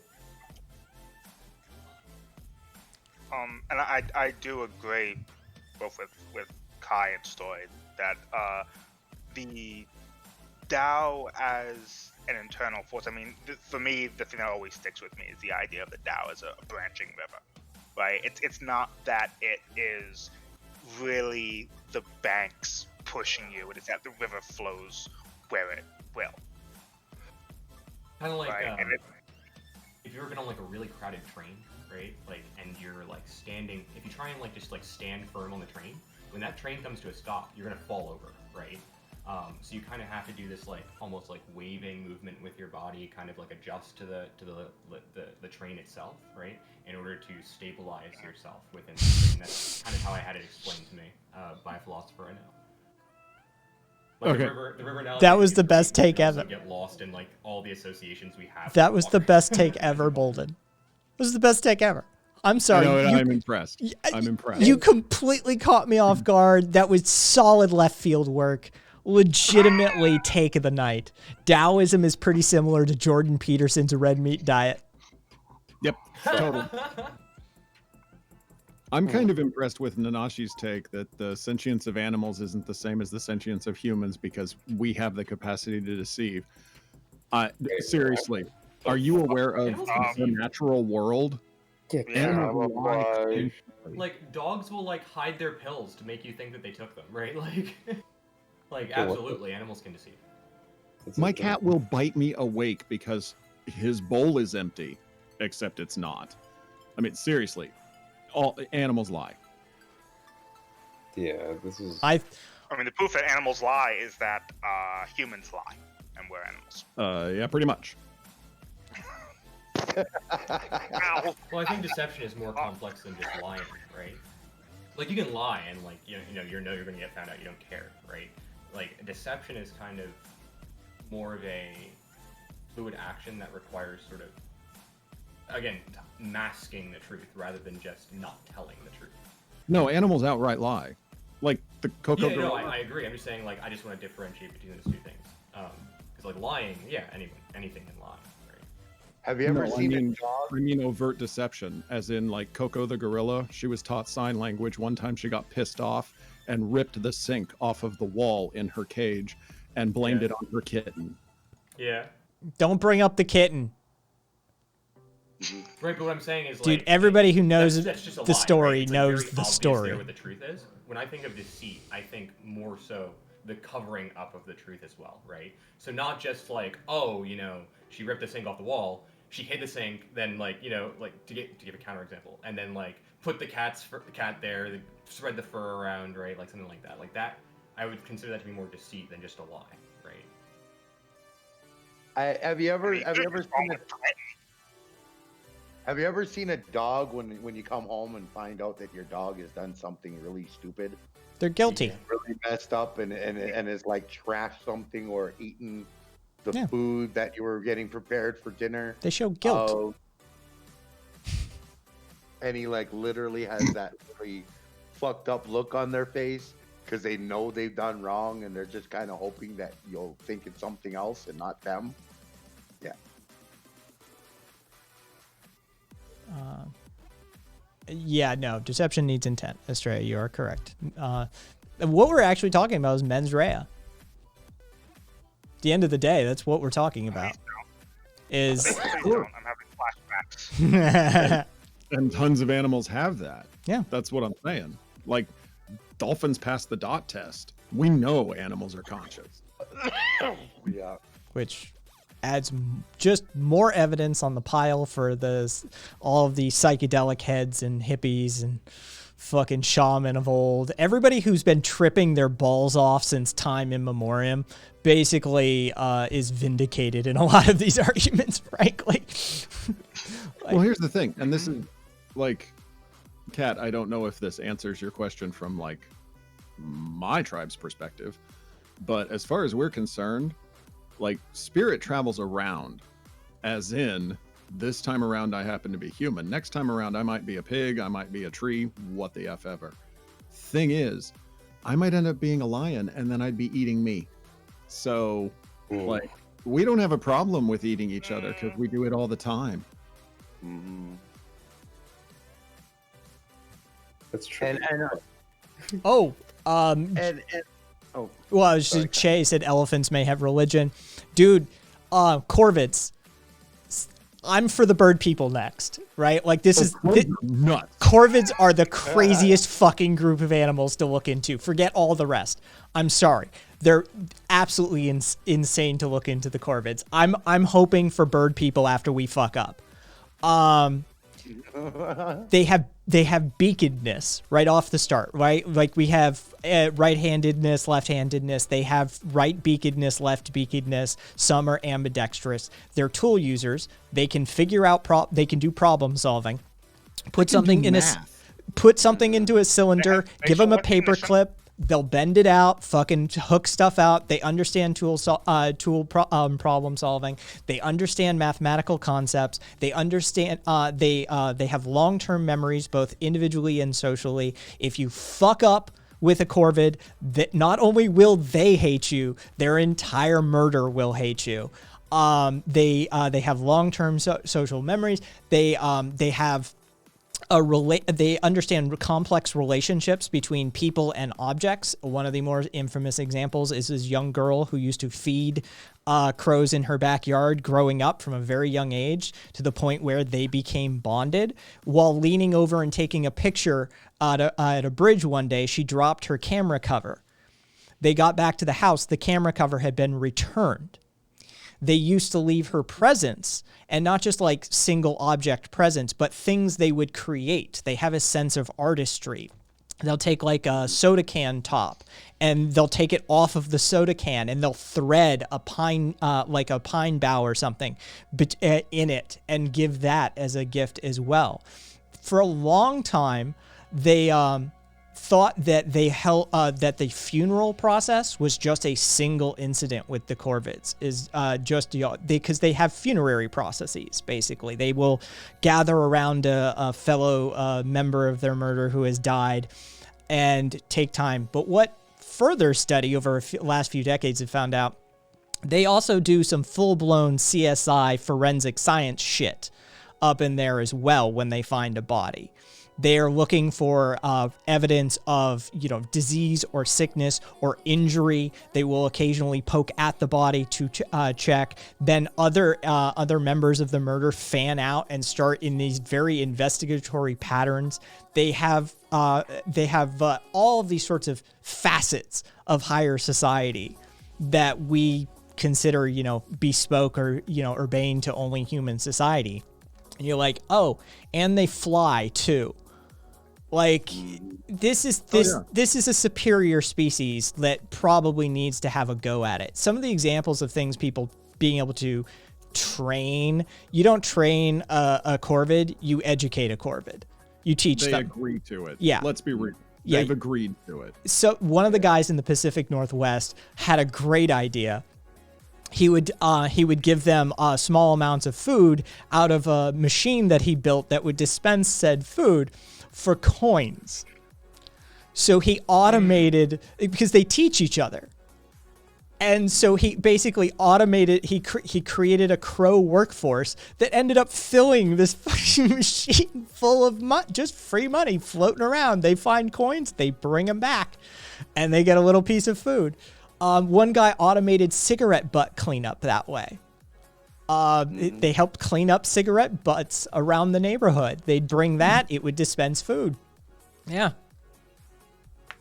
I: And I do agree both with Kai and Stoy that the Tao as an internal force. I mean, for me, the thing that always sticks with me is the idea of the Tao as a branching river, right? It's not that it is really the banks pushing you; it is that the river flows where it will.
G: Kind of like
I: Right, and
G: if you're on like a really crowded train, right? Like, and you're like standing. If you try and like just like stand firm on the train, when that train comes to a stop, you're gonna fall over, right? So you kind of have to do this like almost like waving movement with your body, kind of like adjust to the train itself, right? In order to stabilize yourself within the train. That's kind of how I had it explained to me by a philosopher I know. Like
E: Okay.
G: the river analogy
A: That was
G: is
A: the
G: great,
A: best
G: but
A: take
G: you also
A: ever.
G: Get lost in like all the associations we have.
A: That
G: with
A: was the
G: water.
A: best take ever, Bolden. This is the best take ever. I'm sorry.
E: No,
A: you,
E: I'm impressed. I'm impressed.
A: you completely caught me off guard. That was solid left field work. Legitimately take of the night. Taoism is pretty similar to Jordan Peterson's red meat diet.
E: Yep, totally. I'm kind of impressed with Nanashi's take that the sentience of animals isn't the same as the sentience of humans because we have the capacity to deceive. Seriously, are you aware of
G: Animals can
E: the
G: deceive.
E: natural world?
F: Yeah,
E: Animals lie
F: why?
E: constantly.
G: Like dogs will like hide their pills to make you think that they took them, right? Like
B: Yeah, what the-
G: absolutely, animals can deceive.
E: My cat will bite me awake because his bowl is empty, except it's not. I mean, seriously, all animals lie.
B: Yeah, this is.
A: I
I: I mean, the proof that animals lie is that humans lie, and we're animals.
E: Yeah, pretty much.
I: Ow!
G: Well, I think deception is more complex than just lying, right? Like you can lie and like you know you're going to get found out. You don't care, right? Like deception is kind of more of a fluid action that requires sort of again masking the truth rather than just not telling the truth.
E: No, animals outright lie. Like the Coco
G: Yeah, no,
E: gorilla.
G: I agree. I'm just saying like I just want to differentiate between those two things. Because like lying, yeah, anything can lie, right?
F: Have you ever
E: No,
F: seen
E: I mean,
F: a dog?
E: I mean overt deception, as in like Coco the gorilla. She was taught sign language. One time she got pissed off and ripped the sink off of the wall in her cage and blamed
G: Yeah.
E: it on her kitten.
G: Yeah.
A: don't bring up the kitten.
G: Right, but what I'm saying is,
A: Dude,
G: like,
A: everybody who knows
G: that's just a
A: the
G: lie,
A: story
G: right? It's, like,
A: knows
G: very
A: the
G: obvious
A: story.
G: There what the truth is. When I think of deceit, I think more so the covering up of the truth as well, right? So not just like, oh, you know, she ripped the sink off the wall, she hid the sink, then like, you know, like to give a counterexample, and then like put the cat there, spread the fur around, right? Like something like that. Like that, I would consider that to be more deceit than just a lie, right?
F: Have you ever
I: Wrong
F: seen
I: with Clinton.
F: have you ever seen a dog when you come home and find out that your dog has done something really stupid,
A: They're guilty.
G: Yeah.
F: really messed up, and is like trashed something or eaten the
A: Yeah.
F: food that you were getting prepared for dinner?
A: They show guilt.
F: And he like literally has that really fucked up look on their face because they know they've done wrong and they're just kind of hoping that you'll think it's something else and not them. Yeah.
A: Yeah, no, deception needs intent. Estrella, you are correct. What we're actually talking about is mens rea. At the end of the day, that's what we're talking about. Is
I: I'm having flashbacks.
E: And tons of animals have that.
A: Yeah.
E: That's what I'm saying. Like, dolphins pass the dot test. We know animals are conscious.
F: Yeah.
A: which adds just more evidence on the pile for all of the psychedelic heads and hippies and fucking shaman of old. Everybody who's been tripping their balls off since time immemorial basically is vindicated in a lot of these arguments, frankly.
E: Well, here's the thing, and this is like, Kat, I don't know if this answers your question from like my tribe's perspective, but as far as we're concerned, like, spirit travels around, as in, this time around I happen to be human. Next time around I might be a pig, I might be a tree, what the F ever. Thing is, I might end up being a lion and then I'd be eating me. So, like, we don't have a problem with eating each other because we do it all the time.
B: That's true.
F: And
A: Oh,
F: oh,
A: well, I was just, Che said elephants may have religion. Dude, corvids. I'm for the bird people next, right? Like, this is
E: nuts.
A: Corvids are the craziest fucking group of animals to look into. Forget all the rest. I'm sorry. They're absolutely insane to look into the corvids. I'm hoping for bird people after we fuck up. They have beakedness right off the start, right? Like, we have right-handedness, left-handedness. They have right beakedness, left beakedness. Some are ambidextrous. They're tool users. They can figure out they can do problem solving. Put something into a cylinder. Give them a paper clip. They'll bend it out, fucking hook stuff out. They understand problem solving. They understand mathematical concepts. They understand. They have long-term memories, both individually and socially. If you fuck up with a corvid, that not only will they hate you, their entire murder will hate you. They have long-term social memories. They have. They understand complex relationships between people and objects. One of the more infamous examples is this young girl who used to feed crows in her backyard growing up from a very young age, to the point where they became bonded. While leaning over and taking a picture at a bridge one day, she dropped her camera cover. They got back to the house. The camera cover had been returned. They used to leave her presents, and not just like single object presents, but things they would create. They have a sense of artistry. They'll take like a soda can top, and they'll take it off of the soda can, and they'll thread a pine, like a pine bough or something, in it, and give that as a gift as well. For a long time, they thought that that the funeral process was just a single incident with the corvids, because they have funerary processes. Basically, they will gather around a fellow member of their murder who has died and take time. But what further study over the last few decades have found out, they also do some full-blown CSI forensic science shit up in there as well when they find a body. They're looking for evidence of, disease or sickness or injury. They will occasionally poke at the body to check. Then other members of the murder fan out and start in these very investigatory patterns. They have all of these sorts of facets of higher society that we consider, bespoke or, urbane to only human society. And you're like, oh, and they fly too. Like, this is a superior species that probably needs to have a go at it. Some of the examples of things people being able to train, you don't train a corvid, you educate a corvid. You teach them.
E: They agree to it.
A: Yeah.
E: Let's be real. They've agreed to it.
A: So one of the guys in the Pacific Northwest had a great idea. He would give them small amounts of food out of a machine that he built that would dispense said food for coins. So he automated, because they teach each other. And so he basically automated, he created a crow workforce that ended up filling this fucking machine full of just free money floating around. They find coins, they bring them back, and they get a little piece of food. One guy automated cigarette butt cleanup that way. They helped clean up cigarette butts around the neighborhood. They'd bring that, it would dispense food. Yeah.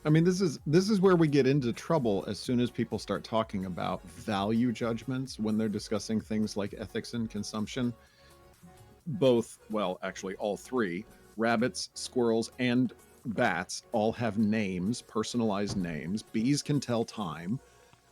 E: I mean, this is where we get into trouble as soon as people start talking about value judgments when they're discussing things like ethics and consumption. Both, well, actually all three, rabbits, squirrels, and bats all have names, personalized names. Bees can tell time.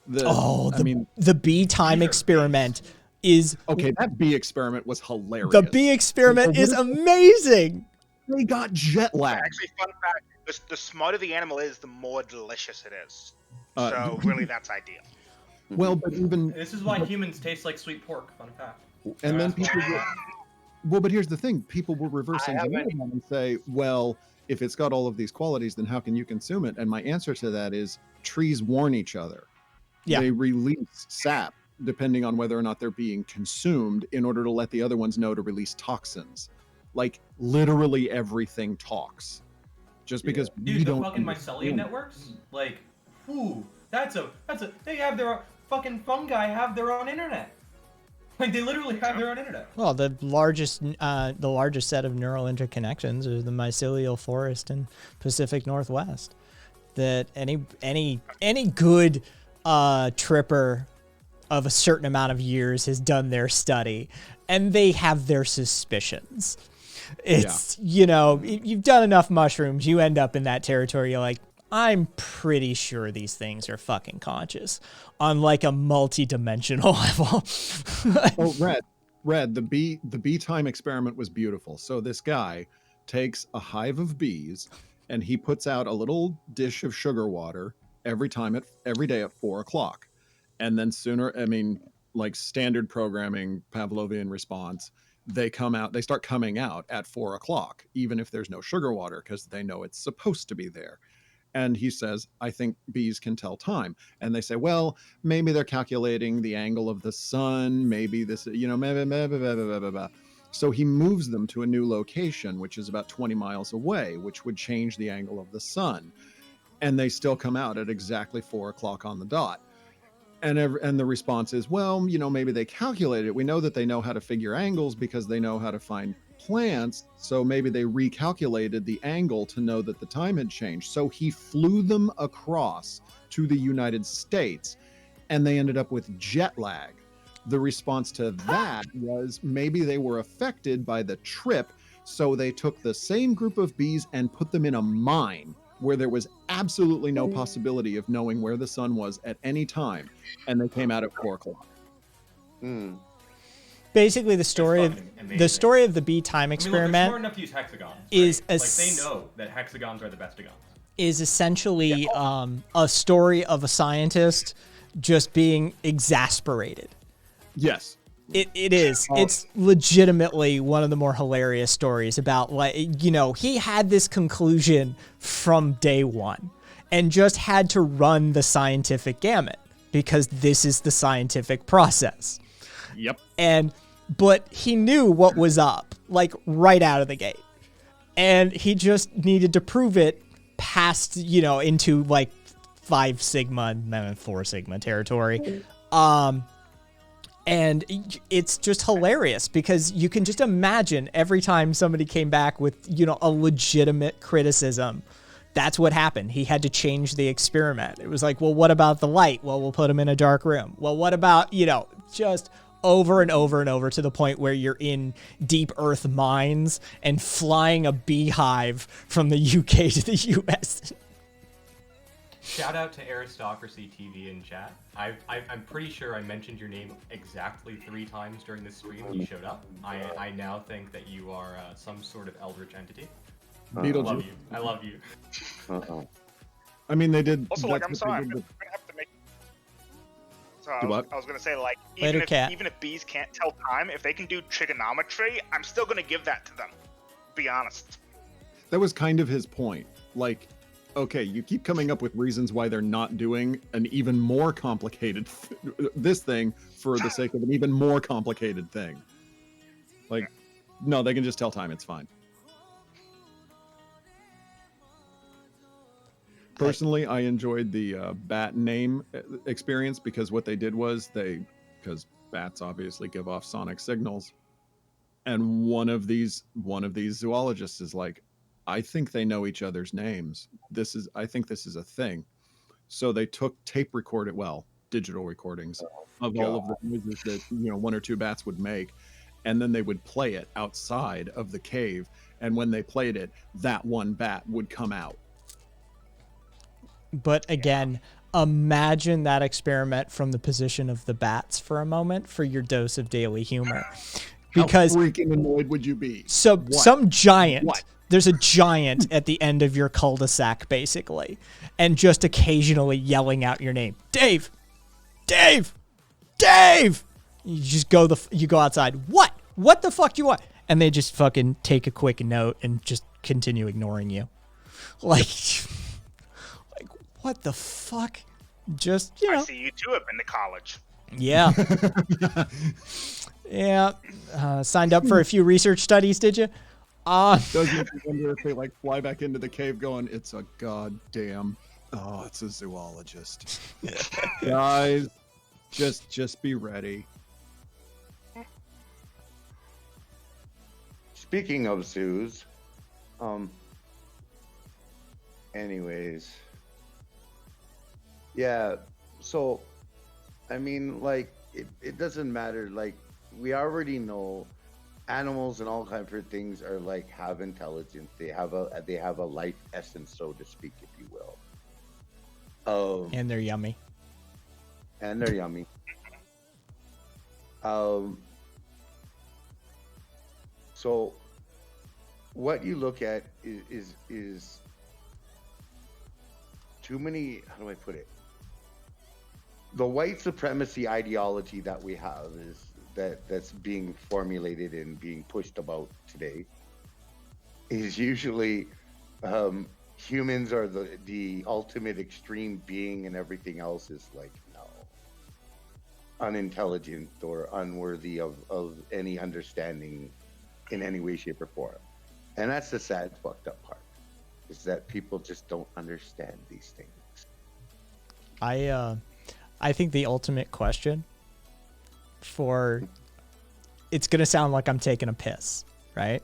E: The bee time experiment is... Okay, that bee experiment was hilarious.
A: The bee experiment is amazing!
E: They got jet lag.
I: Actually, fun fact, the smarter the animal is, the more delicious it is. So really, that's ideal.
E: Well, but even...
G: This is why humans taste like sweet pork, fun fact.
E: And then people... Well, but here's the thing. People will reverse engineer them and say, well, if it's got all of these qualities, then how can you consume it? And my answer to that is trees warn each other. Yeah. They release sap depending on whether or not they're being consumed in order to let the other ones know to release toxins. Like, literally everything talks. Just because
G: Dude, the fucking mycelium networks, like, they have their fucking fungi have their own internet. Like, they literally have their own internet.
A: Well, the largest set of neural interconnections is the mycelial forest in Pacific Northwest. That any good tripper of a certain amount of years has done their study, and they have their suspicions. It's, you've done enough mushrooms, you end up in that territory, you're like, I'm pretty sure these things are fucking conscious on like a multi-dimensional level.
E: Oh, Red, the bee time experiment was beautiful. So this guy takes a hive of bees and he puts out a little dish of sugar water every day at 4 o'clock. And then like standard programming, Pavlovian response, they start coming out at 4 o'clock, even if there's no sugar water, because they know it's supposed to be there. And he says, I think bees can tell time. And they say, well, maybe they're calculating the angle of the sun. Maybe this, So he moves them to a new location, which is about 20 miles away, which would change the angle of the sun. And they still come out at exactly 4 o'clock on the dot. And the response is, well, maybe they calculated it. We know that they know how to figure angles because they know how to find plants. So maybe they recalculated the angle to know that the time had changed. So he flew them across to the United States and they ended up with jet lag. The response to that was maybe they were affected by the trip. So they took the same group of bees and put them in a mine where there was absolutely no possibility of knowing where the sun was at any time, and they came out at 4 o'clock.
A: Basically, the story of the bee time experiment
G: they're smart enough to use hexagons, right?
A: is
G: like they know that hexagons are the best agons.
A: Is essentially a story of a scientist just being exasperated.
E: Yes.
A: It is. It's legitimately one of the more hilarious stories about, like, he had this conclusion from day one and just had to run the scientific gamut because this is the scientific process.
E: Yep.
A: But he knew what was up, like, right out of the gate. And he just needed to prove it past, into like 5 Sigma and then 4 Sigma territory. And it's just hilarious because you can just imagine every time somebody came back with, a legitimate criticism, that's what happened. He had to change the experiment. It was like, well, what about the light? Well, we'll put him in a dark room. Well, what about, just over and over and over to the point where you're in deep earth mines and flying a beehive from the UK to the US.
G: Shout out to Aristocracy TV in chat. I'm pretty sure I mentioned your name exactly 3 times during this stream when you showed up. I now think that you are some sort of eldritch entity.
E: Beetlejuice.
G: I love you.
E: I mean, they did.
I: Also, like, I'm sorry, I'm gonna have to make. So I was gonna say, like, even if bees can't tell time, if they can do trigonometry, I'm still gonna give that to them. Be honest.
E: That was kind of his point. Like, okay, you keep coming up with reasons why they're not doing an even more complicated this thing for the sake of an even more complicated thing. Like, no, they can just tell time. It's fine. Personally, I enjoyed the bat name experience because what they did was because bats obviously give off sonic signals, and one of these zoologists is like, I think they know each other's names. I think this is a thing. So they took digital recordings of all of the noises that, one or two bats would make. And then they would play it outside of the cave. And when they played it, that one bat would come out.
A: But again, imagine that experiment from the position of the bats for a moment for your dose of daily humor. Because
E: how freaking annoyed would you be?
A: So some giant... What? There's a giant at the end of your cul-de-sac, basically, and just occasionally yelling out your name, Dave, Dave, Dave. You just go outside. What the fuck do you want? And they just fucking take a quick note and just continue ignoring you, like what the fuck? Just
I: I see you too. I've been to college.
A: Yeah. Yeah. Signed up for a few research studies, did you?
E: Doesn't you wonder if they like fly back into the cave going, it's a goddamn, it's a zoologist. Guys, just be ready.
F: Speaking of zoos, anyways, yeah, so, I mean, like, it doesn't matter, like, we already know animals and all kinds of things are like have intelligence. They have a life essence, so to speak, if you will.
A: And they're yummy.
F: So what you look at is too many. How do I put it? The white supremacy ideology that we have is that's being formulated and being pushed about today is usually humans are the ultimate extreme being and everything else is like unintelligent or unworthy of any understanding in any way, shape, or form. And that's the sad, fucked up part, is that people just don't understand these things.
A: I think the ultimate question for, it's going to sound like I'm taking a piss, right?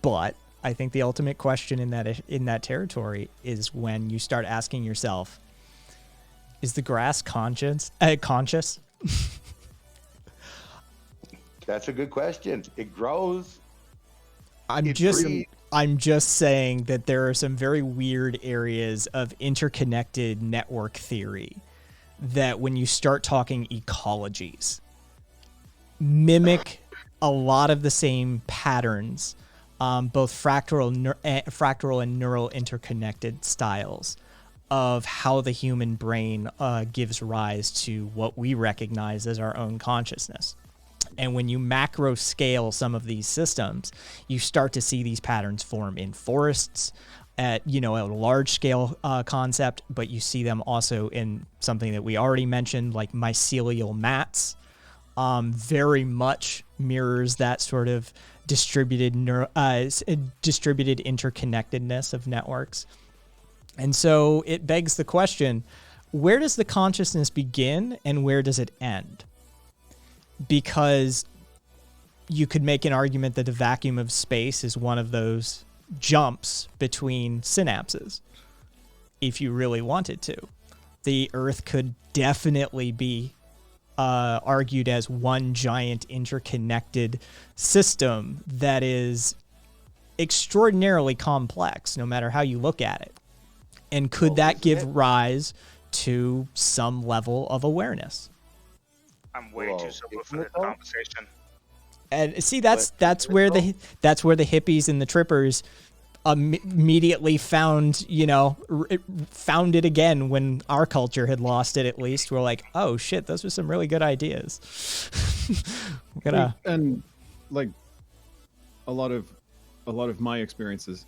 A: But I think the ultimate question in that territory is when you start asking yourself, is the grass conscious?
F: That's a good question. It grows.
A: I'm just saying that there are some very weird areas of interconnected network theory that when you start talking ecologies, mimic a lot of the same patterns, both fractal and neural interconnected styles of how the human brain gives rise to what we recognize as our own consciousness. And when you macro scale some of these systems, you start to see these patterns form in forests at, a large scale concept, but you see them also in something that we already mentioned, like mycelial mats. Very much mirrors that sort of distributed interconnectedness of networks. And so it begs the question, where does the consciousness begin and where does it end? Because you could make an argument that the vacuum of space is one of those jumps between synapses, if you really wanted to. The Earth could definitely be argued as one giant interconnected system that is extraordinarily complex, no matter how you look at it. And could that give rise to some level of awareness?
I: I'm way too simple for this conversation.
A: And see, that's where the hippies and the trippers immediately found it again when our culture had lost it. At least we're like, oh shit, those were some really good ideas.
E: And like a lot of my experiences,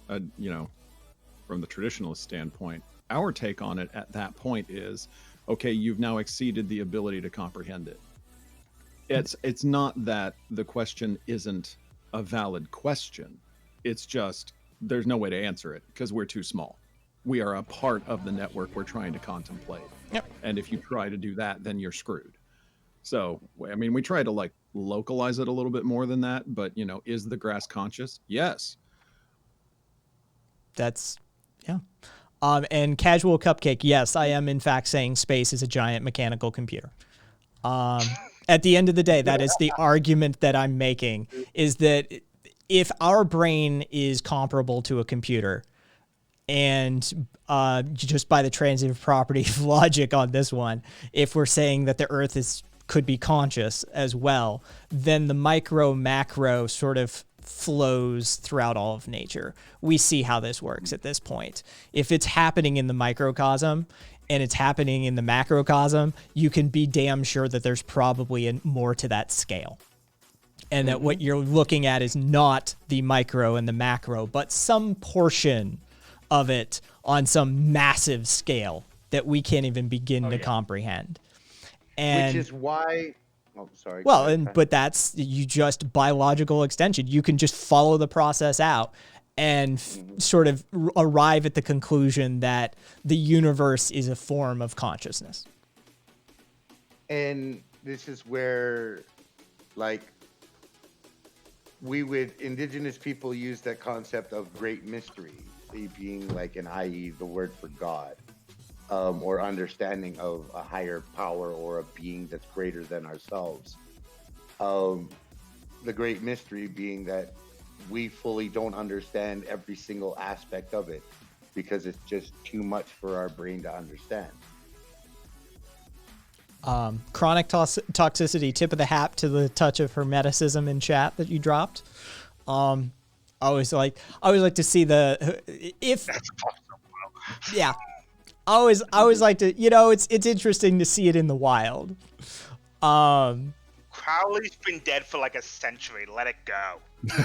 E: from the traditionalist standpoint. Our take on it at that point is, okay, you've now exceeded the ability to comprehend it. It's not that the question isn't a valid question. It's just there's no way to answer it because we're too small. We are a part of the network we're trying to contemplate.
A: Yep.
E: And if you try to do that, then you're screwed. So, I mean, we try to like localize it a little bit more than that, but you know, is the grass conscious? Yes.
A: That's, yeah. And Casual Cupcake, yes, I am in fact saying space is a giant mechanical computer. At the end of the day, that is the argument that I'm making, is that if our brain is comparable to a computer, and just by the transitive property of logic on this one, if we're saying that the Earth could be conscious as well, then the micro-macro sort of flows throughout all of nature. We see how this works at this point. If it's happening in the microcosm and it's happening in the macrocosm, you can be damn sure that there's probably more to that scale. And that what you're looking at is not the micro and the macro, but some portion of it on some massive scale that we can't even begin to comprehend. And
F: which is why, oh, sorry.
A: Well, but that's just biological extension. You can just follow the process out and sort of arrive at the conclusion that the universe is a form of consciousness.
F: And this is where, like, indigenous people use that concept of great mystery, being like an i.e. the word for God, or understanding of a higher power or a being that's greater than ourselves. The great mystery being that we fully don't understand every single aspect of it because it's just too much for our brain to understand.
A: Chronic toxicity, tip of the hat to the touch of hermeticism in chat that you dropped. I always like to see yeah. I always like to, you know, it's interesting to see it in the wild.
I: Crowley's been dead for like a century. Let it go.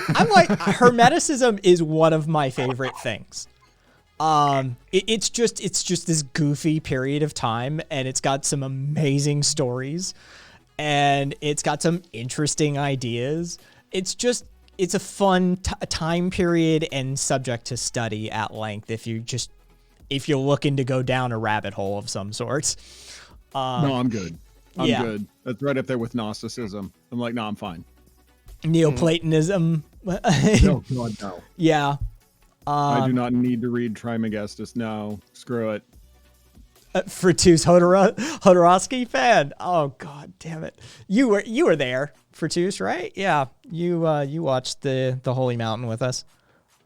A: I'm like, hermeticism is one of my favorite things. It's just this goofy period of time, and it's got some amazing stories, and it's got some interesting ideas. It's a fun time period and subject to study at length if you're looking to go down a rabbit hole of some sort.
E: No, I'm good. I'm good. That's right up there with Gnosticism. I'm like, no, I'm fine.
A: Neoplatonism.
E: No, God, no.
A: Yeah.
E: I do not need to read Trismegistus. No, screw it.
A: Fertus Hodorowski fan. Oh God damn it! You were there, Fertus, right? Yeah, you watched the Holy Mountain with us.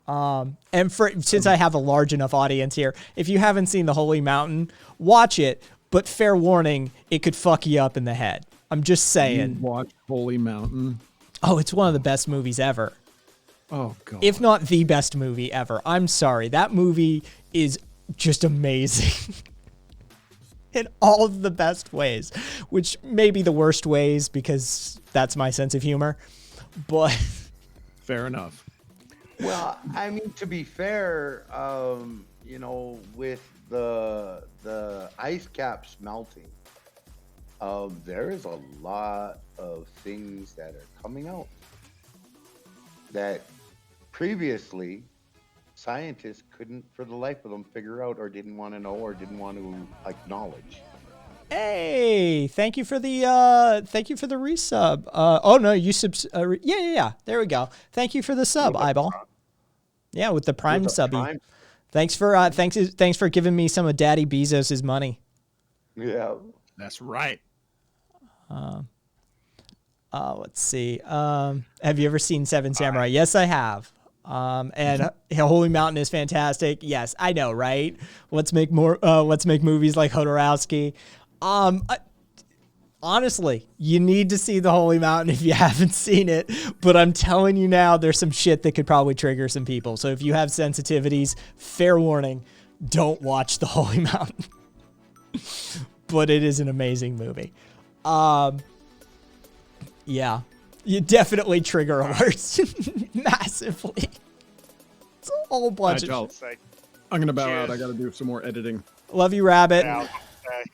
A: And since I have a large enough audience here, if you haven't seen the Holy Mountain, watch it. But fair warning, it could fuck you up in the head. I'm just saying.
E: You watch Holy Mountain?
A: Oh, it's one of the best movies ever.
E: Oh, God.
A: If not the best movie ever. I'm sorry. That movie is just amazing. In all of the best ways. Which may be the worst ways because that's my sense of humor. But...
E: Fair enough.
F: Well, I mean, to be fair, you know, with the ice caps melting, there is a lot of things that are coming out that previously scientists couldn't for the life of them figure out or didn't want to know or didn't want to acknowledge.
A: Hey, thank you for the resub. Oh no, you yeah. There we go. Thank you for the sub, Eyeball. Yeah, with the Prime subby. Thanks for giving me some of Daddy Bezos's money.
F: Yeah,
E: that's right.
A: Let's see. Have you ever seen Seven Samurai? Yes, I have. And Holy Mountain is fantastic. Yes, I know, right? Let's make movies like Hodorowski. Honestly, you need to see the Holy Mountain if you haven't seen it. But I'm telling you now, there's some shit that could probably trigger some people. So if you have sensitivities, fair warning, don't watch the Holy Mountain. But it is an amazing movie. Yeah, you definitely trigger alerts massively. It's a whole bunch of shit.
E: I'm gonna bow out.
I: Cheers.
E: I gotta do some more editing.
A: Love you, Rabbit.
I: Yeah, I was gonna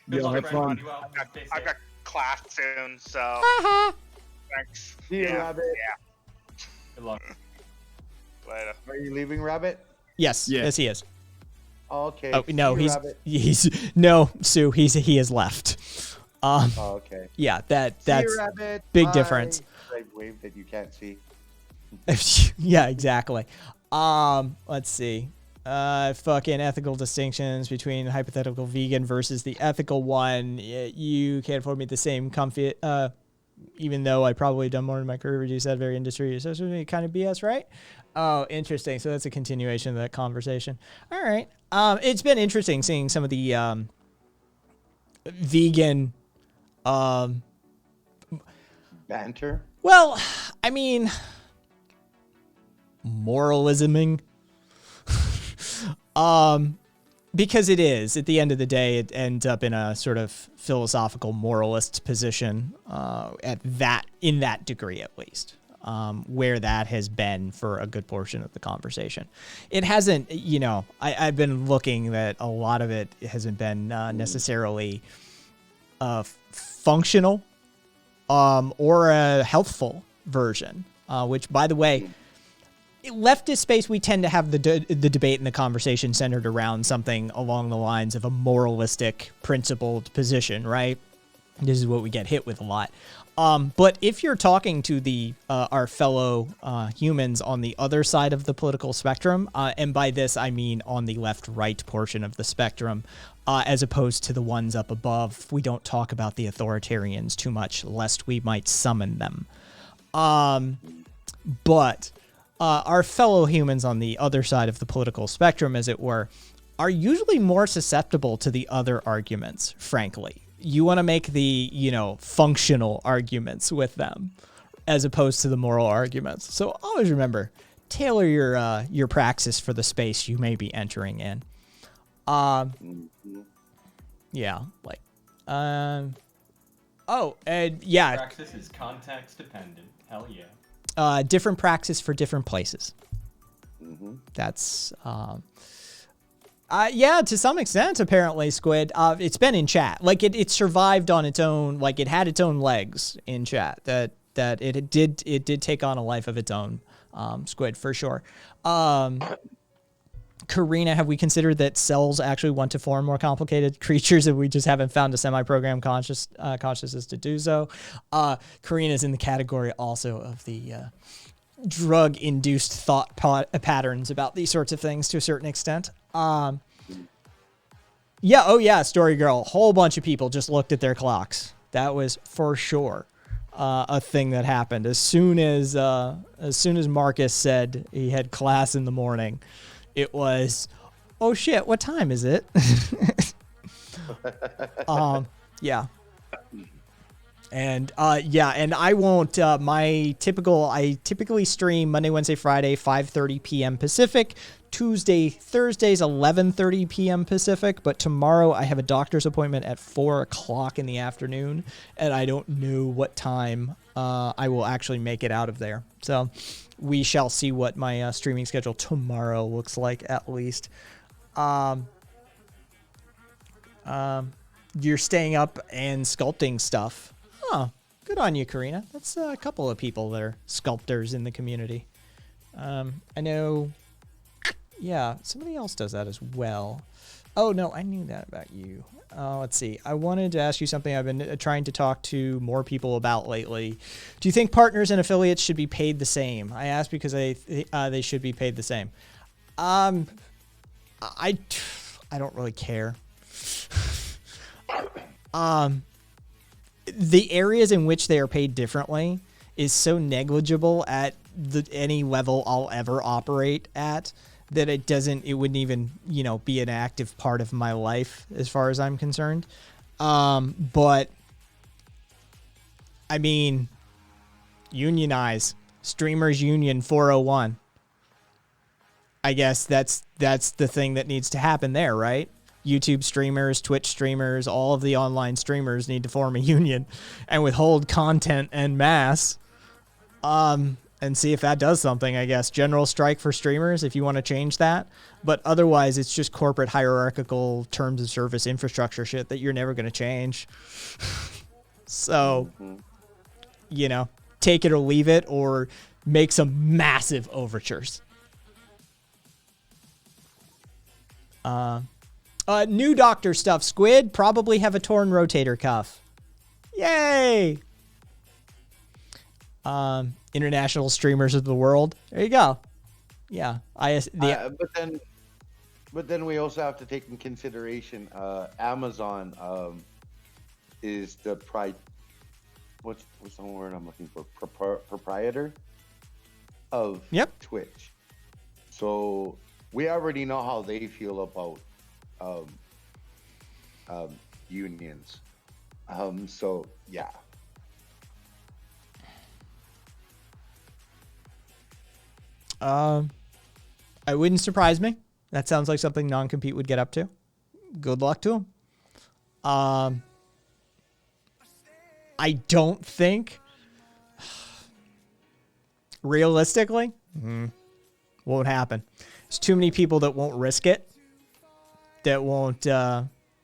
I: say,
E: Yo, have fun.
I: I've got class soon, so thanks.
F: See you, Rabbit.
I: Yeah.
G: Good luck.
I: Later.
F: Are you leaving, Rabbit?
A: Yes,
E: Yeah.
A: yes, he is.
F: Okay.
A: Oh no,
F: See you,
A: he's
F: Rabbit.
A: no, Sue. He has left.
F: Oh, okay.
A: Yeah, that's
F: See you, Rabbit.
A: big
F: Bye.
A: difference.
F: I wave that you can't see.
A: Yeah, exactly. Let's see. Fucking ethical distinctions between hypothetical vegan versus the ethical one. You can't afford me the same comfy. Even though I probably done more in my career, reduce that very industry. So it's kind of BS, right? Oh, interesting. So that's a continuation of that conversation. All right. It's been interesting seeing some of the vegan.
F: Banter.
A: Well, I mean, moralisming. Because it is, at the end of the day, it ends up in a sort of philosophical moralist position, in that degree at least, where that has been for a good portion of the conversation. It hasn't, I've been looking that a lot of it hasn't been necessarily functional or a healthful version, which, by the way, leftist space, we tend to have the debate and the conversation centered around something along the lines of a moralistic, principled position, right? This is what we get hit with a lot. But if you're talking to our fellow humans on the other side of the political spectrum, and by this I mean on the left-right portion of the spectrum, as opposed to the ones up above, we don't talk about the authoritarians too much, lest we might summon them. But our fellow humans on the other side of the political spectrum, as it were, are usually more susceptible to the other arguments, frankly. You want to make the, functional arguments with them as opposed to the moral arguments. So always remember, tailor your praxis for the space you may be entering in. Yeah, like, yeah.
G: Praxis is context dependent. Hell yeah.
A: Different praxis for different places.
F: Mm-hmm.
A: That's, yeah, to some extent, apparently, Squid. It's been in chat. Like, it survived on its own. Like, it had its own legs in chat. That it did take on a life of its own, Squid, for sure. Karina, have we considered that cells actually want to form more complicated creatures and we just haven't found a semi-programmed consciousness to do so? Karina's in the category also of the drug-induced thought patterns about these sorts of things to a certain extent. Yeah, oh yeah, Story Girl. Whole bunch of people just looked at their clocks. That was for sure a thing that happened. As soon as Marcus said he had class in the morning, it was, oh shit, what time is it? Yeah. And and I won't, I typically stream Monday, Wednesday, Friday, 5:30 p.m. Pacific, Tuesday, Thursdays, 11:30 p.m. Pacific, but tomorrow I have a doctor's appointment at 4 o'clock in the afternoon, and I don't know what time I will actually make it out of there. So we shall see what my streaming schedule tomorrow looks like, at least. You're staying up and sculpting stuff. Huh. Good on you, Karina. That's a couple of people that are sculptors in the community. I know... Yeah, somebody else does that as well. Oh, no, I knew that about you. Let's see. I wanted to ask you something I've been trying to talk to more people about lately. Do you think partners and affiliates should be paid the same? I ask because they should be paid the same. I don't really care. The areas in which they are paid differently is so negligible at any level I'll ever operate at that it wouldn't even, be an active part of my life as far as I'm concerned. But I mean, unionize. Streamers Union 401. I guess that's the thing that needs to happen there, right? YouTube streamers, Twitch streamers, all of the online streamers need to form a union and withhold content en masse. and see if that does something, I guess. General strike for streamers if you want to change that. But otherwise, it's just corporate hierarchical terms of service infrastructure shit that you're never going to change. So, you know, take it or leave it, or make some massive overtures. New Doctor stuff, Squid. Probably have a torn rotator cuff. Yay! International streamers of the world. There you go. Yeah.
F: But then we also have to take in consideration Amazon is the what's the word I'm looking for? Proprietor of Twitch. So we already know how they feel about unions. So yeah.
A: It wouldn't surprise me. That sounds like something non-compete would get up to. Good luck to him. I don't think, realistically, won't happen. There's too many people that won't risk it. That won't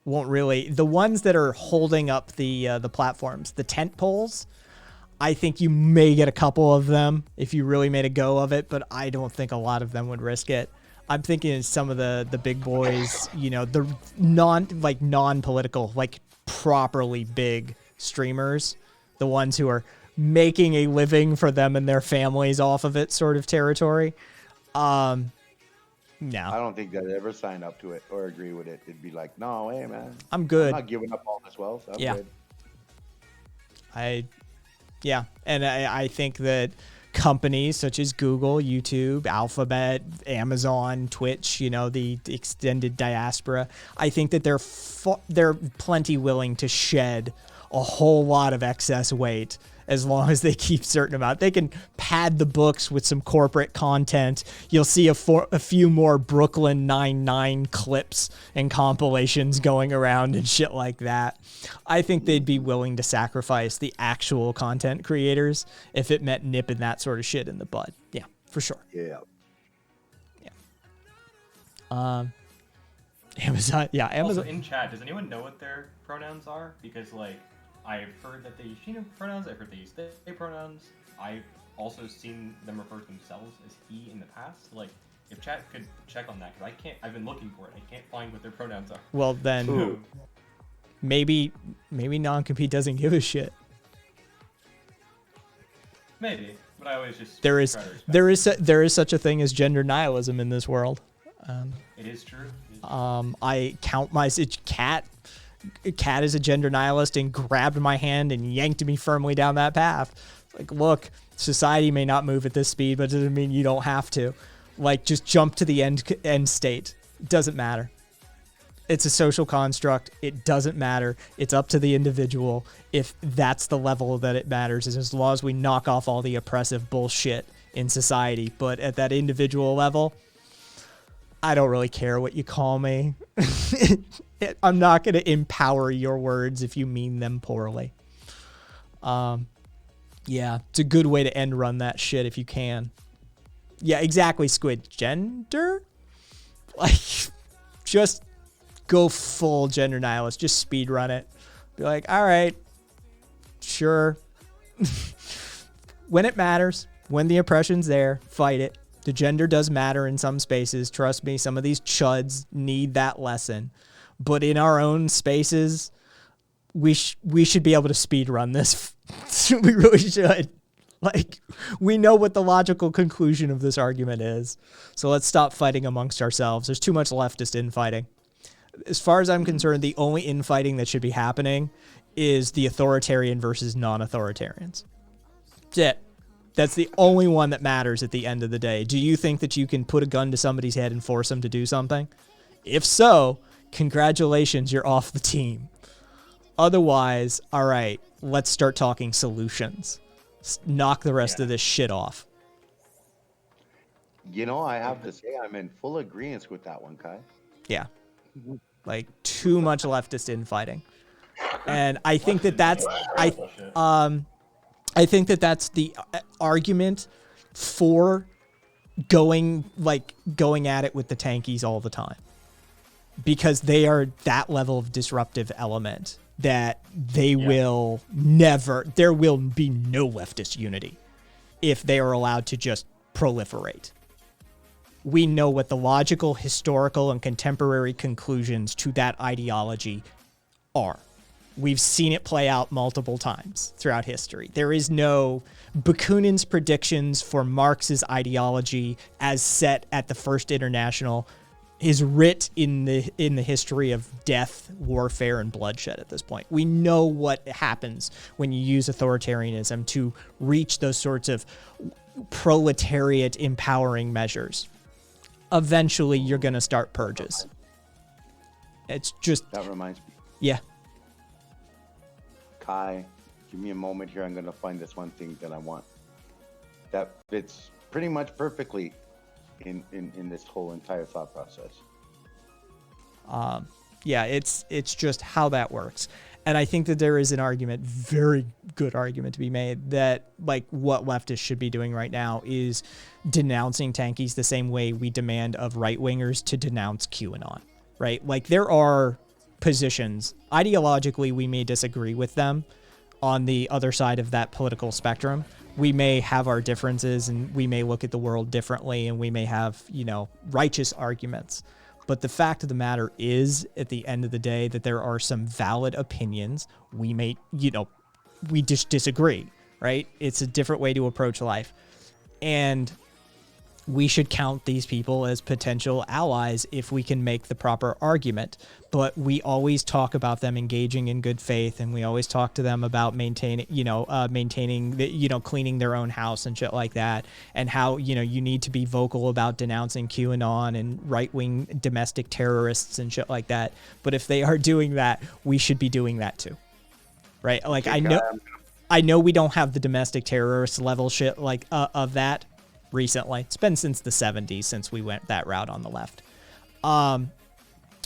A: really. The ones that are holding up the platforms, the tent poles. I think you may get a couple of them if you really made a go of it, but I don't think a lot of them would risk it. I'm thinking some of the big boys, you know, the non-political, like properly big streamers, the ones who are making a living for them and their families off of it sort of territory. No.
F: I don't think they'd ever sign up to it or agree with it. It'd be like, no, hey, man.
A: I'm good.
F: I'm not giving up all this wealth. I'm good.
A: Yeah, and I think that companies such as Google, YouTube, Alphabet, Amazon, Twitch, you know, the extended diaspora, I think that they're plenty willing to shed a whole lot of excess weight as long as they keep certain amount. They can pad the books with some corporate content. You'll see a few more Brooklyn Nine-Nine clips and compilations going around and shit like that. I think they'd be willing to sacrifice the actual content creators if it meant nipping that sort of shit in the bud. Yeah, for sure.
F: Yeah.
A: Amazon. Yeah, Amazon.
G: Also in chat, does anyone know what their pronouns are? Because like, I've heard that they use she pronouns. I've heard they use they pronouns. I've also seen them refer to themselves as he in the past. Like, if chat could check on that, because I can't. I've been looking for it. I can't find what their pronouns are.
A: Well, then maybe non-compete doesn't give a shit.
G: Maybe, but I always just
A: there is such a thing as gender nihilism in this world.
G: It is true.
A: I count my cat. Cat is a gender nihilist and grabbed my hand and yanked me firmly down that path. Like, look, society may not move at this speed, but it doesn't mean you don't have to. Like, just jump to the end state. It doesn't matter. It's a social construct. It doesn't matter. It's up to the individual if that's the level that it matters, is as long as we knock off all the oppressive bullshit in society. But at that individual level, I don't really care what you call me. I'm not going to empower your words if you mean them poorly. Yeah, it's a good way to end run that shit if you can. Yeah, exactly, Squid. Gender? Like, just go full gender nihilist. Just speed run it. Be like, all right, sure. When it matters, when the oppression's there, fight it. The gender does matter in some spaces. Trust me, some of these chuds need that lesson. But in our own spaces, we should be able to speed run this. We really should. Like, we know what the logical conclusion of this argument is. So let's stop fighting amongst ourselves. There's too much leftist infighting. As far as I'm concerned, the only infighting that should be happening is the authoritarian versus non-authoritarians. That's it. That's the only one that matters at the end of the day. Do you think that you can put a gun to somebody's head and force them to do something? If so, congratulations, you're off the team. Otherwise, all right, let's start talking solutions. Knock the rest of this shit off.
F: You know, I have to say I'm in full agreement with that one, Kai.
A: Yeah. Like, too much leftist infighting. And I think that that's I think that that's the argument for going at it with the tankies all the time, because they are that level of disruptive element that they will never, there will be no leftist unity if they are allowed to just proliferate. We know what the logical, historical, and contemporary conclusions to that ideology are. We've seen it play out multiple times throughout history. There is no Bakunin's predictions for Marx's ideology as set at the First International is writ in the history of death, warfare, and bloodshed at this point. We know what happens when you use authoritarianism to reach those sorts of proletariat empowering measures. Eventually, you're going to start purges. It's just...
F: That reminds me.
A: Yeah.
F: Kai, give me a moment here. I'm going to find this one thing that I want. That fits pretty much perfectly in this whole entire thought process.
A: Yeah, it's just how that works. And I think that there is an argument, very good argument to be made, that like what leftists should be doing right now is denouncing tankies the same way we demand of right-wingers to denounce QAnon, right? Like there are positions, ideologically we may disagree with them on the other side of that political spectrum. We may have our differences and we may look at the world differently and we may have, you know, righteous arguments. But the fact of the matter is, at the end of the day, that there are some valid opinions. We may, you know, we just disagree, right? It's a different way to approach life. And we should count these people as potential allies if we can make the proper argument. But we always talk about them engaging in good faith, and we always talk to them about maintaining the, cleaning their own house and shit like that, and how, you need to be vocal about denouncing QAnon and right-wing domestic terrorists and shit like that. But if they are doing that, we should be doing that too, right? Like I know we don't have the domestic terrorist level shit like of that recently. It's been since the 70s since we went that route on the left.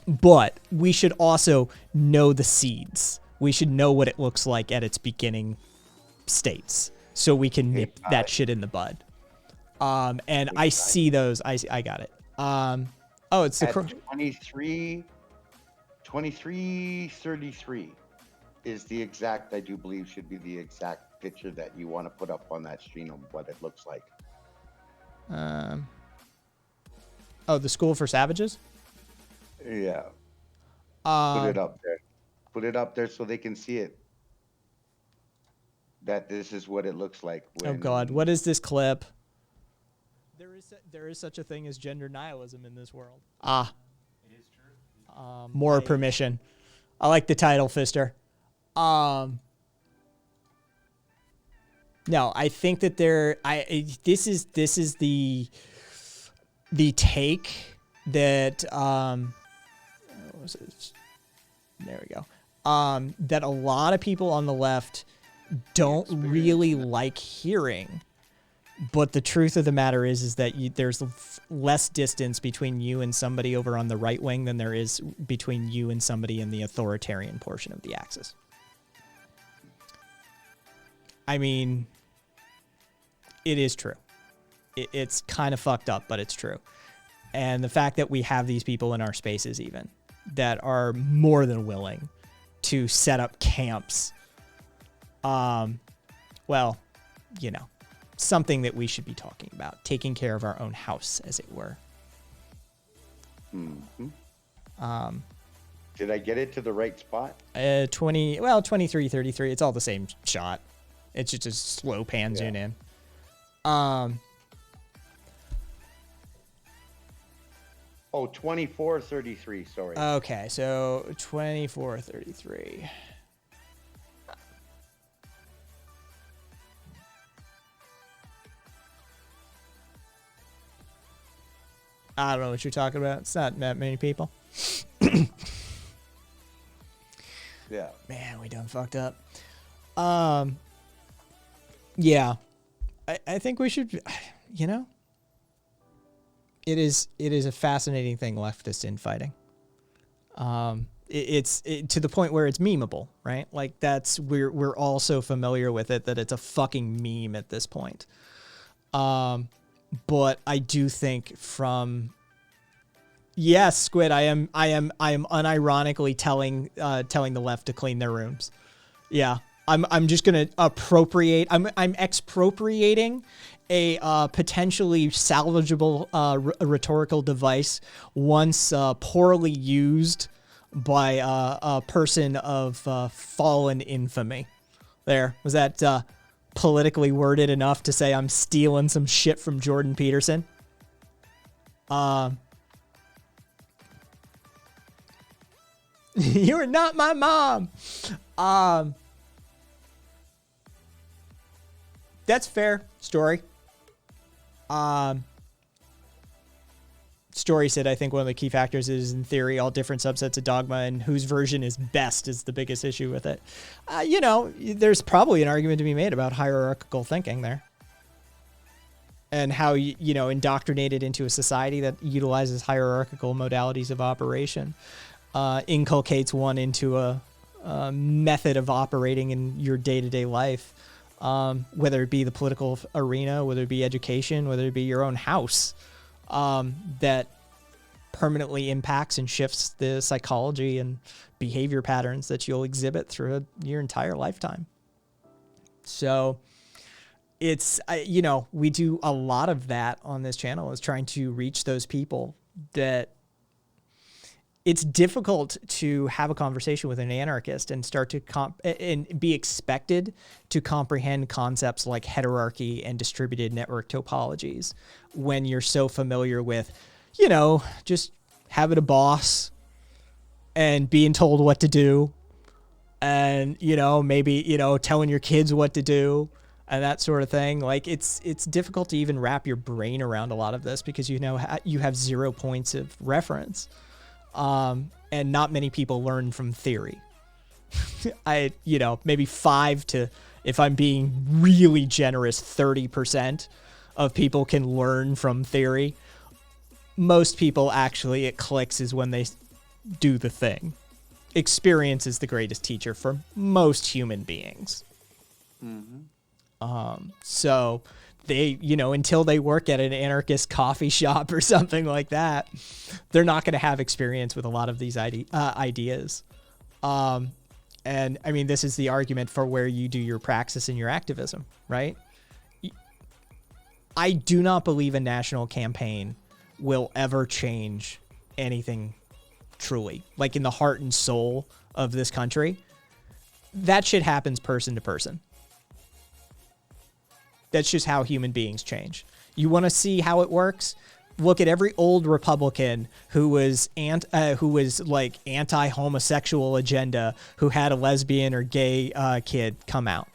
A: But we should also know the seeds. We should know what it looks like at its beginning states so we can nip that shit in the bud. And I see those. I got it. It's the
F: 2333 is the exact, I do believe should be the exact picture that you want to put up on that screen of what it looks like.
A: The School for Savages?
F: Yeah. Put it up there. Put it up there so they can see it. That this is what it looks like.
A: Oh God, what is this clip? There is such a thing as gender nihilism in this world. It is true. More permission. I like the title, Fister. No, I think that this is the take that what was it? There we go. That a lot of people on the left don't really like hearing. But the truth of the matter is that there's less distance between you and somebody over on the right wing than there is between you and somebody in the authoritarian portion of the axis. I mean, it is true. It's kind of fucked up, but it's true. And the fact that we have these people in our spaces even that are more than willing to set up camps, something that we should be talking about, taking care of our own house, as it were.
F: Mm-hmm. Did I get it to the right spot?
A: 2333. It's all the same shot. It's just a slow pan zoom in.
F: 2433, sorry.
A: Okay, so 2433. I don't know what you're talking about. It's not that many people.
F: Yeah.
A: Man, we done fucked up. Yeah. I think we should, it is a fascinating thing, leftist infighting. It's to the point where it's memeable, right? Like we're all so familiar with it that it's a fucking meme at this point. But I do think yes, Squid, I am unironically telling the left to clean their rooms. Yeah. I'm just gonna appropriate. I'm expropriating a potentially salvageable rhetorical device once poorly used by a person of fallen infamy. There, was that politically worded enough to say I'm stealing some shit from Jordan Peterson? You're not my mom. That's fair. Story. Story said, I think one of the key factors is, in theory, all different subsets of dogma and whose version is best is the biggest issue with it. There's probably an argument to be made about hierarchical thinking there. And how, indoctrinated into a society that utilizes hierarchical modalities of operation inculcates one into a method of operating in your day-to-day life. Whether it be the political arena, whether it be education, whether it be your own house, that permanently impacts and shifts the psychology and behavior patterns that you'll exhibit through your entire lifetime. So it's, we do a lot of that on this channel, is trying to reach those people that it's difficult to have a conversation with an anarchist and start to and be expected to comprehend concepts like heterarchy and distributed network topologies when you're so familiar with, just having a boss and being told what to do and, maybe, telling your kids what to do and that sort of thing. Like it's difficult to even wrap your brain around a lot of this because, you have 0 points of reference. And not many people learn from theory. Maybe 5 to, if I'm being really generous, 30% of people can learn from theory. Most people actually, it clicks is when they do the thing. Experience is the greatest teacher for most human beings. Mm-hmm. So they, until they work at an anarchist coffee shop or something like that, they're not going to have experience with a lot of these ideas. And I mean, this is the argument for where you do your praxis and your activism, right? I do not believe a national campaign will ever change anything truly, like in the heart and soul of this country. That shit happens person to person. That's just how human beings change. You want to see how it works? Look at every old Republican who was like anti-homosexual agenda, who had a lesbian or gay kid come out,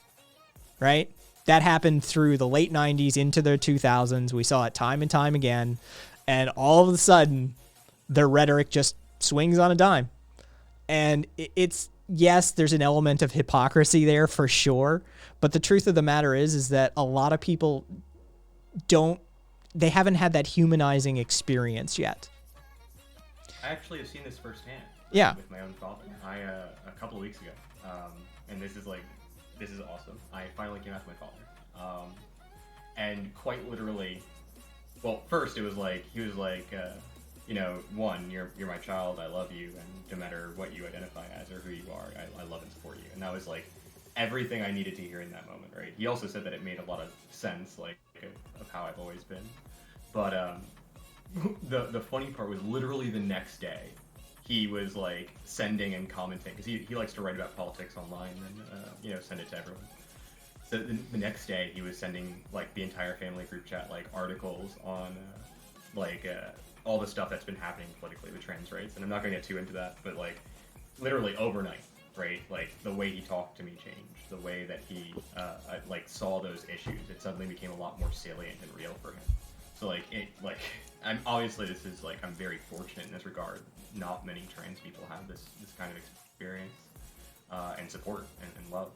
A: right? That happened through the late 90s into the 2000s. We saw it time and time again. And all of a sudden, their rhetoric just swings on a dime. And it's, yes, there's an element of hypocrisy there for sure. But the truth of the matter is that a lot of people they haven't had that humanizing experience yet.
G: I actually have seen this firsthand.
A: Yeah.
G: With my own father. A couple of weeks ago. And this is awesome. I finally came out to my father. And quite literally, well, first it was like, he was like, one, you're my child, I love you, and no matter what you identify as or who you are, I love and support you. And that was like everything I needed to hear in that moment, right? He also said that it made a lot of sense, like, of how I've always been. But the funny part was literally the next day, he was like sending and commenting, because he likes to write about politics online and send it to everyone. So the next day he was sending like the entire family group chat like articles on all the stuff that's been happening politically with trans rights. And I'm not going to get too into that, but like literally overnight, right? Like the way he talked to me changed, the way that he saw those issues. It suddenly became a lot more salient and real for him. So I'm obviously this is like, I'm very fortunate in this regard. Not many trans people have this kind of experience and support and love.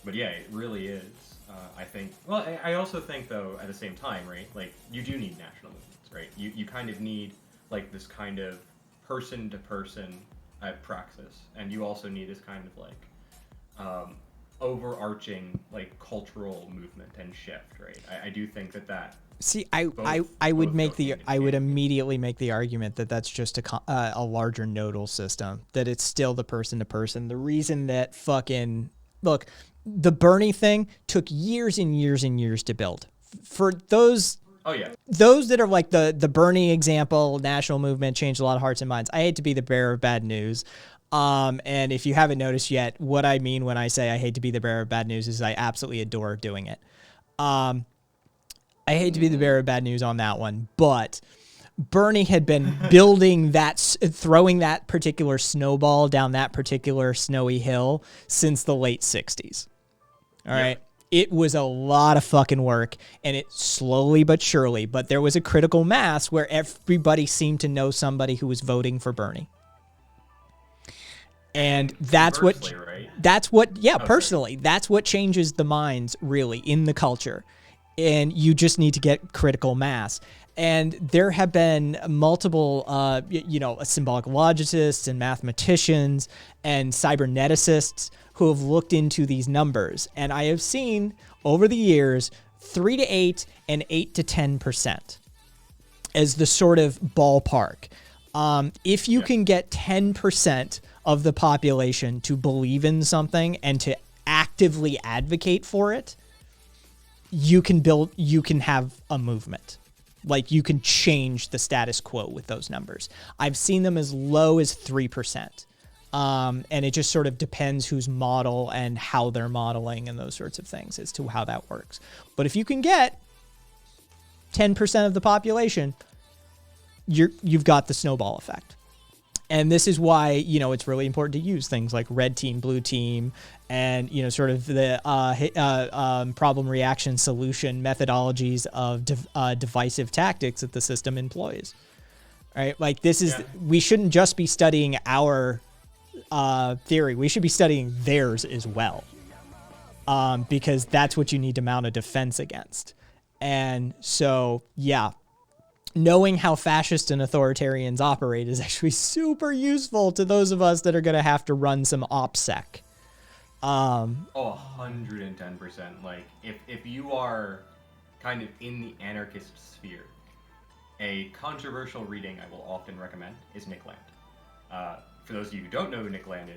G: But yeah, it really is. I think. Well, I also think though at the same time, right? Like you do need national movements, right? You kind of need like this kind of person to person praxis, and you also need this kind of like overarching like cultural movement and shift, right? I do think that
A: See, I would
G: both
A: make
G: go
A: the
G: hand in
A: I would
G: hand.
A: immediately make the argument that that's just a larger nodal system, that it's still the person to person. The reason that fucking look, the Bernie thing took years and years and years to build. For those that are like the Bernie example, national movement changed a lot of hearts and minds. I hate to be the bearer of bad news. And if you haven't noticed yet, what I mean when I say I hate to be the bearer of bad news is I absolutely adore doing it. I hate to be the bearer of bad news on that one, but Bernie had been building that, throwing that particular snowball down that particular snowy hill since the late 60s. All right. It was a lot of fucking work, and it slowly but surely, but there was a critical mass where everybody seemed to know somebody who was voting for Bernie. And that's what, personally, that's what changes the minds really in the culture. And you just need to get critical mass. And there have been multiple, symbolic logicists and mathematicians and cyberneticists who have looked into these numbers. And I have seen over the years 3 to 8 and 8 to 10% as the sort of ballpark. If you can get 10% of the population to believe in something and to actively advocate for it, you can have a movement. Like, you can change the status quo with those numbers. I've seen them as low as 3%. And it just sort of depends whose model and how they're modeling and those sorts of things as to how that works. But if you can get 10% of the population, you've got the snowball effect. And this is why, it's really important to use things like red team, blue team, and, sort of the problem reaction solution methodologies of divisive tactics that the system employs. Right? Like, we shouldn't just be studying our theory. We should be studying theirs as well. Because that's what you need to mount a defense against. And so, knowing how fascists and authoritarians operate is actually super useful to those of us that are going to have to run some OPSEC.
G: 110%. Like, if you are kind of in the anarchist sphere, a controversial reading I will often recommend is Nick Land. For those of you who don't know who Nick Land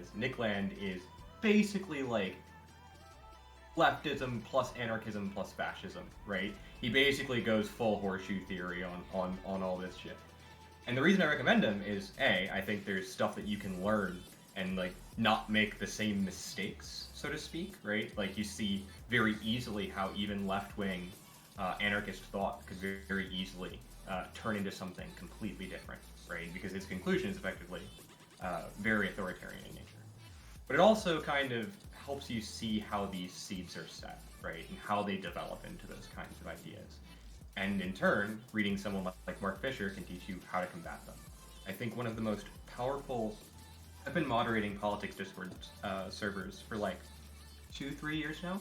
G: is basically like leftism plus anarchism plus fascism, right? He basically goes full horseshoe theory on all this shit. And the reason I recommend him is, I think there's stuff that you can learn and like not make the same mistakes, so to speak, right? Like, you see very easily how even left-wing anarchist thought could very easily turn into something completely different, right? Because his conclusion is effectively very authoritarian in nature. But it also kind of helps you see how these seeds are set, right? And how they develop into those kinds of ideas. And in turn, reading someone like Mark Fisher can teach you how to combat them. I think one of the most powerful... I've been moderating politics Discord servers for like 2-3 years now. One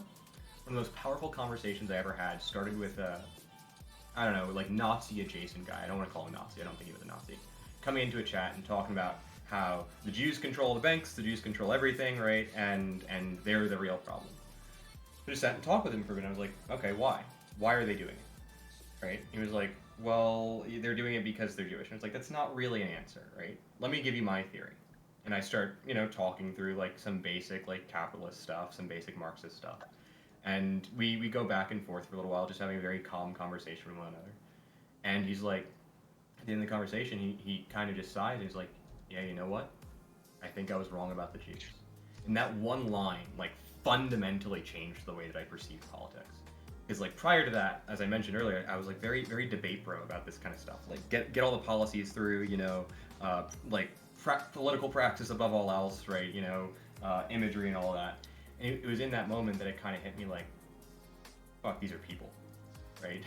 G: of the most powerful conversations I ever had started with like Nazi adjacent guy. I don't want to call him Nazi. I don't think he was a Nazi. Coming into a chat and talking about how the Jews control the banks, the Jews control everything, right? And they're the real problem. I just sat and talked with him for a minute. I was like, okay, why? Why are they doing it? Right? He was like, well, they're doing it because they're Jewish. And it's like, that's not really an answer, right? Let me give you my theory. And I start, talking through like some basic like capitalist stuff, some basic Marxist stuff. And we go back and forth for a little while, just having a very calm conversation with one another. And he's like, at the end of the conversation, he kind of just sighed. He's like, yeah, you know what? I think I was wrong about the Jews. And that one line, like, fundamentally changed the way that I perceived politics. Because, like, prior to that, as I mentioned earlier, I was, like, very, very debate bro about this kind of stuff. Like, get all the policies through, political practice above all else, right? Imagery and all of that. And it was in that moment that it kind of hit me like, fuck, these are people, right?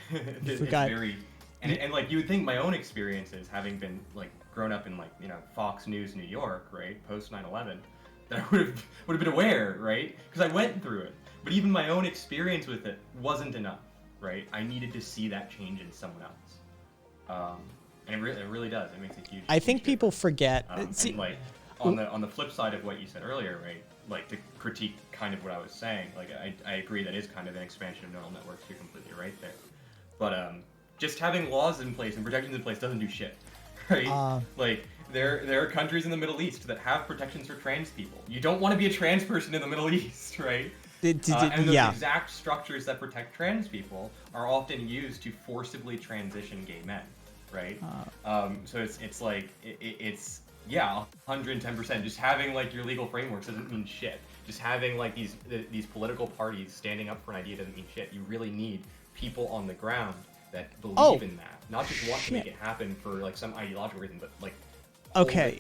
G: It's very... And like, you would think my own experiences, having been, like, grown up in, like, Fox News New York, right, post 9/11, that I would have been aware, right? Because I went through it. But even my own experience with it wasn't enough, right? I needed to see that change in someone else. And it really does. It makes a huge...
A: I think people forget...
G: and like, on the flip side of what you said earlier, right, like to critique kind of what I was saying. Like I agree that is kind of an expansion of neural networks. You're completely right there. But just having laws in place and protections in place doesn't do shit, right? Like there are countries in the Middle East that have protections for trans people. You don't want to be a trans person in the Middle East, right? And those exact structures that protect trans people are often used to forcibly transition gay men, right? So it's like it's 110%. Just having like your legal frameworks doesn't mean shit. Just having like these political parties standing up for an idea doesn't mean shit. You really need people on the ground that believe in that, not just want to make it happen for like some ideological reason, but like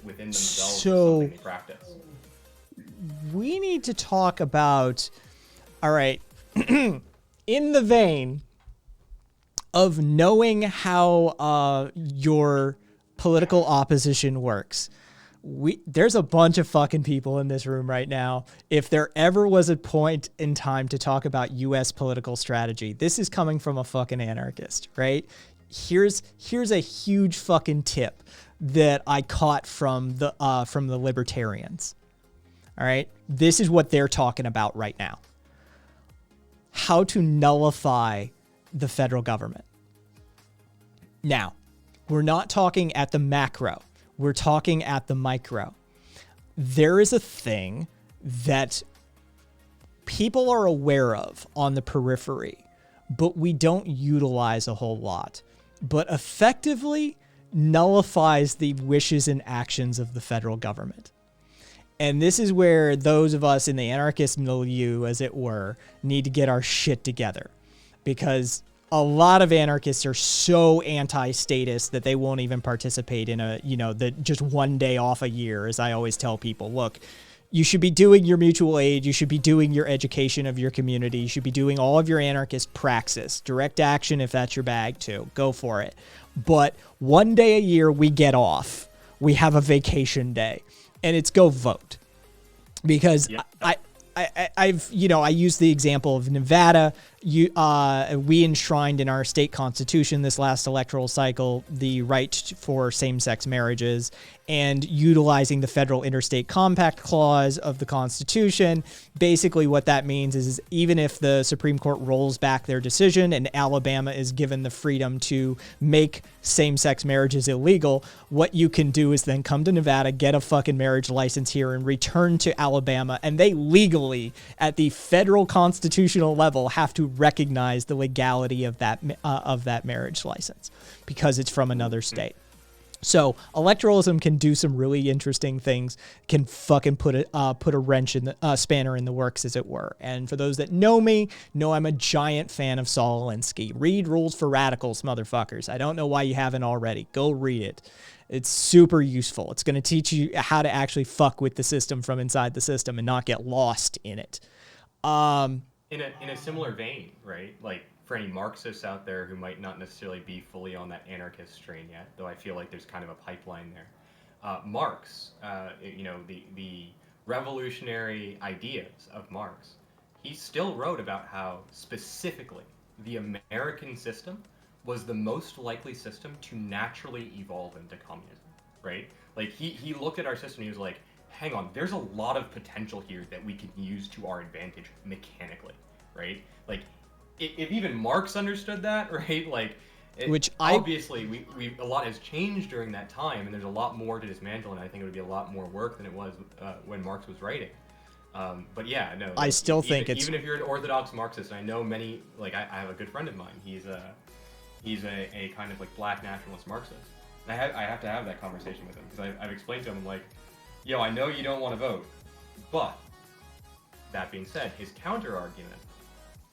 G: within themselves something they practice.
A: We need to talk about. All right, in the vein of knowing how your political opposition works, there's a bunch of fucking people in this room right now. If there ever was a point in time to talk about U.S. political strategy, this is coming from a fucking anarchist, right? Here's a huge fucking tip that I caught from the libertarians. All right, this is what they're talking about right now. How to nullify the federal government. Now, we're not talking at the macro. We're talking at the micro. There is a thing that people are aware of on the periphery, but we don't utilize a whole lot, but effectively nullifies the wishes and actions of the federal government. And this is where those of us in the anarchist milieu, as it were, need to get our shit together. Because a lot of anarchists are so anti-statist that they won't even participate in just 1 day off a year. As I always tell people, look, you should be doing your mutual aid. You should be doing your education of your community. You should be doing all of your anarchist praxis. Direct action, if that's your bag too. Go for it. But 1 day a year, we get off. We have a vacation day. And it's go vote, because I use the example of Nevada. We enshrined in our state constitution this last electoral cycle the right for same-sex marriages, and utilizing the federal interstate compact clause of the Constitution. Basically what that means is even if the Supreme Court rolls back their decision and Alabama is given the freedom to make same-sex marriages illegal, what you can do is then come to Nevada, get a fucking marriage license here, and return to Alabama, and they legally, at the federal constitutional level, have to recognize the legality of that marriage license because it's from another state. So electoralism can do some really interesting things, can fucking put a wrench in the spanner in the works, as it were. And for those that know me, know I'm a giant fan of Saul Alinsky. Read Rules for Radicals, motherfuckers. I don't know why you haven't already. Go read it. It's super useful. It's going to teach you how to actually fuck with the system from inside the system and not get lost in it.
G: In a similar vein, right? Like, for any Marxists out there who might not necessarily be fully on that anarchist train yet, though I feel like there's kind of a pipeline there. Marx, the revolutionary ideas of Marx, he still wrote about how specifically the American system was the most likely system to naturally evolve into communism, right? Like, he looked at our system and he was like, hang on, there's a lot of potential here that we can use to our advantage mechanically, right? Like, if even Marx understood that, right? Like, obviously we a lot has changed during that time, and there's a lot more to dismantle, and I think it would be a lot more work than it was when Marx was writing. But yeah, no.
A: I still think it's...
G: Even if you're an orthodox Marxist, and I know many, like I have a good friend of mine, he's a kind of like black nationalist Marxist. I have to have that conversation with him, because I've explained to him, I'm like, yo, I know you don't want to vote, but that being said, his counter argument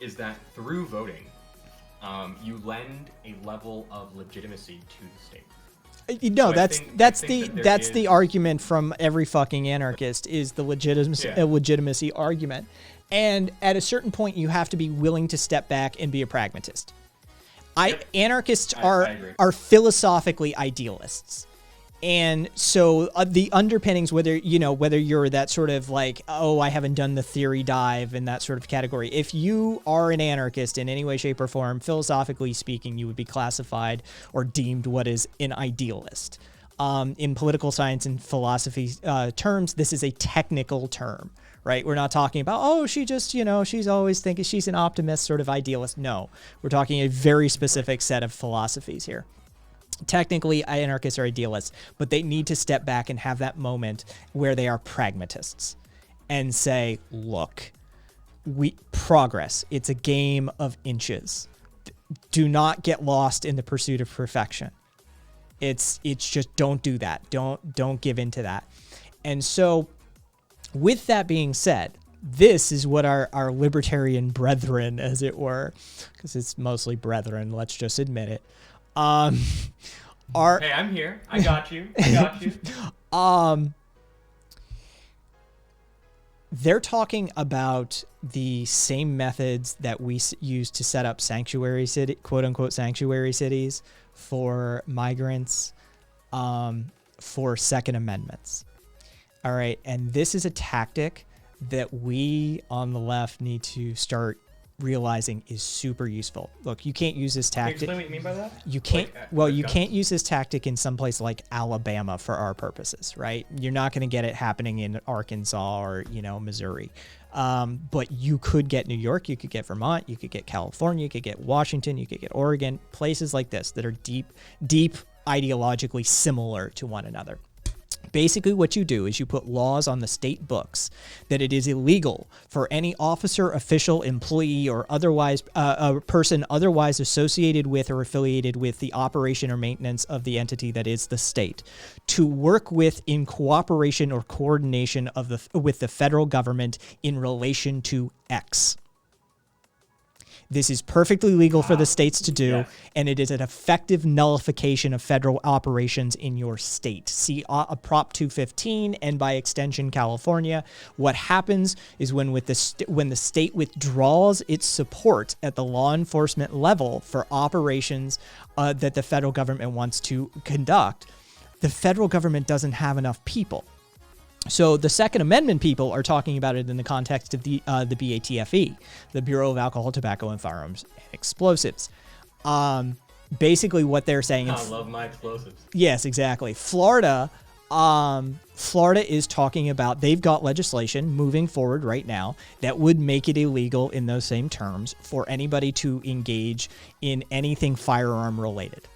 G: is that through voting, you lend a level of legitimacy to the state.
A: No, that's the argument from every fucking anarchist, is the legitimacy argument. And at a certain point, you have to be willing to step back and be a pragmatist. Anarchists are philosophically idealists. And so the underpinnings, whether you're that sort of like, oh, I haven't done the theory dive in that sort of category. If you are an anarchist in any way, shape, or form, philosophically speaking, you would be classified or deemed what is an idealist. In political science and philosophy terms, this is a technical term, right? We're not talking about, oh, she just, she's always thinking she's an optimist, sort of idealist. No, we're talking a very specific set of philosophies here. Technically, anarchists are idealists, but they need to step back and have that moment where they are pragmatists and say, look, progress. It's a game of inches. Do not get lost in the pursuit of perfection. It's just don't do that. Don't give in to that. And so with that being said, this is what our libertarian brethren, as it were, because it's mostly brethren, let's just admit it.
G: Hey, I'm here. I got you.
A: They're talking about the same methods that we use to set up sanctuary city, quote unquote, sanctuary cities for migrants, for Second Amendments. All right. And this is a tactic that we on the left need to start realizing is super useful. Look, you can't use this tactic.
G: Can you explain what you mean by that?
A: You can't. You can't use this tactic in some place like Alabama for our purposes, right? You're not going to get it happening in Arkansas or Missouri. But you could get New York, you could get Vermont, you could get California, you could get Washington, you could get Oregon, places like this that are deep ideologically similar to one another. Basically, what you do is you put laws on the state books that it is illegal for any officer, official, employee, or otherwise a person otherwise associated with or affiliated with the operation or maintenance of the entity that is the state to work with, in cooperation or coordination with the federal government in relation to X. This is perfectly legal for the states to do, yes. And it is an effective nullification of federal operations in your state. See Prop 215 and by extension California. What happens is when the state withdraws its support at the law enforcement level for operations that the federal government wants to conduct, the federal government doesn't have enough people. So the Second Amendment people are talking about it in the context of the BATFE, the Bureau of Alcohol, Tobacco, and Firearms and Explosives. Basically, what they're saying.
G: I love my explosives.
A: Yes, exactly. Florida is talking about, they've got legislation moving forward right now that would make it illegal in those same terms for anybody to engage in anything firearm related.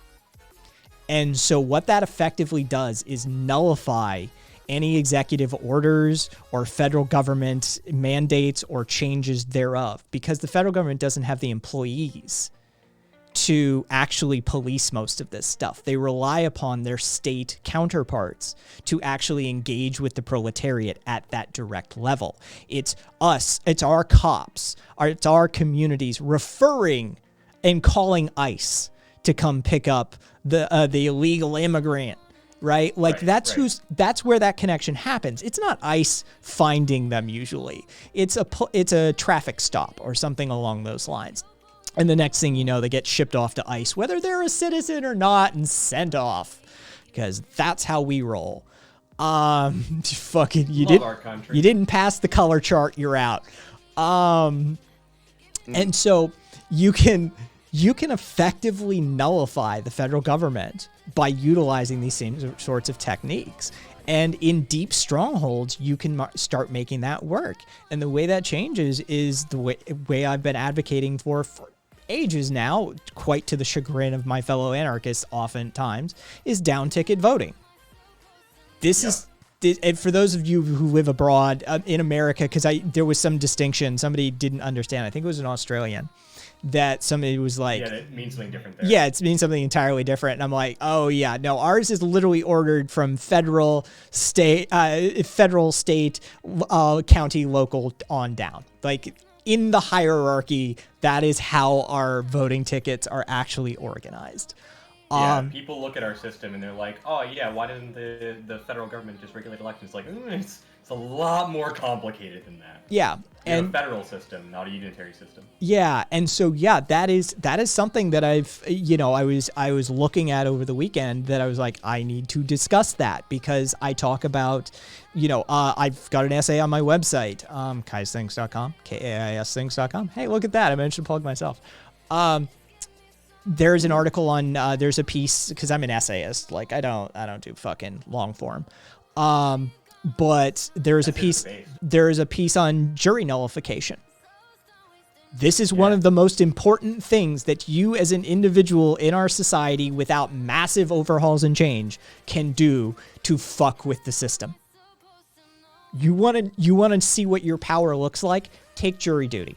A: And so what that effectively does is nullify any executive orders or federal government mandates or changes thereof, because the federal government doesn't have the employees to actually police most of this stuff. They rely upon their state counterparts to actually engage with the proletariat at that direct level. It's us, it's our cops, it's our communities referring and calling ICE to come pick up the illegal immigrant. Right? Like that's where that connection happens. It's not ICE finding them usually. It's a traffic stop or something along those lines. And the next thing you know, they get shipped off to ICE, whether they're a citizen or not, and sent off. Because that's how we roll. You didn't pass the color chart, you're out. And so you can effectively nullify the federal government by utilizing these same sorts of techniques. And in deep strongholds, you can start making that work. And the way that changes is the way I've been advocating for ages now, quite to the chagrin of my fellow anarchists oftentimes, is down ticket voting. And for those of you who live abroad in America, because there was some distinction, somebody didn't understand, I think it was an Australian, that somebody was like,
G: yeah, it means something different there.
A: Yeah, it means something entirely different. And I'm like, oh yeah, no, ours is literally ordered from federal, state, county, local on down. Like in the hierarchy, that is how our voting tickets are actually organized.
G: Yeah, people look at our system and they're like, oh yeah, why didn't the federal government just regulate elections? Like, it's a lot more complicated than that.
A: Yeah.
G: And a federal system, not a unitary system.
A: Yeah, and so that is something that I was looking at over the weekend that I was like, I need to discuss that, because I talk about, I've got an essay on my website, kaisthings.com, KAISthings.com. Hey, look at that, I managed to plug myself. there's an article on there's a piece, because I'm an essayist, like I don't do fucking long form, but there's a piece on jury nullification. This is one of the most important things that you as an individual in our society, without massive overhauls and change, can do to fuck with the system. You want to see what your power looks like? Take jury duty.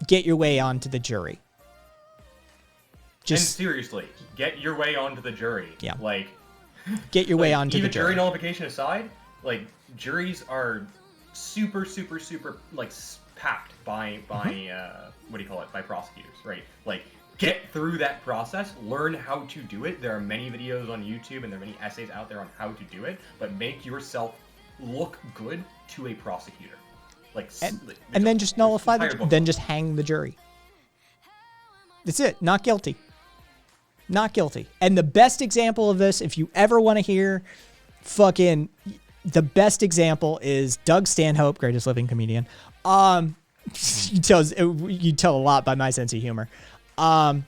A: Get your way onto the jury.
G: And seriously, get your way onto the jury.
A: Yeah.
G: Like,
A: get your way onto the
G: even
A: jury.
G: jury nullification aside, like, juries are super, like, packed by what do you call it? By prosecutors, right? Like, get through that process, learn how to do it. There are many videos on YouTube and there are many essays out there on how to do it, but make yourself look good to a prosecutor. Like,
A: and then just nullify then just hang the jury. That's it. Not guilty. Not guilty. And the best example of this, if you ever want to hear fucking, the best example is Doug Stanhope, greatest living comedian. You tell a lot by my sense of humor. Has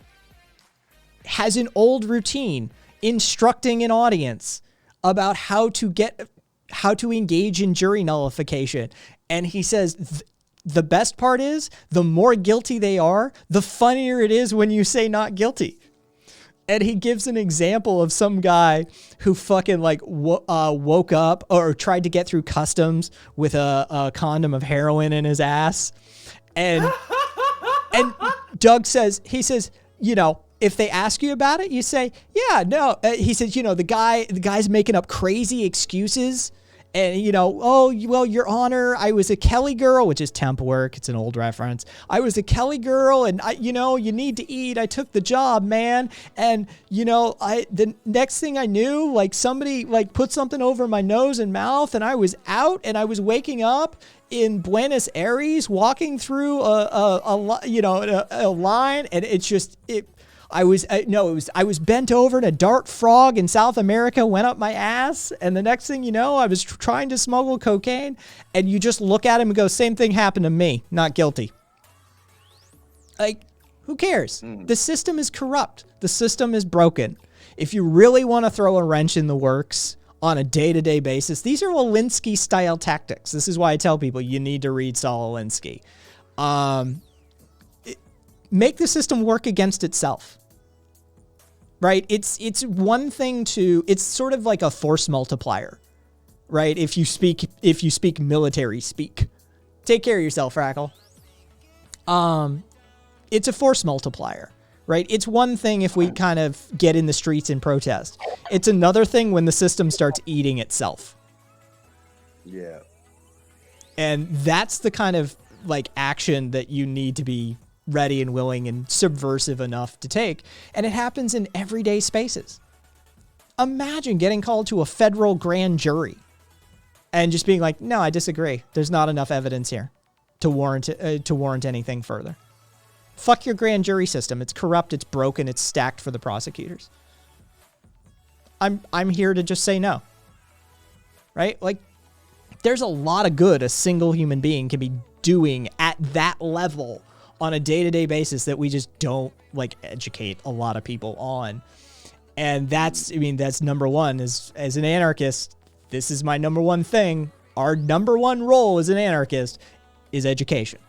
A: an old routine instructing an audience about how to engage in jury nullification. And he says, the best part is, the more guilty they are, the funnier it is when you say not guilty. And he gives an example of some guy who fucking like woke up or tried to get through customs with a condom of heroin in his ass. And Doug says, you know, if they ask you about it, you say, yeah, no. He says, you know, the guy's making up crazy excuses. And, you know, oh, well, Your Honor, I was a Kelly girl, which is temp work. It's an old reference. I was a Kelly girl, and, you need to eat. I took the job, man. And, the next thing I knew, like, somebody, like, put something over my nose and mouth, and I was out, and I was waking up in Buenos Aires, walking through a line, and it's just, I was bent over and a dart frog in South America went up my ass. And the next thing you know, I was trying to smuggle cocaine, and you just look at him and go, same thing happened to me, not guilty. Like, who cares? The system is corrupt. The system is broken. If you really want to throw a wrench in the works on a day-to-day basis, these are Alinsky style tactics. This is why I tell people you need to read Saul Alinsky. Make the system work against itself. Right? It's one thing it's sort of like a force multiplier, right? If you speak military speak. Take care of yourself, Frackle. It's a force multiplier, right? It's one thing if we kind of get in the streets and protest. It's another thing when the system starts eating itself.
F: Yeah.
A: And that's the kind of like action that you need to be ready and willing and subversive enough to take. And it happens in everyday spaces. Imagine getting called to a federal grand jury and just being like, no, I disagree. There's not enough evidence here to warrant anything further. Fuck your grand jury system. It's corrupt. It's broken. It's stacked for the prosecutors. I'm here to just say no. Right? Like, there's a lot of good a single human being can be doing at that level on a day-to-day basis that we just don't like educate a lot of people on. And that's number one is, as an anarchist, this is my number one thing. Our number one role as an anarchist is education.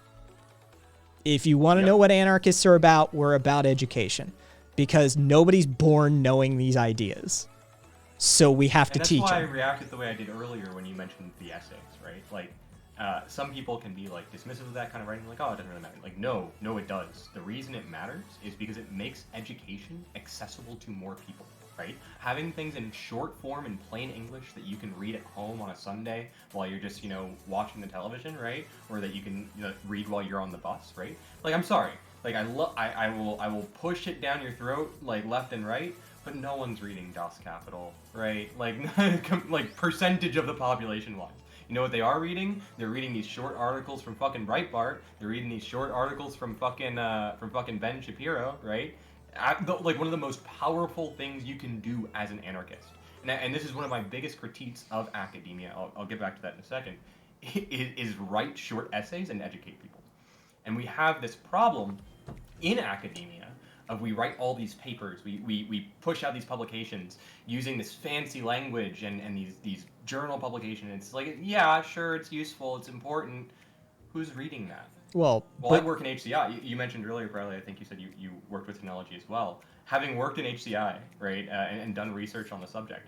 A: If you want to know what anarchists are about, we're about education, because nobody's born knowing these ideas. So we have to teach them.
G: That's why I reacted the way I did earlier when you mentioned the essays, right? Like, some people can be like dismissive of that kind of writing, like, oh, it doesn't really matter. Like, no, it does. The reason it matters is because it makes education accessible to more people, right? Having things in short form in plain English that you can read at home on a Sunday while you're just, watching the television, right? Or that you can read while you're on the bus, right? Like, I'm sorry. Like, I will push it down your throat, like, left and right, but no one's reading Das Kapital, right? Like, like percentage of the population-wise. You know what they are reading? They're reading these short articles from fucking Breitbart. They're reading these short articles from fucking Ben Shapiro, right? Like, one of the most powerful things you can do as an anarchist, and this is one of my biggest critiques of academia. I'll get back to that in a second. Is write short essays and educate people, and we have this problem in academia of we write all these papers, we push out these publications using this fancy language and these journal publications. It's like, yeah, sure, it's useful, it's important. Who's reading that?
A: Well,
G: I work in HCI. You mentioned earlier, Bradley, I think you said you worked with technology as well. Having worked in HCI, right, and done research on the subject,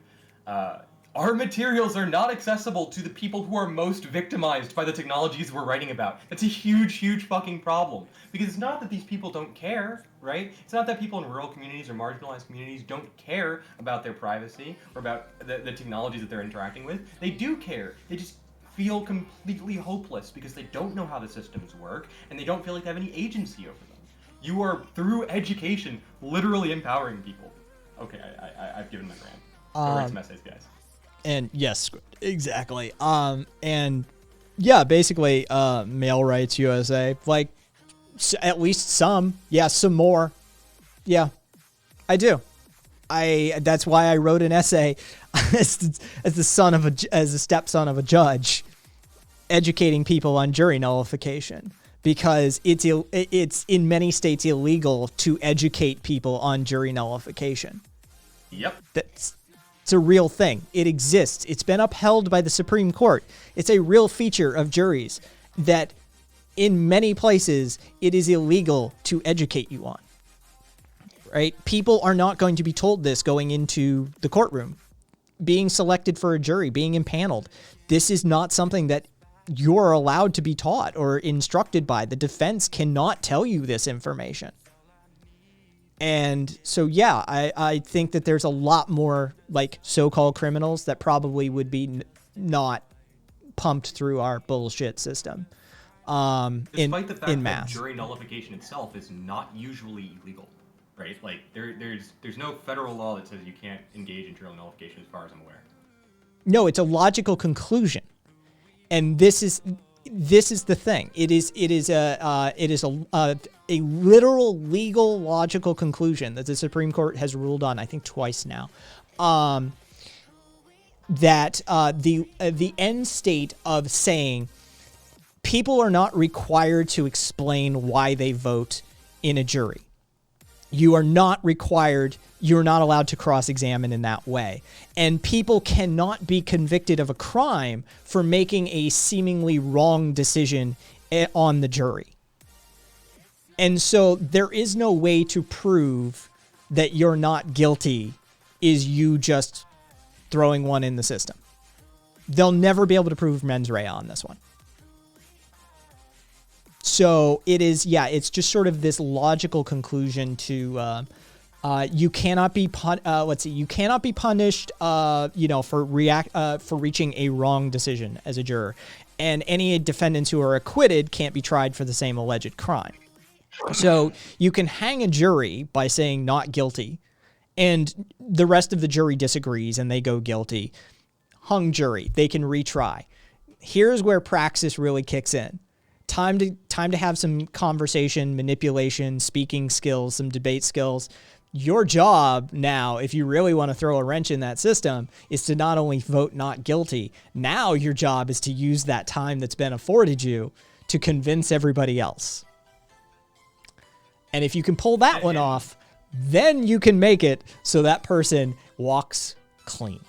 G: our materials are not accessible to the people who are most victimized by the technologies we're writing about. That's a huge, huge fucking problem. Because it's not that these people don't care, right? It's not that people in rural communities or marginalized communities don't care about their privacy or about the technologies that they're interacting with. They do care. They just feel completely hopeless because they don't know how the systems work and they don't feel like they have any agency over them. You are, through education, literally empowering people. Okay, I've given my rant. Go write some essays, guys.
A: And yes, exactly. And yeah, basically, Male Rights USA, like at least some, yeah, some more. Yeah, I do. That's why I wrote an essay as the stepson of a judge, educating people on jury nullification, because it's in many states illegal to educate people on jury nullification.
G: Yep.
A: It's a real thing. It exists. It's been upheld by the Supreme Court. It's a real feature of juries that in many places it is illegal to educate you on. Right? People are not going to be told this going into the courtroom. Being selected for a jury, being impaneled. This is not something that you're allowed to be taught or instructed by. The defense cannot tell you this information. And so, yeah, I think that there's a lot more like so-called criminals that probably would be not pumped through our bullshit system.
G: Despite the fact
A: in
G: that
A: mass.
G: jury nullification itself is not usually illegal, right? Like there's no federal law that says you can't engage in jury nullification, as far as I'm aware.
A: No, it's a logical conclusion, and this is the thing. It is a literal legal logical conclusion that the Supreme Court has ruled on, I think twice now, that the end state of saying people are not required to explain why they vote in a jury. You are not required, you're not allowed to cross-examine in that way. And people cannot be convicted of a crime for making a seemingly wrong decision on the jury. And so there is no way to prove that you're not guilty is you just throwing one in the system. They'll never be able to prove mens rea on this one. So it is, yeah, it's just sort of this logical conclusion to you cannot be you cannot be punished for reaching a wrong decision as a juror, and any defendants who are acquitted can't be tried for the same alleged crime. So you can hang a jury by saying not guilty, and the rest of the jury disagrees and they go guilty. Hung jury, they can retry. Here's where praxis really kicks in. Time to have some conversation, manipulation, speaking skills, some debate skills. Your job now, if you really want to throw a wrench in that system, is to not only vote not guilty. Now your job is to use that time that's been afforded you to convince everybody else. And if you can pull that one off, then you can make it so that person walks clean.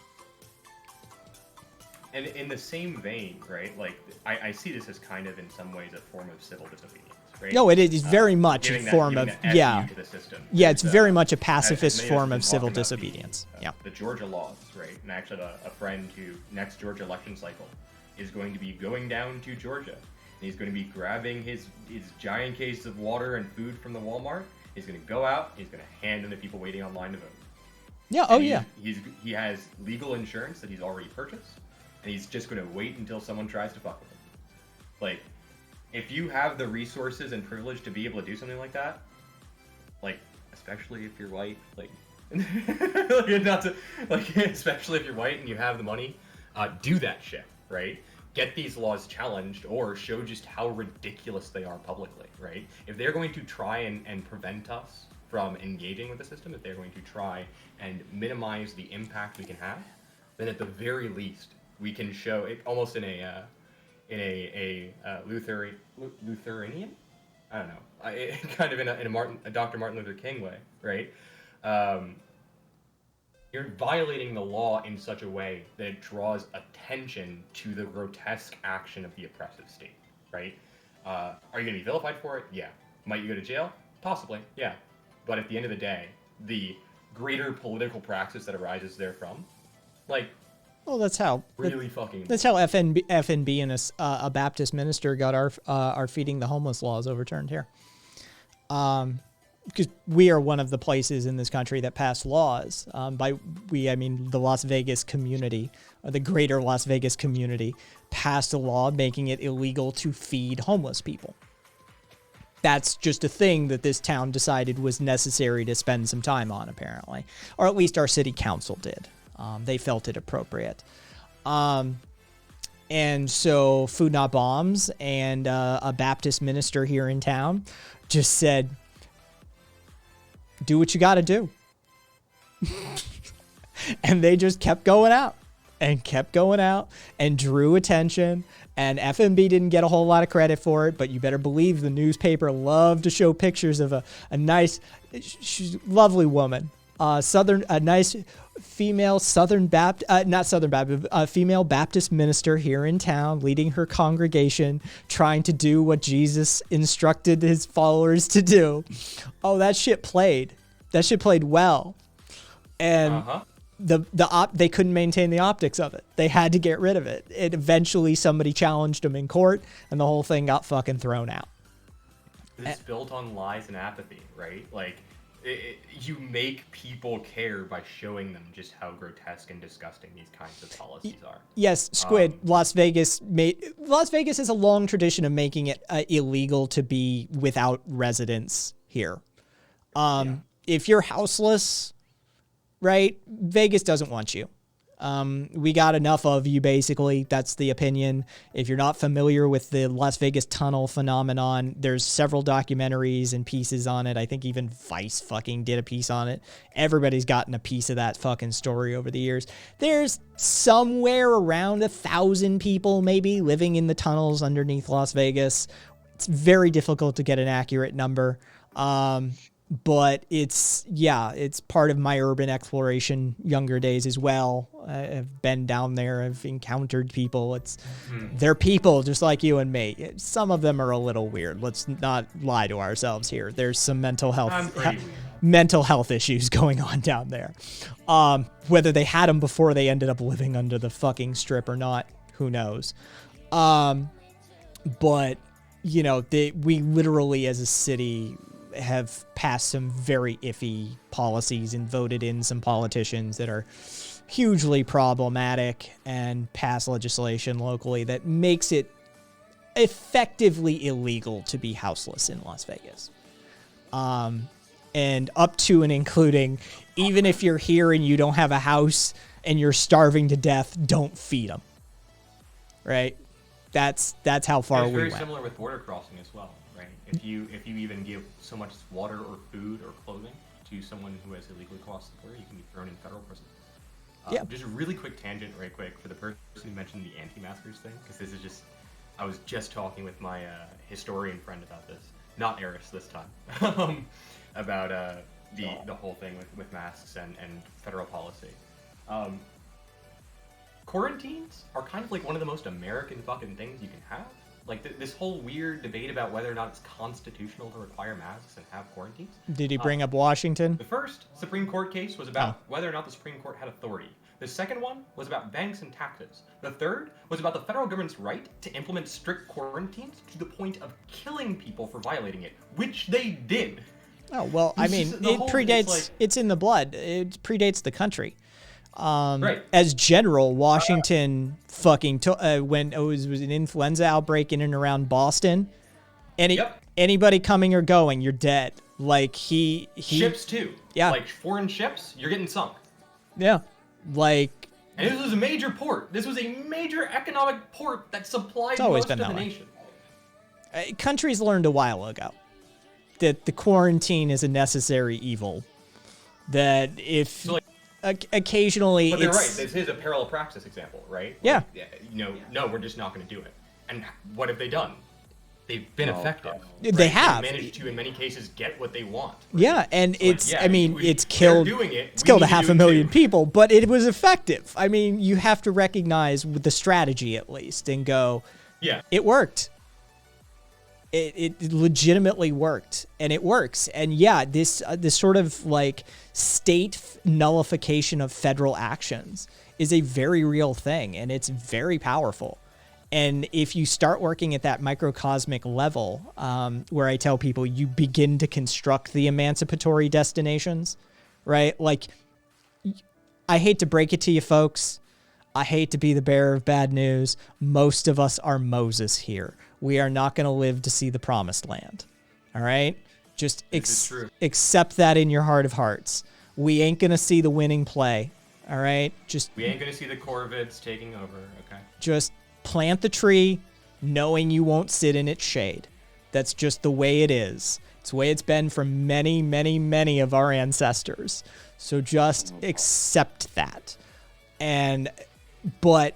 G: And in the same vein, right, like, I see this as kind of in some ways a form of civil disobedience, right?
A: No, it is very much a form of, yeah.
G: To the system.
A: Yeah, it's very much a pacifist
G: as
A: form of
G: talking
A: civil
G: about
A: disobedience.
G: The Georgia laws, right? And actually a friend who, next Georgia election cycle, is going to be going down to Georgia. And he's going to be grabbing his giant case of water and food from the Walmart. He's going to go out, he's going to hand them to people waiting online to vote.
A: Yeah,
G: He has legal insurance that he's already purchased. And he's just going to wait until someone tries to fuck with him. Like, if you have the resources and privilege to be able to do something like that, like, especially if you're white, like, especially if you're white and you have the money, do that shit, right? Get these laws challenged or show just how ridiculous they are publicly, right? If they're going to try and prevent us from engaging with the system, if they're going to try and minimize the impact we can have, then at the very least, we can show it almost in a Lutheran I don't know, kind of in a Dr. Martin Luther King way, right? You're violating the law in such a way that it draws attention to the grotesque action of the oppressive state, right? Are you going to be vilified for it? Yeah. Might you go to jail? Possibly, yeah. But at the end of the day, the greater political praxis that arises therefrom, like,
A: well, that's how
G: really fucking.
A: That's how FNB and a Baptist minister got our feeding the homeless laws overturned here. Because we are one of the places in this country that passed laws. By we, I mean the Las Vegas community, or the greater Las Vegas community, passed a law making it illegal to feed homeless people. That's just a thing that this town decided was necessary to spend some time on, apparently. Or at least our city council did. They felt it appropriate. And so Food Not Bombs and a Baptist minister here in town just said, do what you got to do. And they just kept going out and drew attention. And FMB didn't get a whole lot of credit for it, but you better believe the newspaper loved to show pictures of a nice, she's a lovely woman, a nice female female Baptist minister here in town, leading her congregation, trying to do what Jesus instructed his followers to do. Oh, that shit played. That shit played well. And they couldn't maintain the optics of it. They had to get rid of it. Eventually somebody challenged them in court, and the whole thing got fucking thrown out.
G: It's built on lies and apathy, right? Like, you make people care by showing them just how grotesque and disgusting these kinds of policies are.
A: Yes, Squid. Las Vegas has a long tradition of making it illegal to be without residence here. If you're houseless, right, Vegas doesn't want you. We got enough of you, basically. That's the opinion. If you're not familiar with the Las Vegas tunnel phenomenon, there's several documentaries and pieces on it. I think even Vice fucking did a piece on it. Everybody's gotten a piece of that fucking story over the years. There's somewhere around 1,000 people maybe living in the tunnels underneath Las Vegas. It's very difficult to get an accurate number. But it's part of my urban exploration younger days as well. I've been down there. I've encountered people. They're people just like you and me. Some of them are a little weird. Let's not lie to ourselves here. There's some mental health issues going on down there. Whether they had them before they ended up living under the fucking strip or not, who knows? But we literally as a city have passed some very iffy policies and voted in some politicians that are hugely problematic and pass legislation locally that makes it effectively illegal to be houseless in Las Vegas. And up to and including, even if you're here and you don't have a house and you're starving to death, don't feed them. Right? That's how far we went.
G: It's very similar with border crossing as well. If you even give so much water or food or clothing to someone who has illegally crossed the border, you can be thrown in federal prison. Just a really quick tangent, right quick, for the person who mentioned the anti-maskers thing, because this is just, I was just talking with my historian friend about this, not Eris this time, about the whole thing with masks and federal policy. Quarantines are kind of like one of the most American fucking things you can have. Like, this whole weird debate about whether or not it's constitutional to require masks and have quarantines.
A: Did he bring up Washington?
G: The first Supreme Court case was about whether or not the Supreme Court had authority. The second one was about banks and taxes. The third was about the federal government's right to implement strict quarantines to the point of killing people for violating it, which they did.
A: Oh, well, I mean, it predates, it's in the blood. It predates the country.
G: Right.
A: As general, Washington fucking when it was an influenza outbreak in and around Boston, anybody coming or going, you're dead. Like he
G: ships too.
A: Yeah,
G: like foreign ships, you're getting sunk.
A: Yeah, like.
G: And this was a major port. This was a major economic port that supplied
A: most
G: of the nation.
A: Countries learned a while ago that the quarantine is a necessary evil. That if occasionally,
G: but they're right. This is a parallel praxis example, right?
A: Yeah.
G: No, we're just not going to do it. And what have they done? they've been effective.
A: They have
G: managed to, in many cases, get what they want.
A: Yeah, and
G: So, like,
A: it's,
G: yeah,
A: I mean,
G: we-
A: it's
G: they're
A: killed,
G: doing it,
A: it's
G: we
A: killed
G: need to do it
A: 500,000
G: too.
A: people, but it was effective. I mean, you have to recognize with the strategy at least and go,
G: Yeah.
A: it worked. It legitimately worked, and it works. And yeah, this sort of like state nullification of federal actions is a very real thing, and it's very powerful. And if you start working at that microcosmic level, where I tell people you begin to construct the emancipatory destinations, right? Like, I hate to break it to you folks. I hate to be the bearer of bad news. Most of us are Moses here. We are not going to live to see the promised land. All right? Just
G: true.
A: accept that in your heart of hearts. We ain't going to see the winning play. All right?
G: We ain't gonna see the Corvids taking over. Okay.
A: Just plant the tree knowing you won't sit in its shade. That's just the way it is. It's the way it's been for many, many, many of our ancestors. So just accept that. But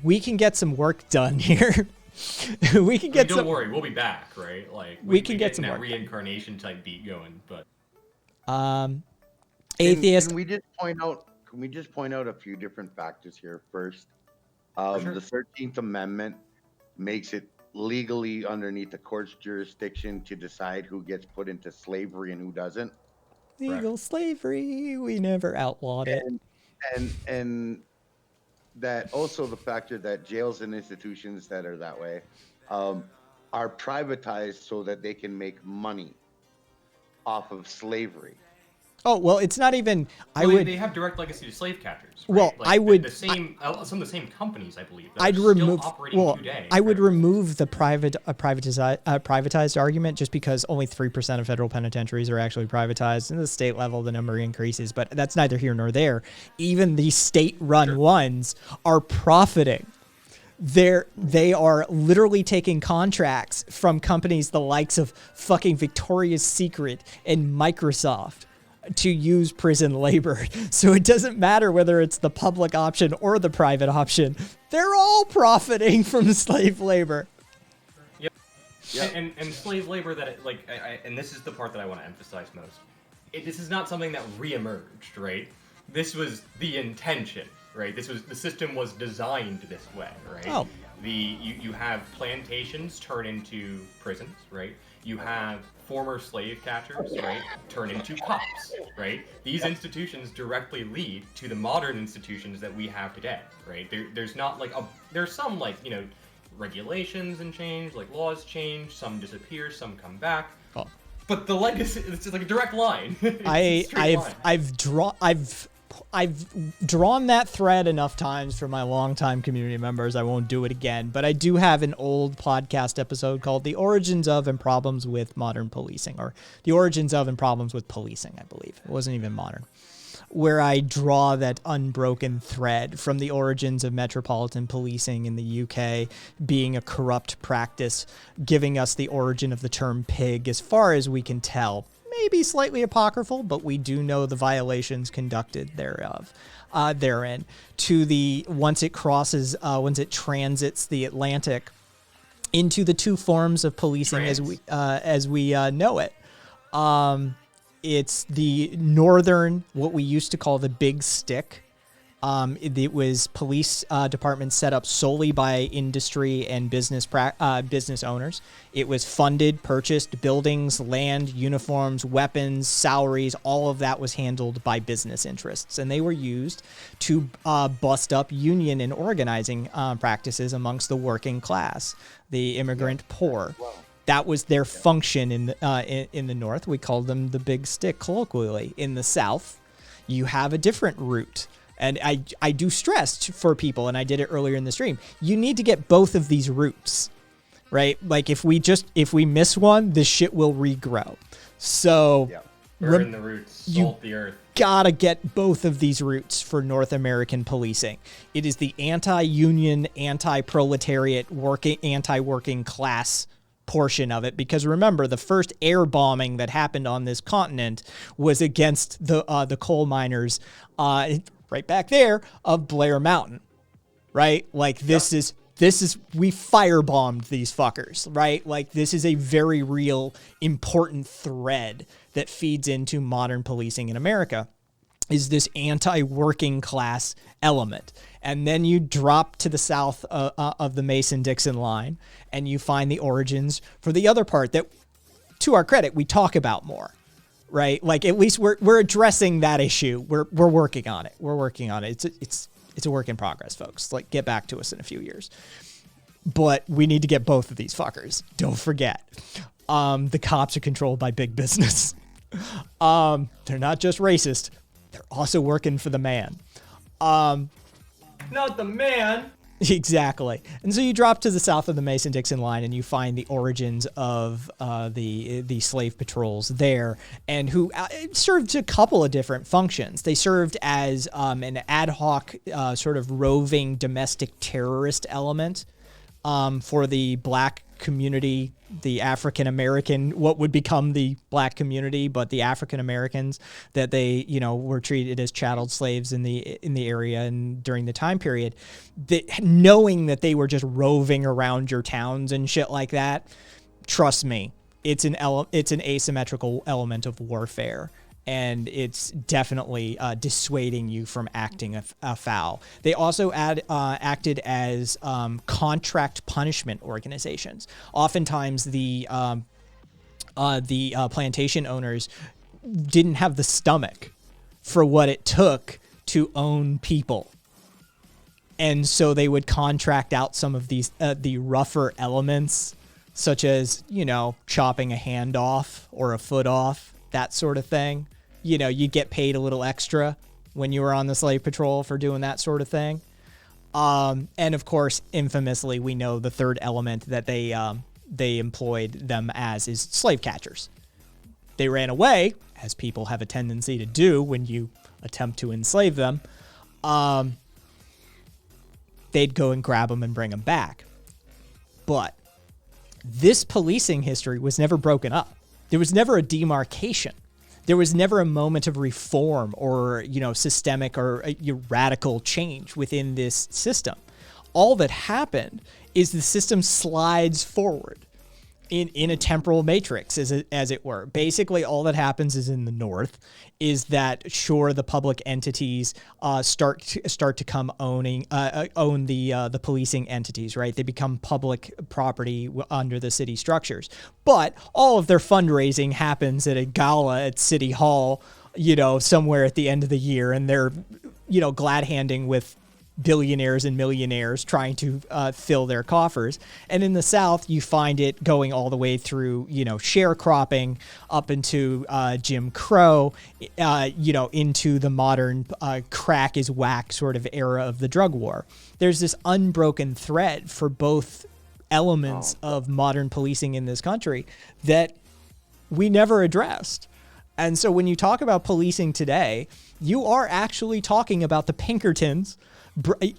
A: we can get some work done here. We can get
G: don't
A: some.
G: worry, we'll be back, right? Like
A: We can get
G: getting
A: some
G: that
A: work.
G: reincarnation type beat going, but
A: Atheist.
F: Can we just point out? Can we just point out a few different factors here first?
G: Sure.
F: The 13th Amendment makes it legally underneath the court's jurisdiction to decide who gets put into slavery and who doesn't.
A: Legal slavery. We never outlawed it.
F: And that also the factor that jails and institutions that are that way are privatized so that they can make money off of slavery.
A: Oh, well, it's not even.
G: they have direct legacy to slave catchers. Right?
A: Well,
G: like,
A: I would-
G: the same some of the same companies, I believe. That
A: I'd
G: are still
A: remove.
G: operating
A: Well,
G: today,
A: I would
G: right?
A: remove the privatized argument just because only 3% of federal penitentiaries are actually privatized. And at the state level, the number increases, but that's neither here nor there. Even the state-run ones are profiting. They are literally taking contracts from companies the likes of fucking Victoria's Secret and Microsoft to use prison labor. So it doesn't matter whether it's the public option or the private option. They're all profiting from slave labor.
G: Yep. And slave labor and this is the part that I want to emphasize most. This is not something that reemerged, right? This was the intention, right? The system was designed this way, right?
A: Oh.
G: You have plantations turn into prisons, right? You have former slave catchers, right, turn into cops, right? These institutions directly lead to the modern institutions that we have today, right? There's not like there's some like, you know, regulations and change, like laws change, some disappear, some come back.
A: Oh.
G: But the legacy, it's just like a direct line. It's a straight line.
A: I've drawn that thread enough times for my longtime community members. I won't do it again, but I do have an old podcast episode called The Origins of and Problems with Modern Policing, or The Origins of and Problems with Policing, I believe. It wasn't even modern, where I draw that unbroken thread from the origins of metropolitan policing in the UK being a corrupt practice, giving us the origin of the term pig as far as we can tell. Maybe slightly apocryphal, but we do know the violations conducted therein. To the once it transits the Atlantic into the two forms of policing as we know it. It's the northern, what we used to call the Big Stick. It was police departments set up solely by industry and business owners. It was funded, purchased, buildings, land, uniforms, weapons, salaries, all of that was handled by business interests. And they were used to bust up union and organizing practices amongst the working class, the immigrant poor. That was their function in the North. We called them the Big Stick colloquially. In the South, you have a different route. And I do stress for people, and I did it earlier in the stream, you need to get both of these roots, right? Like if we miss one, the shit will regrow. So
G: burn the roots, salt the earth.
A: Gotta get both of these roots for North American policing. It is the anti-union, anti-proletariat, anti-working class portion of it, because remember, the first air bombing that happened on this continent was against the coal miners right back there of Blair Mountain, right? Like this is we firebombed these fuckers, right? Like, this is a very real, important thread that feeds into modern policing in America, is this anti-working class element. And then you drop to the south of the Mason-Dixon line, and you find the origins for the other part that, to our credit, we talk about more, right? Like, at least we're addressing that issue. We're working on it. We're working on it. It's a work in progress, folks. Like, get back to us in a few years. But we need to get both of these fuckers. Don't forget. The cops are controlled by big business. They're not just racist. They're also working for the man.
G: Not the man.
A: Exactly. And so you drop to the south of the Mason-Dixon line, and you find the origins of the slave patrols there, and who served a couple of different functions. They served as an ad hoc sort of roving domestic terrorist element for the black community, the African American, what would become the black community, but the African Americans that they, were treated as chattel slaves in the area and during the time period. That, knowing that they were just roving around your towns and shit like that, trust me, it's an asymmetrical element of warfare. And it's definitely dissuading you from acting a foul. They also acted as contract punishment organizations. Oftentimes, the plantation owners didn't have the stomach for what it took to own people, and so they would contract out some of these the rougher elements, such as chopping a hand off or a foot off, that sort of thing. You get paid a little extra when you were on the slave patrol for doing that sort of thing. And of course, infamously, we know the third element that they employed them as is slave catchers. They ran away, as people have a tendency to do when you attempt to enslave them. They'd go and grab them and bring them back. But this policing history was never broken up. There was never a demarcation. There was never a moment of reform or, systemic or radical change within this system. All that happened is the system slides forward in a temporal matrix, as it were. Basically, all that happens is in the North is that, sure, the public entities start to come own the policing entities, right? They become public property under the city structures. But all of their fundraising happens at a gala at City Hall, somewhere at the end of the year, and they're, glad-handing with billionaires and millionaires trying to fill their coffers. And in the South, you find it going all the way through, sharecropping up into Jim Crow, into the modern crack is whack sort of era of the drug war. There's this unbroken thread for both elements of modern policing in this country that we never addressed. And so when you talk about policing today, you are actually talking about the Pinkertons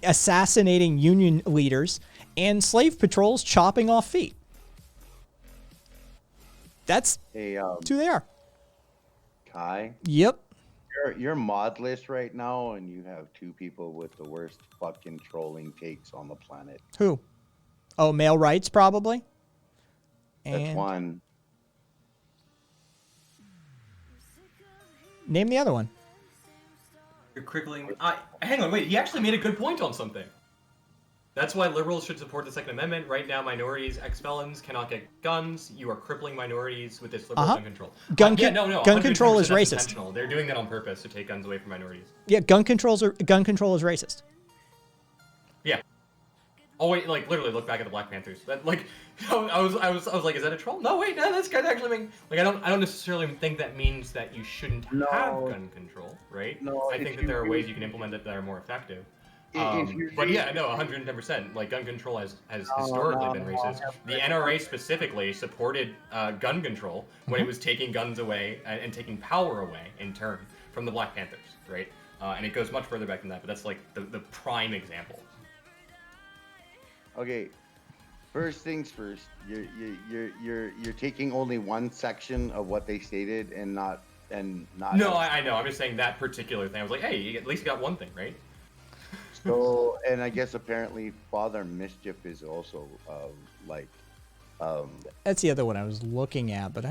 A: assassinating union leaders and slave patrols chopping off feet. That's who they are.
F: Kai?
A: Yep.
F: You're mod list right now, and you have two people with the worst fucking trolling takes on the planet.
A: Who? Oh, male rights, probably?
F: That's one.
A: Name the other one.
G: You're crippling. Hang on, wait. He actually made a good point on something. That's why liberals should support the Second Amendment. Right now, minorities, ex-felons cannot get guns. You are crippling minorities with this liberal gun control.
A: Gun control is racist.
G: Intentional. They're doing that on purpose to take guns away from minorities.
A: Yeah, gun control is racist.
G: Yeah. Oh wait, literally look back at the Black Panthers. That, I was like, is that a troll? No, wait, no, that's kind of actually I don't necessarily think that means that you shouldn't have gun control, right?
F: No,
G: I think that there are ways you can implement it that are more effective. But yeah, no, 110%. Like, gun control has historically been racist. The NRA specifically supported gun control when it was taking guns away and taking power away in turn from the Black Panthers, right? And it goes much further back than that, but that's like the prime example.
F: Okay, first things first. You're taking only one section of what they stated and not. No,
G: I know. I'm just saying that particular thing. I was like, hey, at least you got one thing, right?
F: So, and I guess apparently Father Mischief is also like,
A: That's the other one I was looking at, but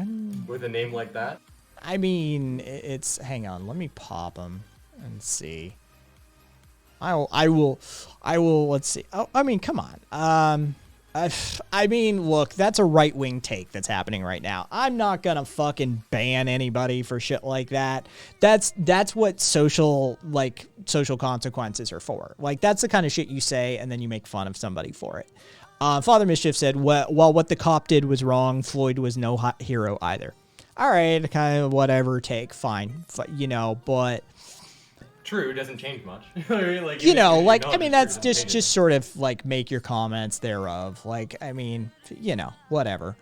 G: With a name like that?
A: I mean, it's. Hang on, let me pop them and see. I will. Let's see. Oh, I mean, come on. I mean, look, that's a right-wing take that's happening right now. I'm not gonna fucking ban anybody for shit like that. That's what social consequences are for. Like, that's the kind of shit you say, and then you make fun of somebody for it. Father Mischief said, "Well, what the cop did was wrong. Floyd was no hero either." All right, kind of whatever take, fine, but.
G: True, it doesn't change much. Like,
A: I mean, that's just sort of like make your comments thereof. Like, I mean, whatever.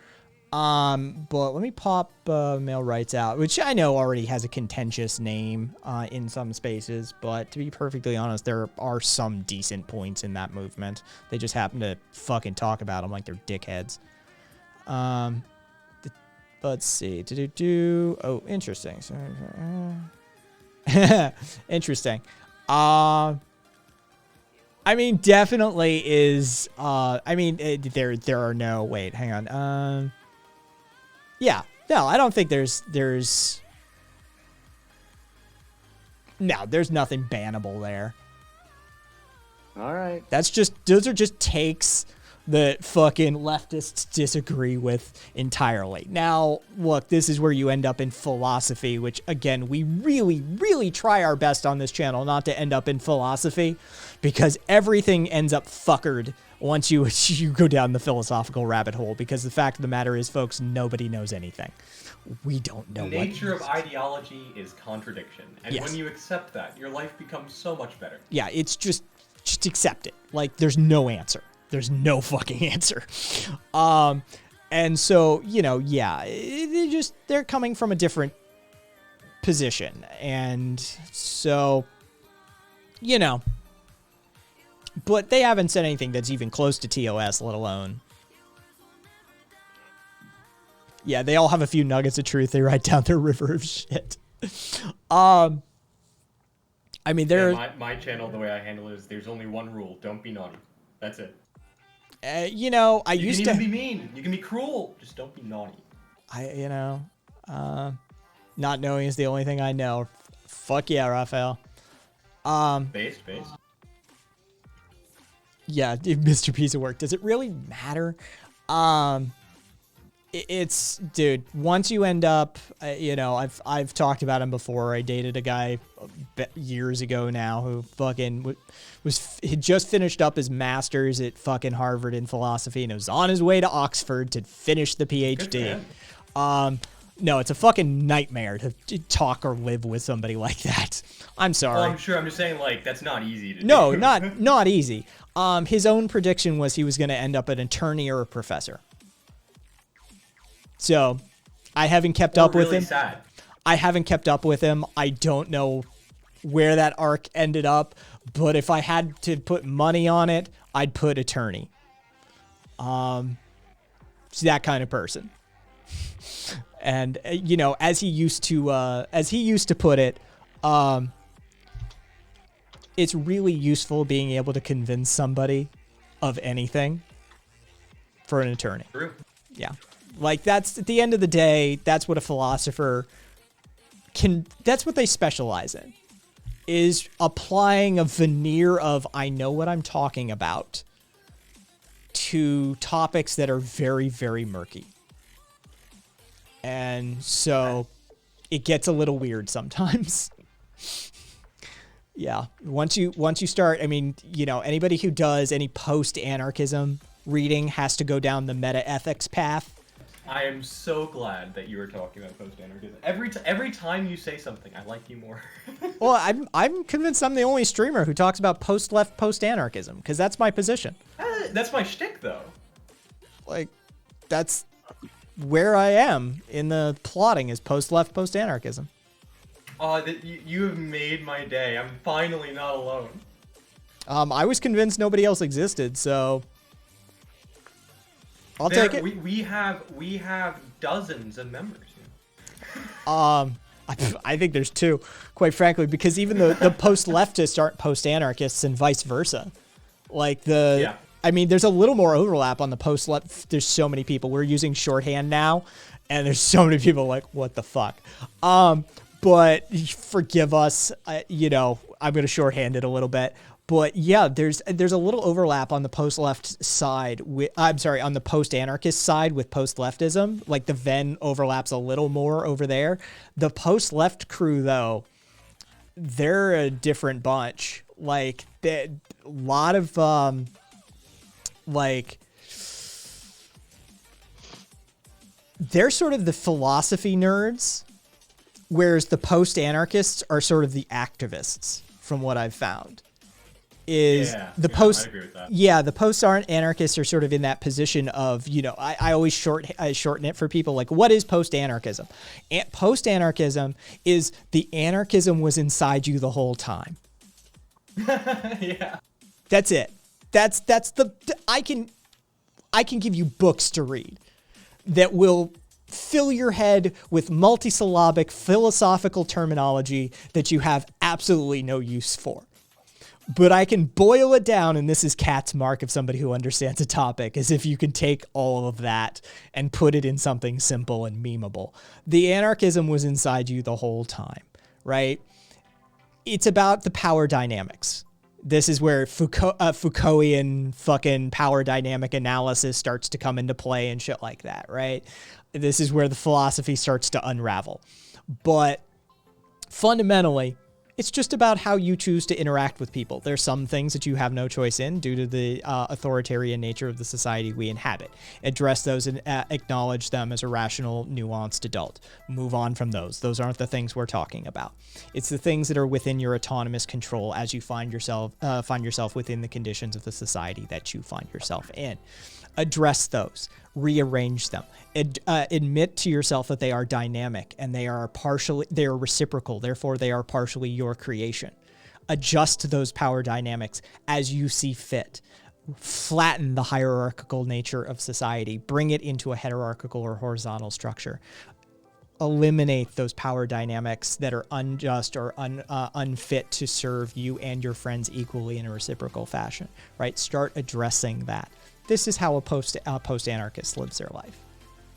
A: But let me pop male rights out, which I know already has a contentious name in some spaces, but to be perfectly honest, there are some decent points in that movement. They just happen to fucking talk about them like they're dickheads. Let's see. Oh, interesting. Interesting. I mean, definitely is. I mean, there are no. Wait, hang on. Yeah, no, I don't think there's. No, there's nothing bannable there.
F: all right.
A: Those are just takes that fucking leftists disagree with entirely. Now, look, this is where you end up in philosophy, which, again, we really, really try our best on this channel not to end up in philosophy, because everything ends up fuckered once you go down the philosophical rabbit hole, because the fact of the matter is, folks, nobody knows anything. We don't know
G: The nature of ideology is contradiction, and
A: Yes.
G: when you accept that, your life becomes so much better.
A: Yeah, it's just accept it. Like, there's no answer. There's no fucking answer. And so, yeah, they're coming from a different position. And so, but they haven't said anything that's even close to TOS, let alone. Yeah, they all have a few nuggets of truth. They write down their river of shit. I mean,
G: My channel, the way I handle it is there's only one rule: don't be naughty. That's it.
A: I
G: You
A: used
G: can
A: to
G: even be mean. You can be cruel. Just don't be naughty.
A: Not knowing is the only thing I know. Fuck yeah, Raphael.
G: Based.
A: Yeah, Mr. Piece of Work. Does it really matter? It's, dude, once you end up, I've talked about him before. I dated a guy years ago now who fucking had just finished up his master's at fucking Harvard in philosophy and was on his way to Oxford to finish the PhD. No, it's a fucking nightmare to talk or live with somebody like that. I'm sorry.
G: Well, I'm sure. I'm just saying, like, that's not easy to do.
A: No, not easy. His own prediction was he was going to end up an attorney or a professor. So, I haven't kept up with him.
G: Sad.
A: I haven't kept up with him. I don't know where that arc ended up, but if I had to put money on it, I'd put attorney. He's that kind of person. And as he used to put it, it's really useful being able to convince somebody of anything for an attorney.
G: True.
A: Yeah. Like, that's, at the end of the day, that's what a philosopher that's what they specialize in, is applying a veneer of, I know what I'm talking about, to topics that are very, very murky. And so it gets a little weird sometimes. Yeah. Once you start, I mean, anybody who does any post-anarchism reading has to go down the meta-ethics path.
G: I am so glad that you were talking about post-anarchism. Every time you say something, I like you more.
A: Well, I'm convinced I'm the only streamer who talks about post-left, post-anarchism, because that's my position.
G: That's my shtick, though.
A: Like, that's where I am in the plotting, is post-left, post-anarchism.
G: Oh, you have made my day. I'm finally not alone.
A: I was convinced nobody else existed, so take it.
G: We have dozens of members.
A: I think there's two, quite frankly, because even the post-leftists aren't post-anarchists and vice versa. Like I mean, there's a little more overlap on the post-left. There's so many people. We're using shorthand now, and there's so many people like, what the fuck? But forgive us, I'm going to shorthand it a little bit. But yeah, there's a little overlap on the post-left side. On the post-anarchist side with post-leftism. Like the Venn overlaps a little more over there. The post-left crew, though, they're a different bunch. Like a lot of they're sort of the philosophy nerds, whereas the post-anarchists are sort of the activists, from what I've found. The post-anarchists are sort of in that position of, I always shorten it for people, like, what is post-anarchism? Post-anarchism is the anarchism was inside you the whole time.
G: Yeah.
A: That's it. That's I can give you books to read that will fill your head with multisyllabic philosophical terminology that you have absolutely no use for. But I can boil it down, and this is Kat's mark of somebody who understands a topic, is if you can take all of that and put it in something simple and memeable. The anarchism was inside you the whole time, right? It's about the power dynamics. This is where Foucaultian fucking power dynamic analysis starts to come into play and shit like that, right? This is where the philosophy starts to unravel. But fundamentally, it's just about how you choose to interact with people. There's some things that you have no choice in due to the authoritarian nature of the society we inhabit. Address those and acknowledge them as a rational, nuanced adult. Move on from those. Those aren't the things we're talking about. It's the things that are within your autonomous control as you find yourself within the conditions of the society that you find yourself in. Address those. Rearrange them. Admit to yourself that they are dynamic and they are reciprocal. Therefore, they are partially your creation. Adjust those power dynamics as you see fit. Flatten the hierarchical nature of society. Bring it into a hierarchical or horizontal structure. Eliminate those power dynamics that are unjust or unfit to serve you and your friends equally in a reciprocal fashion. Right? Start addressing that. This is how a post-anarchist lives their life,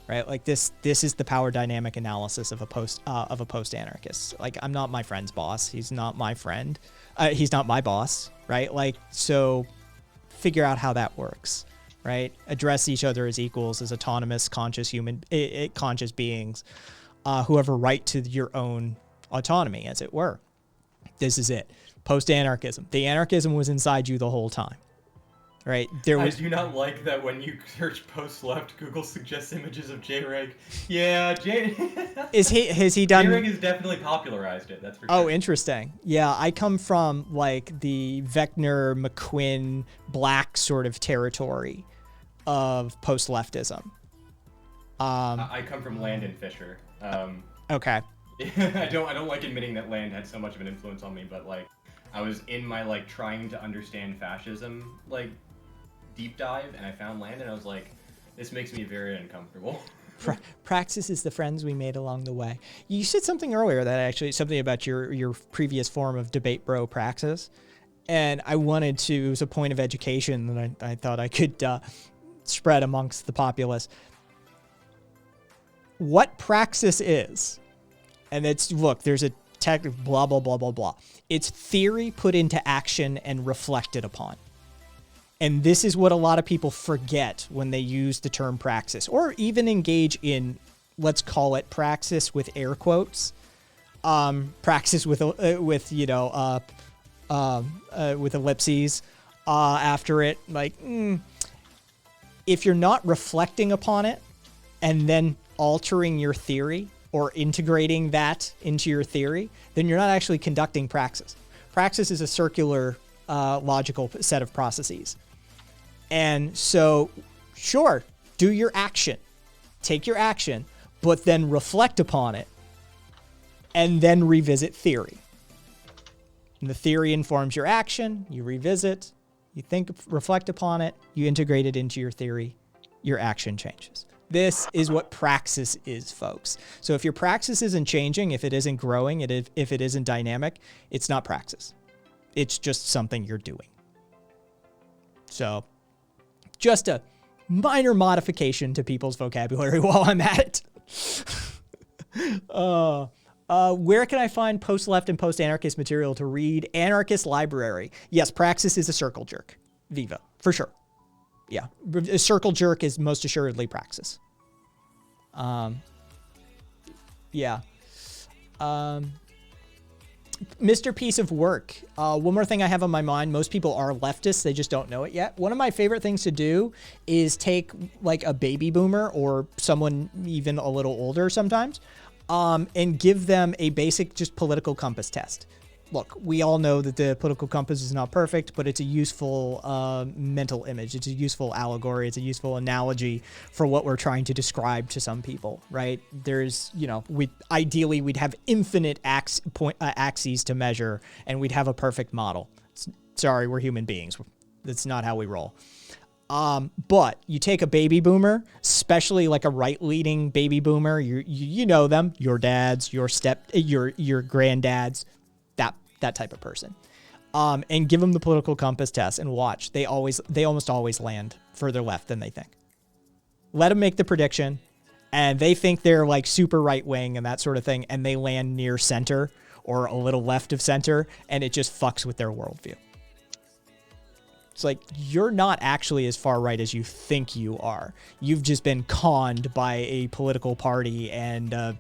A: right? Like this is the power dynamic analysis of a post-anarchist. Like, I'm not my friend's boss. He's not my friend. He's not my boss, right? Like, so figure out how that works, right? Address each other as equals, as autonomous, conscious conscious beings who have a right to your own autonomy, as it were. This is it. Post-anarchism. The anarchism was inside you the whole time. Right.
G: I do not like that when you search post-left, Google suggests images of J-Reg. Yeah,
A: has he done?
G: J-Reg has definitely popularized it. That's for sure.
A: Oh, interesting. Yeah, I come from like the Vector McQuinn Black sort of territory of post-leftism.
G: I come from Landon Fisher.
A: Okay.
G: I don't like admitting that Land had so much of an influence on me, but like I was in my like trying to understand fascism like deep dive, and I found Land, and I was like, this makes me very uncomfortable.
A: Praxis is the friends we made along the way. You said something earlier that actually something about your previous form of debate bro Praxis, and I wanted to, it was a point of education that I thought I could spread amongst the populace. What Praxis is, and it's, look, there's a tech blah blah blah blah blah. It's theory put into action and reflected upon. And this is what a lot of people forget when they use the term praxis, or even engage in, let's call it praxis with air quotes, praxis with ellipses after it. Like, if you're not reflecting upon it and then altering your theory or integrating that into your theory, then you're not actually conducting praxis. Praxis is a circular, logical set of processes. And so, sure, do your action, take your action, but then reflect upon it, and then revisit theory. And the theory informs your action, you revisit, you think, reflect upon it, you integrate it into your theory, your action changes. This is what praxis is, folks. So if your praxis isn't changing, if it isn't growing, if it isn't dynamic, it's not praxis. It's just something you're doing. So just a minor modification to people's vocabulary while I'm at it. Where can I find post-left and post-anarchist material to read? Anarchist Library. Yes, praxis is a circle jerk. Viva, for sure. Yeah, a circle jerk is most assuredly praxis. Yeah. Mr. Piece of Work. One more thing I have on my mind. Most people are leftists. They just don't know it yet. One of my favorite things to do is take like a baby boomer or someone even a little older sometimes, and give them a basic just political compass test. Look, we all know that the political compass is not perfect, but it's a useful mental image. It's a useful allegory. It's a useful analogy for what we're trying to describe to some people, right? There's, ideally we'd have infinite axes to measure, and we'd have a perfect model. Sorry, we're human beings. That's not how we roll. But you take a baby boomer, especially like a right-leaning baby boomer, you know them, your dads, your granddads, that type of person, and give them the political compass test and watch. They almost always land further left than they think. Let them make the prediction, and they think they're like super right wing and that sort of thing, and they land near center or a little left of center, and it just fucks with their worldview. It's like, you're not actually as far right as you think you are. You've just been conned by a political party and a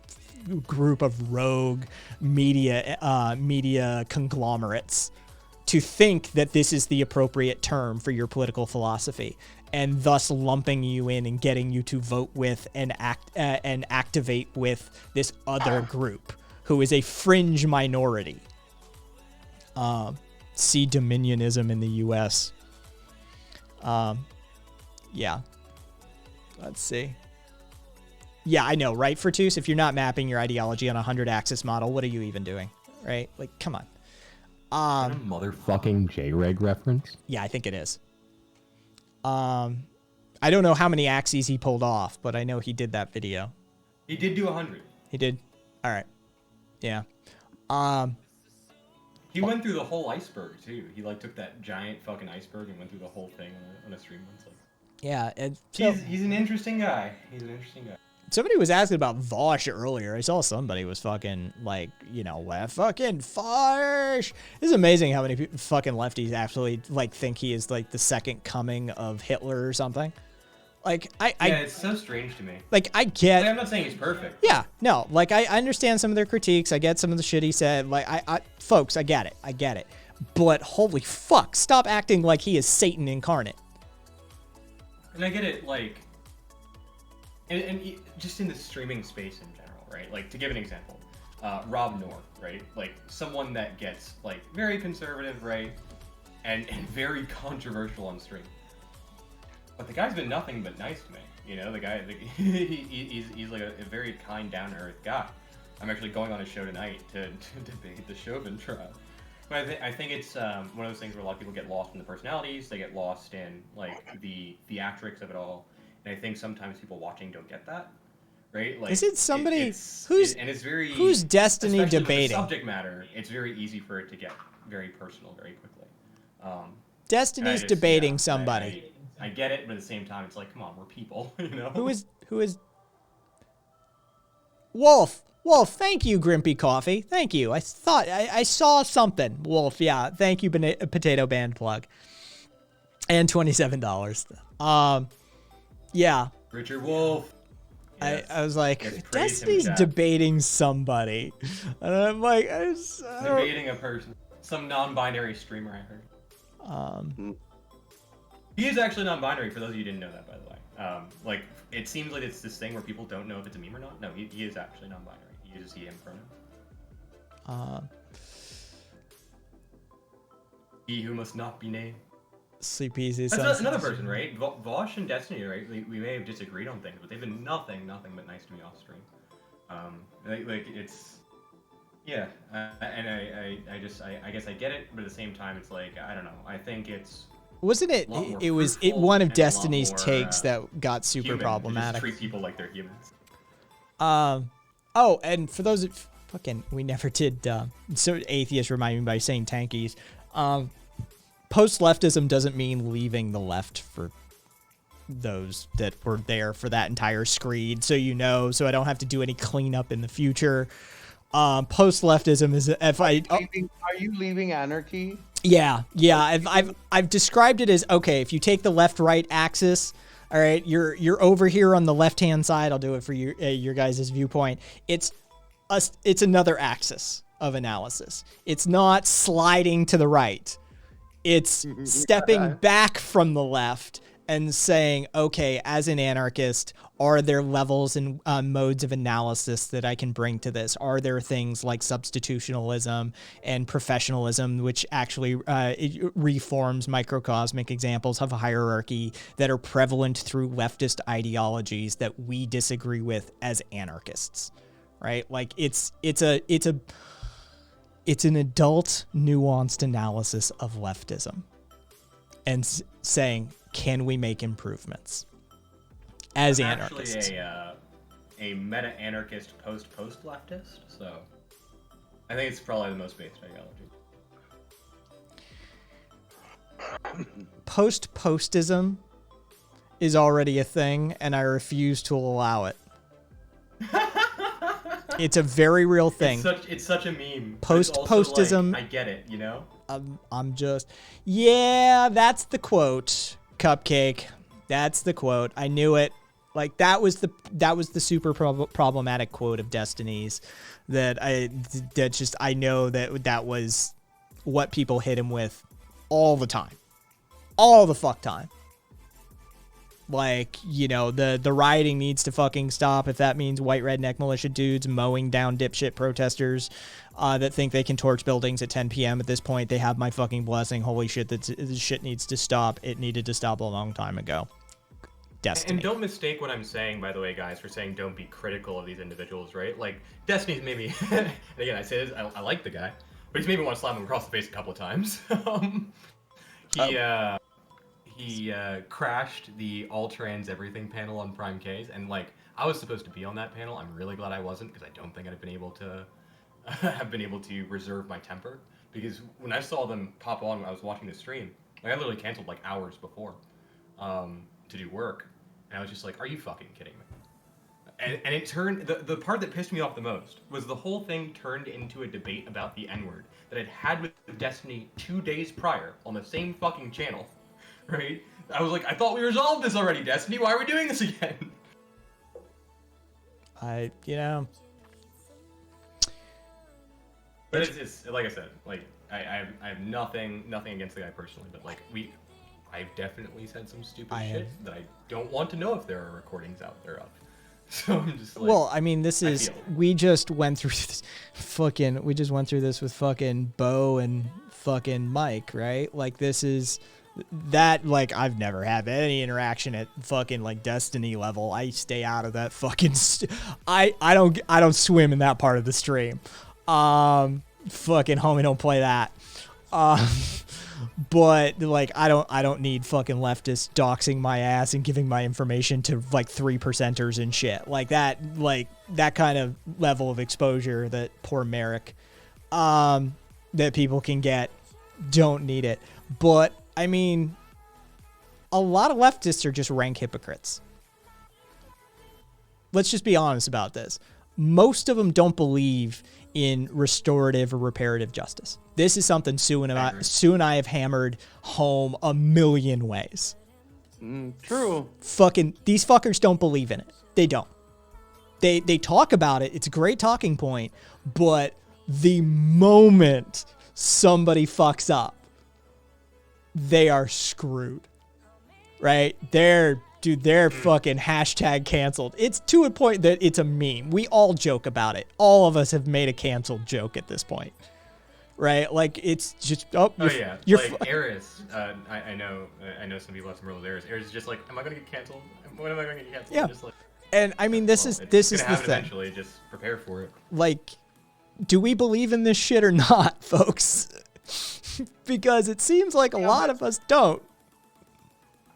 A: group of rogue media conglomerates to think that this is the appropriate term for your political philosophy, and thus lumping you in and getting you to vote with and activate with this other group who is a fringe minority. See Dominionism in the U.S. Yeah. Let's see. Yeah, I know, right, Fortus? If you're not mapping your ideology on a 100-axis model, what are you even doing, right? Like, come on.
J: Is that a motherfucking JREG reference?
A: Yeah, I think it is. I don't know how many axes he pulled off, but I know he did that video.
G: He did do 100.
A: He did? All right. Yeah.
G: He went through the whole iceberg, too. He, took that giant fucking iceberg and went through the whole thing on a stream once.
A: Yeah. And so,
G: he's an interesting guy.
A: Somebody was asking about Vosh earlier. I saw somebody was fucking fucking Vosh. It's amazing how many fucking lefties actually think he is the second coming of Hitler or something.
G: It's so strange to me.
A: I get.
G: I'm not saying he's perfect.
A: Yeah, no. I understand some of their critiques. I get some of the shit he said. Folks, I get it. But holy fuck, stop acting like he is Satan incarnate.
G: And I get it, and just in the streaming space in general, right? To give an example, Rob North, right? Someone that gets very conservative, right, and very controversial on stream. But the guy's been nothing but nice to me. The guy, he's a very kind, down to earth guy. I'm actually going on his show tonight to debate the Chauvin trial. But I think it's one of those things where a lot of people get lost in the personalities. They get lost in the theatrics of it all. And I think sometimes people watching don't get that, right?
A: Is it somebody who's Destiny
G: debating?
A: debating?
G: The subject matter, it's very easy for it to get very personal very quickly.
A: Destiny's debating somebody.
G: I get it, but at the same time, it's come on, we're people,
A: Who is? Wolf, thank you, Grimpy Coffee. Thank you. I thought I saw something. Wolf, yeah. Thank you, Potato Band plug. And $27. Yeah.
G: Richard Wolf.
A: Yes. I was like, Destiny's debating somebody. And I'm
G: debating a person. Some non-binary streamer, I heard. He is actually non-binary, for those of you who didn't know that, by the way. It seems like it's this thing where people don't know if it's a meme or not. No, he is actually non-binary. He uses he, him pronouns. He who must not be named.
A: Sleepy's is
G: another person, right? Vosh and Destiny, right? We may have disagreed on things, but they've been nothing but nice to me off stream. It's, yeah, and I guess I get it, but at the same time, it's I don't know. I think it's
A: Wasn't it?
G: A lot more
A: It was
G: fruitful
A: one of
G: and a lot
A: Destiny's
G: more,
A: takes that got super
G: human. They
A: problematic.
G: just treat people like they're humans.
A: Oh, and for those that fucking, we never did. So atheists remind me by saying tankies. Post-leftism doesn't mean leaving the left for those that were there for that entire screed. So so I don't have to do any cleanup in the future. Post-leftism is if I.
F: Are you leaving anarchy?
A: Yeah. I've described it as, okay, if you take the left-right axis, all right, you're over here on the left-hand side. I'll do it for your guys' viewpoint. It's another axis of analysis. It's not sliding to the right. It's stepping back from the left and saying, okay, as an anarchist, are there levels and modes of analysis that I can bring to this? Are there things like substitutionalism and professionalism, which actually it reforms microcosmic examples of a hierarchy that are prevalent through leftist ideologies that we disagree with as anarchists, right? Like it's an adult, nuanced analysis of leftism and saying, can we make improvements as anarchists?
G: Actually a meta-anarchist post-leftist, so I think it's probably the most basic ideology.
A: Post-postism is already a thing, and I refuse to allow it. It's a very real thing.
G: It's such a meme.
A: Post-postism.
G: Like, I get it, you know?
A: I'm just, yeah, that's the quote, Cupcake. That's the quote. I knew it. Like that was the super problematic quote of Destiny's I know that was what people hit him with all the time. All the fuck time. Like, the rioting needs to fucking stop if that means white redneck militia dudes mowing down dipshit protesters that think they can torch buildings at 10 p.m. At this point, they have my fucking blessing. Holy shit, this shit needs to stop. It needed to stop a long time ago. Destiny.
G: And don't mistake what I'm saying, by the way, guys, for saying don't be critical of these individuals, right? Like, Destiny's made me, and again, I say this, I like the guy, but he's made me want to slap him across the face a couple of times. He crashed the All Trans Everything panel on Prime K's, and like I was supposed to be on that panel. I'm really glad I wasn't, because I don't think I'd have been able to reserve my temper. Because when I saw them pop on when I was watching the stream, like I literally canceled like hours before to do work, and I was just like, "Are you fucking kidding me?" And it turned the part that pissed me off the most was the whole thing turned into a debate about the N-word that I'd had with Destiny 2 days prior on the same fucking channel. Right? I was like, I thought we resolved this already, Destiny. Why are we doing this again?
A: But
G: it's like I said, like I have nothing against the guy personally, but like I've definitely said some stupid shit that I don't want to know if there are recordings out there of. So I'm just like,
A: well, I mean, we just went through this with fucking Bo and fucking Mike, right? Like this is that, like, I've never had any interaction at fucking like Destiny level. I stay out of that fucking I don't swim in that part of the stream. Fucking homie, don't play that. But like I don't need fucking leftists doxing my ass and giving my information to like 3%ers and shit. Like that kind of level of exposure that poor Merrick that people can get, don't need it. But I mean, a lot of leftists are just rank hypocrites. Let's just be honest about this. Most of them don't believe in restorative or reparative justice. This is something Sue and I have hammered home a million ways.
F: True.
A: Fucking these fuckers don't believe in it. They don't. They talk about it. It's a great talking point, but the moment somebody fucks up, they are screwed. Right? They're fucking hashtag canceled. It's to a point that it's a meme. We all joke about it. All of us have made a canceled joke at this point. Right? Like, it's just,
G: you're like Eris. I know some people have some rules. Eris is just like, am I going to get canceled? When am I going to get canceled?
A: Yeah.
G: Just like,
A: and I mean, this is the thing.
G: Eventually, just prepare for it.
A: Like, do we believe in this shit or not, folks? Because it seems like a lot of us don't.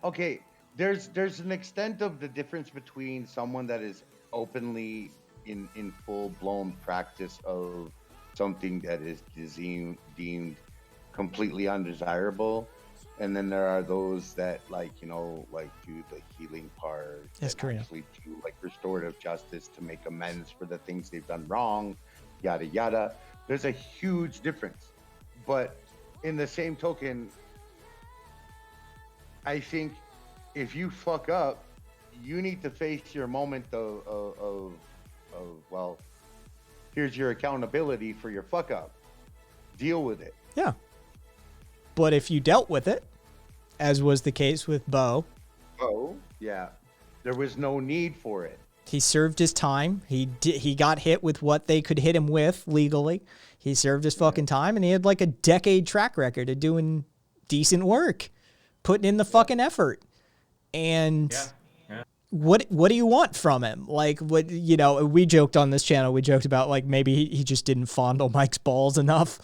F: okay, there's an extent of the difference between someone that is openly in full blown practice of something that is deemed completely undesirable, and then there are those that like do the healing part,
A: Yes,
F: and
A: Karina.
F: actually do like restorative justice to make amends for the things they've done wrong, yada yada. There's a huge difference, but in the same token, I think if you fuck up, you need to face your moment of well, here's your accountability for your fuck up. Deal with it.
A: Yeah. But if you dealt with it, as was the case with Bo,
F: Oh, yeah. There was no need for it.
A: he served his time. He got hit with what they could hit him with legally. He served his fucking time, and he had like a decade track record of doing decent work, putting in the fucking effort. And what do you want from him? Like, what, we joked on this channel, we joked about like maybe he just didn't fondle Mike's balls enough.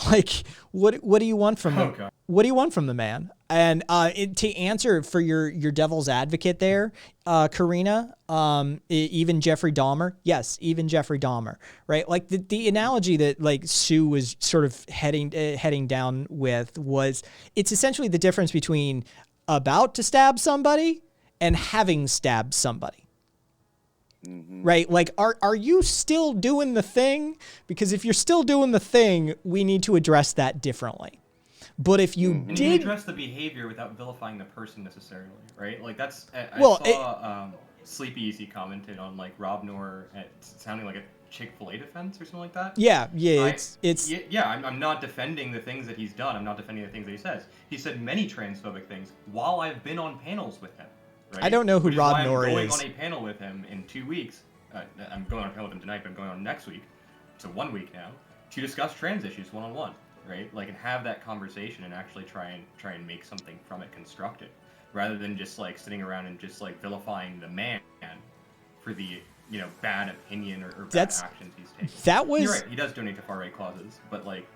A: Like, what do you want from him?
G: Okay.
A: What do you want from the man? And to answer for your devil's advocate there, Karina, even Jeffrey Dahmer, yes, even Jeffrey Dahmer, right? Like the analogy that like Sue was sort of heading down with was, it's essentially the difference between about to stab somebody and having stabbed somebody. Right? Like, are you still doing the thing? Because if you're still doing the thing, we need to address that differently. But if you
G: And you
A: did
G: address the behavior without vilifying the person necessarily, right? Like that's I
A: Well,
G: saw Sleepy Easy commented on like Rob Noor sounding like a Chick-fil-A defense or something like that.
A: Yeah,
G: I'm not defending the things that he's done. I'm not defending the things that he says. He said many transphobic things while I've been on panels with him. Right?
A: I don't know who
G: Which is
A: Rob
G: why
A: Noor
G: I'm going
A: is.
G: on a panel with him in 2 weeks. I'm going on a panel with him tonight, but I'm going on next week. So 1 week now to discuss trans issues one-on-one, right? Like, and have that conversation and actually try and make something from it constructive, rather than just like sitting around and just like vilifying the man for the bad opinion or bad actions he's taking.
A: That was-
G: You're right. He does donate to far right causes, but like.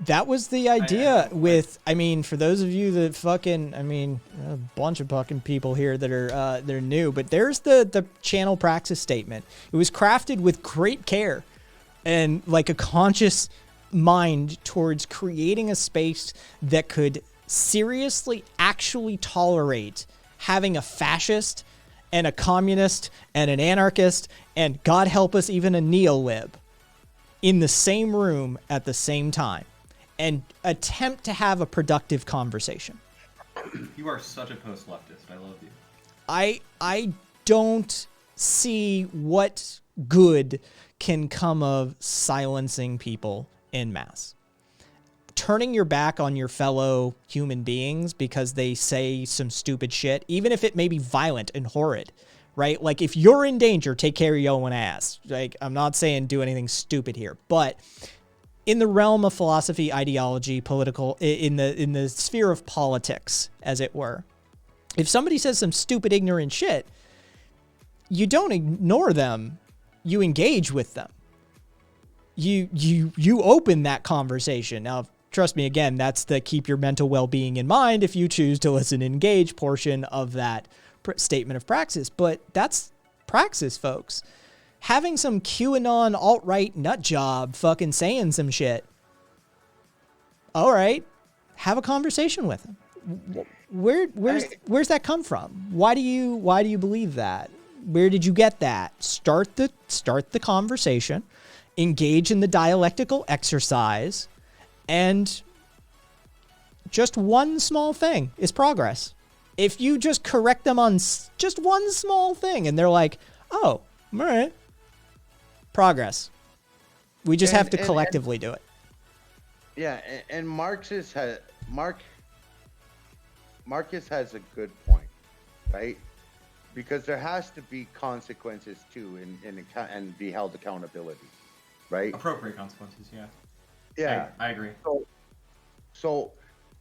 A: That was the idea with, for those of you that fucking, a bunch of fucking people here that are they're new, but there's the channel praxis statement. It was crafted with great care and like a conscious mind towards creating a space that could seriously actually tolerate having a fascist and a communist and an anarchist and, God help us, even a neo-lib in the same room at the same time and attempt to have a productive conversation.
G: You are such a post-leftist. I love you.
A: I don't see what good can come of silencing people en masse. Turning your back on your fellow human beings because they say some stupid shit, even if it may be violent and horrid, right? Like, if you're in danger, take care of your own ass. Like, I'm not saying do anything stupid here, but in the realm of philosophy, ideology, political, in the sphere of politics, as it were, if somebody says some stupid, ignorant shit, you don't ignore them. You engage with them. You open that conversation. Now, trust me, again, that's the keep your mental well-being in mind if you choose to listen and engage portion of that statement of praxis. But that's praxis, folks. Having some QAnon alt-right nut job fucking saying some shit. All right, have a conversation with him. Where's that come from? Why do you believe that? Where did you get that? Start the conversation, engage in the dialectical exercise, and just one small thing is progress. If you just correct them on just one small thing and they're like, oh, all right, progress. We just have to collectively do it.
F: Yeah, and Marcus has a good point, right? Because there has to be consequences too, and be held accountability, right?
G: Appropriate consequences, yeah.
F: Yeah,
G: I agree.
F: So,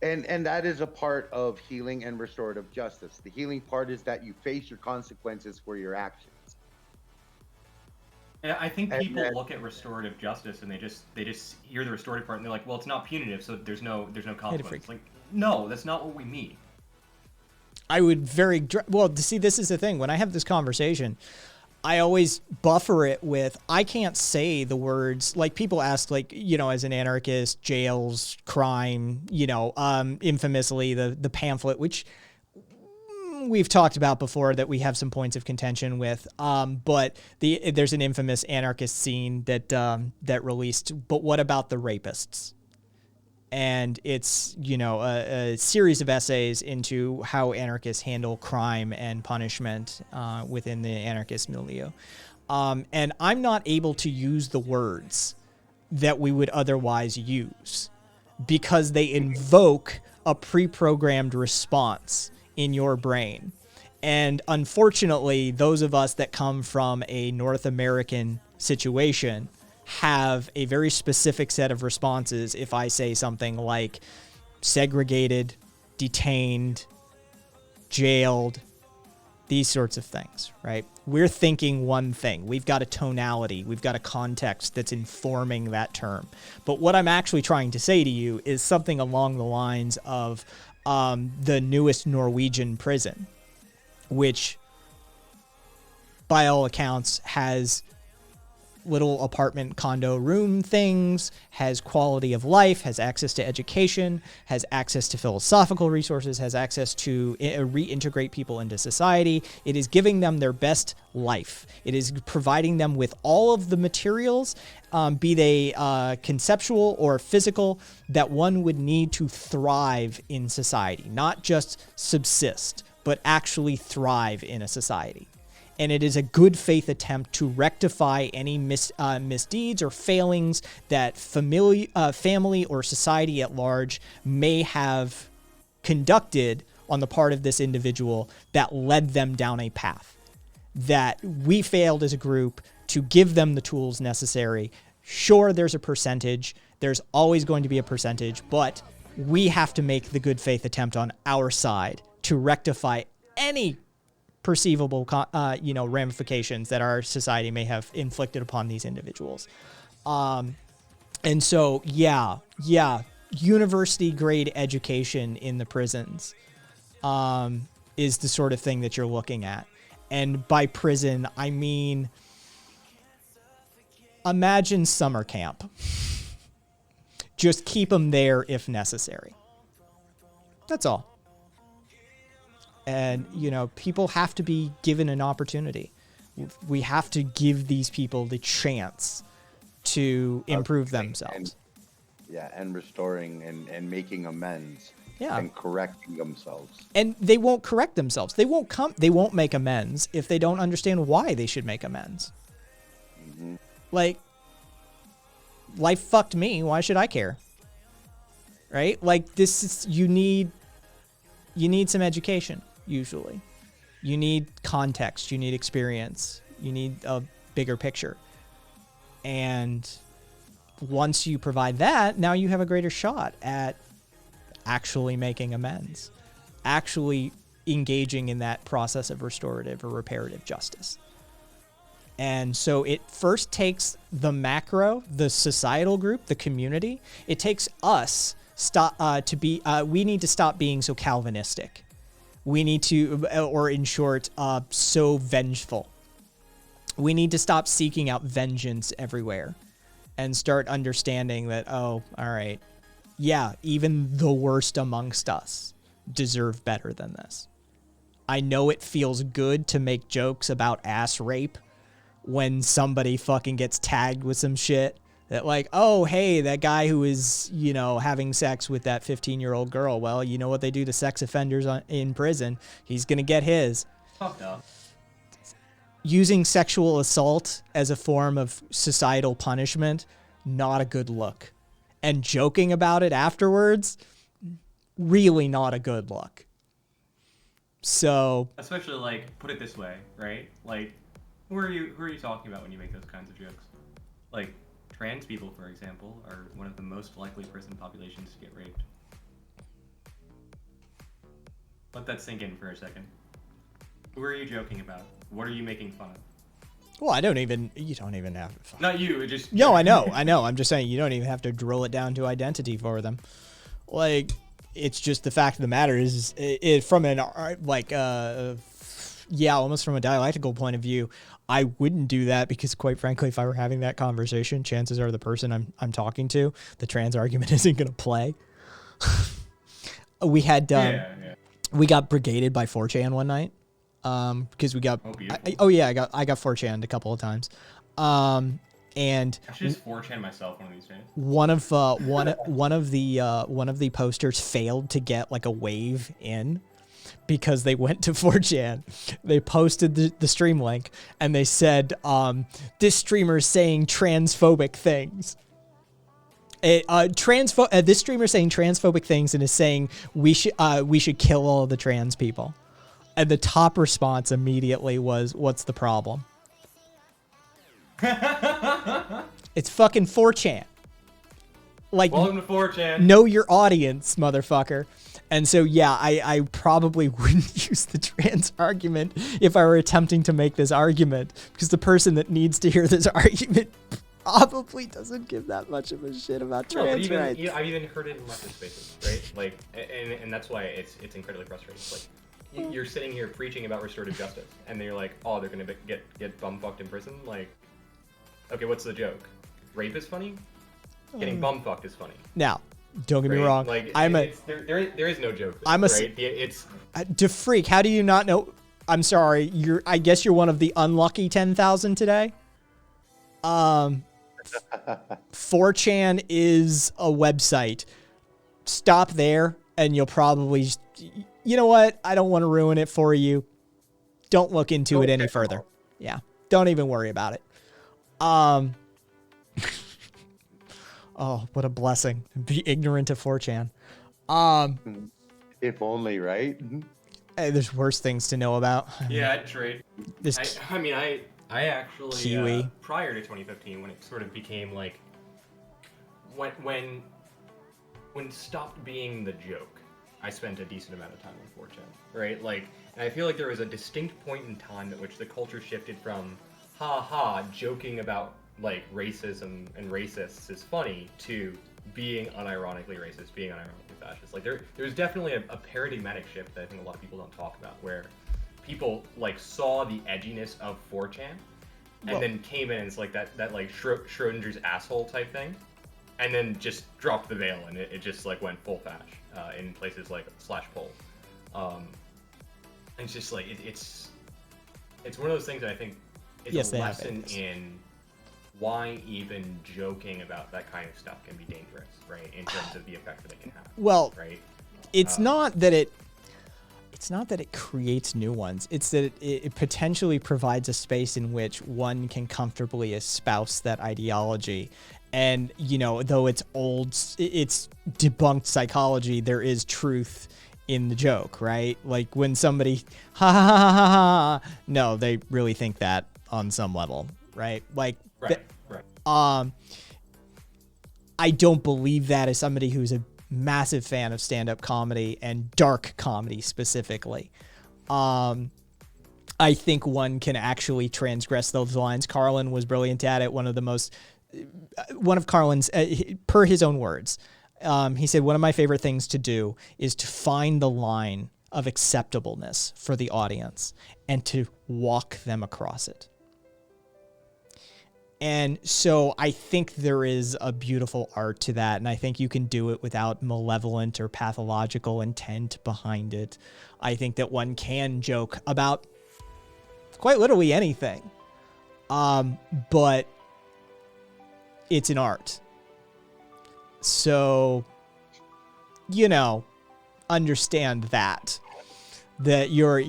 F: and that is a part of healing and restorative justice. The healing part is that you face your consequences for your actions.
G: Yeah, I think people look at restorative justice and they just hear the restorative part and they're like, well, it's not punitive, so there's no consequence. Like, no, that's not what we mean.
A: I would well, see, this is the thing. When I have this conversation, I always buffer it with, I can't say the words, like people ask, like, you know, as an anarchist, jails, crime, you know, infamously the pamphlet, which we've talked about before that we have some points of contention with. But there's an infamous anarchist scene that released, but what about the rapists? And it's, you know, a series of essays into how anarchists handle crime and punishment within the anarchist milieu. And I'm not able to use the words that we would otherwise use because they invoke a pre-programmed response in your brain. And unfortunately, those of us that come from a North American situation have a very specific set of responses if I say something like segregated, detained, jailed, these sorts of things, right? We're thinking one thing. We've got a tonality. We've got a context that's informing that term. But what I'm actually trying to say to you is something along the lines of the newest Norwegian prison, which by all accounts has little apartment condo room things, has quality of life, has access to education, has access to philosophical resources, has access to reintegrate people into society. It is giving them their best life. It is providing them with all of the materials, be they conceptual or physical, that one would need to thrive in society, not just subsist, but actually thrive in a society. And it is a good faith attempt to rectify any misdeeds or failings that family or society at large may have conducted on the part of this individual that led them down a path. That we failed as a group to give them the tools necessary. Sure, there's a percentage. There's always going to be a percentage, but we have to make the good faith attempt on our side to rectify any perceivable, ramifications that our society may have inflicted upon these individuals. And so, yeah, university grade education in the prisons is the sort of thing that you're looking at. And by prison, I mean, imagine summer camp. Just keep them there if necessary. That's all. And, you know, people have to be given an opportunity. We have to give these people the chance to improve themselves.
F: And restoring and making amends.
A: Yeah.
F: And correcting themselves.
A: And they won't correct themselves. They won't make amends if they don't understand why they should make amends. Mm-hmm. Like, life fucked me. Why should I care? Right? Like, this is, you need some education. Usually you need context, you need experience, you need a bigger picture. And once you provide that, now you have a greater shot at actually making amends, actually engaging in that process of restorative or reparative justice. And so it first takes the macro, the societal group, the community. It takes us we need to stop being so Calvinistic. We need to, or in short, so vengeful. We need to stop seeking out vengeance everywhere and start understanding that, oh, all right, yeah, even the worst amongst us deserve better than this. I know it feels good to make jokes about ass rape when somebody fucking gets tagged with some shit. That like, oh, hey, that guy who is, you know, having sex with that 15-year-old girl. Well, you know what they do to sex offenders in prison. He's going to get his.
G: Fuck no.
A: Using sexual assault as a form of societal punishment, not a good look. And joking about it afterwards, really not a good look. So,
G: especially, like, put it this way, right? Like, who are you talking about when you make those kinds of jokes? Like, trans people, for example, are one of the most likely prison populations to get raped. Let that sink in for a second. Who are you joking about? What are you making fun of?
A: Well, you don't even have to.
G: Not you, just...
A: No, I know. I'm just saying you don't even have to drill it down to identity for them. Like, it's just the fact of the matter is, from an almost from a dialectical point of view, I wouldn't do that because, quite frankly, if I were having that conversation, chances are the person I'm talking to, the trans argument isn't going to play. We had we got brigaded by 4chan one night because we got I got 4chan'd a couple of times. And
G: I should just 4chan myself one of these days.
A: One of the posters failed to get like a wave in because they went to 4chan. They posted the stream link and they said, this streamer's saying transphobic things. This streamer saying transphobic things and is saying we should kill all the trans people. And the top response immediately was, "What's the problem?" It's fucking 4chan. Like,
G: welcome to 4chan.
A: Know your audience, motherfucker. And so, yeah, I probably wouldn't use the trans argument if I were attempting to make this argument, because the person that needs to hear this argument probably doesn't give that much of a shit about trans rights.
G: I've even heard it in leftist spaces, right? Like, and that's why it's incredibly frustrating. It's like, you're sitting here preaching about restorative justice, and then you're like, oh, they're gonna get bum-fucked in prison? Like, okay, what's the joke? Rape is funny? Getting bum-fucked is funny.
A: Now, don't get me wrong.
G: Like, there is no joke there, right?
A: DeFreak, how do you not know? I'm sorry, I guess you're one of the unlucky 10,000 today. 4chan is a website. Stop there, and you'll probably... You know what? I don't want to ruin it for you. Don't look into it any further. Yeah. Don't even worry about it. Oh, what a blessing. Be ignorant of 4chan.
F: If only, right?
A: Hey, there's worse things to know about.
G: Yeah, trade. I actually
A: Kiwi.
G: Prior to 2015, when it sort of became like when it stopped being the joke, I spent a decent amount of time on 4chan, right? Like, and I feel like there was a distinct point in time at which the culture shifted from joking about like racism and racists is funny to being unironically racist, being unironically fascist. Like, there's definitely a paradigmatic shift that I think a lot of people don't talk about, where people like saw the edginess of 4chan and then came in and it's like that like Schrodinger's asshole type thing, and then just dropped the veil and it just like went full fash in places like /poll. And it's just like it's one of those things that I think is a lesson in why even joking about that kind of stuff can be dangerous, right? In terms of the effect that it can have.
A: Well,
G: right?
A: It's not that it creates new ones. It's that it potentially provides a space in which one can comfortably espouse that ideology. And, you know, though it's old, it's debunked psychology, there is truth in the joke, right? Like when somebody, no, they really think that on some level, right? Like,
G: right.
A: I don't believe that as somebody who's a massive fan of stand-up comedy and dark comedy specifically. I think one can actually transgress those lines. Carlin was brilliant at it. One of Carlin's, per his own words, he said, one of my favorite things to do is to find the line of acceptableness for the audience and to walk them across it. And so I think there is a beautiful art to that, and I think you can do it without malevolent or pathological intent behind it. I think that one can joke about quite literally anything, but it's an art. So, you know, understand that your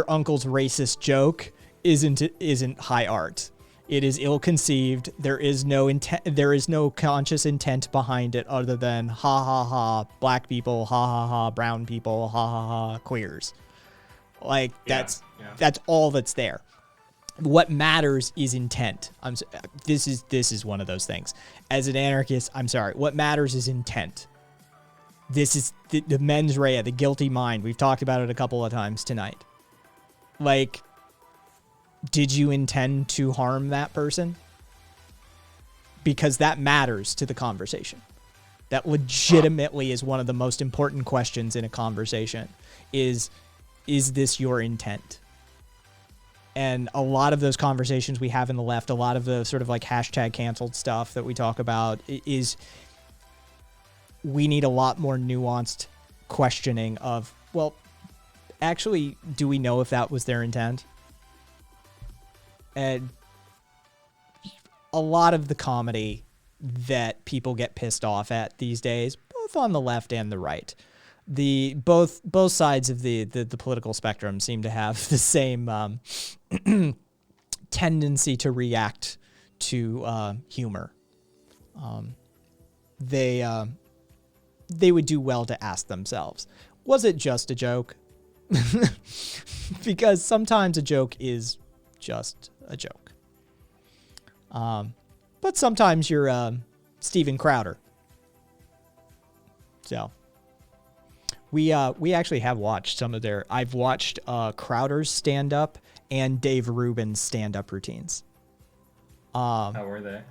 A: uncle's racist joke isn't high art. It is ill-conceived. There is no intent. There is no conscious intent behind it other than ha ha ha, black people, ha ha ha, brown people, ha ha ha, queers. Like that's all that's there. What matters is intent. This is one of those things. As an anarchist, I'm sorry. What matters is intent. This is the mens rea, the guilty mind. We've talked about it a couple of times tonight. Like, did you intend to harm that person? Because that matters to the conversation. That legitimately is one of the most important questions in a conversation. Is this your intent? And a lot of those conversations we have in the left, a lot of the sort of like hashtag canceled stuff that we talk about is we need a lot more nuanced questioning of, well, actually, do we know if that was their intent? And a lot of the comedy that people get pissed off at these days, both on the left and the right, both sides of the political spectrum seem to have the same tendency to react to humor. They would do well to ask themselves, was it just a joke? Because sometimes a joke is just a joke. But sometimes you're Steven Crowder. So we actually have watched some of their. I've watched Crowder's stand-up and Dave Rubin's stand-up routines.
G: How were they?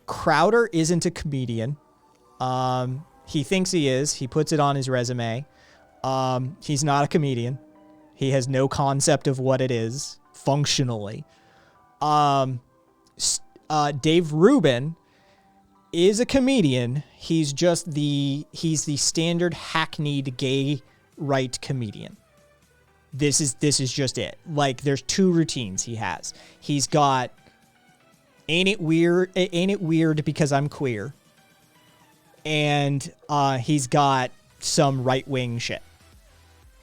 A: Crowder isn't a comedian. He thinks he is. He puts it on his resume. He's not a comedian. He has no concept of what it is functionally. Dave Rubin is a comedian. He's the standard hackneyed gay right comedian. This is just it. Like, there's two routines he has. He's got Ain't It Weird Because I'm Queer. And he's got some right-wing shit.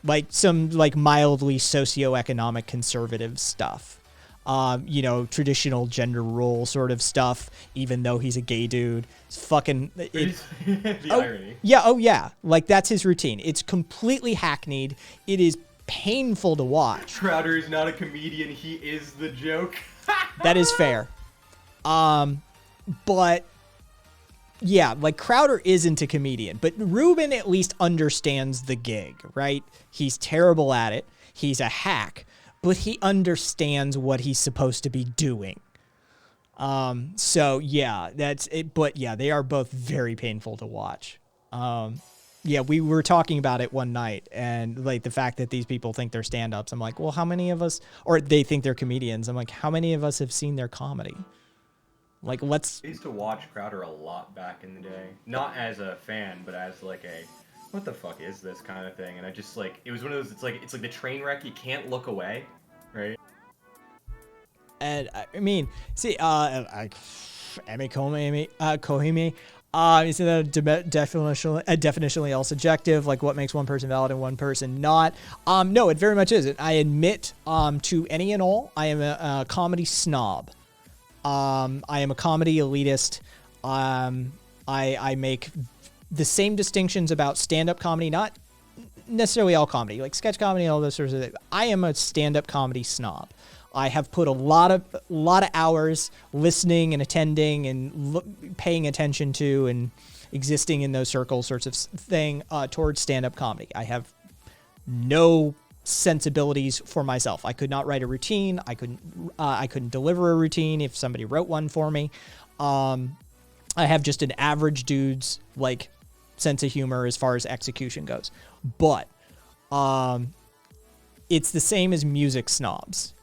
A: Like some like mildly socioeconomic conservative stuff. Traditional gender role sort of stuff, even though he's a gay dude. It's fucking...
G: irony.
A: Yeah, oh yeah. Like, that's his routine. It's completely hackneyed. It is painful to watch.
G: Crowder is not a comedian. He is the joke.
A: That is fair. But... yeah, like, Crowder isn't a comedian, but Rubin at least understands the gig, right? He's terrible at it. He's a hack, but he understands what he's supposed to be doing. So yeah, that's it. But yeah, they are both very painful to watch. Yeah, we were talking about it one night, and like the fact that these people think they're stand-ups. I'm like, well, how many of us, or they think they're comedians. I'm like, how many of us have seen their comedy? Like,
G: I used to watch Crowder a lot back in the day. Not as a fan, but as like a, what the fuck is this kind of thing? And I just like, it was one of those, it's like the train wreck, you can't look away, right?
A: And I mean, see, Amy Kohime, isn't that definitionally all subjective? Like, what makes one person valid and one person not? No, it very much isn't. I admit to any and all, I am a comedy snob. I am a comedy elitist. I make the same distinctions about stand-up comedy, not necessarily all comedy, like sketch comedy and all those sorts of things. I am a stand-up comedy snob. I have put a lot of hours listening and attending and paying attention to and existing in those circles sorts of thing towards stand-up comedy. I have no sensibilities for myself. I could not write a routine. I couldn't deliver a routine if somebody wrote one for me. I have just an average dude's like sense of humor as far as execution goes. But it's the same as music snobs.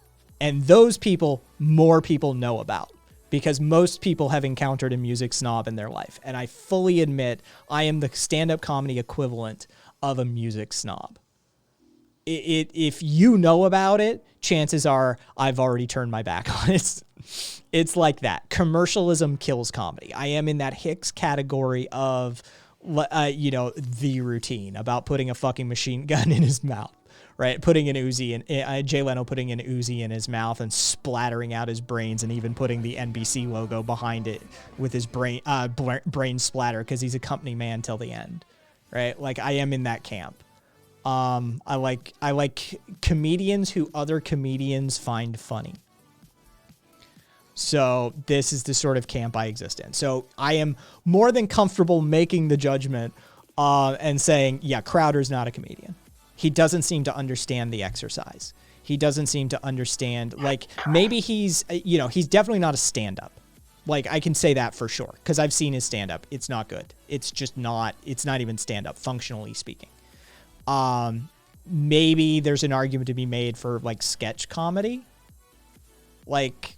A: And those people, more people know about, because most people have encountered a music snob in their life. And I fully admit I am the stand-up comedy equivalent of a music snob. If you know about it, chances are I've already turned my back on it. It's like that. Commercialism kills comedy. I am in that Hicks category of, the routine about putting a fucking machine gun in his mouth, right? Putting an Uzi in, Jay Leno putting an Uzi in his mouth and splattering out his brains, and even putting the NBC logo behind it with his brain splatter, because he's a company man till the end, right? Like, I am in that camp. I like comedians who other comedians find funny. So this is the sort of camp I exist in. So I am more than comfortable making the judgment and saying, yeah, Crowder's not a comedian. He doesn't seem to understand the exercise. He doesn't seem to understand, like, maybe he's definitely not a stand-up. Like, I can say that for sure because I've seen his stand-up. It's not good. It's not even stand-up, functionally speaking. Maybe there's an argument to be made for, like, sketch comedy. Like,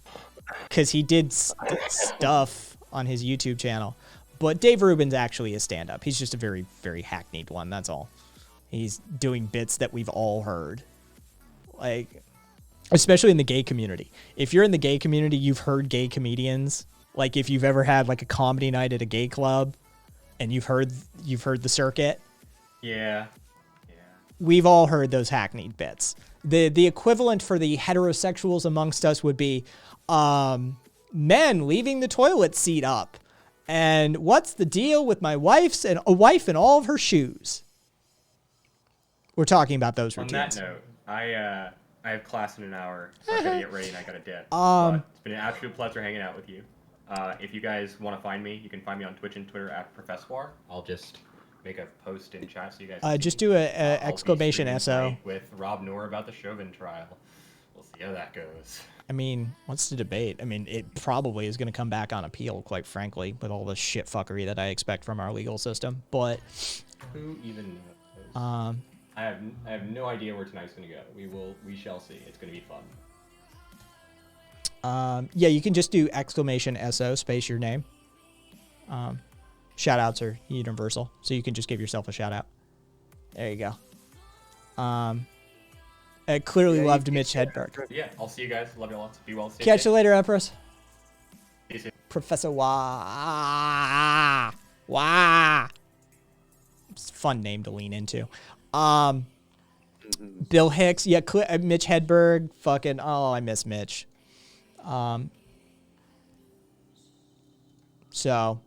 A: because he did stuff on his YouTube channel. But Dave Rubin's actually a stand-up. He's just a very, very hackneyed one, that's all. He's doing bits that we've all heard. Like, especially in the gay community. If you're in the gay community, you've heard gay comedians. Like, if you've ever had, like, a comedy night at a gay club and you've heard the circuit.
G: Yeah.
A: We've all heard those hackneyed bits. The equivalent for the heterosexuals amongst us would be men leaving the toilet seat up. And what's the deal with my wife and all of her shoes? We're talking about those routines.
G: On that note, I have class in an hour, so I gotta get ready and I gotta dip. It's been an absolute pleasure hanging out with you. If you guys want to find me, you can find me on Twitch and Twitter at Professor. I'll just make a post in chat so you guys can
A: just
G: see.
A: do a exclamation SO
G: with Rob Noor about the Chauvin trial. We'll see how that goes.
A: I mean, what's the debate? I mean, it probably is going to come back on appeal, quite frankly, with all the shit fuckery that I expect from our legal system. But
G: who even knows? I have no idea where tonight's going to go. We shall see. It's going to be fun.
A: Yeah, you can just do exclamation SO space your name. Shout outs are universal, so you can just give yourself a shout out. There you go. I clearly loved Mitch Hedberg.
G: Yeah, I'll see you guys. Love you all. Be well.
A: Catch you later, Empress.
G: See you soon.
A: Professor Wah. It's a fun name to lean into. Bill Hicks. Yeah, Mitch Hedberg. Fucking, I miss Mitch. So,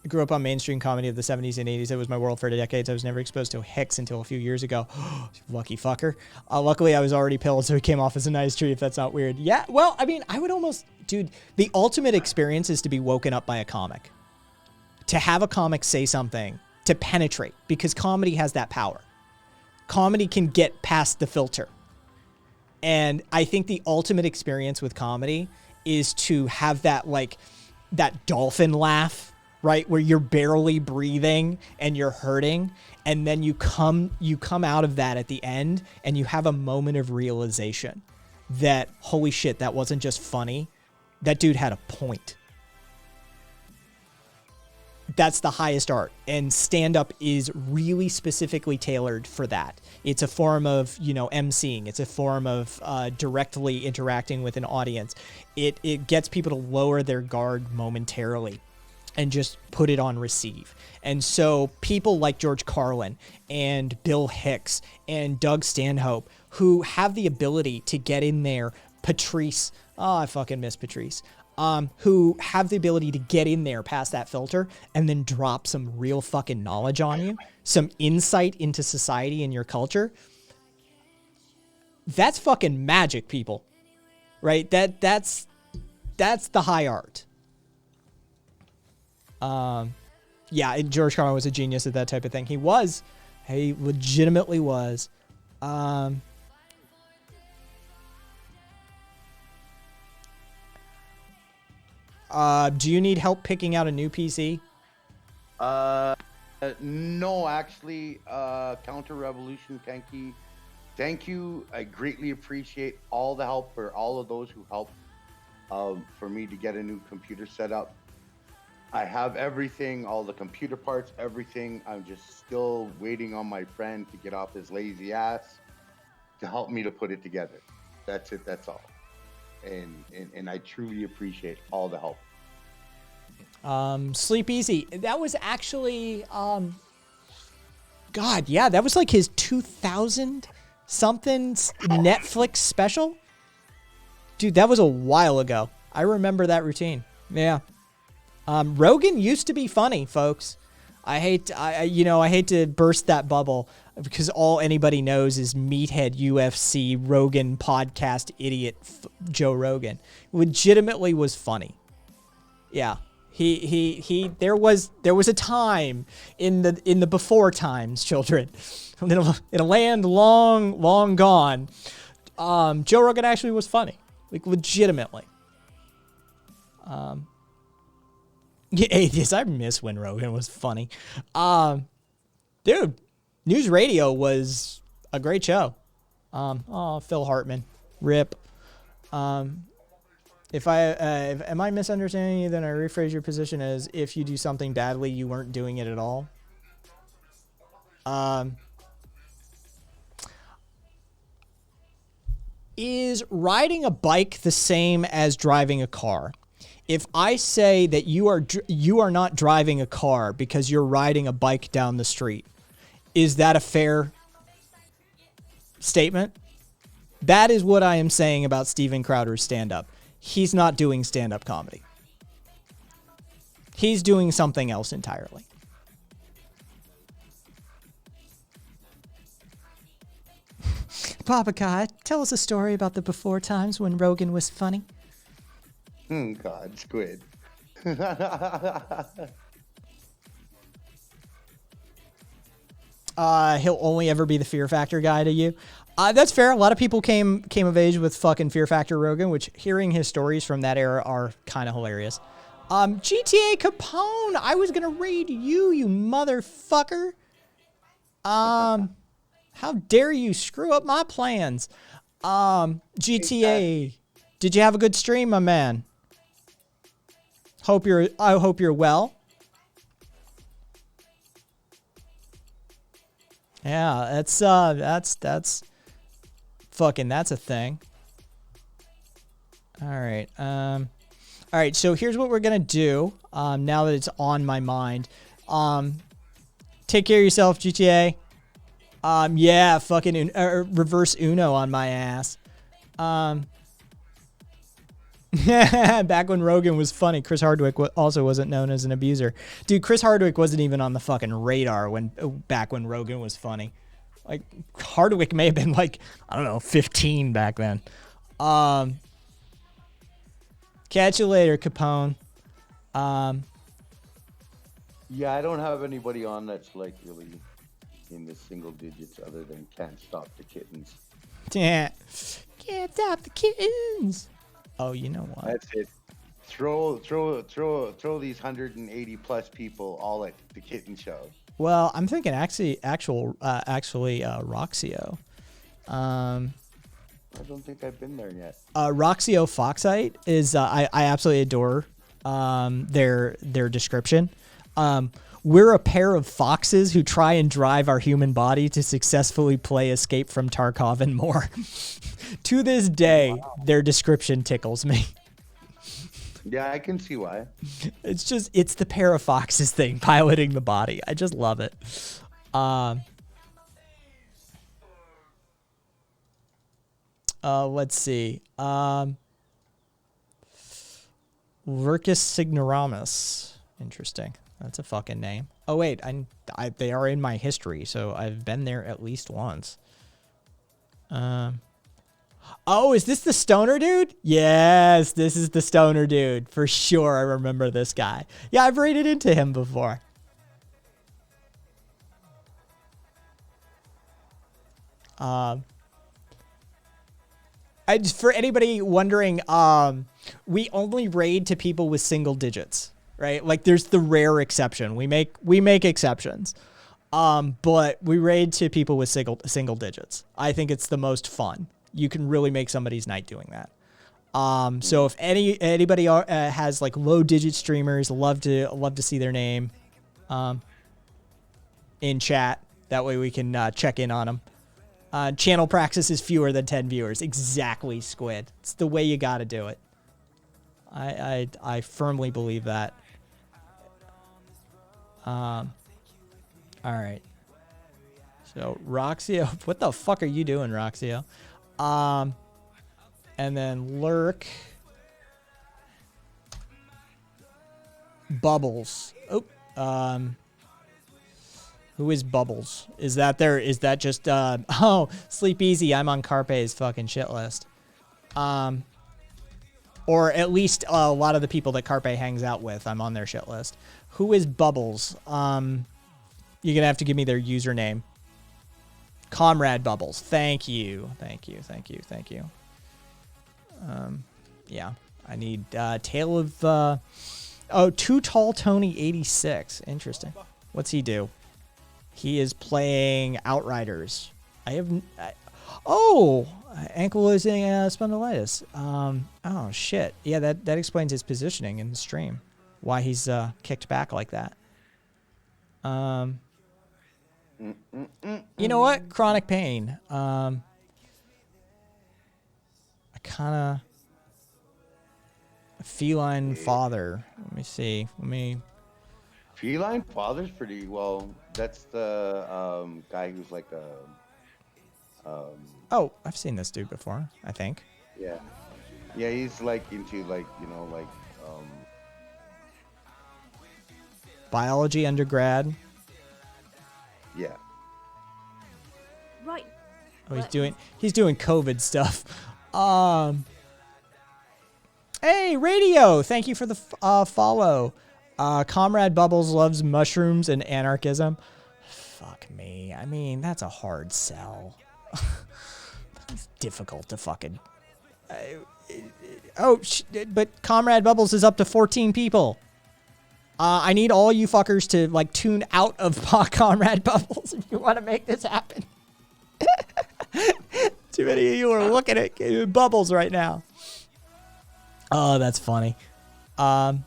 A: I grew up on mainstream comedy of the 70s and 80s. It was my world for decades. I was never exposed to Hicks until a few years ago. Lucky fucker. Luckily, I was already pilled, so he came off as a nice tree, if that's not weird. Yeah, well, I mean, I would almost... Dude, the ultimate experience is to be woken up by a comic. To have a comic say something, to penetrate, because comedy has that power. Comedy can get past the filter. And I think the ultimate experience with comedy is to have that, like, that dolphin laugh, right? Where you're barely breathing and you're hurting. And then you come out of that at the end and you have a moment of realization that, holy shit, that wasn't just funny. That dude had a point. That's the highest art. And stand-up is really specifically tailored for that. It's a form of, emceeing. It's a form of directly interacting with an audience. It gets people to lower their guard momentarily and just put it on receive. And so people like George Carlin and Bill Hicks and Doug Stanhope, who have the ability to get in there, Patrice, I fucking miss Patrice, who have the ability to get in there past that filter and then drop some real fucking knowledge on you, some insight into society and your culture. That's fucking magic, people. Right? That's the high art. Yeah, and George Carlin was a genius at that type of thing. He legitimately was. Do you need help picking out a new PC?
F: No, actually, Counter Revolution, thank you. I greatly appreciate all the help for all of those who helped for me to get a new computer set up. I have everything, all the computer parts, everything. I'm just still waiting on my friend to get off his lazy ass to help me to put it together. That's it. That's all. And I truly appreciate all the help.
A: Sleep Easy. That was actually, God, yeah, that was like his 2000 something Netflix special. Dude, that was a while ago. I remember that routine. Yeah. Rogan used to be funny, folks. I hate to burst that bubble because all anybody knows is meathead UFC Rogan podcast idiot Joe Rogan. Legitimately was funny. Yeah. There was a time in the before times, children, in a land long, long gone. Joe Rogan actually was funny, like legitimately. Yeah, yes, I miss when Rogan was funny. Dude, News Radio was a great show. Phil Hartman, rip. If am I misunderstanding you, then I rephrase your position as if you do something badly, you weren't doing it at all. Is riding a bike the same as driving a car? If I say that you are not driving a car because you're riding a bike down the street, is that a fair statement? That is what I am saying about Steven Crowder's stand-up. He's not doing stand-up comedy. He's doing something else entirely. Papa Kai, tell us a story about the before times when Rogan was funny.
F: God, Squid.
A: He'll only ever be the Fear Factor guy to you. That's fair. A lot of people came of age with fucking Fear Factor Rogan, which hearing his stories from that era are kind of hilarious. GTA Capone, I was gonna raid you, you motherfucker. How dare you screw up my plans? GTA, did you have a good stream, my man? I hope you're well. Yeah, that's fucking, that's a thing. All right. So here's what we're gonna do. Now that it's on my mind. Take care of yourself, GTA. Yeah, fucking reverse Uno on my ass. Back when Rogan was funny, Chris Hardwick also wasn't known as an abuser. Dude, Chris Hardwick wasn't even on the fucking radar back when Rogan was funny. Like, Hardwick may have been like, I don't know, 15 back then. Catch you later, Capone.
F: Yeah, I don't have anybody on that's like really in the single digits other than Can't Stop the Kittens.
A: Yeah. Can't stop the kittens. Oh, you know what?
F: That's it. Throw these 180 plus people all at the kitten show.
A: Well, I'm thinking actually Roxio.
F: I don't think I've been there yet.
A: Roxio Foxite is I absolutely adore their description. We're a pair of foxes who try and drive our human body to successfully play Escape from Tarkov and more. To this day, their description tickles me.
F: Yeah, I can see why.
A: It's the pair of foxes thing, piloting the body. I just love it. Let's see. Lurcus Signoramus. Interesting. That's a fucking name. Oh wait, they are in my history, so I've been there at least once. Oh, is this the stoner dude? Yes, this is the stoner dude. For sure, I remember this guy. Yeah, I've raided into him before. For anybody wondering, we only raid to people with single digits. Right? Like there's the rare exception. We make exceptions. But we raid to people with single digits. I think it's the most fun. You can really make somebody's night doing that. So if anybody has like low digit streamers, love to see their name in chat. That way we can check in on them. Channel praxis is fewer than 10 viewers. Exactly, Squid. It's the way you got to do it. I firmly believe that. All right. So Roxio, what the fuck are you doing, Roxio? And then Lurk. Bubbles. Oh, who is Bubbles? Is that just, oh, Sleep Easy. I'm on Carpe's fucking shit list. Or at least a lot of the people that Carpe hangs out with, I'm on their shit list. Who is Bubbles? You're gonna have to give me their username. Comrade Bubbles. Thank you. Yeah, I need Tale of Too Tall Tony 86. Interesting. What's he do? He is playing Outriders. Ankylosing spondylitis. Oh shit. Yeah, that explains his positioning in the stream. Why he's kicked back like that. You know what? Chronic pain. I kind of feline father. Let me see.
F: Feline father's pretty well. That's the guy who's like a.
A: Oh, I've seen this dude before. I think.
F: Yeah, he's like into
A: biology undergrad.
F: Yeah.
K: Right.
A: Oh, he's doing COVID stuff. Hey, Radio, thank you for the follow. Comrade Bubbles loves mushrooms and anarchism. Fuck me. I mean, that's a hard sell. It's difficult to fucking... but Comrade Bubbles is up to 14 people. I need all you fuckers to, like, tune out of Comrade Bubbles if you want to make this happen. Too many of you are looking at Bubbles right now. Oh, that's funny. Bio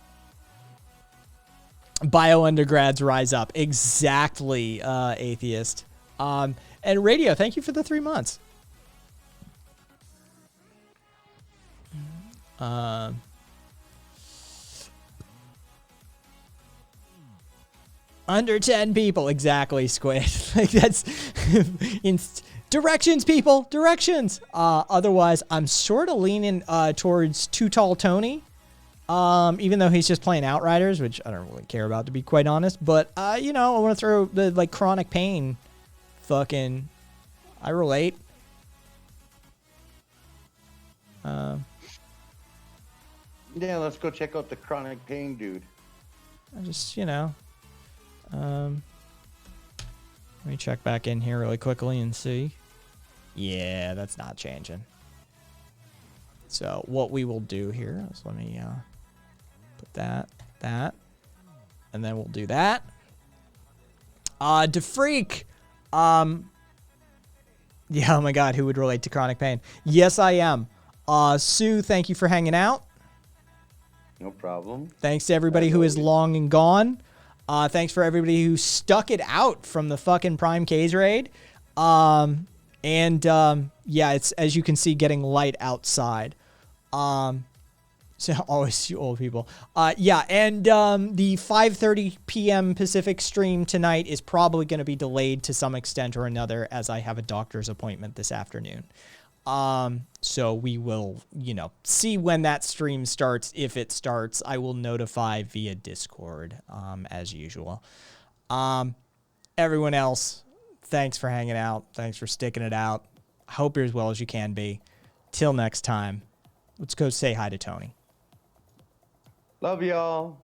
A: undergrads rise up. Exactly, Atheist. And Radio, thank you for the 3 months. Under 10 people. Exactly, Squid. Like that's directions, people. Directions. Otherwise, I'm sort of leaning towards Too Tall Tony. Even though he's just playing Outriders, which I don't really care about, to be quite honest. But, I want to throw the, like, Chronic Pain. Fucking... I relate.
F: Yeah, let's go check out the Chronic Pain dude.
A: I just, let me check back in here really quickly and see. Yeah, that's not changing. So what we will do here is let me put that, and then we'll do that. DeFreak. Yeah, oh my God, who would relate to Chronic Pain? Yes, I am. Sue, thank you for hanging out.
F: No problem.
A: Thanks to everybody who is long and gone. Thanks for everybody who stuck it out from the fucking Prime K's raid. Yeah, it's, as you can see, getting light outside. So always you old people. Yeah, and the 5:30 p.m. Pacific stream tonight is probably going to be delayed to some extent or another, as I have a doctor's appointment this afternoon. So we will, see when that stream starts. If it starts, I will notify via Discord, as usual. Everyone else, thanks for hanging out. Thanks for sticking it out. I hope you're as well as you can be. Till next time, let's go say hi to Tony.
F: Love y'all.